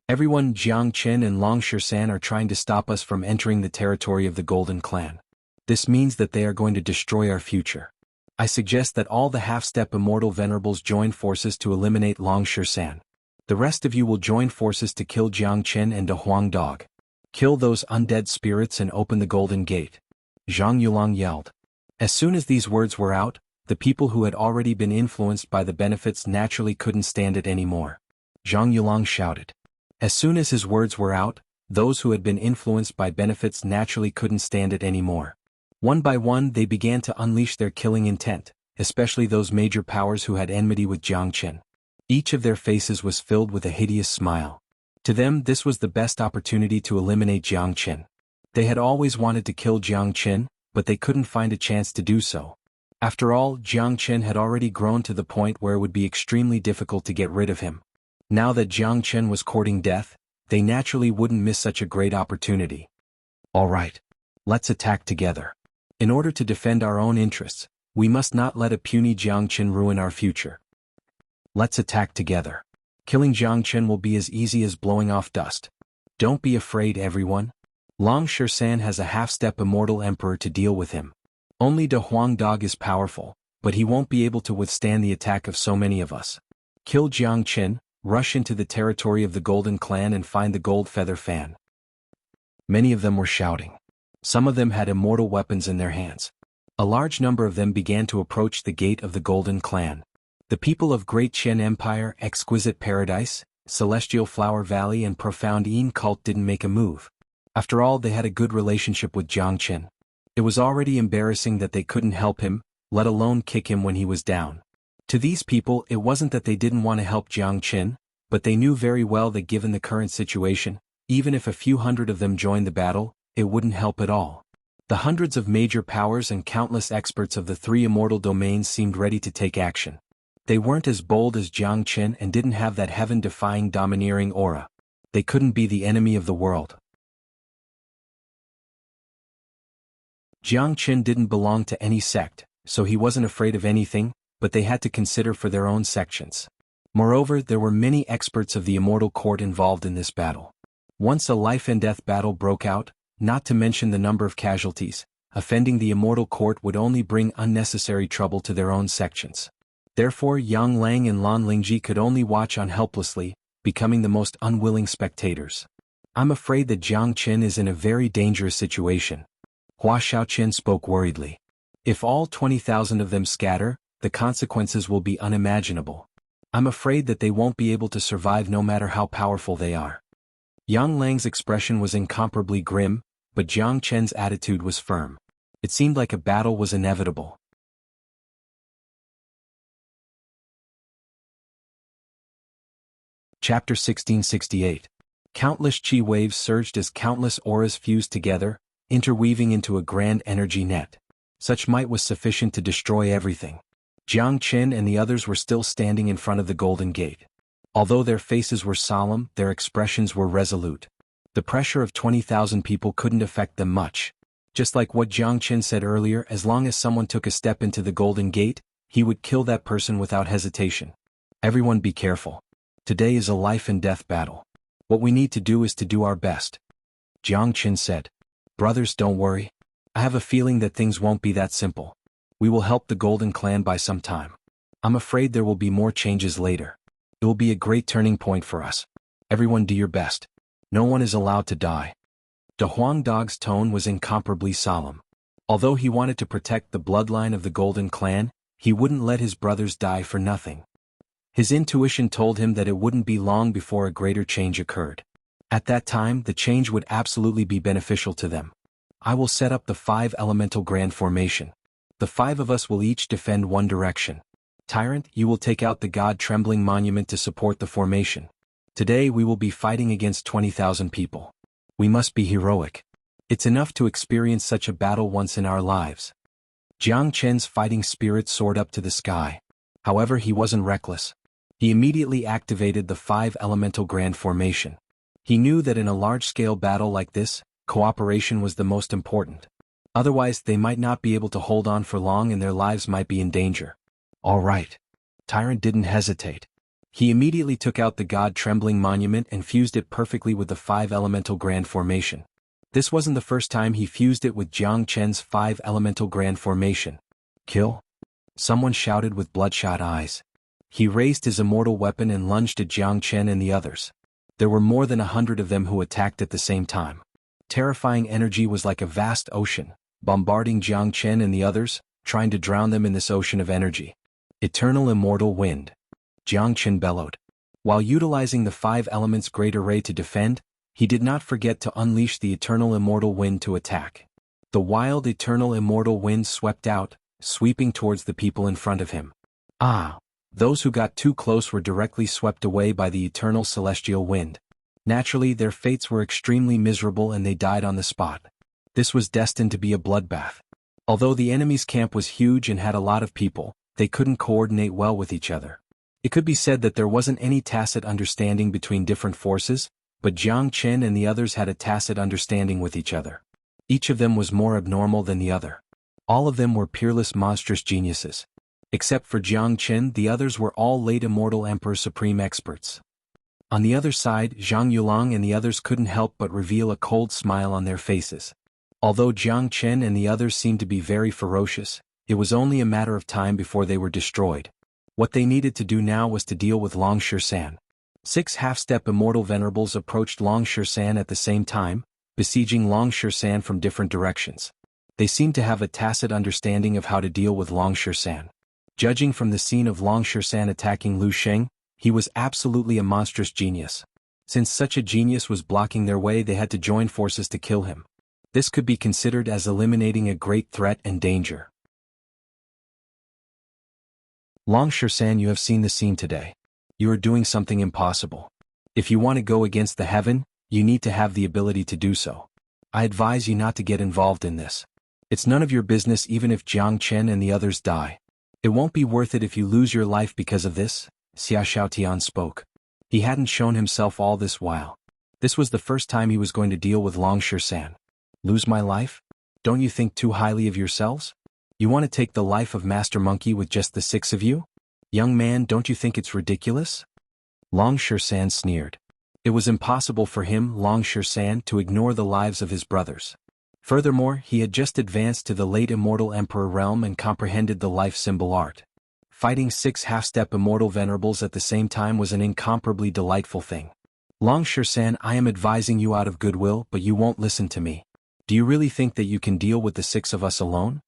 A: Everyone Jiang Chen and Long San are trying to stop us from entering the territory of the Golden Clan. This means that they are going to destroy our future. I suggest that all the half-step immortal venerables join forces to eliminate Long San. The rest of you will join forces to kill Jiang Chen and De Huang Dog. Kill those undead spirits and open the Golden Gate. Zhang Yulang yelled. As soon as these words were out, the people who had already been influenced by the benefits naturally couldn't stand it anymore. Zhang Yulang shouted. As soon as his words were out, those who had been influenced by benefits naturally couldn't stand it anymore. One by one they began to unleash their killing intent, especially those major powers who had enmity with Jiang Qin. Each of their faces was filled with a hideous smile. To them this was the best opportunity to eliminate Jiang Qin. They had always wanted to kill Jiang Qin, but they couldn't find a chance to do so. After all, Jiang Qin had already grown to the point where it would be extremely difficult to get rid of him. Now that Jiang Qin was courting death, they naturally wouldn't miss such a great opportunity. Alright. Let's attack together. In order to defend our own interests, we must not let a puny Jiang Qin ruin our future. Let's attack together. Killing Jiang Qin will be as easy as blowing off dust. Don't be afraid, everyone. Long Shan has a half-step immortal emperor to deal with him. Only De Huang Dog is powerful, but he won't be able to withstand the attack of so many of us. Kill Jiang Qin, rush into the territory of the Golden Clan and find the Gold Feather Fan. Many of them were shouting. Some of them had immortal weapons in their hands. A large number of them began to approach the gate of the Golden Clan. The people of Great Qian Empire, Exquisite Paradise, Celestial Flower Valley and Profound Yin Cult didn't make a move. After all, they had a good relationship with Jiang Qin. It was already embarrassing that they couldn't help him, let alone kick him when he was down. To these people, it wasn't that they didn't want to help Jiang Qin, but they knew very well that given the current situation, even if a few hundred of them joined the battle, it wouldn't help at all. The hundreds of major powers and countless experts of the three immortal domains seemed ready to take action. They weren't as bold as Jiang Qin and didn't have that heaven-defying domineering aura. They couldn't be the enemy of the world. Jiang Qin didn't belong to any sect, so he wasn't afraid of anything, but they had to consider for their own sections. Moreover, there were many experts of the immortal court involved in this battle. Once a life-and-death battle broke out, not to mention the number of casualties, offending the immortal court would only bring unnecessary trouble to their own sections. Therefore Yang Lang and Lan Lingji could only watch on helplessly, becoming the most unwilling spectators. I'm afraid that Jiang Qin is in a very dangerous situation. Hua Xiaoqian spoke worriedly. If all 20,000 of them scatter, the consequences will be unimaginable. I'm afraid that they won't be able to survive no matter how powerful they are. Yang Lang's expression was incomparably grim, but Jiang Qin's attitude was firm. It seemed like a battle was inevitable. Chapter 1668. Countless chi waves surged as countless auras fused together, interweaving into a grand energy net. Such might was sufficient to destroy everything. Jiang Qin and the others were still standing in front of the Golden Gate. Although their faces were solemn, their expressions were resolute. The pressure of 20,000 people couldn't affect them much. Just like what Jiang Qin said earlier, as long as someone took a step into the Golden Gate, he would kill that person without hesitation. Everyone be careful. Today is a life-and-death battle. What we need to do is to do our best. Jiang Qin said. Brothers, don't worry. I have a feeling that things won't be that simple. We will help the Golden Clan by some time. I'm afraid there will be more changes later. It will be a great turning point for us. Everyone do your best. No one is allowed to die. De Huang Dog's tone was incomparably solemn. Although he wanted to protect the bloodline of the Golden Clan, he wouldn't let his brothers die for nothing. His intuition told him that it wouldn't be long before a greater change occurred. At that time, the change would absolutely be beneficial to them. I will set up the 5 elemental grand formation. The 5 of us will each defend one direction. Tyrant, you will take out the God-trembling monument to support the formation. Today we will be fighting against 20,000 people. We must be heroic. It's enough to experience such a battle once in our lives. Jiang Qin's fighting spirit soared up to the sky. However, he wasn't reckless. He immediately activated the 5 elemental grand formation. He knew that in a large-scale battle like this, cooperation was the most important. Otherwise, they might not be able to hold on for long and their lives might be in danger. All right. Tyrant didn't hesitate. He immediately took out the God-trembling monument and fused it perfectly with the 5 elemental grand formation. This wasn't the first time he fused it with Jiang Qin's 5 elemental grand formation. Kill? Someone shouted with bloodshot eyes. He raised his immortal weapon and lunged at Jiang Qin and the others. There were more than 100 of them who attacked at the same time. Terrifying energy was like a vast ocean, bombarding Jiang Qin and the others, trying to drown them in this ocean of energy. Eternal immortal wind. Jiang Qin bellowed. While utilizing the 5 elements great array to defend, he did not forget to unleash the eternal immortal wind to attack. The wild, eternal, immortal wind swept out, sweeping towards the people in front of him. Those who got too close were directly swept away by the eternal celestial wind. Naturally, their fates were extremely miserable and they died on the spot. This was destined to be a bloodbath. Although the enemy's camp was huge and had a lot of people, they couldn't coordinate well with each other. It could be said that there wasn't any tacit understanding between different forces, but Jiang Chen and the others had a tacit understanding with each other. Each of them was more abnormal than the other. All of them were peerless monstrous geniuses. Except for Jiang Chen, the others were all late immortal Emperor Supreme experts. On the other side, Zhang Yulang and the others couldn't help but reveal a cold smile on their faces. Although Jiang Chen and the others seemed to be very ferocious, it was only a matter of time before they were destroyed. What they needed to do now was to deal with Long Shisan. 6 half-step immortal venerables approached Long Shisan at the same time, besieging Long Shisan from different directions. They seemed to have a tacit understanding of how to deal with Long Shisan. Judging from the scene of Long Shisan attacking Lu Sheng, he was absolutely a monstrous genius. Since such a genius was blocking their way, they had to join forces to kill him. This could be considered as eliminating a great threat and danger. Long Shisan, you have seen the scene today. You are doing something impossible. If you want to go against the heaven, you need to have the ability to do so. I advise you not to get involved in this. It's none of your business even if Jiang Chen and the others die. It won't be worth it if you lose your life because of this, Xia Xiaotian spoke. He hadn't shown himself all this while. This was the first time he was going to deal with Long Shisan. Lose my life? Don't you think too highly of yourselves? You want to take the life of Master Monkey with just the 6 of you? Young man, don't you think it's ridiculous? Long Shisan sneered. It was impossible for him, Long Shisan, to ignore the lives of his brothers. Furthermore, he had just advanced to the late immortal emperor realm and comprehended the life symbol art. Fighting 6 half-step immortal venerables at the same time was an incomparably delightful thing. Long Shisan, I am advising you out of goodwill, but you won't listen to me. Do you really think that you can deal with the 6 of us alone?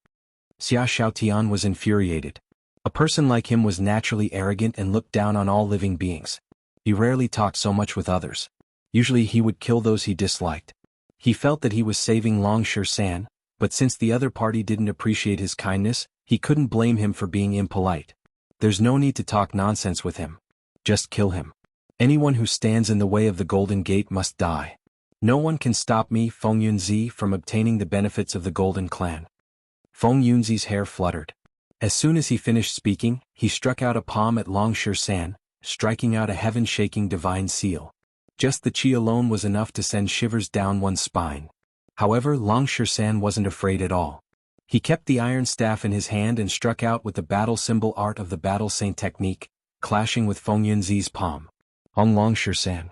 A: Xia Xiaotian was infuriated. A person like him was naturally arrogant and looked down on all living beings. He rarely talked so much with others. Usually he would kill those he disliked. He felt that he was saving Long Shisan, but since the other party didn't appreciate his kindness, he couldn't blame him for being impolite. There's no need to talk nonsense with him. Just kill him. Anyone who stands in the way of the Golden Gate must die. No one can stop me, Feng Yunzi, from obtaining the benefits of the Golden Clan. Feng Yunzi's hair fluttered. As soon as he finished speaking, he struck out a palm at Long Shisan, striking out a heaven-shaking divine seal. Just the chi alone was enough to send shivers down one's spine. However, Long Shisan wasn't afraid at all. He kept the iron staff in his hand and struck out with the battle symbol art of the battle saint technique, clashing with Feng Yunzi's palm. On Long Shisan.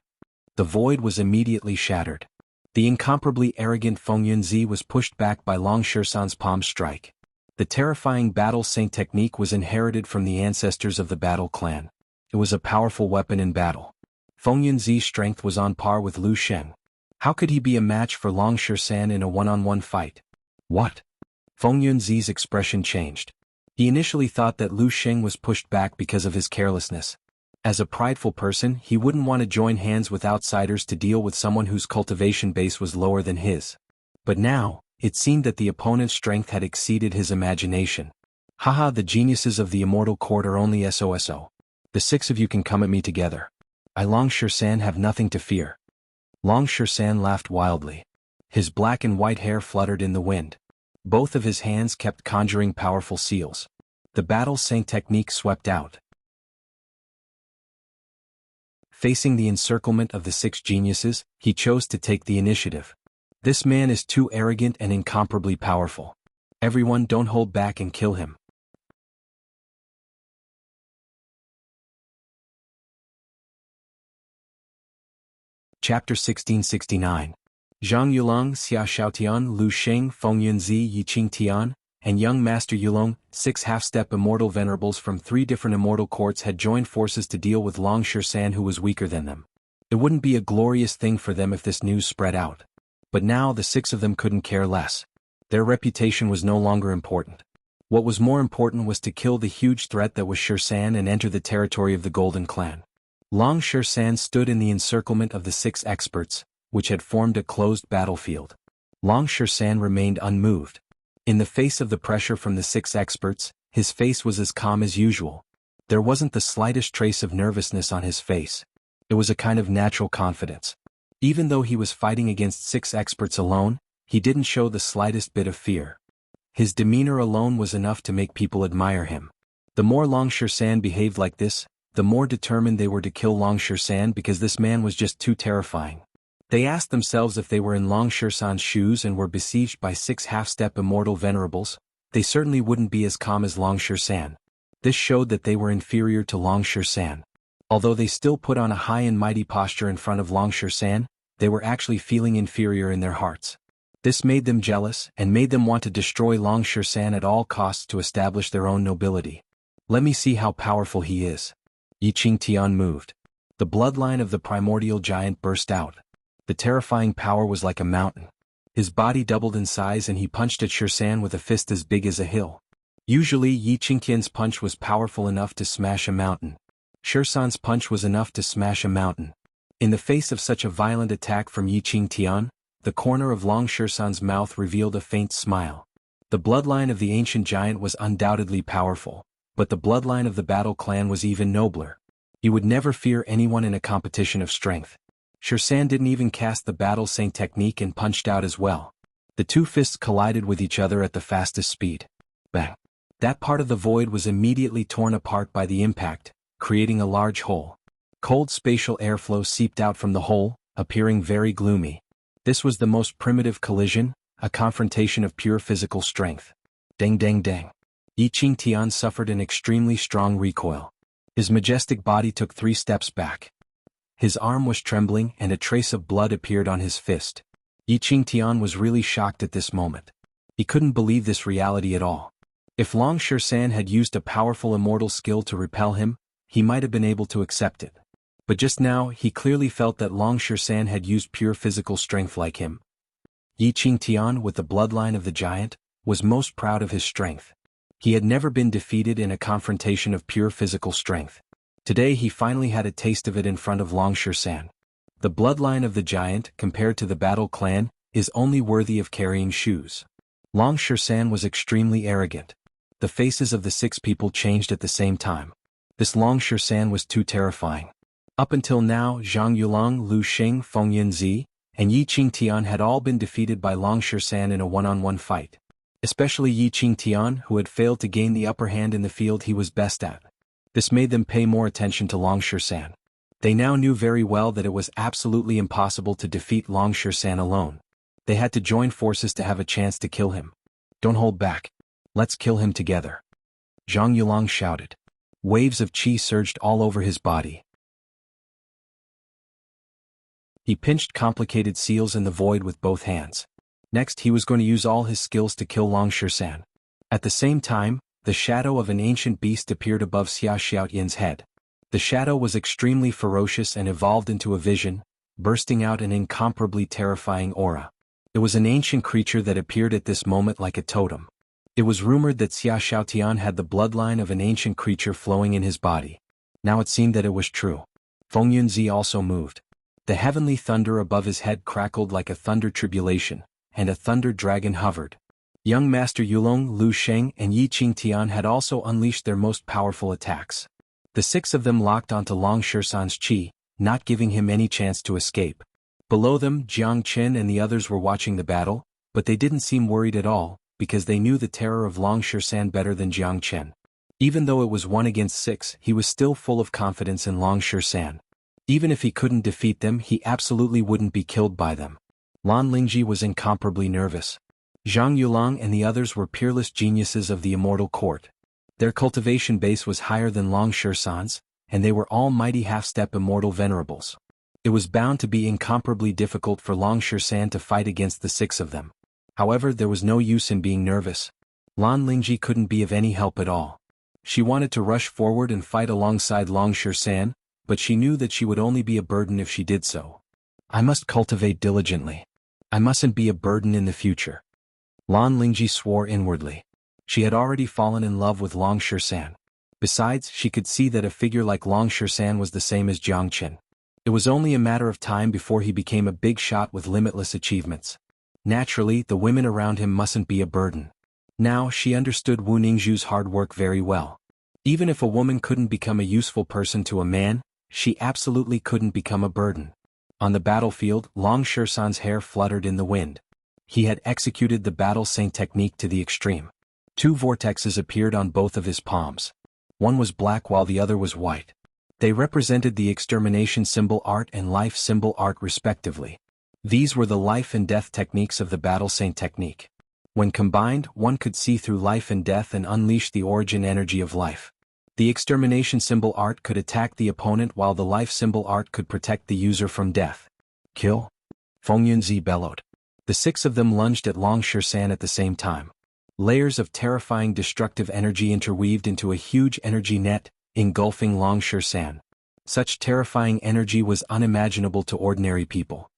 A: The void was immediately shattered. The incomparably arrogant Feng Yunzi was pushed back by Long Shisan's palm strike. The terrifying battle saint technique was inherited from the ancestors of the battle clan. It was a powerful weapon in battle. Feng Yunzi's strength was on par with Lu Sheng. How could he be a match for Long Shisan in a one-on-one fight? What? Feng Yunzi's expression changed. He initially thought that Lu Sheng was pushed back because of his carelessness. As a prideful person, he wouldn't want to join hands with outsiders to deal with someone whose cultivation base was lower than his. But now, it seemed that the opponent's strength had exceeded his imagination. Haha, the geniuses of the immortal court are only SOSO. The 6 of you can come at me together. I, Long Shisan, have nothing to fear. Long Shisan laughed wildly. His black and white hair fluttered in the wind. Both of his hands kept conjuring powerful seals. The battle saint technique swept out. Facing the encirclement of the 6 geniuses, he chose to take the initiative. This man is too arrogant and incomparably powerful. Everyone, don't hold back and kill him. Chapter 1669. Zhang Yulang, Xia Xiaotian, Lu Sheng, Feng Yunzi, Yiqing Tian, and young Master Yulong, 6 half-step immortal venerables from 3 different immortal courts had joined forces to deal with Long Shisan, who was weaker than them. It wouldn't be a glorious thing for them if this news spread out. But now the 6 of them couldn't care less. Their reputation was no longer important. What was more important was to kill the huge threat that was Shisan and enter the territory of the Golden Clan. Long Shisan stood in the encirclement of the 6 experts, which had formed a closed battlefield. Long San remained unmoved. In the face of the pressure from the 6 experts, his face was as calm as usual. There wasn't the slightest trace of nervousness on his face. It was a kind of natural confidence. Even though he was fighting against 6 experts alone, he didn't show the slightest bit of fear. His demeanor alone was enough to make people admire him. The more Long San behaved like this, the more determined they were to kill Long San because this man was just too terrifying. They asked themselves if they were in Long San's shoes and were besieged by 6 half-step immortal venerables, they certainly wouldn't be as calm as Long San. This showed that they were inferior to Long San. Although they still put on a high and mighty posture in front of Long San, they were actually feeling inferior in their hearts. This made them jealous and made them want to destroy Long San at all costs to establish their own nobility. Let me see how powerful he is. Yiqing moved. The bloodline of the primordial giant burst out. The terrifying power was like a mountain. His body doubled in size and he punched at San with a fist as big as a hill. Usually Yiqing's punch was powerful enough to smash a mountain. San's punch was enough to smash a mountain. In the face of such a violent attack from Yiqing, the corner of Long San's mouth revealed a faint smile. The bloodline of the ancient giant was undoubtedly powerful, but the bloodline of the battle clan was even nobler. He would never fear anyone in a competition of strength. San didn't even cast the battle saint technique and punched out as well. The 2 fists collided with each other at the fastest speed. Bang! That part of the void was immediately torn apart by the impact, creating a large hole. Cold spatial airflow seeped out from the hole, appearing very gloomy. This was the most primitive collision, a confrontation of pure physical strength. Dang dang dang. Yiqing suffered an extremely strong recoil. His majestic body took 3 steps back. His arm was trembling and a trace of blood appeared on his fist. Yiqing was really shocked at this moment. He couldn't believe this reality at all. If Long San had used a powerful immortal skill to repel him, he might have been able to accept it. But just now he clearly felt that Long San had used pure physical strength like him. Yiqing, with the bloodline of the giant, was most proud of his strength. He had never been defeated in a confrontation of pure physical strength. Today he finally had a taste of it in front of Long San. The bloodline of the giant, compared to the battle clan, is only worthy of carrying shoes. Long San was extremely arrogant. The faces of the 6 people changed at the same time. This Long San was too terrifying. Up until now Zhang Yulong, Lu Xing, Feng Yunzi, and Yiqing had all been defeated by Long San in a one-on-one fight. Especially Yiqing, who had failed to gain the upper hand in the field he was best at. This made them pay more attention to Long San. They now knew very well that it was absolutely impossible to defeat Long San alone. They had to join forces to have a chance to kill him. Don't hold back. Let's kill him together. Zhang Yulong shouted. Waves of qi surged all over his body. He pinched complicated seals in the void with both hands. Next he was going to use all his skills to kill Long San. At the same time, the shadow of an ancient beast appeared above Xiaoyin's head. The shadow was extremely ferocious and evolved into a vision, bursting out an incomparably terrifying aura. It was an ancient creature that appeared at this moment like a totem. It was rumored that Xiaotian had the bloodline of an ancient creature flowing in his body. Now it seemed that it was true. Feng Yunzi also moved. The heavenly thunder above his head crackled like a thunder tribulation, and a thunder dragon hovered. Young Master Yulong, Lu Sheng, and Yiqing had also unleashed their most powerful attacks. The 6 of them locked onto Long San's qi, not giving him any chance to escape. Below them, Jiang Qin and the others were watching the battle, but they didn't seem worried at all, because they knew the terror of Long San better than Jiang Qin. Even though it was 1 against 6, he was still full of confidence in Long San. Even if he couldn't defeat them, he absolutely wouldn't be killed by them. Lan Lingji was incomparably nervous. Zhang Yulong and the others were peerless geniuses of the immortal court. Their cultivation base was higher than Long San's, and they were all mighty half-step immortal venerables. It was bound to be incomparably difficult for Long San to fight against the 6 of them. However, there was no use in being nervous. Lan Lingji couldn't be of any help at all. She wanted to rush forward and fight alongside Long San, but she knew that she would only be a burden if she did so. I must cultivate diligently. I mustn't be a burden in the future. Lan Lingji swore inwardly. She had already fallen in love with Long San. Besides, she could see that a figure like Long San was the same as Jiang Qin. It was only a matter of time before he became a big shot with limitless achievements. Naturally, the women around him mustn't be a burden. Now, she understood Wu Ningzhu's hard work very well. Even if a woman couldn't become a useful person to a man, she absolutely couldn't become a burden. On the battlefield, Long Shersan's hair fluttered in the wind. He had executed the battle saint technique to the extreme. 2 vortexes appeared on both of his palms. One was black while the other was white. They represented the extermination symbol art and life symbol art respectively. These were the life and death techniques of the battle saint technique. When combined, one could see through life and death and unleash the origin energy of life. The extermination symbol art could attack the opponent while the life symbol art could protect the user from death. Kill? Feng Yunzi bellowed. The 6 of them lunged at Long Shersan at the same time. Layers of terrifying destructive energy interweaved into a huge energy net, engulfing Long Shersan. Such terrifying energy was unimaginable to ordinary people.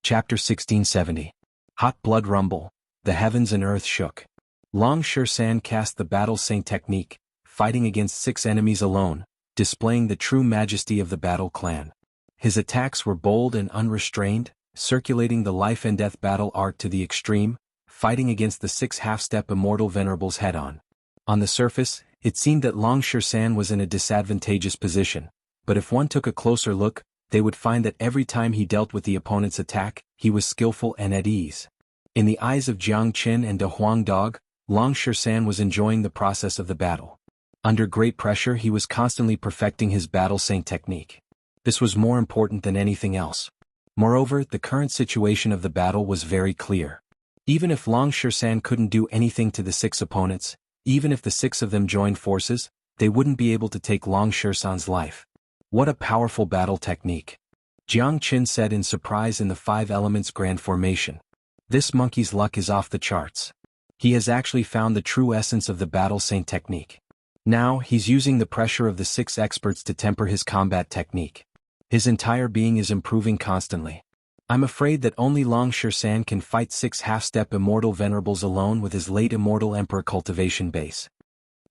A: Chapter 1670. Hot blood rumble. The heavens and earth shook. Long Shersan cast the battle saint technique, fighting against 6 enemies alone, displaying the true majesty of the battle clan. His attacks were bold and unrestrained, circulating the life and death battle art to the extreme, fighting against the 6 half-step immortal venerables head-on. On the surface, it seemed that Long Shersan was in a disadvantageous position, but if one took a closer look, they would find that every time he dealt with the opponent's attack, he was skillful and at ease. In the eyes of Jiang Qin and De Huang Dog, Long Shersan was enjoying the process of the battle. Under great pressure he was constantly perfecting his battle saint technique. This was more important than anything else. Moreover, the current situation of the battle was very clear. Even if Long Shersan couldn't do anything to the 6 opponents, even if the 6 of them joined forces, they wouldn't be able to take Long Shersan's life. What a powerful battle technique! Jiang Qin said in surprise in the 5 elements grand formation. This monkey's luck is off the charts. He has actually found the true essence of the battle saint technique. Now, he's using the pressure of the 6 experts to temper his combat technique. His entire being is improving constantly. I'm afraid that only Long Shersan can fight 6 half-step immortal venerables alone with his late immortal emperor cultivation base.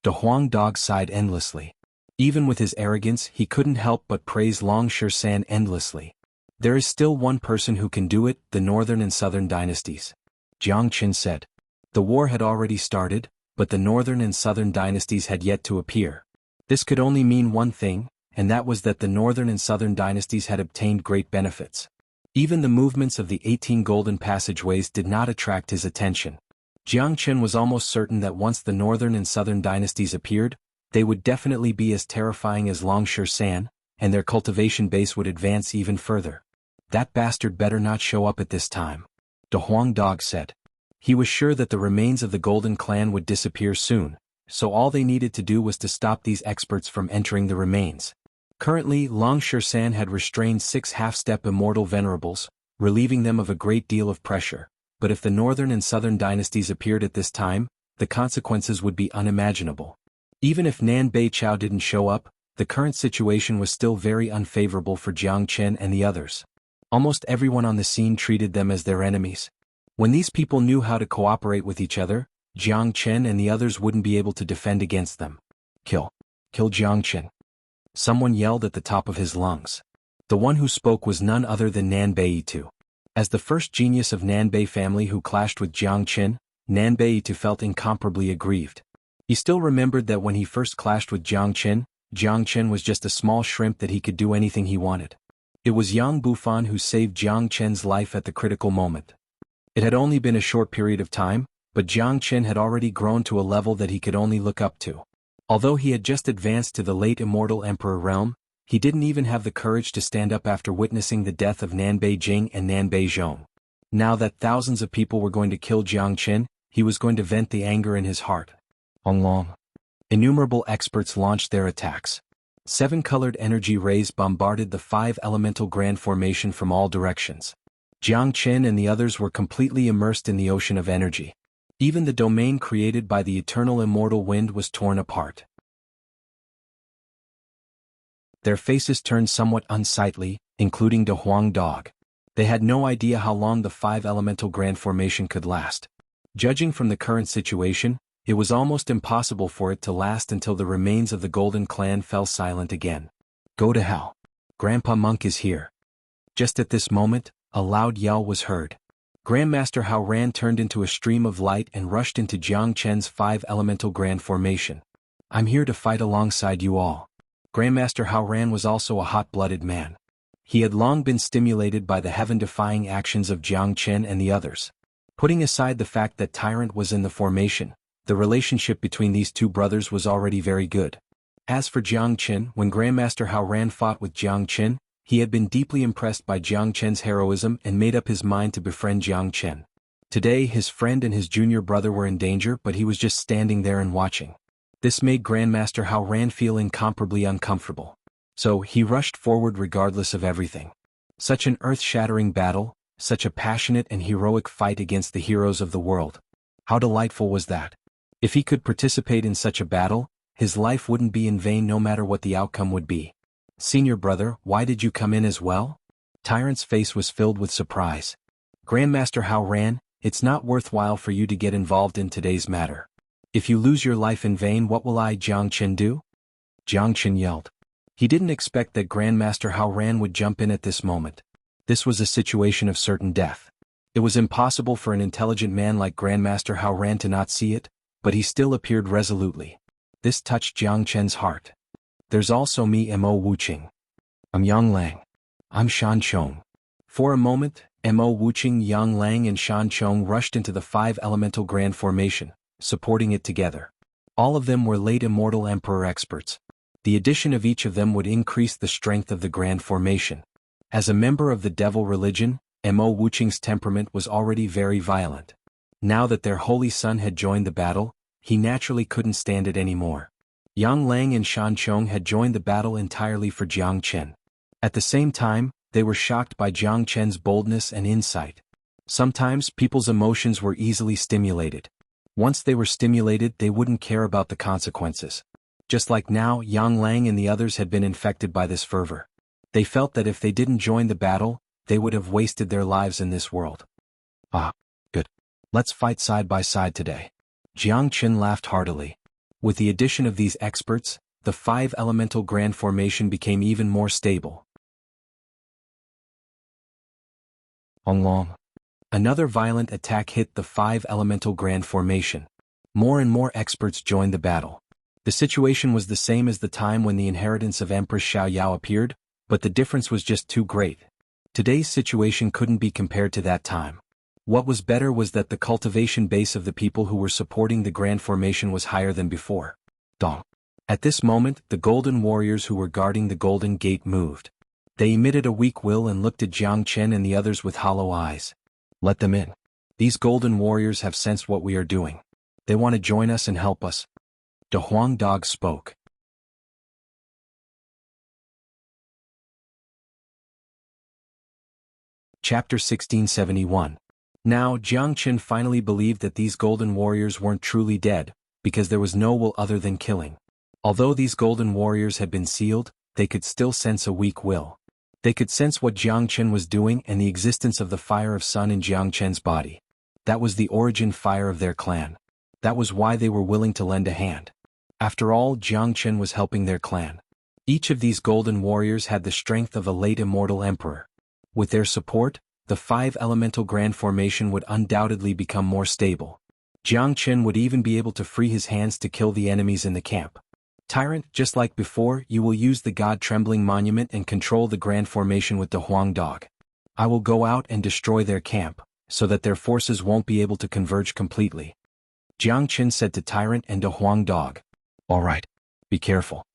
A: De Huang Dog sighed endlessly. Even with his arrogance, he couldn't help but praise Long Shersan endlessly. There is still one person who can do it, the northern and southern dynasties. Jiang Qin said. The war had already started, but the northern and southern dynasties had yet to appear. This could only mean one thing, and that was that the northern and southern dynasties had obtained great benefits. Even the movements of the 18 golden passageways did not attract his attention. Jiang Qin was almost certain that once the northern and southern dynasties appeared, they would definitely be as terrifying as Long Shersan, and their cultivation base would advance even further. That bastard better not show up at this time. De Huang Dog said. He was sure that the remains of the Golden Clan would disappear soon, so all they needed to do was to stop these experts from entering the remains. Currently, Long Shersan had restrained 6 half-step immortal venerables, relieving them of a great deal of pressure, but if the northern and southern dynasties appeared at this time, the consequences would be unimaginable. Even if Nan Beiqiao didn't show up, the current situation was still very unfavorable for Jiang Qin and the others. Almost everyone on the scene treated them as their enemies. When these people knew how to cooperate with each other, Jiang Qin and the others wouldn't be able to defend against them. Kill Jiang Qin. Someone yelled at the top of his lungs. The one who spoke was none other than Nan Beiqiao. As the first genius of Nanbei family who clashed with Jiang Qin, Nan Beiqiao felt incomparably aggrieved. He still remembered that when he first clashed with Jiang Qin was just a small shrimp that he could do anything he wanted. It was Yang Bufan who saved Jiang Qin's life at the critical moment. It had only been a short period of time, but Jiang Qin had already grown to a level that he could only look up to. Although he had just advanced to the late immortal emperor realm, he didn't even have the courage to stand up after witnessing the death of Nanbei Jing and Nanbei Zhong. Now that thousands of people were going to kill Jiang Qin, he was going to vent the anger in his heart. Long. Innumerable experts launched their attacks. 7-colored energy rays bombarded the 5 elemental grand formation from all directions. Jiang Qin and the others were completely immersed in the ocean of energy. Even the domain created by the eternal immortal wind was torn apart. Their faces turned somewhat unsightly, including De Huang Dog. They had no idea how long the 5 elemental grand formation could last. Judging from the current situation, it was almost impossible for it to last until the remains of the Golden Clan fell silent again. Go to hell. Grandpa Monk is here. Just at this moment, a loud yell was heard. Grandmaster Hao Ran turned into a stream of light and rushed into Jiang Chen's 5 elemental grand formation. I'm here to fight alongside you all. Grandmaster Hao Ran was also a hot-blooded man. He had long been stimulated by the heaven-defying actions of Jiang Chen and the others. Putting aside the fact that Tyrant was in the formation, the relationship between these two brothers was already very good. As for Jiang Chen, when Grandmaster Hao Ran fought with Jiang Chen, he had been deeply impressed by Jiang Chen's heroism and made up his mind to befriend Jiang Chen. Today his friend and his junior brother were in danger, but he was just standing there and watching. This made Grandmaster Hao Ran feel incomparably uncomfortable. So he rushed forward regardless of everything. Such an earth-shattering battle, such a passionate and heroic fight against the heroes of the world. How delightful was that? If he could participate in such a battle, his life wouldn't be in vain no matter what the outcome would be. Senior brother, why did you come in as well? Tyrant's face was filled with surprise. Grandmaster Hao Ran, it's not worthwhile for you to get involved in today's matter. If you lose your life in vain, what will I, Jiang Chen, do? Jiang Chen yelled. He didn't expect that Grandmaster Hao Ran would jump in at this moment. This was a situation of certain death. It was impossible for an intelligent man like Grandmaster Hao Ran to not see it, but he still appeared resolutely. This touched Jiang Chen's heart. There's also me, Mo Wuqing. I'm Yang Lang. I'm Shan Chong. For a moment, Mo Wuqing, Yang Lang and Shan Chong rushed into the 5 elemental grand formation, supporting it together. All of them were late immortal emperor experts. The addition of each of them would increase the strength of the grand formation. As a member of the devil religion, Mo Wuqing's temperament was already very violent. Now that their holy son had joined the battle, he naturally couldn't stand it anymore. Yang Lang and Shan Chong had joined the battle entirely for Jiang Chen. At the same time, they were shocked by Jiang Chen's boldness and insight. Sometimes people's emotions were easily stimulated. Once they were stimulated, they wouldn't care about the consequences. Just like now, Yang Lang and the others had been infected by this fervor. They felt that if they didn't join the battle, they would have wasted their lives in this world. Ah, good. Let's fight side by side today. Jiang Chen laughed heartily. With the addition of these experts, the 5 elemental grand formation became even more stable. Long. Another violent attack hit the 5 elemental grand formation. More and more experts joined the battle. The situation was the same as the time when the inheritance of Empress Xiaoyao appeared, but the difference was just too great. Today's situation couldn't be compared to that time. What was better was that the cultivation base of the people who were supporting the grand formation was higher than before. Dong. At this moment, the golden warriors who were guarding the golden gate moved. They emitted a weak will and looked at Jiang Chen and the others with hollow eyes. Let them in. These golden warriors have sensed what we are doing. They want to join us and help us. De Huang Dog spoke. Chapter 1671. Now Jiang Chen finally believed that these golden warriors weren't truly dead, because there was no will other than killing. Although these golden warriors had been sealed, they could still sense a weak will. They could sense what Jiang Chen was doing and the existence of the fire of sun in Jiang Chen's body. That was the origin fire of their clan. That was why they were willing to lend a hand. After all, Jiang Chen was helping their clan. Each of these golden warriors had the strength of a late immortal emperor. With their support, the 5 elemental grand formation would undoubtedly become more stable. Jiang Chen would even be able to free his hands to kill the enemies in the camp. Tyrant, just like before, you will use the God-trembling monument and control the grand formation with the Huang Dog. I will go out and destroy their camp, so that their forces won't be able to converge completely. Jiang Chen said to Tyrant and to Huang Dog. All right. Be careful.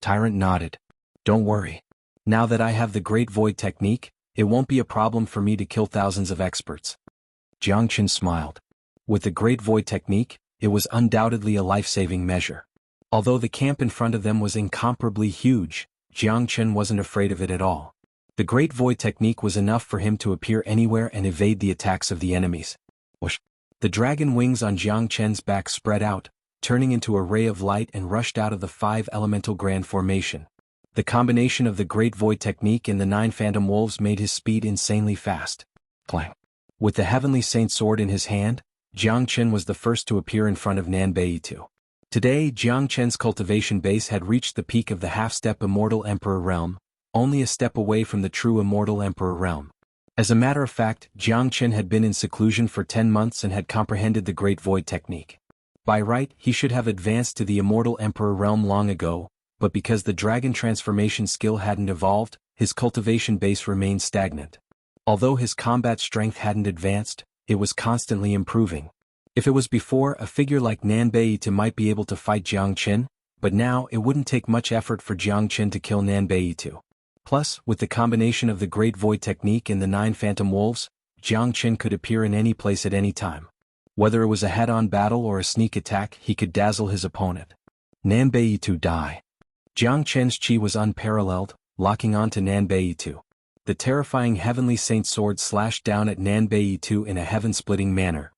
A: Tyrant nodded. Don't worry. Now that I have the Great Void technique, it won't be a problem for me to kill thousands of experts. Jiang Chen smiled. With the Great Void technique, it was undoubtedly a life-saving measure. Although the camp in front of them was incomparably huge, Jiang Chen wasn't afraid of it at all. The Great Void technique was enough for him to appear anywhere and evade the attacks of the enemies. Whoosh! The dragon wings on Jiang Chen's back spread out, turning into a ray of light and rushed out of the 5 elemental grand formation. The combination of the Great Void technique and the 9 phantom wolves made his speed insanely fast. Clang! With the heavenly saint sword in his hand, Jiang Chen was the first to appear in front of Nanbeitu. Today, Jiang Chen's cultivation base had reached the peak of the half-step immortal emperor realm, only a step away from the true immortal emperor realm. As a matter of fact, Jiang Chen had been in seclusion for 10 months and had comprehended the Great Void technique. By right, he should have advanced to the immortal emperor realm long ago, but because the dragon transformation skill hadn't evolved, his cultivation base remained stagnant. Although his combat strength hadn't advanced, it was constantly improving. If it was before, a figure like Nanbei might be able to fight Jiang Chen, but now it wouldn't take much effort for Jiang Chen to kill Nanbei. Plus, with the combination of the Great Void technique and the 9 Phantom Wolves, Jiang Chen could appear in any place at any time. Whether it was a head-on battle or a sneak attack, he could dazzle his opponent. Nanbei die. Jiang Chen's chi was unparalleled, locking on to Nanbei. The terrifying Heavenly Saint sword slashed down at Nanbei in a heaven-splitting manner.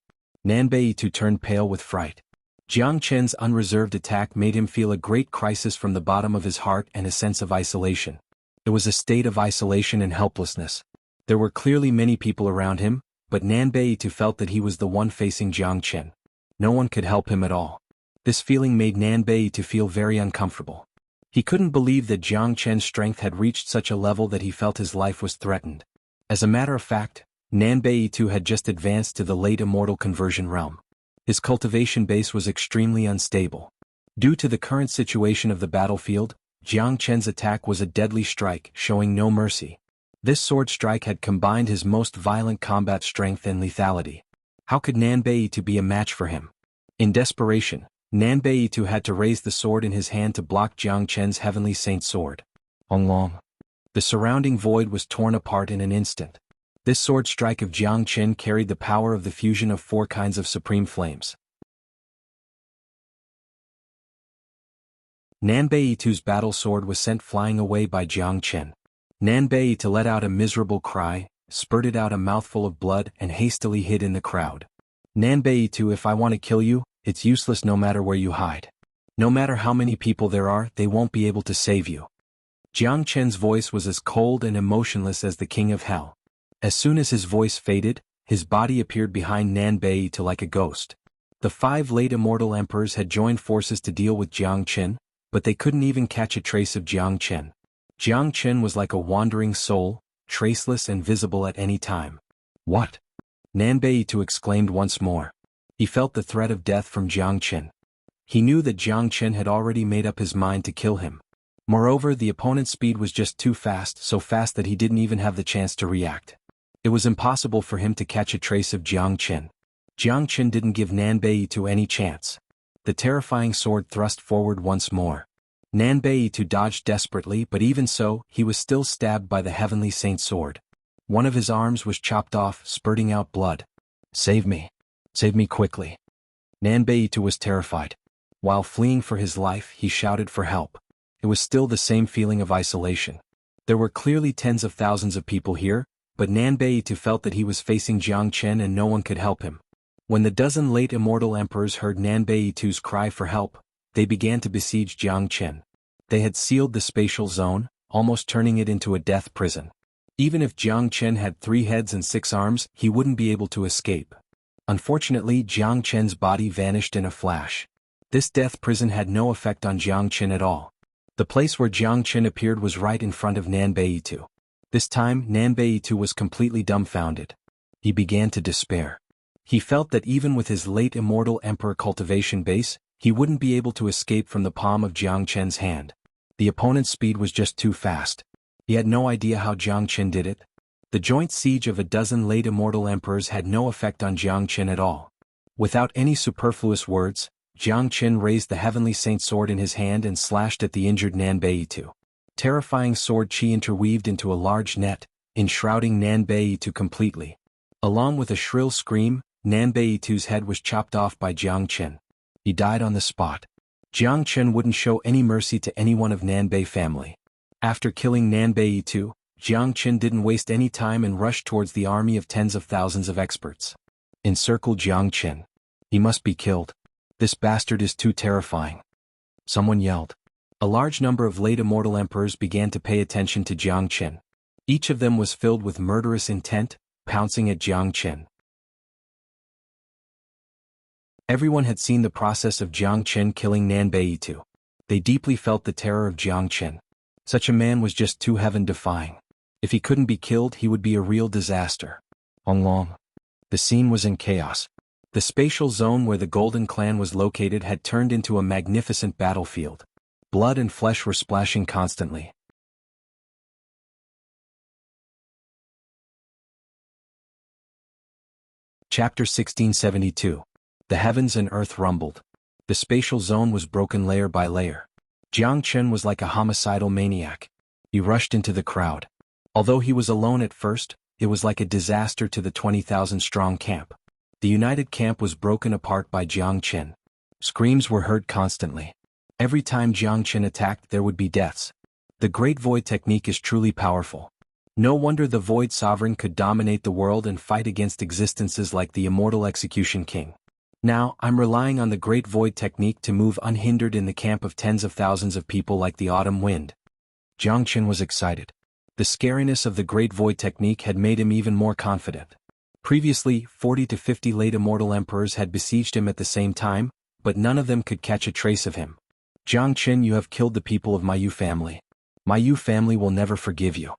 A: Nanbei turned pale with fright. Jiang Chen's unreserved attack made him feel a great crisis from the bottom of his heart and a sense of isolation. It was a state of isolation and helplessness. There were clearly many people around him, but Nanbei felt that he was the one facing Jiang Chen. No one could help him at all. This feeling made Nanbei feel very uncomfortable. He couldn't believe that Jiang Chen's strength had reached such a level that he felt his life was threatened. As a matter of fact, Nanbei had just advanced to the late immortal conversion realm. His cultivation base was extremely unstable. Due to the current situation of the battlefield, Jiang Chen's attack was a deadly strike, showing no mercy. This sword strike had combined his most violent combat strength and lethality. How could Nanbei be a match for him? In desperation, Nanbei had to raise the sword in his hand to block Jiang Chen's Heavenly Saint sword. Long. The surrounding void was torn apart in an instant. This sword strike of Jiang Chen carried the power of the fusion of 4 kinds of supreme flames. Nanbei battle sword was sent flying away by Jiang Chen. Nanbei let out a miserable cry, spurted out a mouthful of blood and hastily hid in the crowd. Nanbei, if I want to kill you, it's useless no matter where you hide. No matter how many people there are, they won't be able to save you. Jiang Chen's voice was as cold and emotionless as the king of hell. As soon as his voice faded, his body appeared behind Nanbei like a ghost. The 5 late immortal emperors had joined forces to deal with Jiang Chen, but they couldn't even catch a trace of Jiang Chen. Jiang Chen was like a wandering soul, traceless and visible at any time. What? Nanbei exclaimed once more. He felt the threat of death from Jiang Chen. He knew that Jiang Chen had already made up his mind to kill him. Moreover, the opponent's speed was just too fast, so fast that he didn't even have the chance to react. It was impossible for him to catch a trace of Jiang Chen. Jiang Chen didn't give Nanbei any chance. The terrifying sword thrust forward once more. Nanbei dodged desperately, but even so, he was still stabbed by the Heavenly Saint sword. One of his arms was chopped off, spurting out blood. Save me. Save me quickly. Nanbei was terrified. While fleeing for his life, he shouted for help. It was still the same feeling of isolation. There were clearly tens of thousands of people here, but Nanbei felt that he was facing Jiang Chen and no one could help him. When the 12 late immortal emperors heard Nanbei's cry for help, they began to besiege Jiang Chen. They had sealed the spatial zone, almost turning it into a death prison. Even if Jiang Chen had 3 heads and 6 arms, he wouldn't be able to escape. Unfortunately, Jiang Chen's body vanished in a flash. This death prison had no effect on Jiang Chen at all. The place where Jiang Chen appeared was right in front of Nanbei. This time, Nanbei was completely dumbfounded. He began to despair. He felt that even with his late immortal emperor cultivation base, he wouldn't be able to escape from the palm of Jiang Chen's hand. The opponent's speed was just too fast. He had no idea how Jiang Chen did it. The joint siege of a 12 late immortal emperors had no effect on Jiang Chen at all. Without any superfluous words, Jiang Chen raised the Heavenly Saint sword in his hand and slashed at the injured Nanbei. Terrifying sword chi interweaved into a large net, enshrouding Nanbei completely. Along with a shrill scream, Nanbei's head was chopped off by Jiang Chen. He died on the spot. Jiang Chen wouldn't show any mercy to anyone of Nanbei family. After killing Nanbei, Jiang Chen didn't waste any time and rushed towards the army of tens of thousands of experts. Encircle Jiang Chen. He must be killed. This bastard is too terrifying. Someone yelled. A large number of late immortal emperors began to pay attention to Jiang Chen. Each of them was filled with murderous intent, pouncing at Jiang Chen. Everyone had seen the process of Jiang Chen killing Nanbei. They deeply felt the terror of Jiang Chen. Such a man was just too heaven-defying. If he couldn't be killed, he would be a real disaster. Long. The scene was in chaos. The spatial zone where the Golden Clan was located had turned into a magnificent battlefield. Blood and flesh were splashing constantly. Chapter 1672. The heavens and earth rumbled. The spatial zone was broken layer by layer. Jianghu was like a homicidal maniac. He rushed into the crowd. Although he was alone at first, it was like a disaster to the 20,000-strong camp. The united camp was broken apart by Jianghu. Screams were heard constantly. Every time Jianghu attacked, there would be deaths. The Great Void technique is truly powerful. No wonder the Void Sovereign could dominate the world and fight against existences like the Immortal Execution King. Now, I'm relying on the Great Void technique to move unhindered in the camp of tens of thousands of people like the autumn wind. Jianghu was excited. The scariness of the Great Void technique had made him even more confident. Previously, 40 to 50 late immortal emperors had besieged him at the same time, but none of them could catch a trace of him. Jianghu, you have killed the people of my Yu family. My Yu family will never forgive you.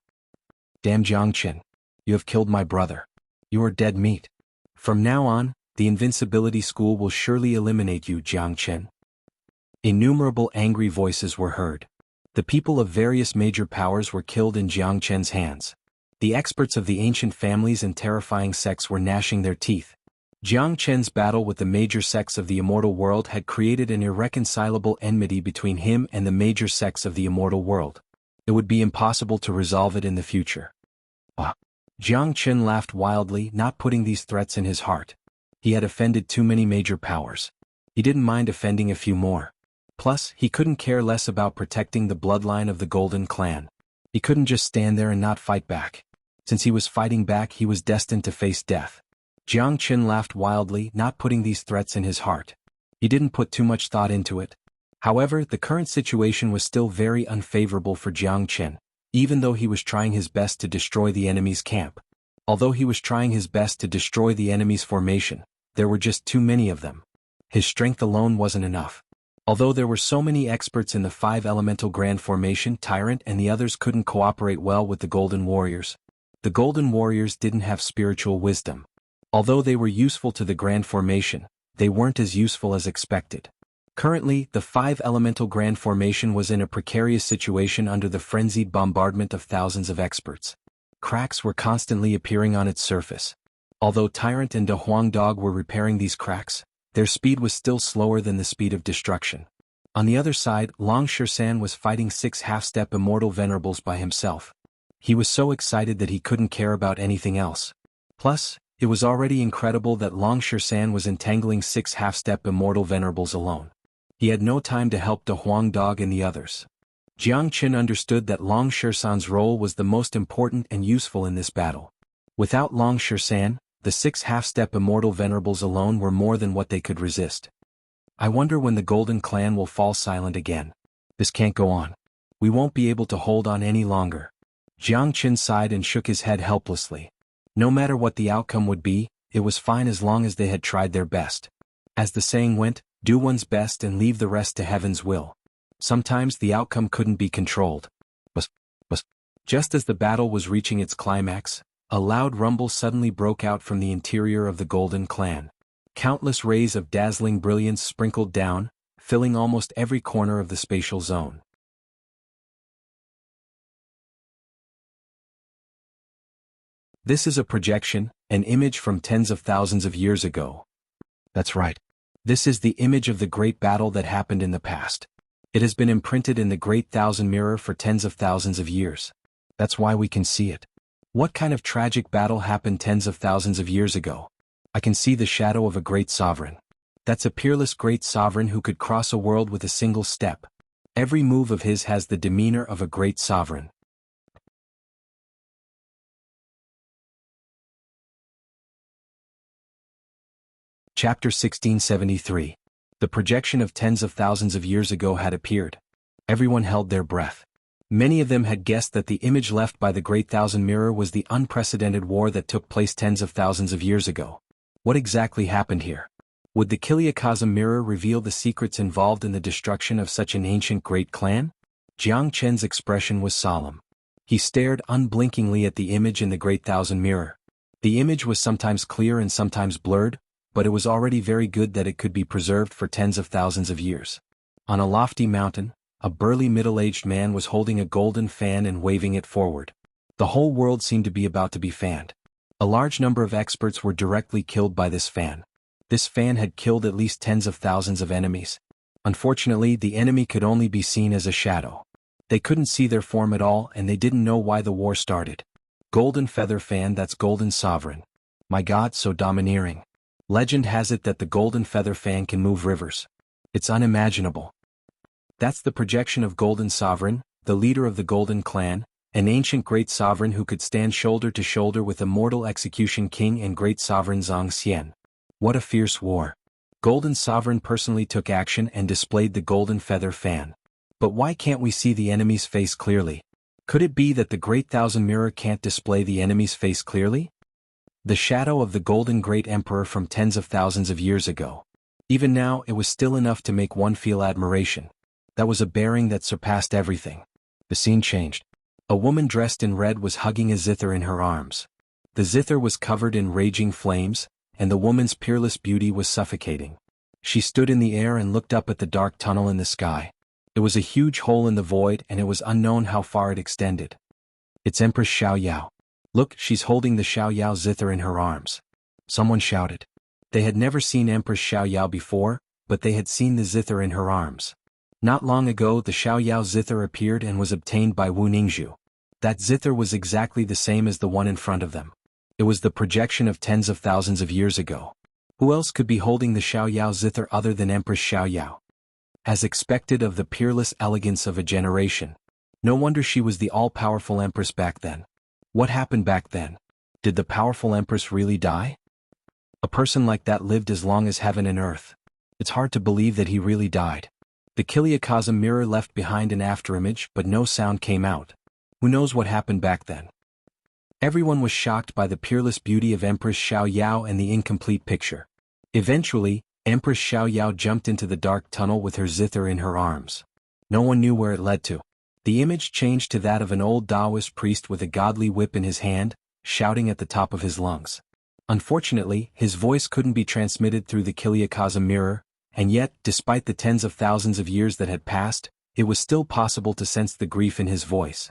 A: Damn Jianghu, you have killed my brother. You are dead meat. From now on, the invincibility school will surely eliminate you, Jianghu. Innumerable angry voices were heard. The people of various major powers were killed in Jianghu's hands. The experts of the ancient families and terrifying sects were gnashing their teeth. Jianghu's battle with the major sects of the immortal world had created an irreconcilable enmity between him and the major sects of the immortal world. It would be impossible to resolve it in the future. Jianghu laughed wildly, not putting these threats in his heart. He had offended too many major powers. He didn't mind offending a few more. Plus, he couldn't care less about protecting the bloodline of the Golden Clan. He couldn't just stand there and not fight back. Since he was fighting back, he was destined to face death. Jianghu laughed wildly, not putting these threats in his heart. He didn't put too much thought into it. However, the current situation was still very unfavorable for Jianghu, even though he was trying his best to destroy the enemy's camp. Although he was trying his best to destroy the enemy's formation, there were just too many of them. His strength alone wasn't enough. Although there were so many experts in the 5 elemental grand formation, Tyrant and the others couldn't cooperate well with the Golden Warriors. The Golden Warriors didn't have spiritual wisdom. Although they were useful to the grand formation, they weren't as useful as expected. Currently, the 5 elemental grand formation was in a precarious situation under the frenzied bombardment of thousands of experts. Cracks were constantly appearing on its surface. Although Tyrant and De Huang Dog were repairing these cracks, their speed was still slower than the speed of destruction. On the other side, Long Shirsan was fighting 6 half-step immortal venerables by himself. He was so excited that he couldn't care about anything else. Plus, it was already incredible that Long Shirsan was entangling 6 half-step immortal venerables alone. He had no time to help De Huang Dog and the others. Jianghu understood that Long Shirsan's role was the most important and useful in this battle. Without Long Shirsan, the 6 half-step immortal venerables alone were more than what they could resist. I wonder when the Golden Clan will fall silent again. This can't go on. We won't be able to hold on any longer. Jianghu sighed and shook his head helplessly. No matter what the outcome would be, it was fine as long as they had tried their best. As the saying went, do one's best and leave the rest to heaven's will. Sometimes the outcome couldn't be controlled. Just as the battle was reaching its climax, a loud rumble suddenly broke out from the interior of the Golden Clan. Countless rays of dazzling brilliance sprinkled down, filling almost every corner of the spatial zone. This is a projection, an image from tens of thousands of years ago. That's right. This is the image of the great battle that happened in the past. It has been imprinted in the Great Thousand Mirror for tens of thousands of years. That's why we can see it. What kind of tragic battle happened tens of thousands of years ago? I can see the shadow of a great sovereign. That's a peerless great sovereign who could cross a world with a single step. Every move of his has the demeanor of a great sovereign. Chapter 1673. The projection of tens of thousands of years ago had appeared. Everyone held their breath. Many of them had guessed that the image left by the Great Thousand Mirror was the unprecedented war that took place tens of thousands of years ago. What exactly happened here? Would the Kiliakazam mirror reveal the secrets involved in the destruction of such an ancient great clan? Jiang Chen's expression was solemn. He stared unblinkingly at the image in the Great Thousand Mirror. The image was sometimes clear and sometimes blurred, but it was already very good that it could be preserved for tens of thousands of years. On a lofty mountain, a burly middle-aged man was holding a golden fan and waving it forward. The whole world seemed to be about to be fanned. A large number of experts were directly killed by this fan. This fan had killed at least tens of thousands of enemies. Unfortunately, the enemy could only be seen as a shadow. They couldn't see their form at all, and they didn't know why the war started. Golden feather fan, that's golden sovereign. My God, so domineering. Legend has it that the golden feather fan can move rivers. It's unimaginable. That's the projection of Golden Sovereign, the leader of the Golden Clan, an ancient great sovereign who could stand shoulder to shoulder with immortal Execution King and great sovereign xianxia. What a fierce war. Golden Sovereign personally took action and displayed the golden feather fan. But why can't we see the enemy's face clearly? Could it be that the Great Thousand Mirror can't display the enemy's face clearly? The shadow of the Golden Great Emperor from tens of thousands of years ago. Even now, it was still enough to make one feel admiration. That was a bearing that surpassed everything. The scene changed. A woman dressed in red was hugging a zither in her arms. The zither was covered in raging flames, and the woman's peerless beauty was suffocating. She stood in the air and looked up at the dark tunnel in the sky. It was a huge hole in the void, and it was unknown how far it extended. It's Empress Xiaoyao. Look, she's holding the Xiaoyao zither in her arms. Someone shouted. They had never seen Empress Xiaoyao before, but they had seen the zither in her arms. Not long ago, the Xiaoyao zither appeared and was obtained by Wu Ningzhu. That zither was exactly the same as the one in front of them. It was the projection of tens of thousands of years ago. Who else could be holding the Xiaoyao zither other than Empress Xiaoyao? As expected of the peerless elegance of a generation. No wonder she was the all-powerful empress back then. What happened back then? Did the powerful empress really die? A person like that lived as long as heaven and earth. It's hard to believe that he really died. The Kiliakazam mirror left behind an afterimage, but no sound came out. Who knows what happened back then? Everyone was shocked by the peerless beauty of Empress Xiaoyao and the incomplete picture. Eventually, Empress Xiaoyao jumped into the dark tunnel with her zither in her arms. No one knew where it led to. The image changed to that of an old Taoist priest with a godly whip in his hand, shouting at the top of his lungs. Unfortunately, his voice couldn't be transmitted through the Kiliakazam mirror, and yet, despite the tens of thousands of years that had passed, it was still possible to sense the grief in his voice.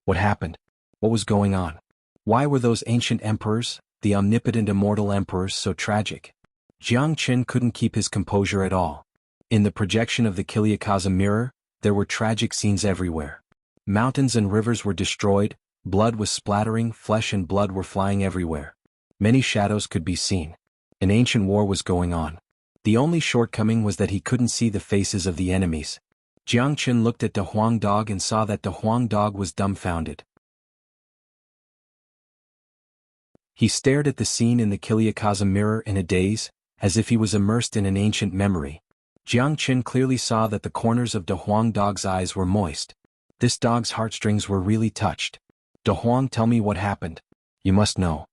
A: What happened? What was going on? Why were those ancient emperors, the omnipotent immortal emperors, so tragic? Jiang Chen couldn't keep his composure at all. In the projection of the Kiliakazam mirror, there were tragic scenes everywhere. Mountains and rivers were destroyed, blood was splattering, flesh and blood were flying everywhere. Many shadows could be seen. An ancient war was going on. The only shortcoming was that he couldn't see the faces of the enemies. Jiang Chen looked at the Huang dog and saw that the Huang dog was dumbfounded. He stared at the scene in the Kiliakazam mirror in a daze, as if he was immersed in an ancient memory. Jiang Chen clearly saw that the corners of De Huang dog's eyes were moist. This dog's heartstrings were really touched. De Huang, tell me what happened. You must know.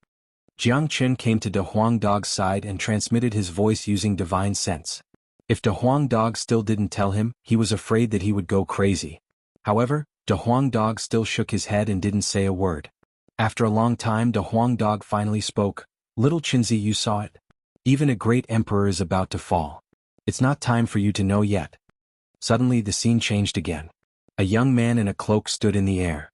A: Jiang Chen came to De Huang dog's side and transmitted his voice using divine sense. If De Huang dog still didn't tell him, he was afraid that he would go crazy. However, De Huang dog still shook his head and didn't say a word. After a long time, De Huang dog finally spoke. Little Qinzi, you saw it. Even a great emperor is about to fall. It's not time for you to know yet. Suddenly the scene changed again. A young man in a cloak stood in the air.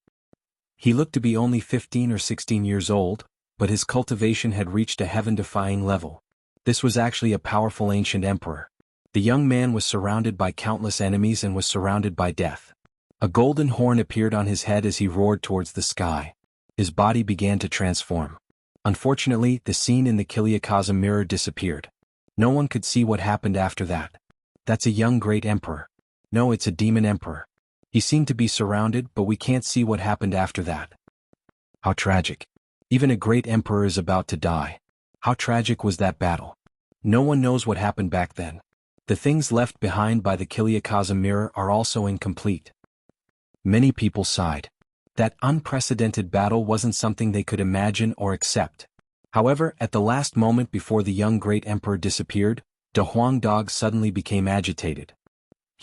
A: He looked to be only 15 or 16 years old, but his cultivation had reached a heaven-defying level. This was actually a powerful ancient emperor. The young man was surrounded by countless enemies and was surrounded by death. A golden horn appeared on his head as he roared towards the sky. His body began to transform. Unfortunately, the scene in the Kiliakazam mirror disappeared. No one could see what happened after that. That's a young great emperor. No, it's a demon emperor. He seemed to be surrounded, but we can't see what happened after that. How tragic. Even a great emperor is about to die. How tragic was that battle? No one knows what happened back then. The things left behind by the Kiliakazam mirror are also incomplete. Many people sighed. That unprecedented battle wasn't something they could imagine or accept. However, at the last moment before the young great emperor disappeared, De Huang dog suddenly became agitated.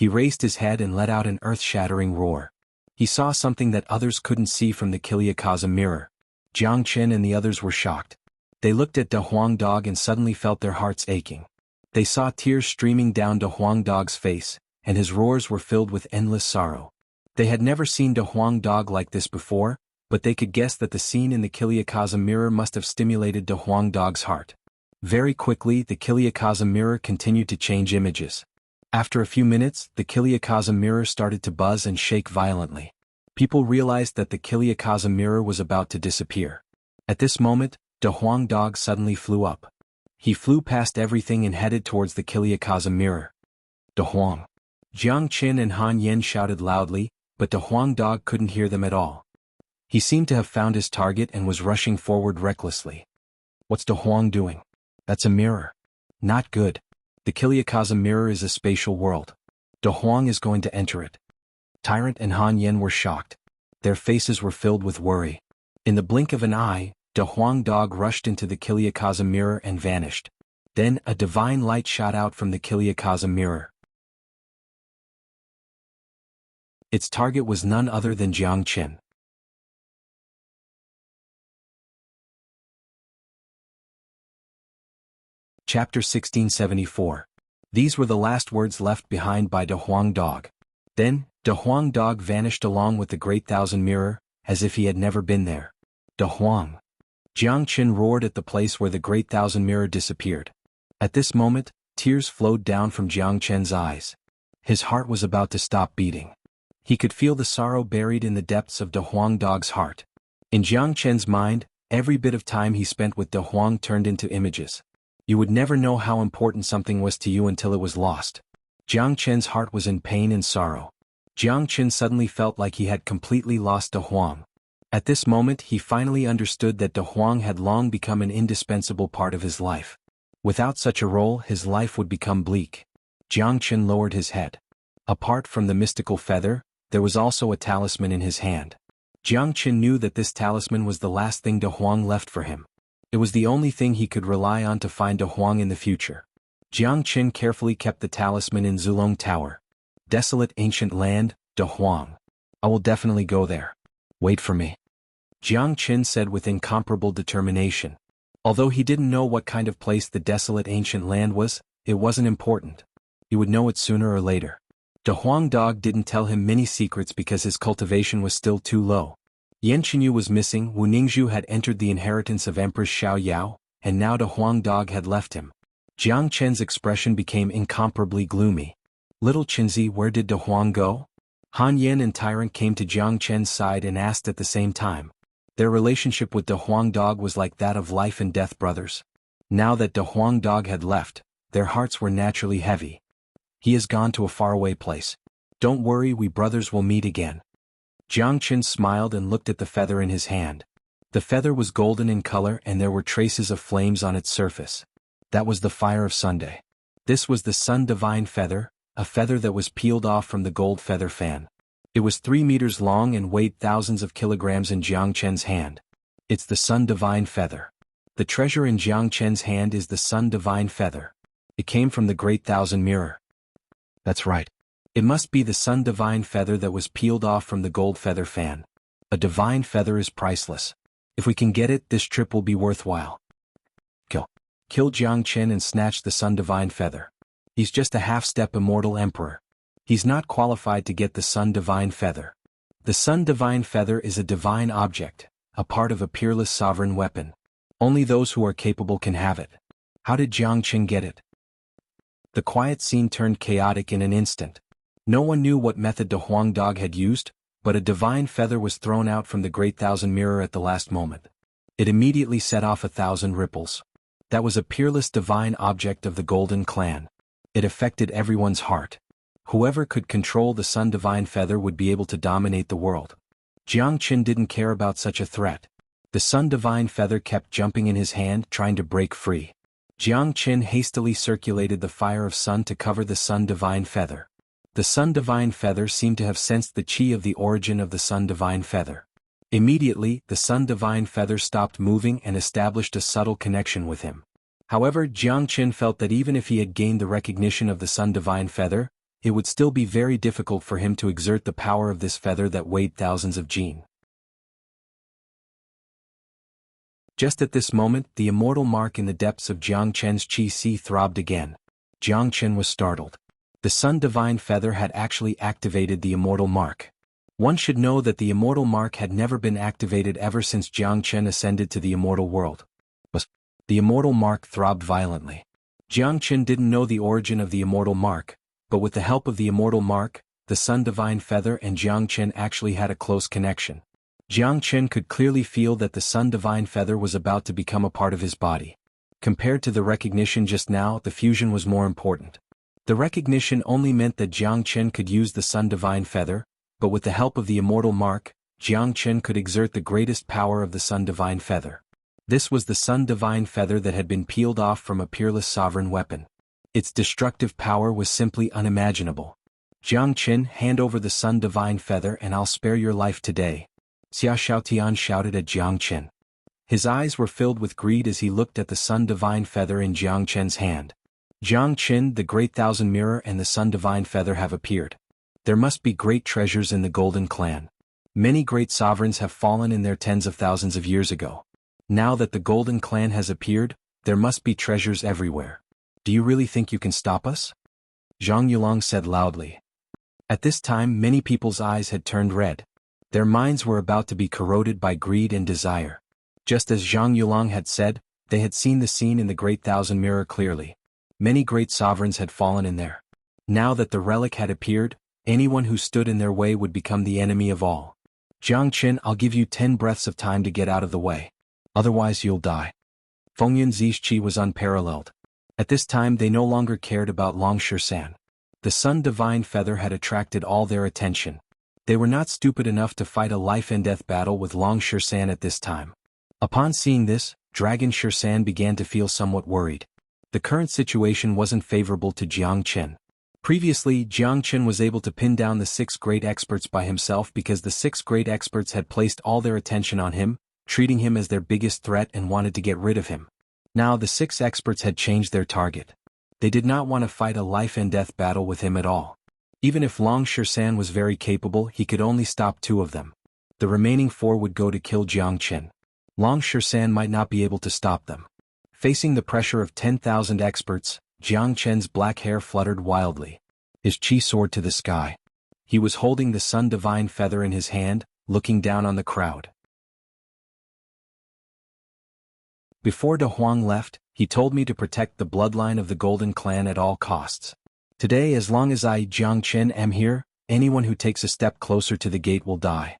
A: He raised his head and let out an earth-shattering roar. He saw something that others couldn't see from the Kiliakaza mirror. Jiang Chen and the others were shocked. They looked at De Huang Dog and suddenly felt their hearts aching. They saw tears streaming down De Huang Dog's face, and his roars were filled with endless sorrow. They had never seen De Huang Dog like this before, but they could guess that the scene in the Kiliakaza mirror must have stimulated De Huang Dog's heart. Very quickly, the Kiliakaza mirror continued to change images. After a few minutes, the Kiliakaza mirror started to buzz and shake violently. People realized that the Kiliakaza mirror was about to disappear. At this moment, De Huang Dog suddenly flew up. He flew past everything and headed towards the Kiliakaza mirror. De Huang. Jiang Qin and Han Yen shouted loudly, but De Huang Dog couldn't hear them at all. He seemed to have found his target and was rushing forward recklessly. What's De Huang doing? That's a mirror. Not good. The Kiliakaza mirror is a spatial world. De Huang is going to enter it. Tyrant and Han Yen were shocked. Their faces were filled with worry. In the blink of an eye, De Huang Dog rushed into the Kiliakaza mirror and vanished. Then a divine light shot out from the Kiliakaza mirror. Its target was none other than Jiang Qin. Chapter 1674. These were the last words left behind by De Huang Dog. Then, De Huang Dog vanished along with the Great Thousand Mirror, as if he had never been there. De Huang. Jiang Qin roared at the place where the Great Thousand Mirror disappeared. At this moment, tears flowed down from Jiang Qin's eyes. His heart was about to stop beating. He could feel the sorrow buried in the depths of De Huang Dog's heart. In Jiang Qin's mind, every bit of time he spent with De Huang turned into images. You would never know how important something was to you until it was lost. Jiang Qin's heart was in pain and sorrow. Jiang Qin suddenly felt like he had completely lost De Huang. At this moment he finally understood that De Huang had long become an indispensable part of his life. Without such a role his life would become bleak. Jiang Qin lowered his head. Apart from the mystical feather, there was also a talisman in his hand. Jiang Qin knew that this talisman was the last thing De Huang left for him. It was the only thing he could rely on to find De Huang in the future. Jiang Qin carefully kept the talisman in Zulong Tower. Desolate ancient land, De Huang. I will definitely go there. Wait for me. Jiang Qin said with incomparable determination. Although he didn't know what kind of place the desolate ancient land was, it wasn't important. He would know it sooner or later. De Huang Dog didn't tell him many secrets because his cultivation was still too low. Yan Qinyu was missing, Wu Ningzhu had entered the inheritance of Empress Xiao Yao, and now De Huang Dog had left him. Jiang Chen's expression became incomparably gloomy. Little Qinzi, where did De Huang go? Han Yen and Tyrant came to Jiang Chen's side and asked at the same time. Their relationship with De Huang Dog was like that of life and death brothers. Now that De Huang Dog had left, their hearts were naturally heavy. He has gone to a faraway place. Don't worry, we brothers will meet again. Jiang Qin smiled and looked at the feather in his hand. The feather was golden in color and there were traces of flames on its surface. That was the fire of Sunday. This was the Sun Divine Feather, a feather that was peeled off from the gold feather fan. It was 3 meters long and weighed thousands of kilograms in Jiang Chen's hand. It's the Sun Divine Feather. The treasure in Jiang Chen's hand is the Sun Divine Feather. It came from the Great Thousand Mirror. That's right. It must be the Sun Divine Feather that was peeled off from the gold feather fan. A divine feather is priceless. If we can get it, this trip will be worthwhile. Kill Jiang Chen and snatch the Sun Divine Feather. He's just a half-step immortal emperor. He's not qualified to get the Sun Divine Feather. The Sun Divine Feather is a divine object, a part of a peerless sovereign weapon. Only those who are capable can have it. How did Jiang Chen get it? The quiet scene turned chaotic in an instant. No one knew what method De Huang Dog had used, but a divine feather was thrown out from the Great Thousand Mirror at the last moment. It immediately set off 1,000 ripples. That was a peerless divine object of the Golden Clan. It affected everyone's heart. Whoever could control the Sun Divine Feather would be able to dominate the world. Jiang Qin didn't care about such a threat. The Sun Divine Feather kept jumping in his hand, trying to break free. Jiang Qin hastily circulated the fire of sun to cover the Sun Divine Feather. The Sun Divine Feather seemed to have sensed the chi of the origin of the Sun Divine Feather. Immediately, the Sun Divine Feather stopped moving and established a subtle connection with him. However, Jiang Qin felt that even if he had gained the recognition of the Sun Divine Feather, it would still be very difficult for him to exert the power of this feather that weighed thousands of jin. Just at this moment, the immortal mark in the depths of Jiang Chen's chi throbbed again. Jiang Chen was startled. The Sun Divine Feather had actually activated the immortal mark. One should know that the immortal mark had never been activated ever since Jiang Chen ascended to the immortal world. But the immortal mark throbbed violently. Jiang Chen didn't know the origin of the immortal mark, but with the help of the immortal mark, the Sun Divine Feather and Jiang Chen actually had a close connection. Jiang Chen could clearly feel that the Sun Divine Feather was about to become a part of his body. Compared to the recognition just now, the fusion was more important. The recognition only meant that Jiang Chen could use the Sun Divine Feather, but with the help of the immortal mark, Jiang Chen could exert the greatest power of the Sun Divine Feather. This was the Sun Divine Feather that had been peeled off from a peerless sovereign weapon. Its destructive power was simply unimaginable. Jiang Chen, hand over the Sun Divine Feather and I'll spare your life today, Xia Xiaotian shouted at Jiang Chen. His eyes were filled with greed as he looked at the Sun Divine Feather in Jiang Chen's hand. Jiang Chen, the Great Thousand Mirror and the Sun Divine Feather have appeared. There must be great treasures in the Golden Clan. Many great sovereigns have fallen in there tens of thousands of years ago. Now that the Golden Clan has appeared, there must be treasures everywhere. Do you really think you can stop us? Zhang Yulong said loudly. At this time many people's eyes had turned red. Their minds were about to be corroded by greed and desire. Just as Zhang Yulong had said, they had seen the scene in the Great Thousand Mirror clearly. Many great sovereigns had fallen in there. Now that the relic had appeared, anyone who stood in their way would become the enemy of all. Jiang Chen, I'll give you 10 breaths of time to get out of the way. Otherwise you'll die. Fengyun Zi's qi was unparalleled. At this time they no longer cared about Long Shisan. The Sun Divine Feather had attracted all their attention. They were not stupid enough to fight a life-and-death battle with Long Shisan at this time. Upon seeing this, Dragon Shisan began to feel somewhat worried. The current situation wasn't favorable to Jiang Chen. Previously, Jiang Chen was able to pin down the 6 great experts by himself because the 6 great experts had placed all their attention on him, treating him as their biggest threat and wanted to get rid of him. Now the 6 experts had changed their target. They did not want to fight a life-and-death battle with him at all. Even if Long Shisan was very capable, he could only stop 2 of them. The remaining 4 would go to kill Jiang Chen. Long Shisan might not be able to stop them. Facing the pressure of 10,000 experts, Jiang Chen's black hair fluttered wildly. His qi soared to the sky. He was holding the Sun Divine Feather in his hand, looking down on the crowd. Before De Huang left, he told me to protect the bloodline of the Golden Clan at all costs. Today, as long as I, Jiang Chen, am here, anyone who takes a step closer to the gate will die.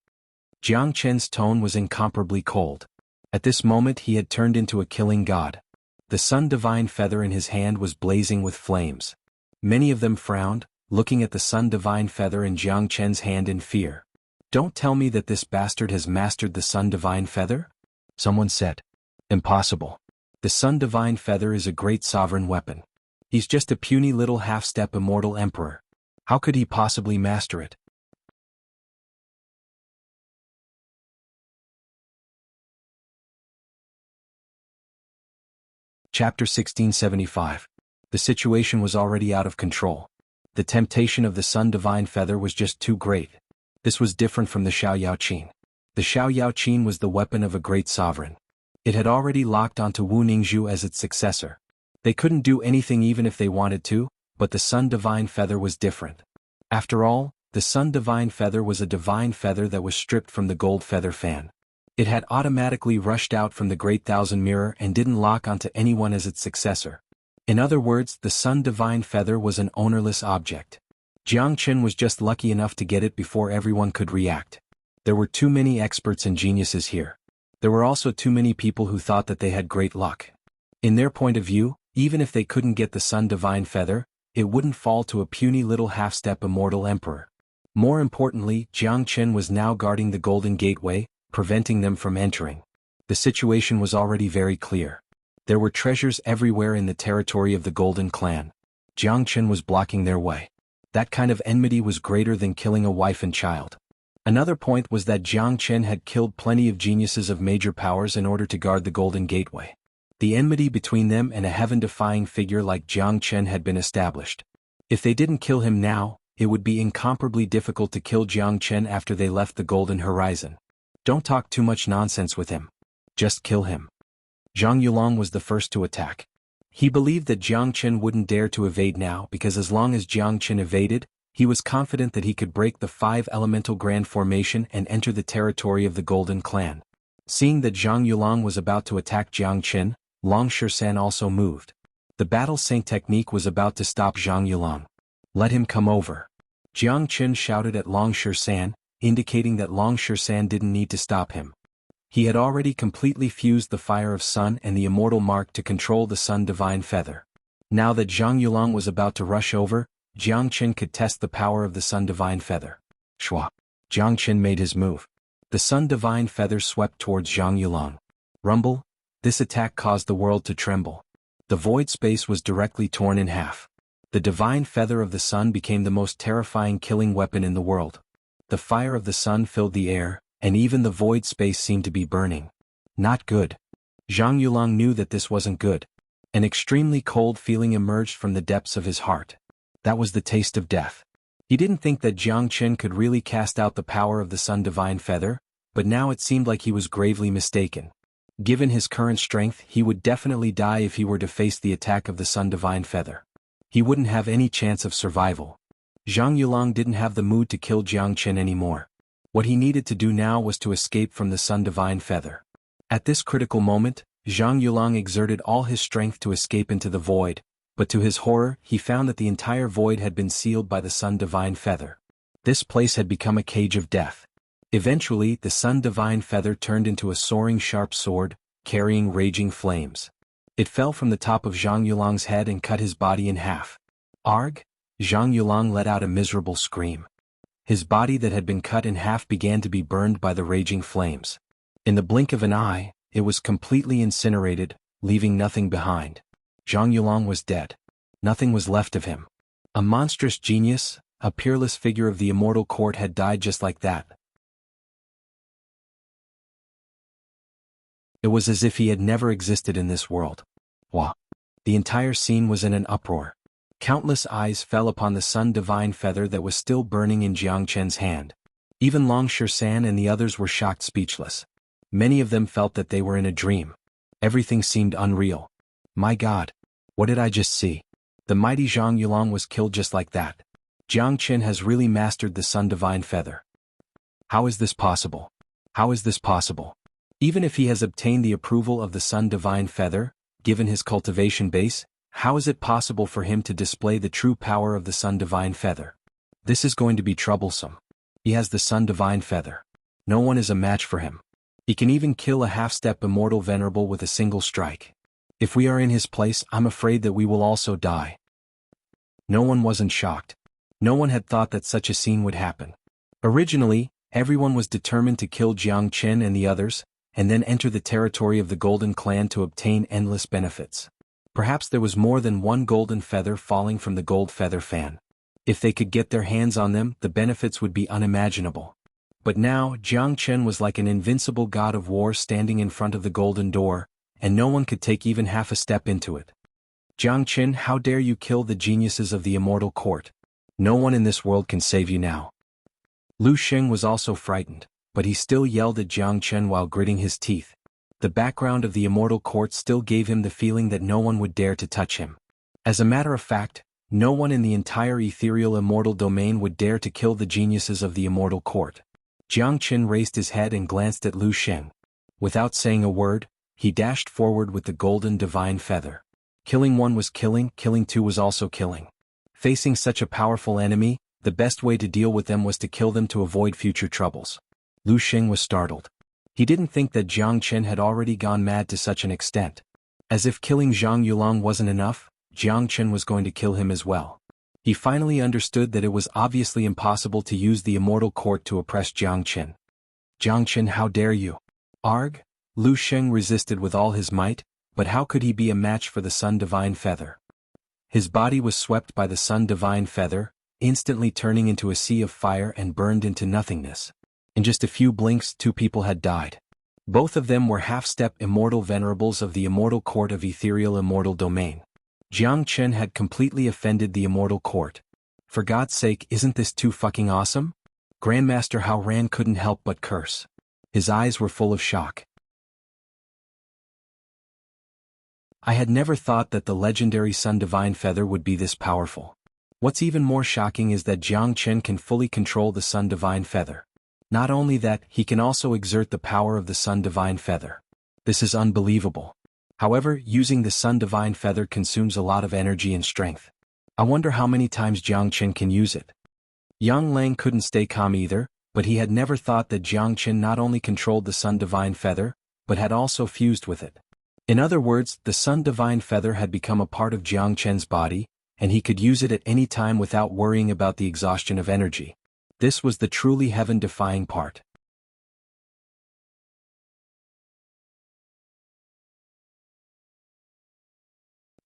A: Jiang Chen's tone was incomparably cold. At this moment he had turned into a killing god. The Sun Divine Feather in his hand was blazing with flames. Many of them frowned, looking at the Sun Divine Feather in Jiang Chen's hand in fear. Don't tell me that this bastard has mastered the Sun Divine Feather? Someone said. Impossible. The Sun Divine Feather is a great sovereign weapon. He's just a puny little half-step immortal emperor. How could he possibly master it? Chapter 1675. The situation was already out of control. The temptation of the Sun Divine Feather was just too great. This was different from the Xiaoyaoqin. The Xiaoyaoqin was the weapon of a great sovereign. It had already locked onto Wu Ningzhu as its successor. They couldn't do anything even if they wanted to, but the Sun Divine Feather was different. After all, the Sun Divine Feather was a divine feather that was stripped from the gold feather fan. It had automatically rushed out from the Great Thousand Mirror and didn't lock onto anyone as its successor. In other words, the Sun Divine Feather was an ownerless object. Jiang Chen was just lucky enough to get it before everyone could react. There were too many experts and geniuses here. There were also too many people who thought that they had great luck. In their point of view, even if they couldn't get the Sun Divine Feather, it wouldn't fall to a puny little half-step immortal emperor. More importantly, Jiang Chen was now guarding the Golden Gateway, preventing them from entering. The situation was already very clear. There were treasures everywhere in the territory of the Golden Clan. Jiang Chen was blocking their way. That kind of enmity was greater than killing a wife and child. Another point was that Jiang Chen had killed plenty of geniuses of major powers in order to guard the Golden Gateway. The enmity between them and a heaven-defying figure like Jiang Chen had been established. If they didn't kill him now, it would be incomparably difficult to kill Jiang Chen after they left the Golden Horizon. Don't talk too much nonsense with him. Just kill him. Zhang Yulong was the first to attack. He believed that Jiang Chen wouldn't dare to evade now because as long as Jiang Chen evaded, he was confident that he could break the 5 elemental grand formation and enter the territory of the Golden Clan. Seeing that Zhang Yulong was about to attack Jiang Chen, Long Shisan also moved. The battle sync technique was about to stop Zhang Yulong. Let him come over. Jiang Chen shouted at Long Shisan, indicating that Long Shisan didn't need to stop him. He had already completely fused the fire of sun and the immortal mark to control the sun divine feather. Now that Zhang Yulong was about to rush over, Jiang Chen could test the power of the sun divine feather. Shwa. Jiang Chen made his move. The sun divine feather swept towards Zhang Yulong. Rumble. This attack caused the world to tremble. The void space was directly torn in half. The divine feather of the sun became the most terrifying killing weapon in the world. The fire of the sun filled the air, and even the void space seemed to be burning. Not good. Zhang Yulong knew that this wasn't good. An extremely cold feeling emerged from the depths of his heart. That was the taste of death. He didn't think that Jiang Chen could really cast out the power of the sun divine feather, but now it seemed like he was gravely mistaken. Given his current strength, he would definitely die if he were to face the attack of the sun divine feather. He wouldn't have any chance of survival. Zhang Yulong didn't have the mood to kill Jiang Chen anymore. What he needed to do now was to escape from the sun divine feather. At this critical moment, Zhang Yulong exerted all his strength to escape into the void, but to his horror, he found that the entire void had been sealed by the sun divine feather. This place had become a cage of death. Eventually, the sun divine feather turned into a soaring sharp sword, carrying raging flames. It fell from the top of Zhang Yulong's head and cut his body in half. Arg! Zhang Yulong let out a miserable scream. His body that had been cut in half began to be burned by the raging flames. In the blink of an eye, it was completely incinerated, leaving nothing behind. Zhang Yulong was dead. Nothing was left of him. A monstrous genius, a peerless figure of the immortal court had died just like that. It was as if he had never existed in this world. Wah! The entire scene was in an uproar. Countless eyes fell upon the sun divine feather that was still burning in Jiang Chen's hand. Even Long Shisan and the others were shocked speechless. Many of them felt that they were in a dream. Everything seemed unreal. My God! What did I just see? The mighty Zhang Yulong was killed just like that. Jiang Chen has really mastered the sun divine feather. How is this possible? How is this possible? Even if he has obtained the approval of the sun divine feather, given his cultivation base, how is it possible for him to display the true power of the sun divine feather? This is going to be troublesome. He has the sun divine feather. No one is a match for him. He can even kill a half-step immortal venerable with a single strike. If we are in his place, I'm afraid that we will also die. No one wasn't shocked. No one had thought that such a scene would happen. Originally, everyone was determined to kill Jiang Chen and the others, and then enter the territory of the Golden Clan to obtain endless benefits. Perhaps there was more than one golden feather falling from the gold feather fan. If they could get their hands on them, the benefits would be unimaginable. But now, Jiang Chen was like an invincible god of war standing in front of the golden door, and no one could take even half a step into it. Jiang Chen, how dare you kill the geniuses of the immortal court? No one in this world can save you now. Lu Xing was also frightened, but he still yelled at Jiang Chen while gritting his teeth. The background of the immortal court still gave him the feeling that no one would dare to touch him. As a matter of fact, no one in the entire ethereal immortal domain would dare to kill the geniuses of the immortal court. Jiang Chen raised his head and glanced at Lu Xing. Without saying a word, he dashed forward with the golden divine feather. Killing one was killing two was also killing. Facing such a powerful enemy, the best way to deal with them was to kill them to avoid future troubles. Lu Xing was startled. He didn't think that Jiang Chen had already gone mad to such an extent. As if killing Zhang Yulong wasn't enough, Jiang Chen was going to kill him as well. He finally understood that it was obviously impossible to use the immortal court to oppress Jiang Chen. Jiang Chen, how dare you? Arg! Lu Xing resisted with all his might, but how could he be a match for the sun divine feather? His body was swept by the sun divine feather, instantly turning into a sea of fire and burned into nothingness. In just a few blinks, 2 people had died. Both of them were half-step immortal venerables of the immortal court of ethereal immortal domain. Jiang Chen had completely offended the immortal court. For God's sake, isn't this too fucking awesome? Grandmaster Hao Ran couldn't help but curse. His eyes were full of shock. I had never thought that the legendary Sun Divine Feather would be this powerful. What's even more shocking is that Jiang Chen can fully control the Sun Divine Feather. Not only that, he can also exert the power of the Sun Divine Feather. This is unbelievable. However, using the Sun Divine Feather consumes a lot of energy and strength. I wonder how many times Jiang Chen can use it. Yang Lang couldn't stay calm either, but he had never thought that Jiang Chen not only controlled the Sun Divine Feather, but had also fused with it. In other words, the Sun Divine Feather had become a part of Jiang Chen's body, and he could use it at any time without worrying about the exhaustion of energy. This was the truly heaven-defying part.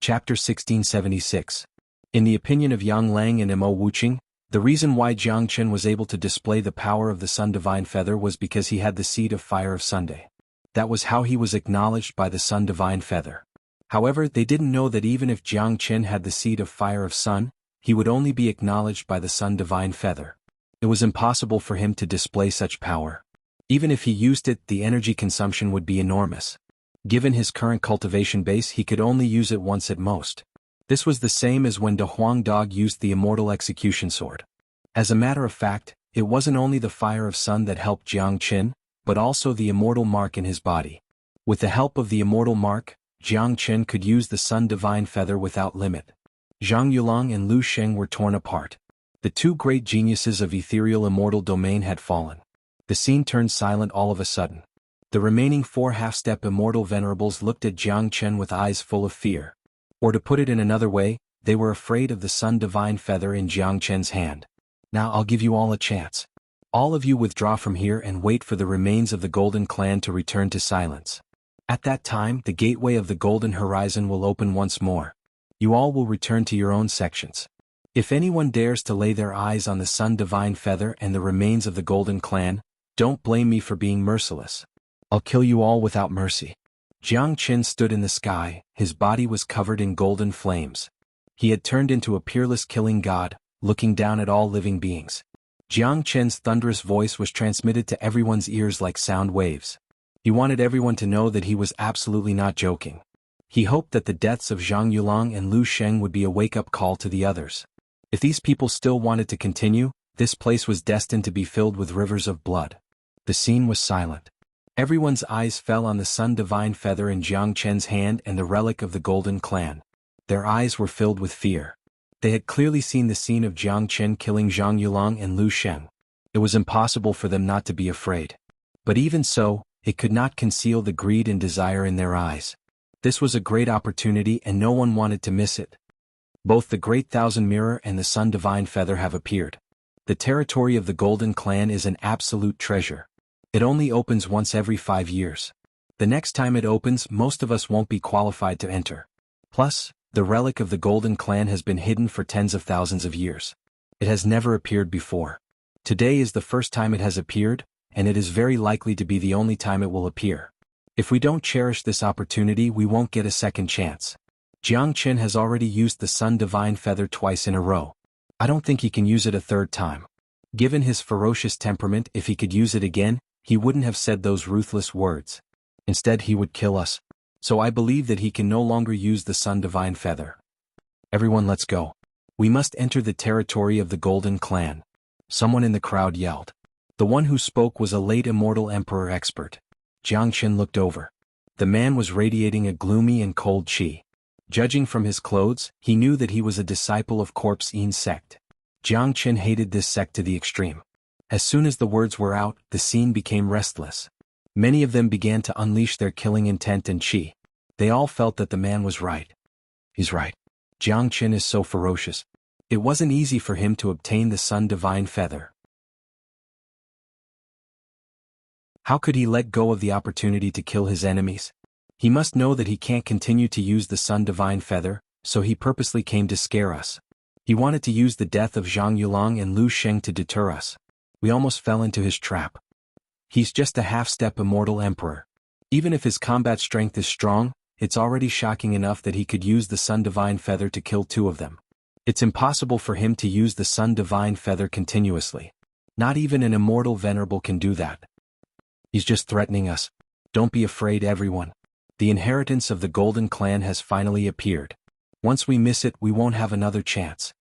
A: Chapter 1676. In the opinion of Yang Lang and Mo Wuqing, the reason why Jiang Chen was able to display the power of the Sun Divine Feather was because he had the seed of fire of Sunday. That was how he was acknowledged by the Sun Divine Feather. However, they didn't know that even if Jiang Chen had the seed of fire of Sun, he would only be acknowledged by the Sun Divine Feather. It was impossible for him to display such power. Even if he used it, the energy consumption would be enormous. Given his current cultivation base, he could only use it once at most. This was the same as when De Huang Dog used the immortal execution sword. As a matter of fact, it wasn't only the fire of Sun that helped Jiang Chen, but also the immortal mark in his body. With the help of the immortal mark, Jiang Chen could use the Sun Divine Feather without limit. Zhang Yulang and Lu Sheng were torn apart. The two great geniuses of ethereal immortal domain had fallen. The scene turned silent all of a sudden. The remaining 4 half-step immortal venerables looked at Jiang Chen with eyes full of fear. Or to put it in another way, they were afraid of the Sun Divine Feather in Jiang Chen's hand. Now I'll give you all a chance. All of you withdraw from here and wait for the remains of the Golden Clan to return to silence. At that time, the gateway of the Golden Horizon will open once more. You all will return to your own sections. If anyone dares to lay their eyes on the Sun Divine Feather and the remains of the Golden Clan, don't blame me for being merciless. I'll kill you all without mercy. Jiang Chen stood in the sky, his body was covered in golden flames. He had turned into a peerless killing god, looking down at all living beings. Jiang Chen's thunderous voice was transmitted to everyone's ears like sound waves. He wanted everyone to know that he was absolutely not joking. He hoped that the deaths of Zhang Yulang and Lu Sheng would be a wake-up call to the others. If these people still wanted to continue, this place was destined to be filled with rivers of blood. The scene was silent. Everyone's eyes fell on the Sun Divine Feather in Jiang Chen's hand and the relic of the Golden Clan. Their eyes were filled with fear. They had clearly seen the scene of Jiang Chen killing Zhang Yulang and Lu Sheng. It was impossible for them not to be afraid. But even so, it could not conceal the greed and desire in their eyes. This was a great opportunity and no one wanted to miss it. Both the Great Thousand Mirror and the Sun Divine Feather have appeared. The territory of the Golden Clan is an absolute treasure. It only opens once every 5 years. The next time it opens, most of us won't be qualified to enter. Plus, the relic of the Golden Clan has been hidden for tens of thousands of years. It has never appeared before. Today is the first time it has appeared, and it is very likely to be the only time it will appear. If we don't cherish this opportunity, we won't get a second chance. Jiang Chen has already used the Sun Divine Feather twice in a row. I don't think he can use it a third time. Given his ferocious temperament, if he could use it again, he wouldn't have said those ruthless words. Instead, he would kill us. So I believe that he can no longer use the Sun Divine Feather. Everyone, let's go. We must enter the territory of the Golden Clan. Someone in the crowd yelled. The one who spoke was a late immortal emperor expert. Jiang Chen looked over. The man was radiating a gloomy and cold qi. Judging from his clothes, he knew that he was a disciple of Corpse Yin sect. Jiang Chen hated this sect to the extreme. As soon as the words were out, the scene became restless. Many of them began to unleash their killing intent and qi. They all felt that the man was right. He's right. Jiang Chen is so ferocious. It wasn't easy for him to obtain the Sun Divine Feather. How could he let go of the opportunity to kill his enemies? He must know that he can't continue to use the Sun Divine Feather, so he purposely came to scare us. He wanted to use the death of Zhang Yulang and Lu Sheng to deter us. We almost fell into his trap. He's just a half-step immortal emperor. Even if his combat strength is strong, it's already shocking enough that he could use the Sun Divine Feather to kill 2 of them. It's impossible for him to use the Sun Divine Feather continuously. Not even an immortal venerable can do that. He's just threatening us. Don't be afraid, everyone. The inheritance of the Golden Clan has finally appeared. Once we miss it, we won't have another chance.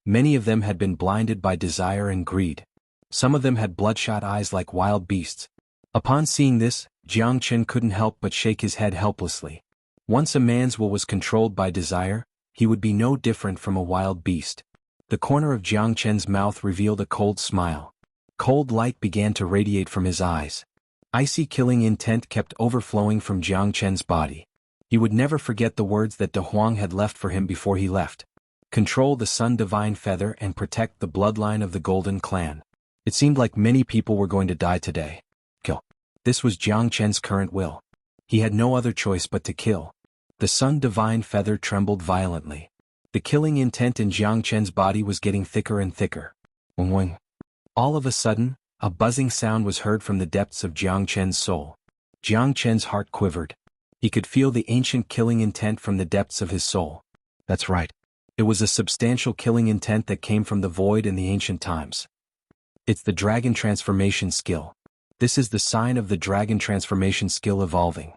A: Many of them had been blinded by desire and greed. Some of them had bloodshot eyes like wild beasts. Upon seeing this, Jiangchen couldn't help but shake his head helplessly. Once a man's will was controlled by desire, he would be no different from a wild beast. The corner of Jiangchen's mouth revealed a cold smile. Cold light began to radiate from his eyes. Icy killing intent kept overflowing from Jiangchen's body. He would never forget the words that De Huang had left for him before he left. Control the Sun Divine Feather and protect the bloodline of the Golden Clan. It seemed like many people were going to die today. Kill. This was Jiangchen's current will. He had no other choice but to kill. The Sun Divine Feather trembled violently. The killing intent in Jiangchen's body was getting thicker and thicker. Wing. All of a sudden, a buzzing sound was heard from the depths of Jiangchen's soul. Jiangchen's heart quivered. He could feel the ancient killing intent from the depths of his soul. That's right. It was a substantial killing intent that came from the void in the ancient times. It's the dragon transformation skill. This is the sign of the dragon transformation skill evolving.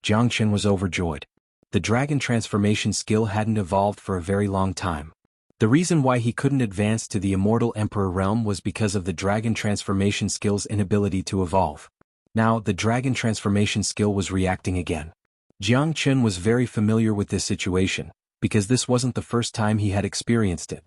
A: Jiangchen was overjoyed. The dragon transformation skill hadn't evolved for a very long time. The reason why he couldn't advance to the immortal emperor realm was because of the dragon transformation skill's inability to evolve. Now, the dragon transformation skill was reacting again. Jiangchen was very familiar with this situation, because this wasn't the first time he had experienced it.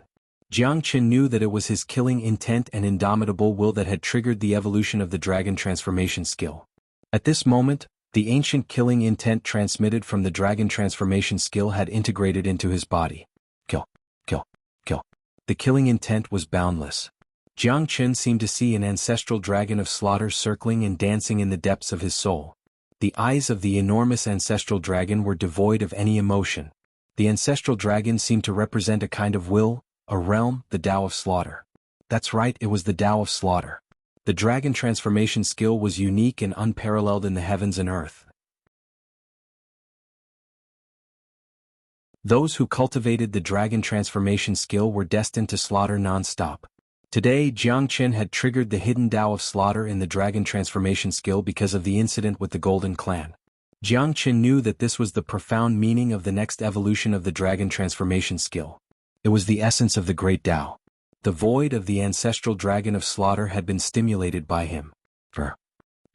A: Jiangchen knew that it was his killing intent and indomitable will that had triggered the evolution of the dragon transformation skill. At this moment, the ancient killing intent transmitted from the dragon transformation skill had integrated into his body. Kill, kill, kill. The killing intent was boundless. Jiangchen seemed to see an ancestral dragon of slaughter circling and dancing in the depths of his soul. The eyes of the enormous ancestral dragon were devoid of any emotion. The ancestral dragon seemed to represent a kind of will, a realm, the Tao of Slaughter. That's right, it was the Tao of Slaughter. The dragon transformation skill was unique and unparalleled in the heavens and earth. Those who cultivated the dragon transformation skill were destined to slaughter non-stop. Today, Jiangchen had triggered the hidden Tao of Slaughter in the dragon transformation skill because of the incident with the Golden Clan. Jiangchen knew that this was the profound meaning of the next evolution of the dragon transformation skill. It was the essence of the great Tao. The void of the ancestral dragon of slaughter had been stimulated by him.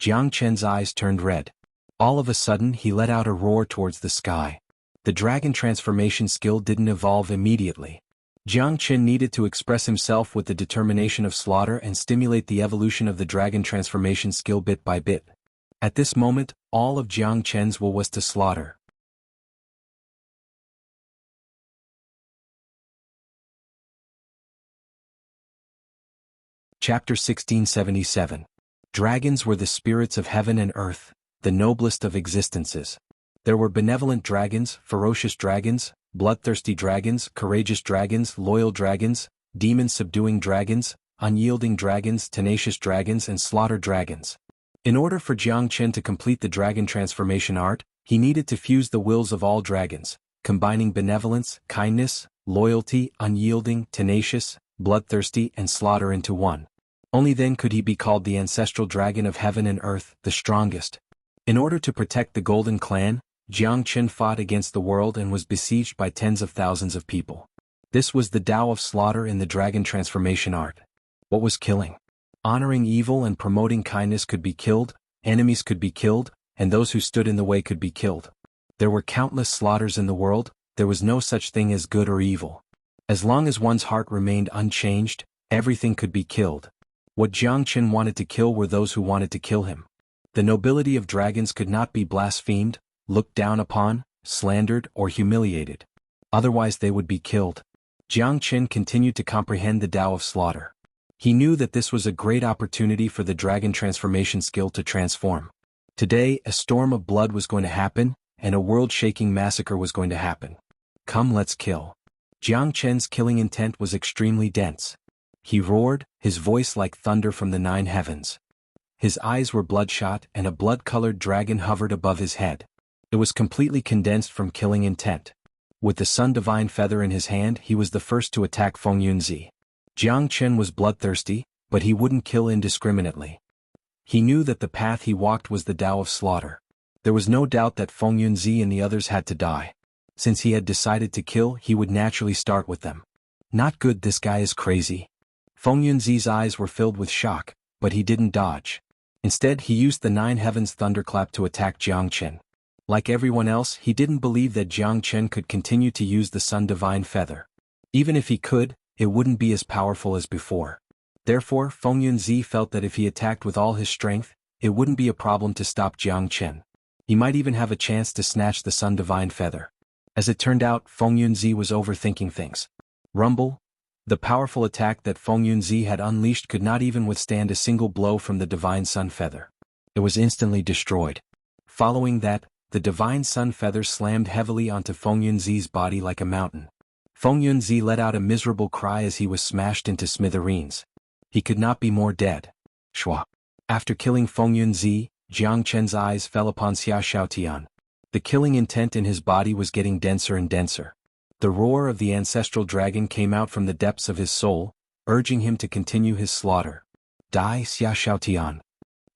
A: Jiangchen's eyes turned red. All of a sudden he let out a roar towards the sky. The dragon transformation skill didn't evolve immediately. Jiangchen needed to express himself with the determination of slaughter and stimulate the evolution of the dragon transformation skill bit by bit. At this moment, all of Jiangchen's will was to slaughter. Chapter 1677. Dragons were the spirits of heaven and earth, the noblest of existences. There were benevolent dragons, ferocious dragons, bloodthirsty dragons, courageous dragons, loyal dragons, demon-subduing dragons, unyielding dragons, tenacious dragons, and slaughter dragons. In order for Jiangchen to complete the dragon transformation art, he needed to fuse the wills of all dragons, combining benevolence, kindness, loyalty, unyielding, tenacious, bloodthirsty, and slaughter into one. Only then could he be called the ancestral dragon of heaven and earth, the strongest. In order to protect the Golden Clan, Jiangchen fought against the world and was besieged by tens of thousands of people. This was the Tao of Slaughter in the dragon transformation art. What was killing? Honoring evil and promoting kindness could be killed, enemies could be killed, and those who stood in the way could be killed. There were countless slaughters in the world, there was no such thing as good or evil. As long as one's heart remained unchanged, everything could be killed. What Jiangchen wanted to kill were those who wanted to kill him. The nobility of dragons could not be blasphemed, looked down upon, slandered, or humiliated. Otherwise they would be killed. Jiangchen continued to comprehend the Tao of Slaughter. He knew that this was a great opportunity for the dragon transformation skill to transform. Today, a storm of blood was going to happen, and a world-shaking massacre was going to happen. Come, let's kill. Jiangchen's killing intent was extremely dense. He roared, his voice like thunder from the 9 heavens. His eyes were bloodshot and a blood-colored dragon hovered above his head. It was completely condensed from killing intent. With the Sun Divine Feather in his hand, he was the first to attack Feng Yunzi. Jiang Chen was bloodthirsty, but he wouldn't kill indiscriminately. He knew that the path he walked was the Tao of slaughter. There was no doubt that Feng Yunzi and the others had to die. Since he had decided to kill, he would naturally start with them. Not good, this guy is crazy. Feng Yunzi's eyes were filled with shock, but he didn't dodge. Instead, he used the Nine Heavens Thunderclap to attack Jiang Chen. Like everyone else, he didn't believe that Jiang Chen could continue to use the Sun Divine Feather. Even if he could, it wouldn't be as powerful as before. Therefore, Feng Yunzi felt that if he attacked with all his strength, it wouldn't be a problem to stop Jiang Chen. He might even have a chance to snatch the Sun Divine Feather. As it turned out, Feng Yunzi was overthinking things. Rumble. The powerful attack that Feng Yunzi had unleashed could not even withstand a single blow from the Divine Sun Feather. It was instantly destroyed. Following that, the Divine Sun Feather slammed heavily onto Feng Yunzi's body like a mountain. Feng Yunzi let out a miserable cry as he was smashed into smithereens. He could not be more dead. Shua. After killing Feng Yunzi, Jiang Chen's eyes fell upon Xiaotian. The killing intent in his body was getting denser and denser. The roar of the ancestral dragon came out from the depths of his soul, urging him to continue his slaughter. Die, Xiaotian.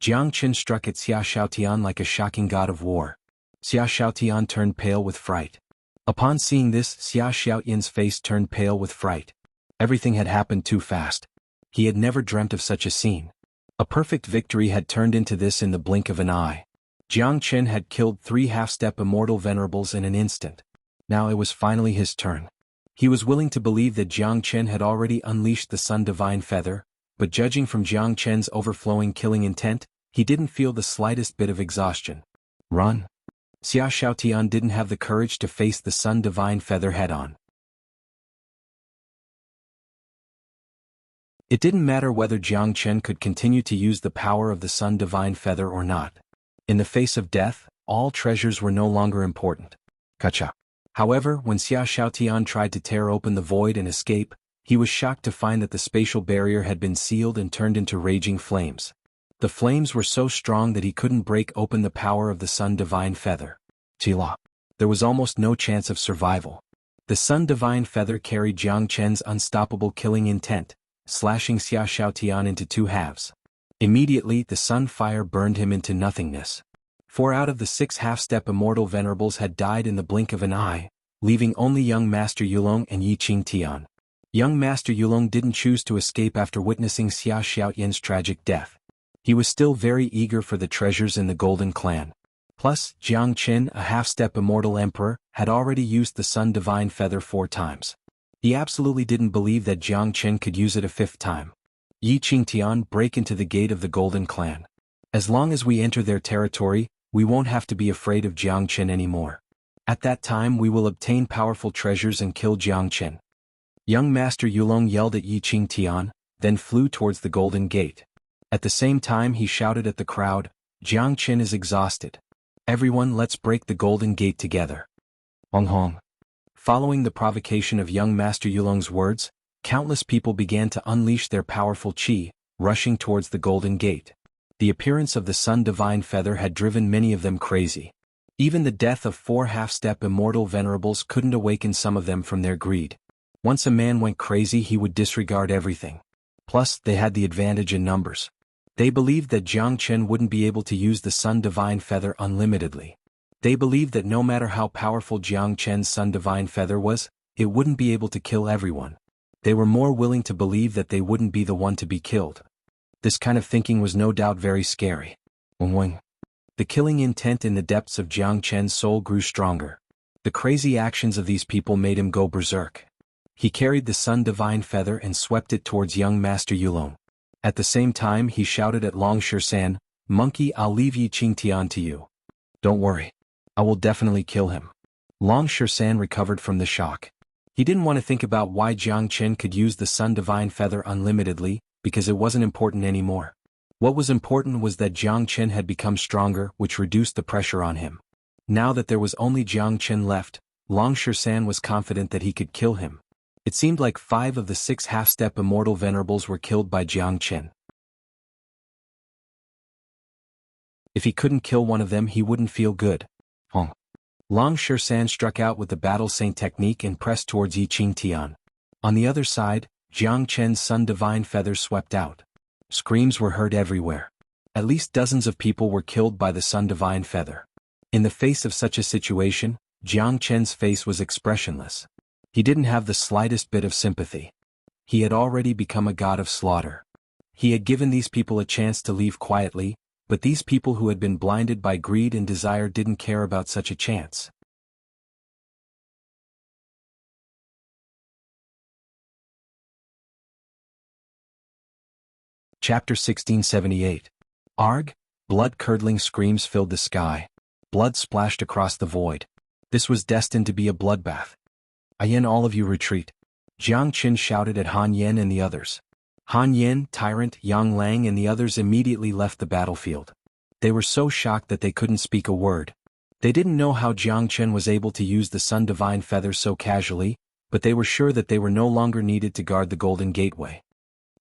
A: Jiang Chen struck at Xiaotian like a shocking god of war. Xiaotian turned pale with fright. Upon seeing this, Xiaotian's face turned pale with fright. Everything had happened too fast. He had never dreamt of such a scene. A perfect victory had turned into this in the blink of an eye. Jiang Chen had killed 3 half-step immortal venerables in an instant. Now it was finally his turn. He was willing to believe that Jiang Chen had already unleashed the Sun Divine Feather, but judging from Jiang Chen's overflowing killing intent, he didn't feel the slightest bit of exhaustion. Run. Xiaotian didn't have the courage to face the Sun Divine Feather head-on. It didn't matter whether Jiang Chen could continue to use the power of the Sun Divine Feather or not. In the face of death, all treasures were no longer important. Kacha. However, when Xiaotian tried to tear open the void and escape, he was shocked to find that the spatial barrier had been sealed and turned into raging flames. The flames were so strong that he couldn't break open the power of the Sun Divine Feather. Chila. There was almost no chance of survival. The Sun Divine Feather carried Jiang Chen's unstoppable killing intent, slashing Xiaotian into 2 halves. Immediately, the sun fire burned him into nothingness. 4 out of the 6 half-step immortal venerables had died in the blink of an eye, leaving only young Master Yulong and Yi Qingtian. Young Master Yulong didn't choose to escape after witnessing Xiaotian's tragic death. He was still very eager for the treasures in the Golden Clan. Plus, Jiang Chen, a half-step immortal emperor, had already used the Sun Divine Feather 4 times. He absolutely didn't believe that Jiang Chen could use it a 5th time. Yi Qingtian, break into the gate of the Golden Clan. As long as we enter their territory, we won't have to be afraid of Jiang Chen anymore. At that time we will obtain powerful treasures and kill Jiang Chen. Young Master Yulong yelled at Yi Qingtian, then flew towards the Golden Gate. At the same time he shouted at the crowd, Jiang Chen is exhausted. Everyone, let's break the Golden Gate together. Hong. Following the provocation of young Master Yulong's words, countless people began to unleash their powerful qi, rushing towards the Golden Gate. The appearance of the Sun Divine Feather had driven many of them crazy. Even the death of 4 half-step immortal venerables couldn't awaken some of them from their greed. Once a man went crazy, he would disregard everything. Plus, they had the advantage in numbers. They believed that Jiang Chen wouldn't be able to use the Sun Divine Feather unlimitedly. They believed that no matter how powerful Jiang Chen's Sun Divine Feather was, it wouldn't be able to kill everyone. They were more willing to believe that they wouldn't be the one to be killed. This kind of thinking was no doubt very scary. The killing intent in the depths of Jiang Chen's soul grew stronger. The crazy actions of these people made him go berserk. He carried the Sun Divine Feather and swept it towards young Master Yulong. At the same time he shouted at Long Shisan, Monkey, I'll leave Yi Qingtian to you. Don't worry. I will definitely kill him. Long Shisan recovered from the shock. He didn't want to think about why Jiang Chen could use the Sun Divine Feather unlimitedly, because it wasn't important anymore. What was important was that Jiang Chen had become stronger, which reduced the pressure on him. Now that there was only Jiang Chen left, Long Shisan was confident that he could kill him. It seemed like 5 of the 6 half-step immortal venerables were killed by Jiang Chen. If he couldn't kill one of them, he wouldn't feel good. Long Shersan struck out with the battle saint technique and pressed towards Yi Qingtian. On the other side, Jiang Chen's Sun Divine Feather swept out. Screams were heard everywhere. At least dozens of people were killed by the Sun Divine Feather. In the face of such a situation, Jiang Chen's face was expressionless. He didn't have the slightest bit of sympathy. He had already become a god of slaughter. He had given these people a chance to leave quietly, but these people who had been blinded by greed and desire didn't care about such a chance. Chapter 1678. Arg! Blood-curdling screams filled the sky. Blood splashed across the void. This was destined to be a bloodbath. Ayen, all of you retreat. Jiang Qin shouted at Han Yen and the others. Han Yen, Tyrant, Yang Lang and the others immediately left the battlefield. They were so shocked that they couldn't speak a word. They didn't know how Jiang Chen was able to use the Sun Divine Feather so casually, but they were sure that they were no longer needed to guard the Golden Gateway.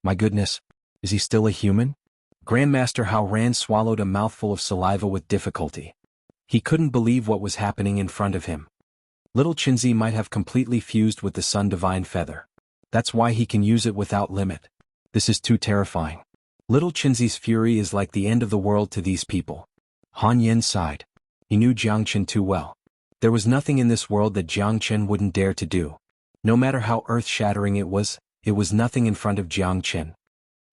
A: My goodness, is he still a human? Grandmaster Hao Ran swallowed a mouthful of saliva with difficulty. He couldn't believe what was happening in front of him. Little Qinzi might have completely fused with the Sun Divine Feather. That's why he can use it without limit. This is too terrifying. Little Qinzi's fury is like the end of the world to these people. Han Yen sighed. He knew Jiang Chen too well. There was nothing in this world that Jiang Chen wouldn't dare to do. No matter how earth-shattering it was nothing in front of Jiang Chen.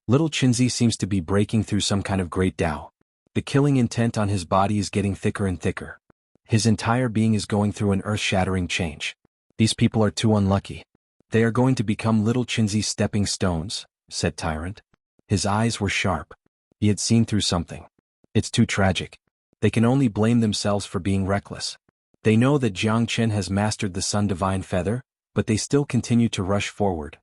A: Little Qinzi seems to be breaking through some kind of great Tao. The killing intent on his body is getting thicker and thicker. His entire being is going through an earth-shattering change. These people are too unlucky. They are going to become Little Qinzi's stepping stones, said Tyrant. His eyes were sharp. He had seen through something. It's too tragic. They can only blame themselves for being reckless. They know that Jiang Chen has mastered the Sun Divine Feather, but they still continue to rush forward.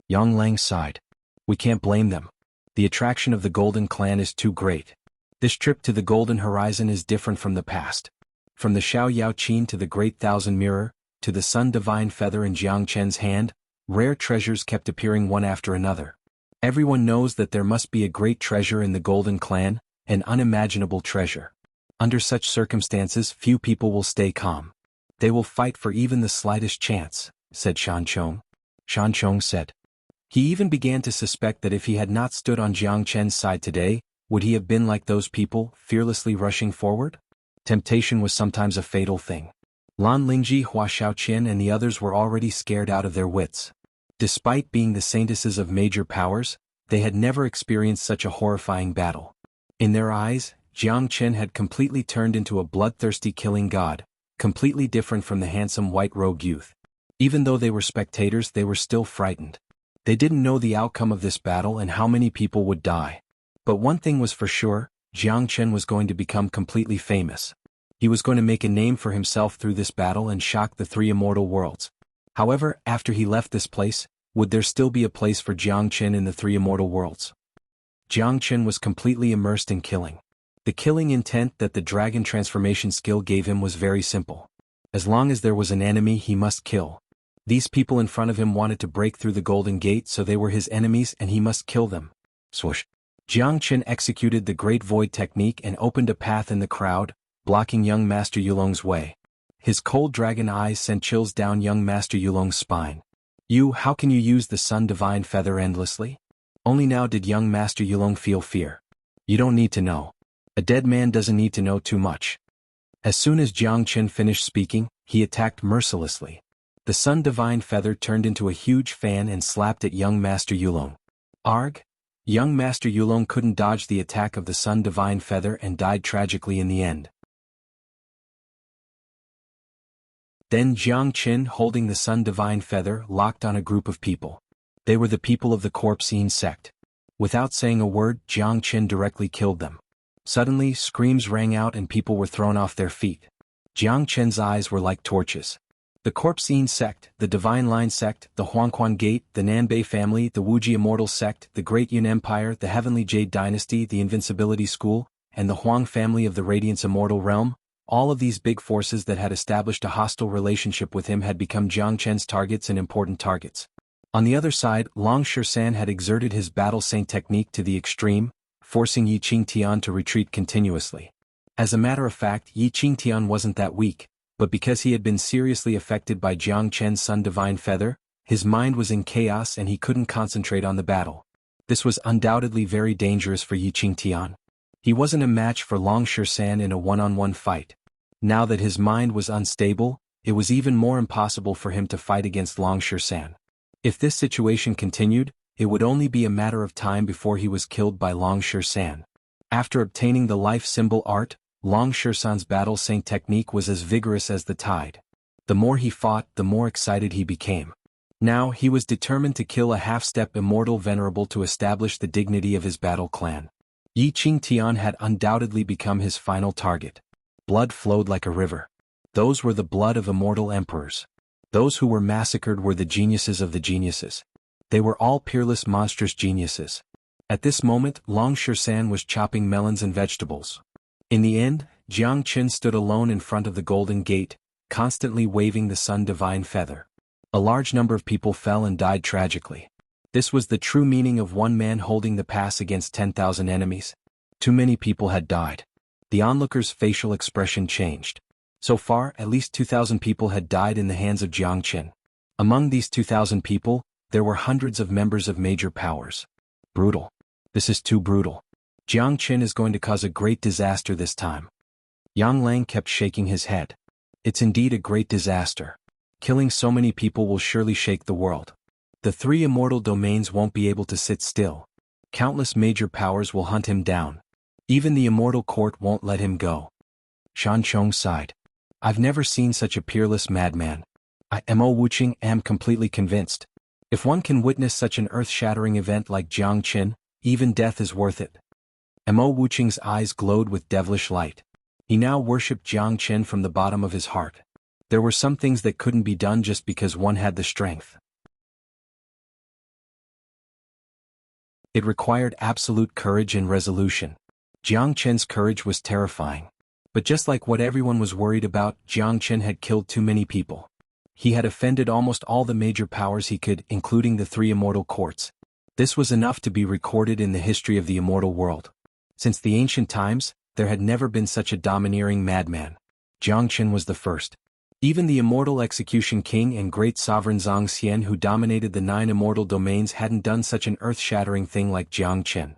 A: Yang Lang sighed. We can't blame them. The attraction of the Golden Clan is too great. This trip to the Golden Horizon is different from the past. From the Xiao Yao Qin to the Great Thousand Mirror, to the Sun Divine Feather in Jiang Chen's hand, rare treasures kept appearing one after another. Everyone knows that there must be a great treasure in the Golden Clan, an unimaginable treasure. Under such circumstances, few people will stay calm. They will fight for even the slightest chance, said Shanchong. Shanchong said. He even began to suspect that if he had not stood on Jiang Chen's side today, would he have been like those people, fearlessly rushing forward? Temptation was sometimes a fatal thing. Lan Lingji, Hua Shaoqian and the others were already scared out of their wits. Despite being the saintesses of major powers, they had never experienced such a horrifying battle. In their eyes, Jiang Chen had completely turned into a bloodthirsty killing god, completely different from the handsome white-robed youth. Even though they were spectators, they were still frightened. They didn't know the outcome of this battle and how many people would die. But one thing was for sure, Jiang Chen was going to become completely famous. He was going to make a name for himself through this battle and shock the three immortal worlds. However, after he left this place, would there still be a place for Jiang Chen in the three immortal worlds? Jiang Chen was completely immersed in killing. The killing intent that the dragon transformation skill gave him was very simple. As long as there was an enemy, he must kill. These people in front of him wanted to break through the Golden Gate, so they were his enemies and he must kill them. Swoosh. Jiang Chen executed the Great Void technique and opened a path in the crowd, blocking young Master Yulong's way. His cold dragon eyes sent chills down young Master Yulong's spine. How can you use the Sun Divine Feather endlessly? Only now did young Master Yulong feel fear. You don't need to know. A dead man doesn't need to know too much. As soon as Jiang Chen finished speaking, he attacked mercilessly. The Sun Divine Feather turned into a huge fan and slapped at young Master Yulong. Arg! Young Master Yulong couldn't dodge the attack of the Sun Divine Feather and died tragically in the end. Then Jiang Chen, holding the Sun Divine Feather, locked on a group of people. They were the people of the Corpsine sect. Without saying a word, Jiang Chen directly killed them. Suddenly, screams rang out and people were thrown off their feet. Jiang Chen's eyes were like torches. The Corpsine sect, the Divine Line sect, the Xuanhuan Gate, the Nanbei family, the Wuxia Immortal sect, the Great Yun Empire, the Heavenly Jade Dynasty, the Invincibility School, and the Huang family of the Radiance Immortal Realm, all of these big forces that had established a hostile relationship with him had become Jiang Chen's targets and important targets. On the other side, Long Shersan had exerted his battle saint technique to the extreme, forcing Yi Qingtian to retreat continuously. As a matter of fact, Yi Qingtian wasn't that weak. But because he had been seriously affected by Jiang Chen's Sun Divine Feather, his mind was in chaos and he couldn't concentrate on the battle. This was undoubtedly very dangerous for Yi Qingtian. He wasn't a match for Long Shisan in a one-on-one fight. Now that his mind was unstable, it was even more impossible for him to fight against Long Shisan. If this situation continued, it would only be a matter of time before he was killed by Long Shisan. After obtaining the life symbol art, Long Shisan's battle sing technique was as vigorous as the tide. The more he fought, the more excited he became. Now he was determined to kill a half-step immortal venerable to establish the dignity of his battle clan. Yi Qingtian had undoubtedly become his final target. Blood flowed like a river. Those were the blood of immortal emperors. Those who were massacred were the geniuses of the geniuses. They were all peerless monstrous geniuses. At this moment, Long Shisan was chopping melons and vegetables. In the end, Jiang Qin stood alone in front of the Golden Gate, constantly waving the Sun Divine Feather. A large number of people fell and died tragically. This was the true meaning of one man holding the pass against 10,000 enemies. Too many people had died. The onlookers' facial expression changed. So far, at least 2,000 people had died in the hands of Jiang Qin. Among these 2,000 people, there were hundreds of members of major powers. Brutal. This is too brutal. Jiang Qin is going to cause a great disaster this time. Yang Lang kept shaking his head. It's indeed a great disaster. Killing so many people will surely shake the world. The three immortal domains won't be able to sit still. Countless major powers will hunt him down. Even the immortal court won't let him go. Shan Chong sighed. I've never seen such a peerless madman. I am completely convinced. If one can witness such an earth-shattering event like Jiang Qin, even death is worth it. Mo Wuqing's eyes glowed with devilish light. He now worshipped Jiang Qin from the bottom of his heart. There were some things that couldn't be done just because one had the strength. It required absolute courage and resolution. Jiang Qin's courage was terrifying. But just like what everyone was worried about, Jiang Qin had killed too many people. He had offended almost all the major powers he could, including the three immortal courts. This was enough to be recorded in the history of the immortal world. Since the ancient times, there had never been such a domineering madman. Jiang Qin was the first. Even the immortal execution king and great sovereign Zhang Xian who dominated the 9 immortal domains hadn't done such an earth-shattering thing like Jiang Qin.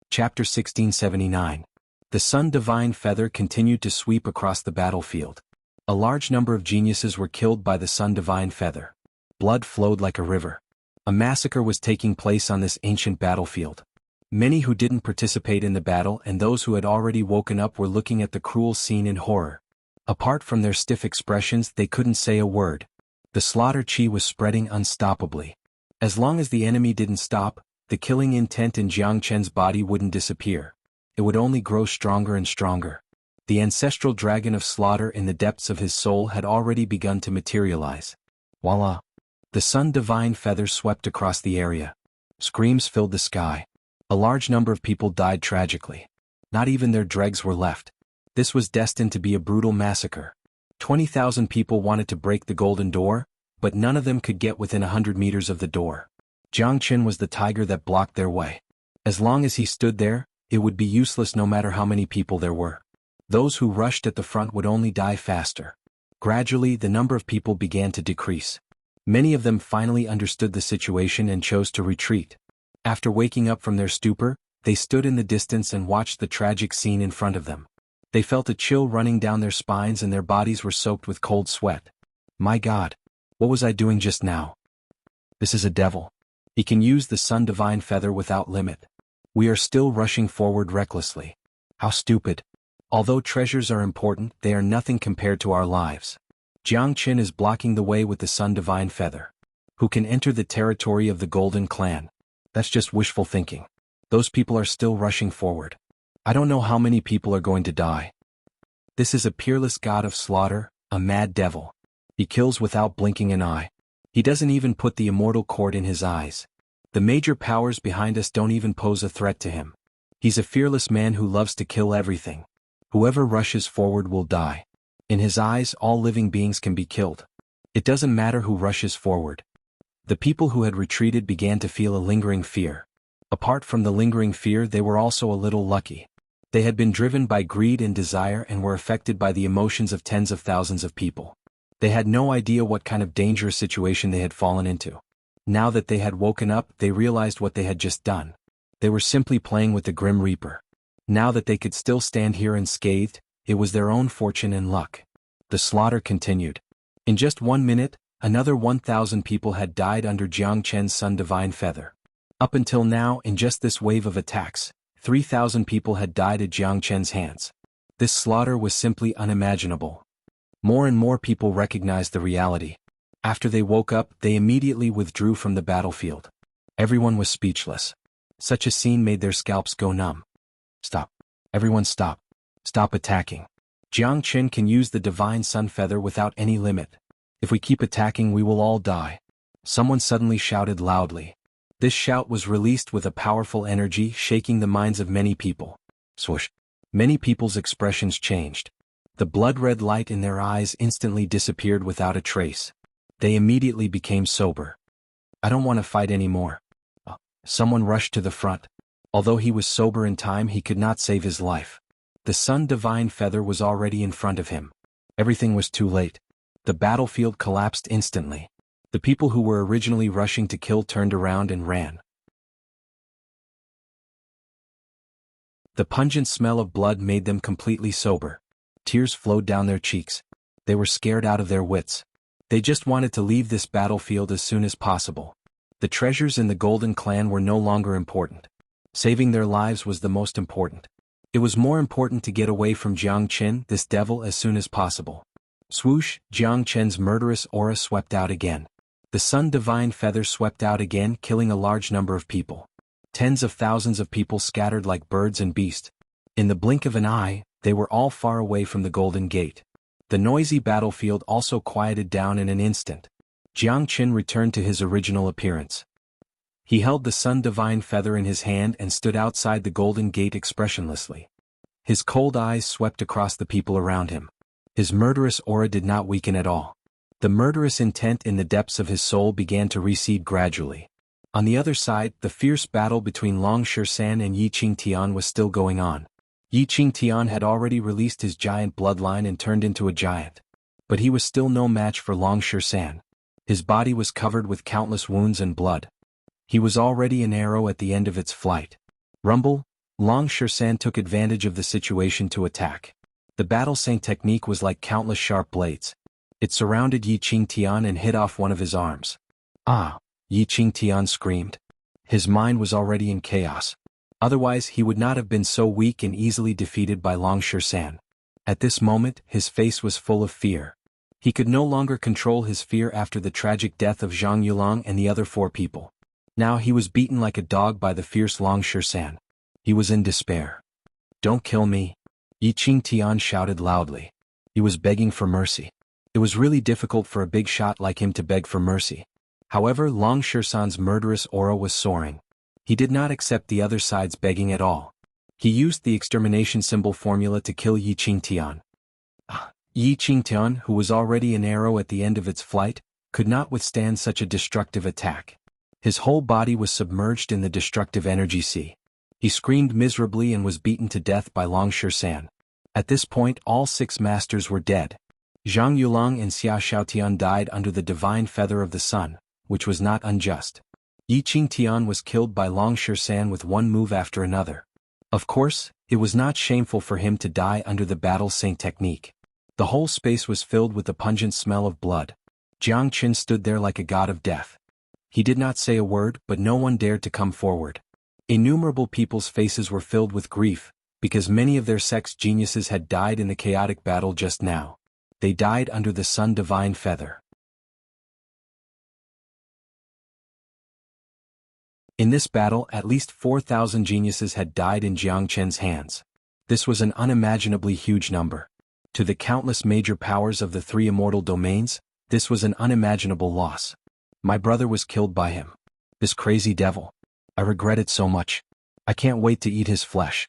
A: Chapter 1679. The Sun Divine Feather continued to sweep across the battlefield. A large number of geniuses were killed by the Sun Divine Feather. Blood flowed like a river. A massacre was taking place on this ancient battlefield. Many who didn't participate in the battle and those who had already woken up were looking at the cruel scene in horror. Apart from their stiff expressions, they couldn't say a word. The slaughter chi was spreading unstoppably. As long as the enemy didn't stop, the killing intent in Jiang Chen's body wouldn't disappear. It would only grow stronger and stronger. The ancestral dragon of slaughter in the depths of his soul had already begun to materialize. Voila! The Sun Divine Feather swept across the area. Screams filled the sky. A large number of people died tragically. Not even their dregs were left. This was destined to be a brutal massacre. 20,000 people wanted to break the golden door, but none of them could get within 100 meters of the door. Jiang Qin was the tiger that blocked their way. As long as he stood there, it would be useless no matter how many people there were. Those who rushed at the front would only die faster. Gradually, the number of people began to decrease. Many of them finally understood the situation and chose to retreat. After waking up from their stupor, they stood in the distance and watched the tragic scene in front of them. They felt a chill running down their spines and their bodies were soaked with cold sweat. My God! What was I doing just now? This is a devil. He can use the Sun Divine Feather without limit. We are still rushing forward recklessly. How stupid. Although treasures are important, they are nothing compared to our lives. Jiang Qin is blocking the way with the Sun Divine Feather. Who can enter the territory of the Golden Clan? That's just wishful thinking. Those people are still rushing forward. I don't know how many people are going to die. This is a peerless god of slaughter, a mad devil. He kills without blinking an eye. He doesn't even put the immortal cord in his eyes. The major powers behind us don't even pose a threat to him. He's a fearless man who loves to kill everything. Whoever rushes forward will die. In his eyes, all living beings can be killed. It doesn't matter who rushes forward. The people who had retreated began to feel a lingering fear. Apart from the lingering fear, they were also a little lucky. They had been driven by greed and desire and were affected by the emotions of tens of thousands of people. They had no idea what kind of dangerous situation they had fallen into. Now that they had woken up, they realized what they had just done. They were simply playing with the Grim Reaper. Now that they could still stand here unscathed, it was their own fortune and luck. The slaughter continued. In just 1 minute, another 1,000 people had died under Jiang Chen's Sun Divine Feather. Up until now, in just this wave of attacks, 3,000 people had died at Jiang Chen's hands. This slaughter was simply unimaginable. More and more people recognized the reality. After they woke up, they immediately withdrew from the battlefield. Everyone was speechless. Such a scene made their scalps go numb. Stop. Everyone stop. Stop attacking. Jiang Chen can use the Divine Sun Feather without any limit. If we keep attacking, we will all die. Someone suddenly shouted loudly. This shout was released with a powerful energy, shaking the minds of many people. Swoosh. Many people's expressions changed. The blood-red light in their eyes instantly disappeared without a trace. They immediately became sober. I don't want to fight anymore. Someone rushed to the front. Although he was sober in time, he could not save his life. The Sun Divine Feather was already in front of him. Everything was too late. The battlefield collapsed instantly. The people who were originally rushing to kill turned around and ran. The pungent smell of blood made them completely sober. Tears flowed down their cheeks. They were scared out of their wits. They just wanted to leave this battlefield as soon as possible. The treasures in the Golden Clan were no longer important. Saving their lives was the most important. It was more important to get away from Jiang Chen, this devil, as soon as possible. Swoosh, Jiang Chen's murderous aura swept out again. The Sun Divine Feather swept out again, killing a large number of people. Tens of thousands of people scattered like birds and beasts. In the blink of an eye, they were all far away from the Golden Gate. The noisy battlefield also quieted down in an instant. Jiang Chen returned to his original appearance. He held the Sun Divine Feather in his hand and stood outside the Golden Gate expressionlessly. His cold eyes swept across the people around him. His murderous aura did not weaken at all. The murderous intent in the depths of his soul began to recede gradually. On the other side, the fierce battle between Long Shisan and Yi Qingtian was still going on. Yi Qingtian had already released his giant bloodline and turned into a giant. But he was still no match for Long Shisan. His body was covered with countless wounds and blood. He was already an arrow at the end of its flight. Rumble, Long Shisan took advantage of the situation to attack. The battle saint technique was like countless sharp blades. It surrounded Yi Qingtian and hit off one of his arms. Ah! Yi Qingtian screamed. His mind was already in chaos. Otherwise he would not have been so weak and easily defeated by Long Shisan. At this moment, his face was full of fear. He could no longer control his fear after the tragic death of Zhang Yulong and the other 4 people. Now he was beaten like a dog by the fierce Long Shisan. He was in despair. Don't kill me! Yi Qingtian shouted loudly. He was begging for mercy. It was really difficult for a big shot like him to beg for mercy. However, Long Shisan's murderous aura was soaring. He did not accept the other side's begging at all. He used the extermination symbol formula to kill Yi Qingtian. Yi Qingtian, who was already an arrow at the end of its flight, could not withstand such a destructive attack. His whole body was submerged in the destructive energy sea. He screamed miserably and was beaten to death by Long Shisan. At this point, all 6 masters were dead. Zhang Yulong and Xia Xiaotian died under the Divine Feather of the Sun, which was not unjust. Yi Qingtian was killed by Long Shisan with one move after another. Of course, it was not shameful for him to die under the battle saint technique. The whole space was filled with the pungent smell of blood. Jiang Chen stood there like a god of death. He did not say a word, but no one dared to come forward. Innumerable people's faces were filled with grief, because many of their sex geniuses had died in the chaotic battle just now. They died under the Sun Divine Feather. In this battle, at least 4,000 geniuses had died in Jiang Chen's hands. This was an unimaginably huge number. To the countless major powers of the 3 immortal domains, this was an unimaginable loss. My brother was killed by him. This crazy devil. I regret it so much. I can't wait to eat his flesh.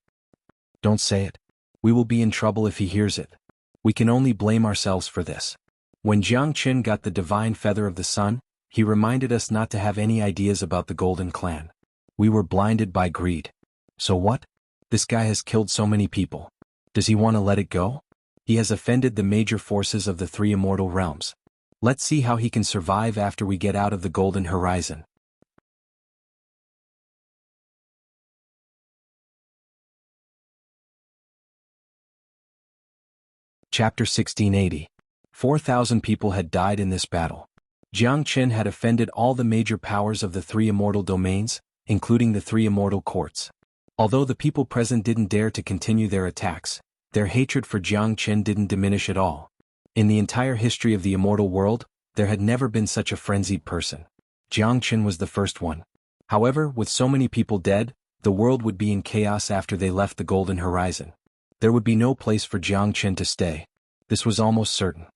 A: Don't say it. We will be in trouble if he hears it. We can only blame ourselves for this. When Jiang Chen got the Divine Feather of the Sun, he reminded us not to have any ideas about the Golden Clan. We were blinded by greed. So what? This guy has killed so many people. Does he want to let it go? He has offended the major forces of the three immortal realms. Let's see how he can survive after we get out of the golden horizon. Chapter 1680. 4,000 people had died in this battle. Jiang Qin had offended all the major powers of the three immortal domains, including the three immortal courts. Although the people present didn't dare to continue their attacks, their hatred for Jiang Qin didn't diminish at all. In the entire history of the immortal world, there had never been such a frenzied person. Jiang Qin was the first one. However, with so many people dead, the world would be in chaos after they left the golden horizon. There would be no place for Jiang Qin to stay. This was almost certain.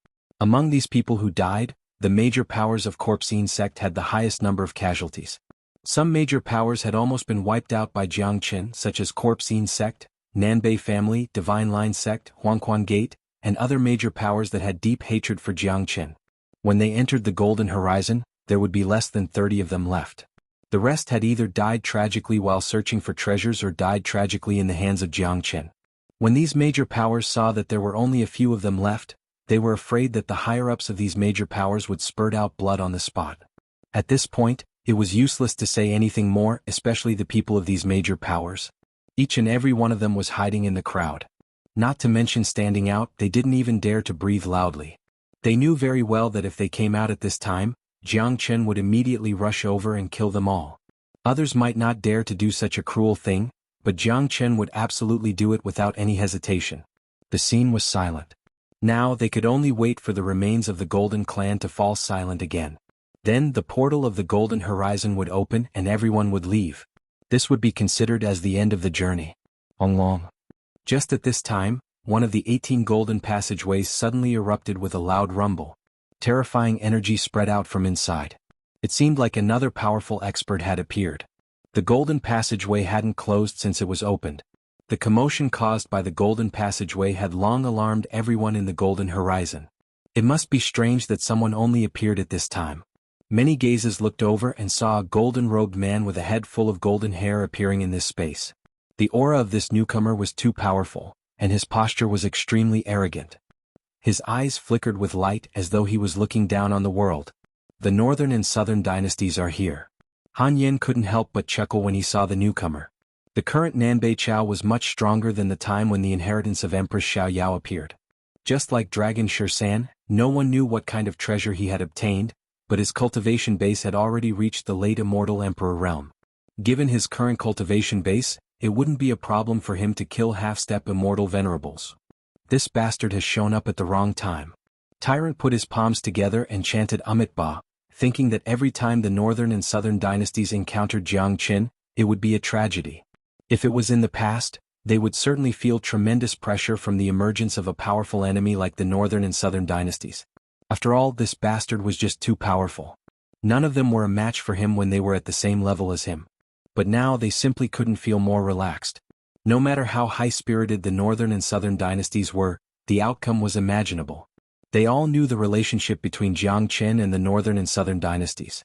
A: Among these people who died, the major powers of Corpsine sect had the highest number of casualties. Some major powers had almost been wiped out by Jiang Qin, such as Corpsine sect, Nanbei family, Divine Line sect, Xuanhuan gate, and other major powers that had deep hatred for Jiang Qin. When they entered the golden horizon, there would be less than 30 of them left. The rest had either died tragically while searching for treasures or died tragically in the hands of Jiang Qin. When these major powers saw that there were only a few of them left, they were afraid that the higher-ups of these major powers would spurt out blood on the spot. At this point, it was useless to say anything more, especially the people of these major powers. Each and every one of them was hiding in the crowd. Not to mention standing out, they didn't even dare to breathe loudly. They knew very well that if they came out at this time, Jiang Qin would immediately rush over and kill them all. Others might not dare to do such a cruel thing, but Jiang Qin would absolutely do it without any hesitation. The scene was silent. Now they could only wait for the remains of the Golden Clan to fall silent again. Then the portal of the Golden Horizon would open and everyone would leave. This would be considered as the end of the journey. Long. Just at this time, one of the 18 golden passageways suddenly erupted with a loud rumble. Terrifying energy spread out from inside. It seemed like another powerful expert had appeared. The golden passageway hadn't closed since it was opened. The commotion caused by the golden passageway had long alarmed everyone in the golden horizon. It must be strange that someone only appeared at this time. Many gazes looked over and saw a golden-robed man with a head full of golden hair appearing in this space. The aura of this newcomer was too powerful, and his posture was extremely arrogant. His eyes flickered with light as though he was looking down on the world. The northern and southern dynasties are here. Han Yen couldn't help but chuckle when he saw the newcomer. The current Nanbei Chao was much stronger than the time when the inheritance of Empress Xiaoyao appeared. Just like Dragon Shursan, no one knew what kind of treasure he had obtained, but his cultivation base had already reached the late immortal emperor realm. Given his current cultivation base, it wouldn't be a problem for him to kill half-step immortal venerables. This bastard has shown up at the wrong time. Tyrant put his palms together and chanted Amitabha, thinking that every time the northern and southern dynasties encountered Jiang Qin, it would be a tragedy. If it was in the past, they would certainly feel tremendous pressure from the emergence of a powerful enemy like the northern and southern dynasties. After all, this bastard was just too powerful. None of them were a match for him when they were at the same level as him. But now they simply couldn't feel more relaxed. No matter how high-spirited the northern and southern dynasties were, the outcome was imaginable. They all knew the relationship between Jiang Qin and the northern and southern dynasties.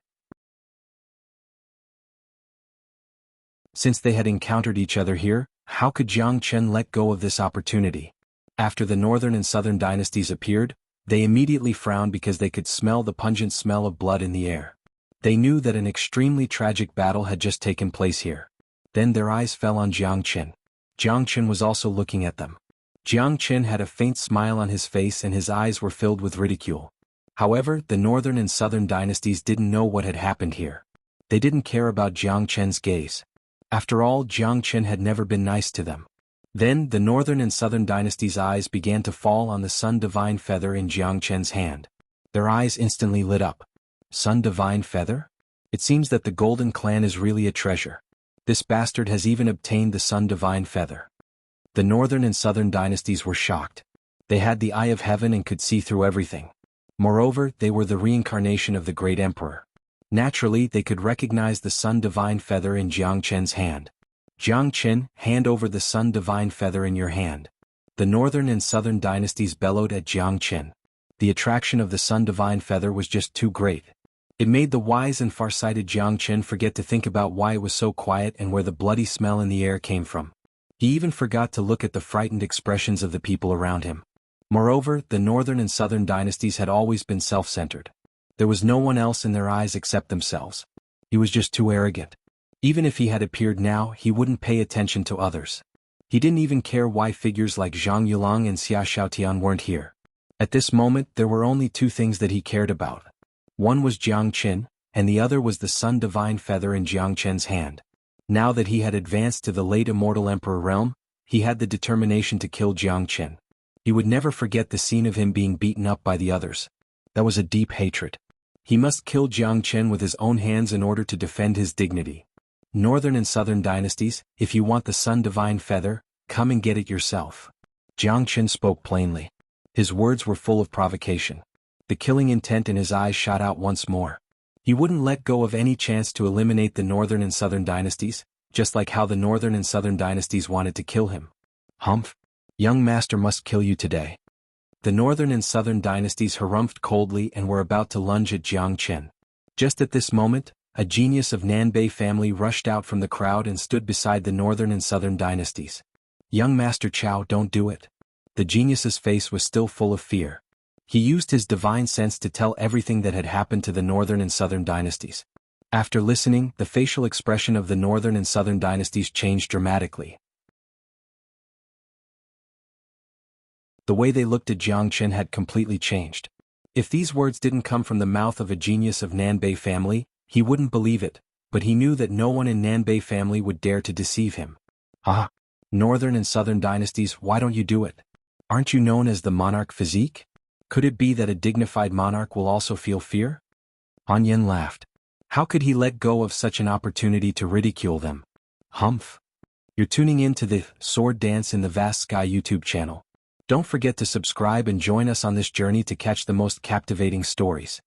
A: Since they had encountered each other here, how could Jiang Qin let go of this opportunity? After the northern and southern dynasties appeared, they immediately frowned because they could smell the pungent smell of blood in the air. They knew that an extremely tragic battle had just taken place here. Then their eyes fell on Jiang Qin. Jiang Qin was also looking at them. Jiang Qin had a faint smile on his face and his eyes were filled with ridicule. However, the northern and southern dynasties didn't know what had happened here. They didn't care about Jiang Qin's gaze. After all, Jiang Qin had never been nice to them. Then, the northern and southern dynasties' eyes began to fall on the Sun Divine Feather in Jiang Qin's hand. Their eyes instantly lit up. Sun Divine Feather? It seems that the Golden Clan is really a treasure. This bastard has even obtained the Sun Divine Feather. The northern and southern dynasties were shocked. They had the eye of heaven and could see through everything. Moreover, they were the reincarnation of the great emperor. Naturally, they could recognize the Sun Divine Feather in Jiang Qin's hand. Jiang Qin, hand over the Sun Divine Feather in your hand. The northern and southern dynasties bellowed at Jiang Qin. The attraction of the Sun Divine Feather was just too great. It made the wise and far-sighted Jiang Chen forget to think about why it was so quiet and where the bloody smell in the air came from. He even forgot to look at the frightened expressions of the people around him. Moreover, the northern and southern dynasties had always been self-centered. There was no one else in their eyes except themselves. He was just too arrogant. Even if he had appeared now, he wouldn't pay attention to others. He didn't even care why figures like Zhang Yulang and Xia Xiaotian weren't here. At this moment, there were only two things that he cared about. One was Jiang Chen, and the other was the sun divine feather in Jiang Chen's hand. Now that he had advanced to the late immortal emperor realm, he had the determination to kill Jiang Chen. He would never forget the scene of him being beaten up by the others. That was a deep hatred. He must kill Jiang Chen with his own hands in order to defend his dignity. Northern and southern dynasties, if you want the sun divine feather, come and get it yourself. Jiang Chen spoke plainly. His words were full of provocation. The killing intent in his eyes shot out once more. He wouldn't let go of any chance to eliminate the northern and southern dynasties, just like how the northern and southern dynasties wanted to kill him. Humph! Young master must kill you today. The northern and southern dynasties harumphed coldly and were about to lunge at Jiang Chen. Just at this moment, a genius of Nanbei family rushed out from the crowd and stood beside the northern and southern dynasties. Young Master Chao, don't do it. The genius's face was still full of fear. He used his divine sense to tell everything that had happened to the northern and southern dynasties. After listening, the facial expression of the northern and southern dynasties changed dramatically. The way they looked at Jiang Chen had completely changed. If these words didn't come from the mouth of a genius of Nanbei family, he wouldn't believe it, but he knew that no one in Nanbei family would dare to deceive him. Ah! Northern and southern dynasties, why don't you do it? Aren't you known as the monarch physique? Could it be that a dignified monarch will also feel fear? Han Yen laughed. How could he let go of such an opportunity to ridicule them? Humph! You're tuning in to the Sword Dance in the Vast Sky YouTube channel. Don't forget to subscribe and join us on this journey to catch the most captivating stories.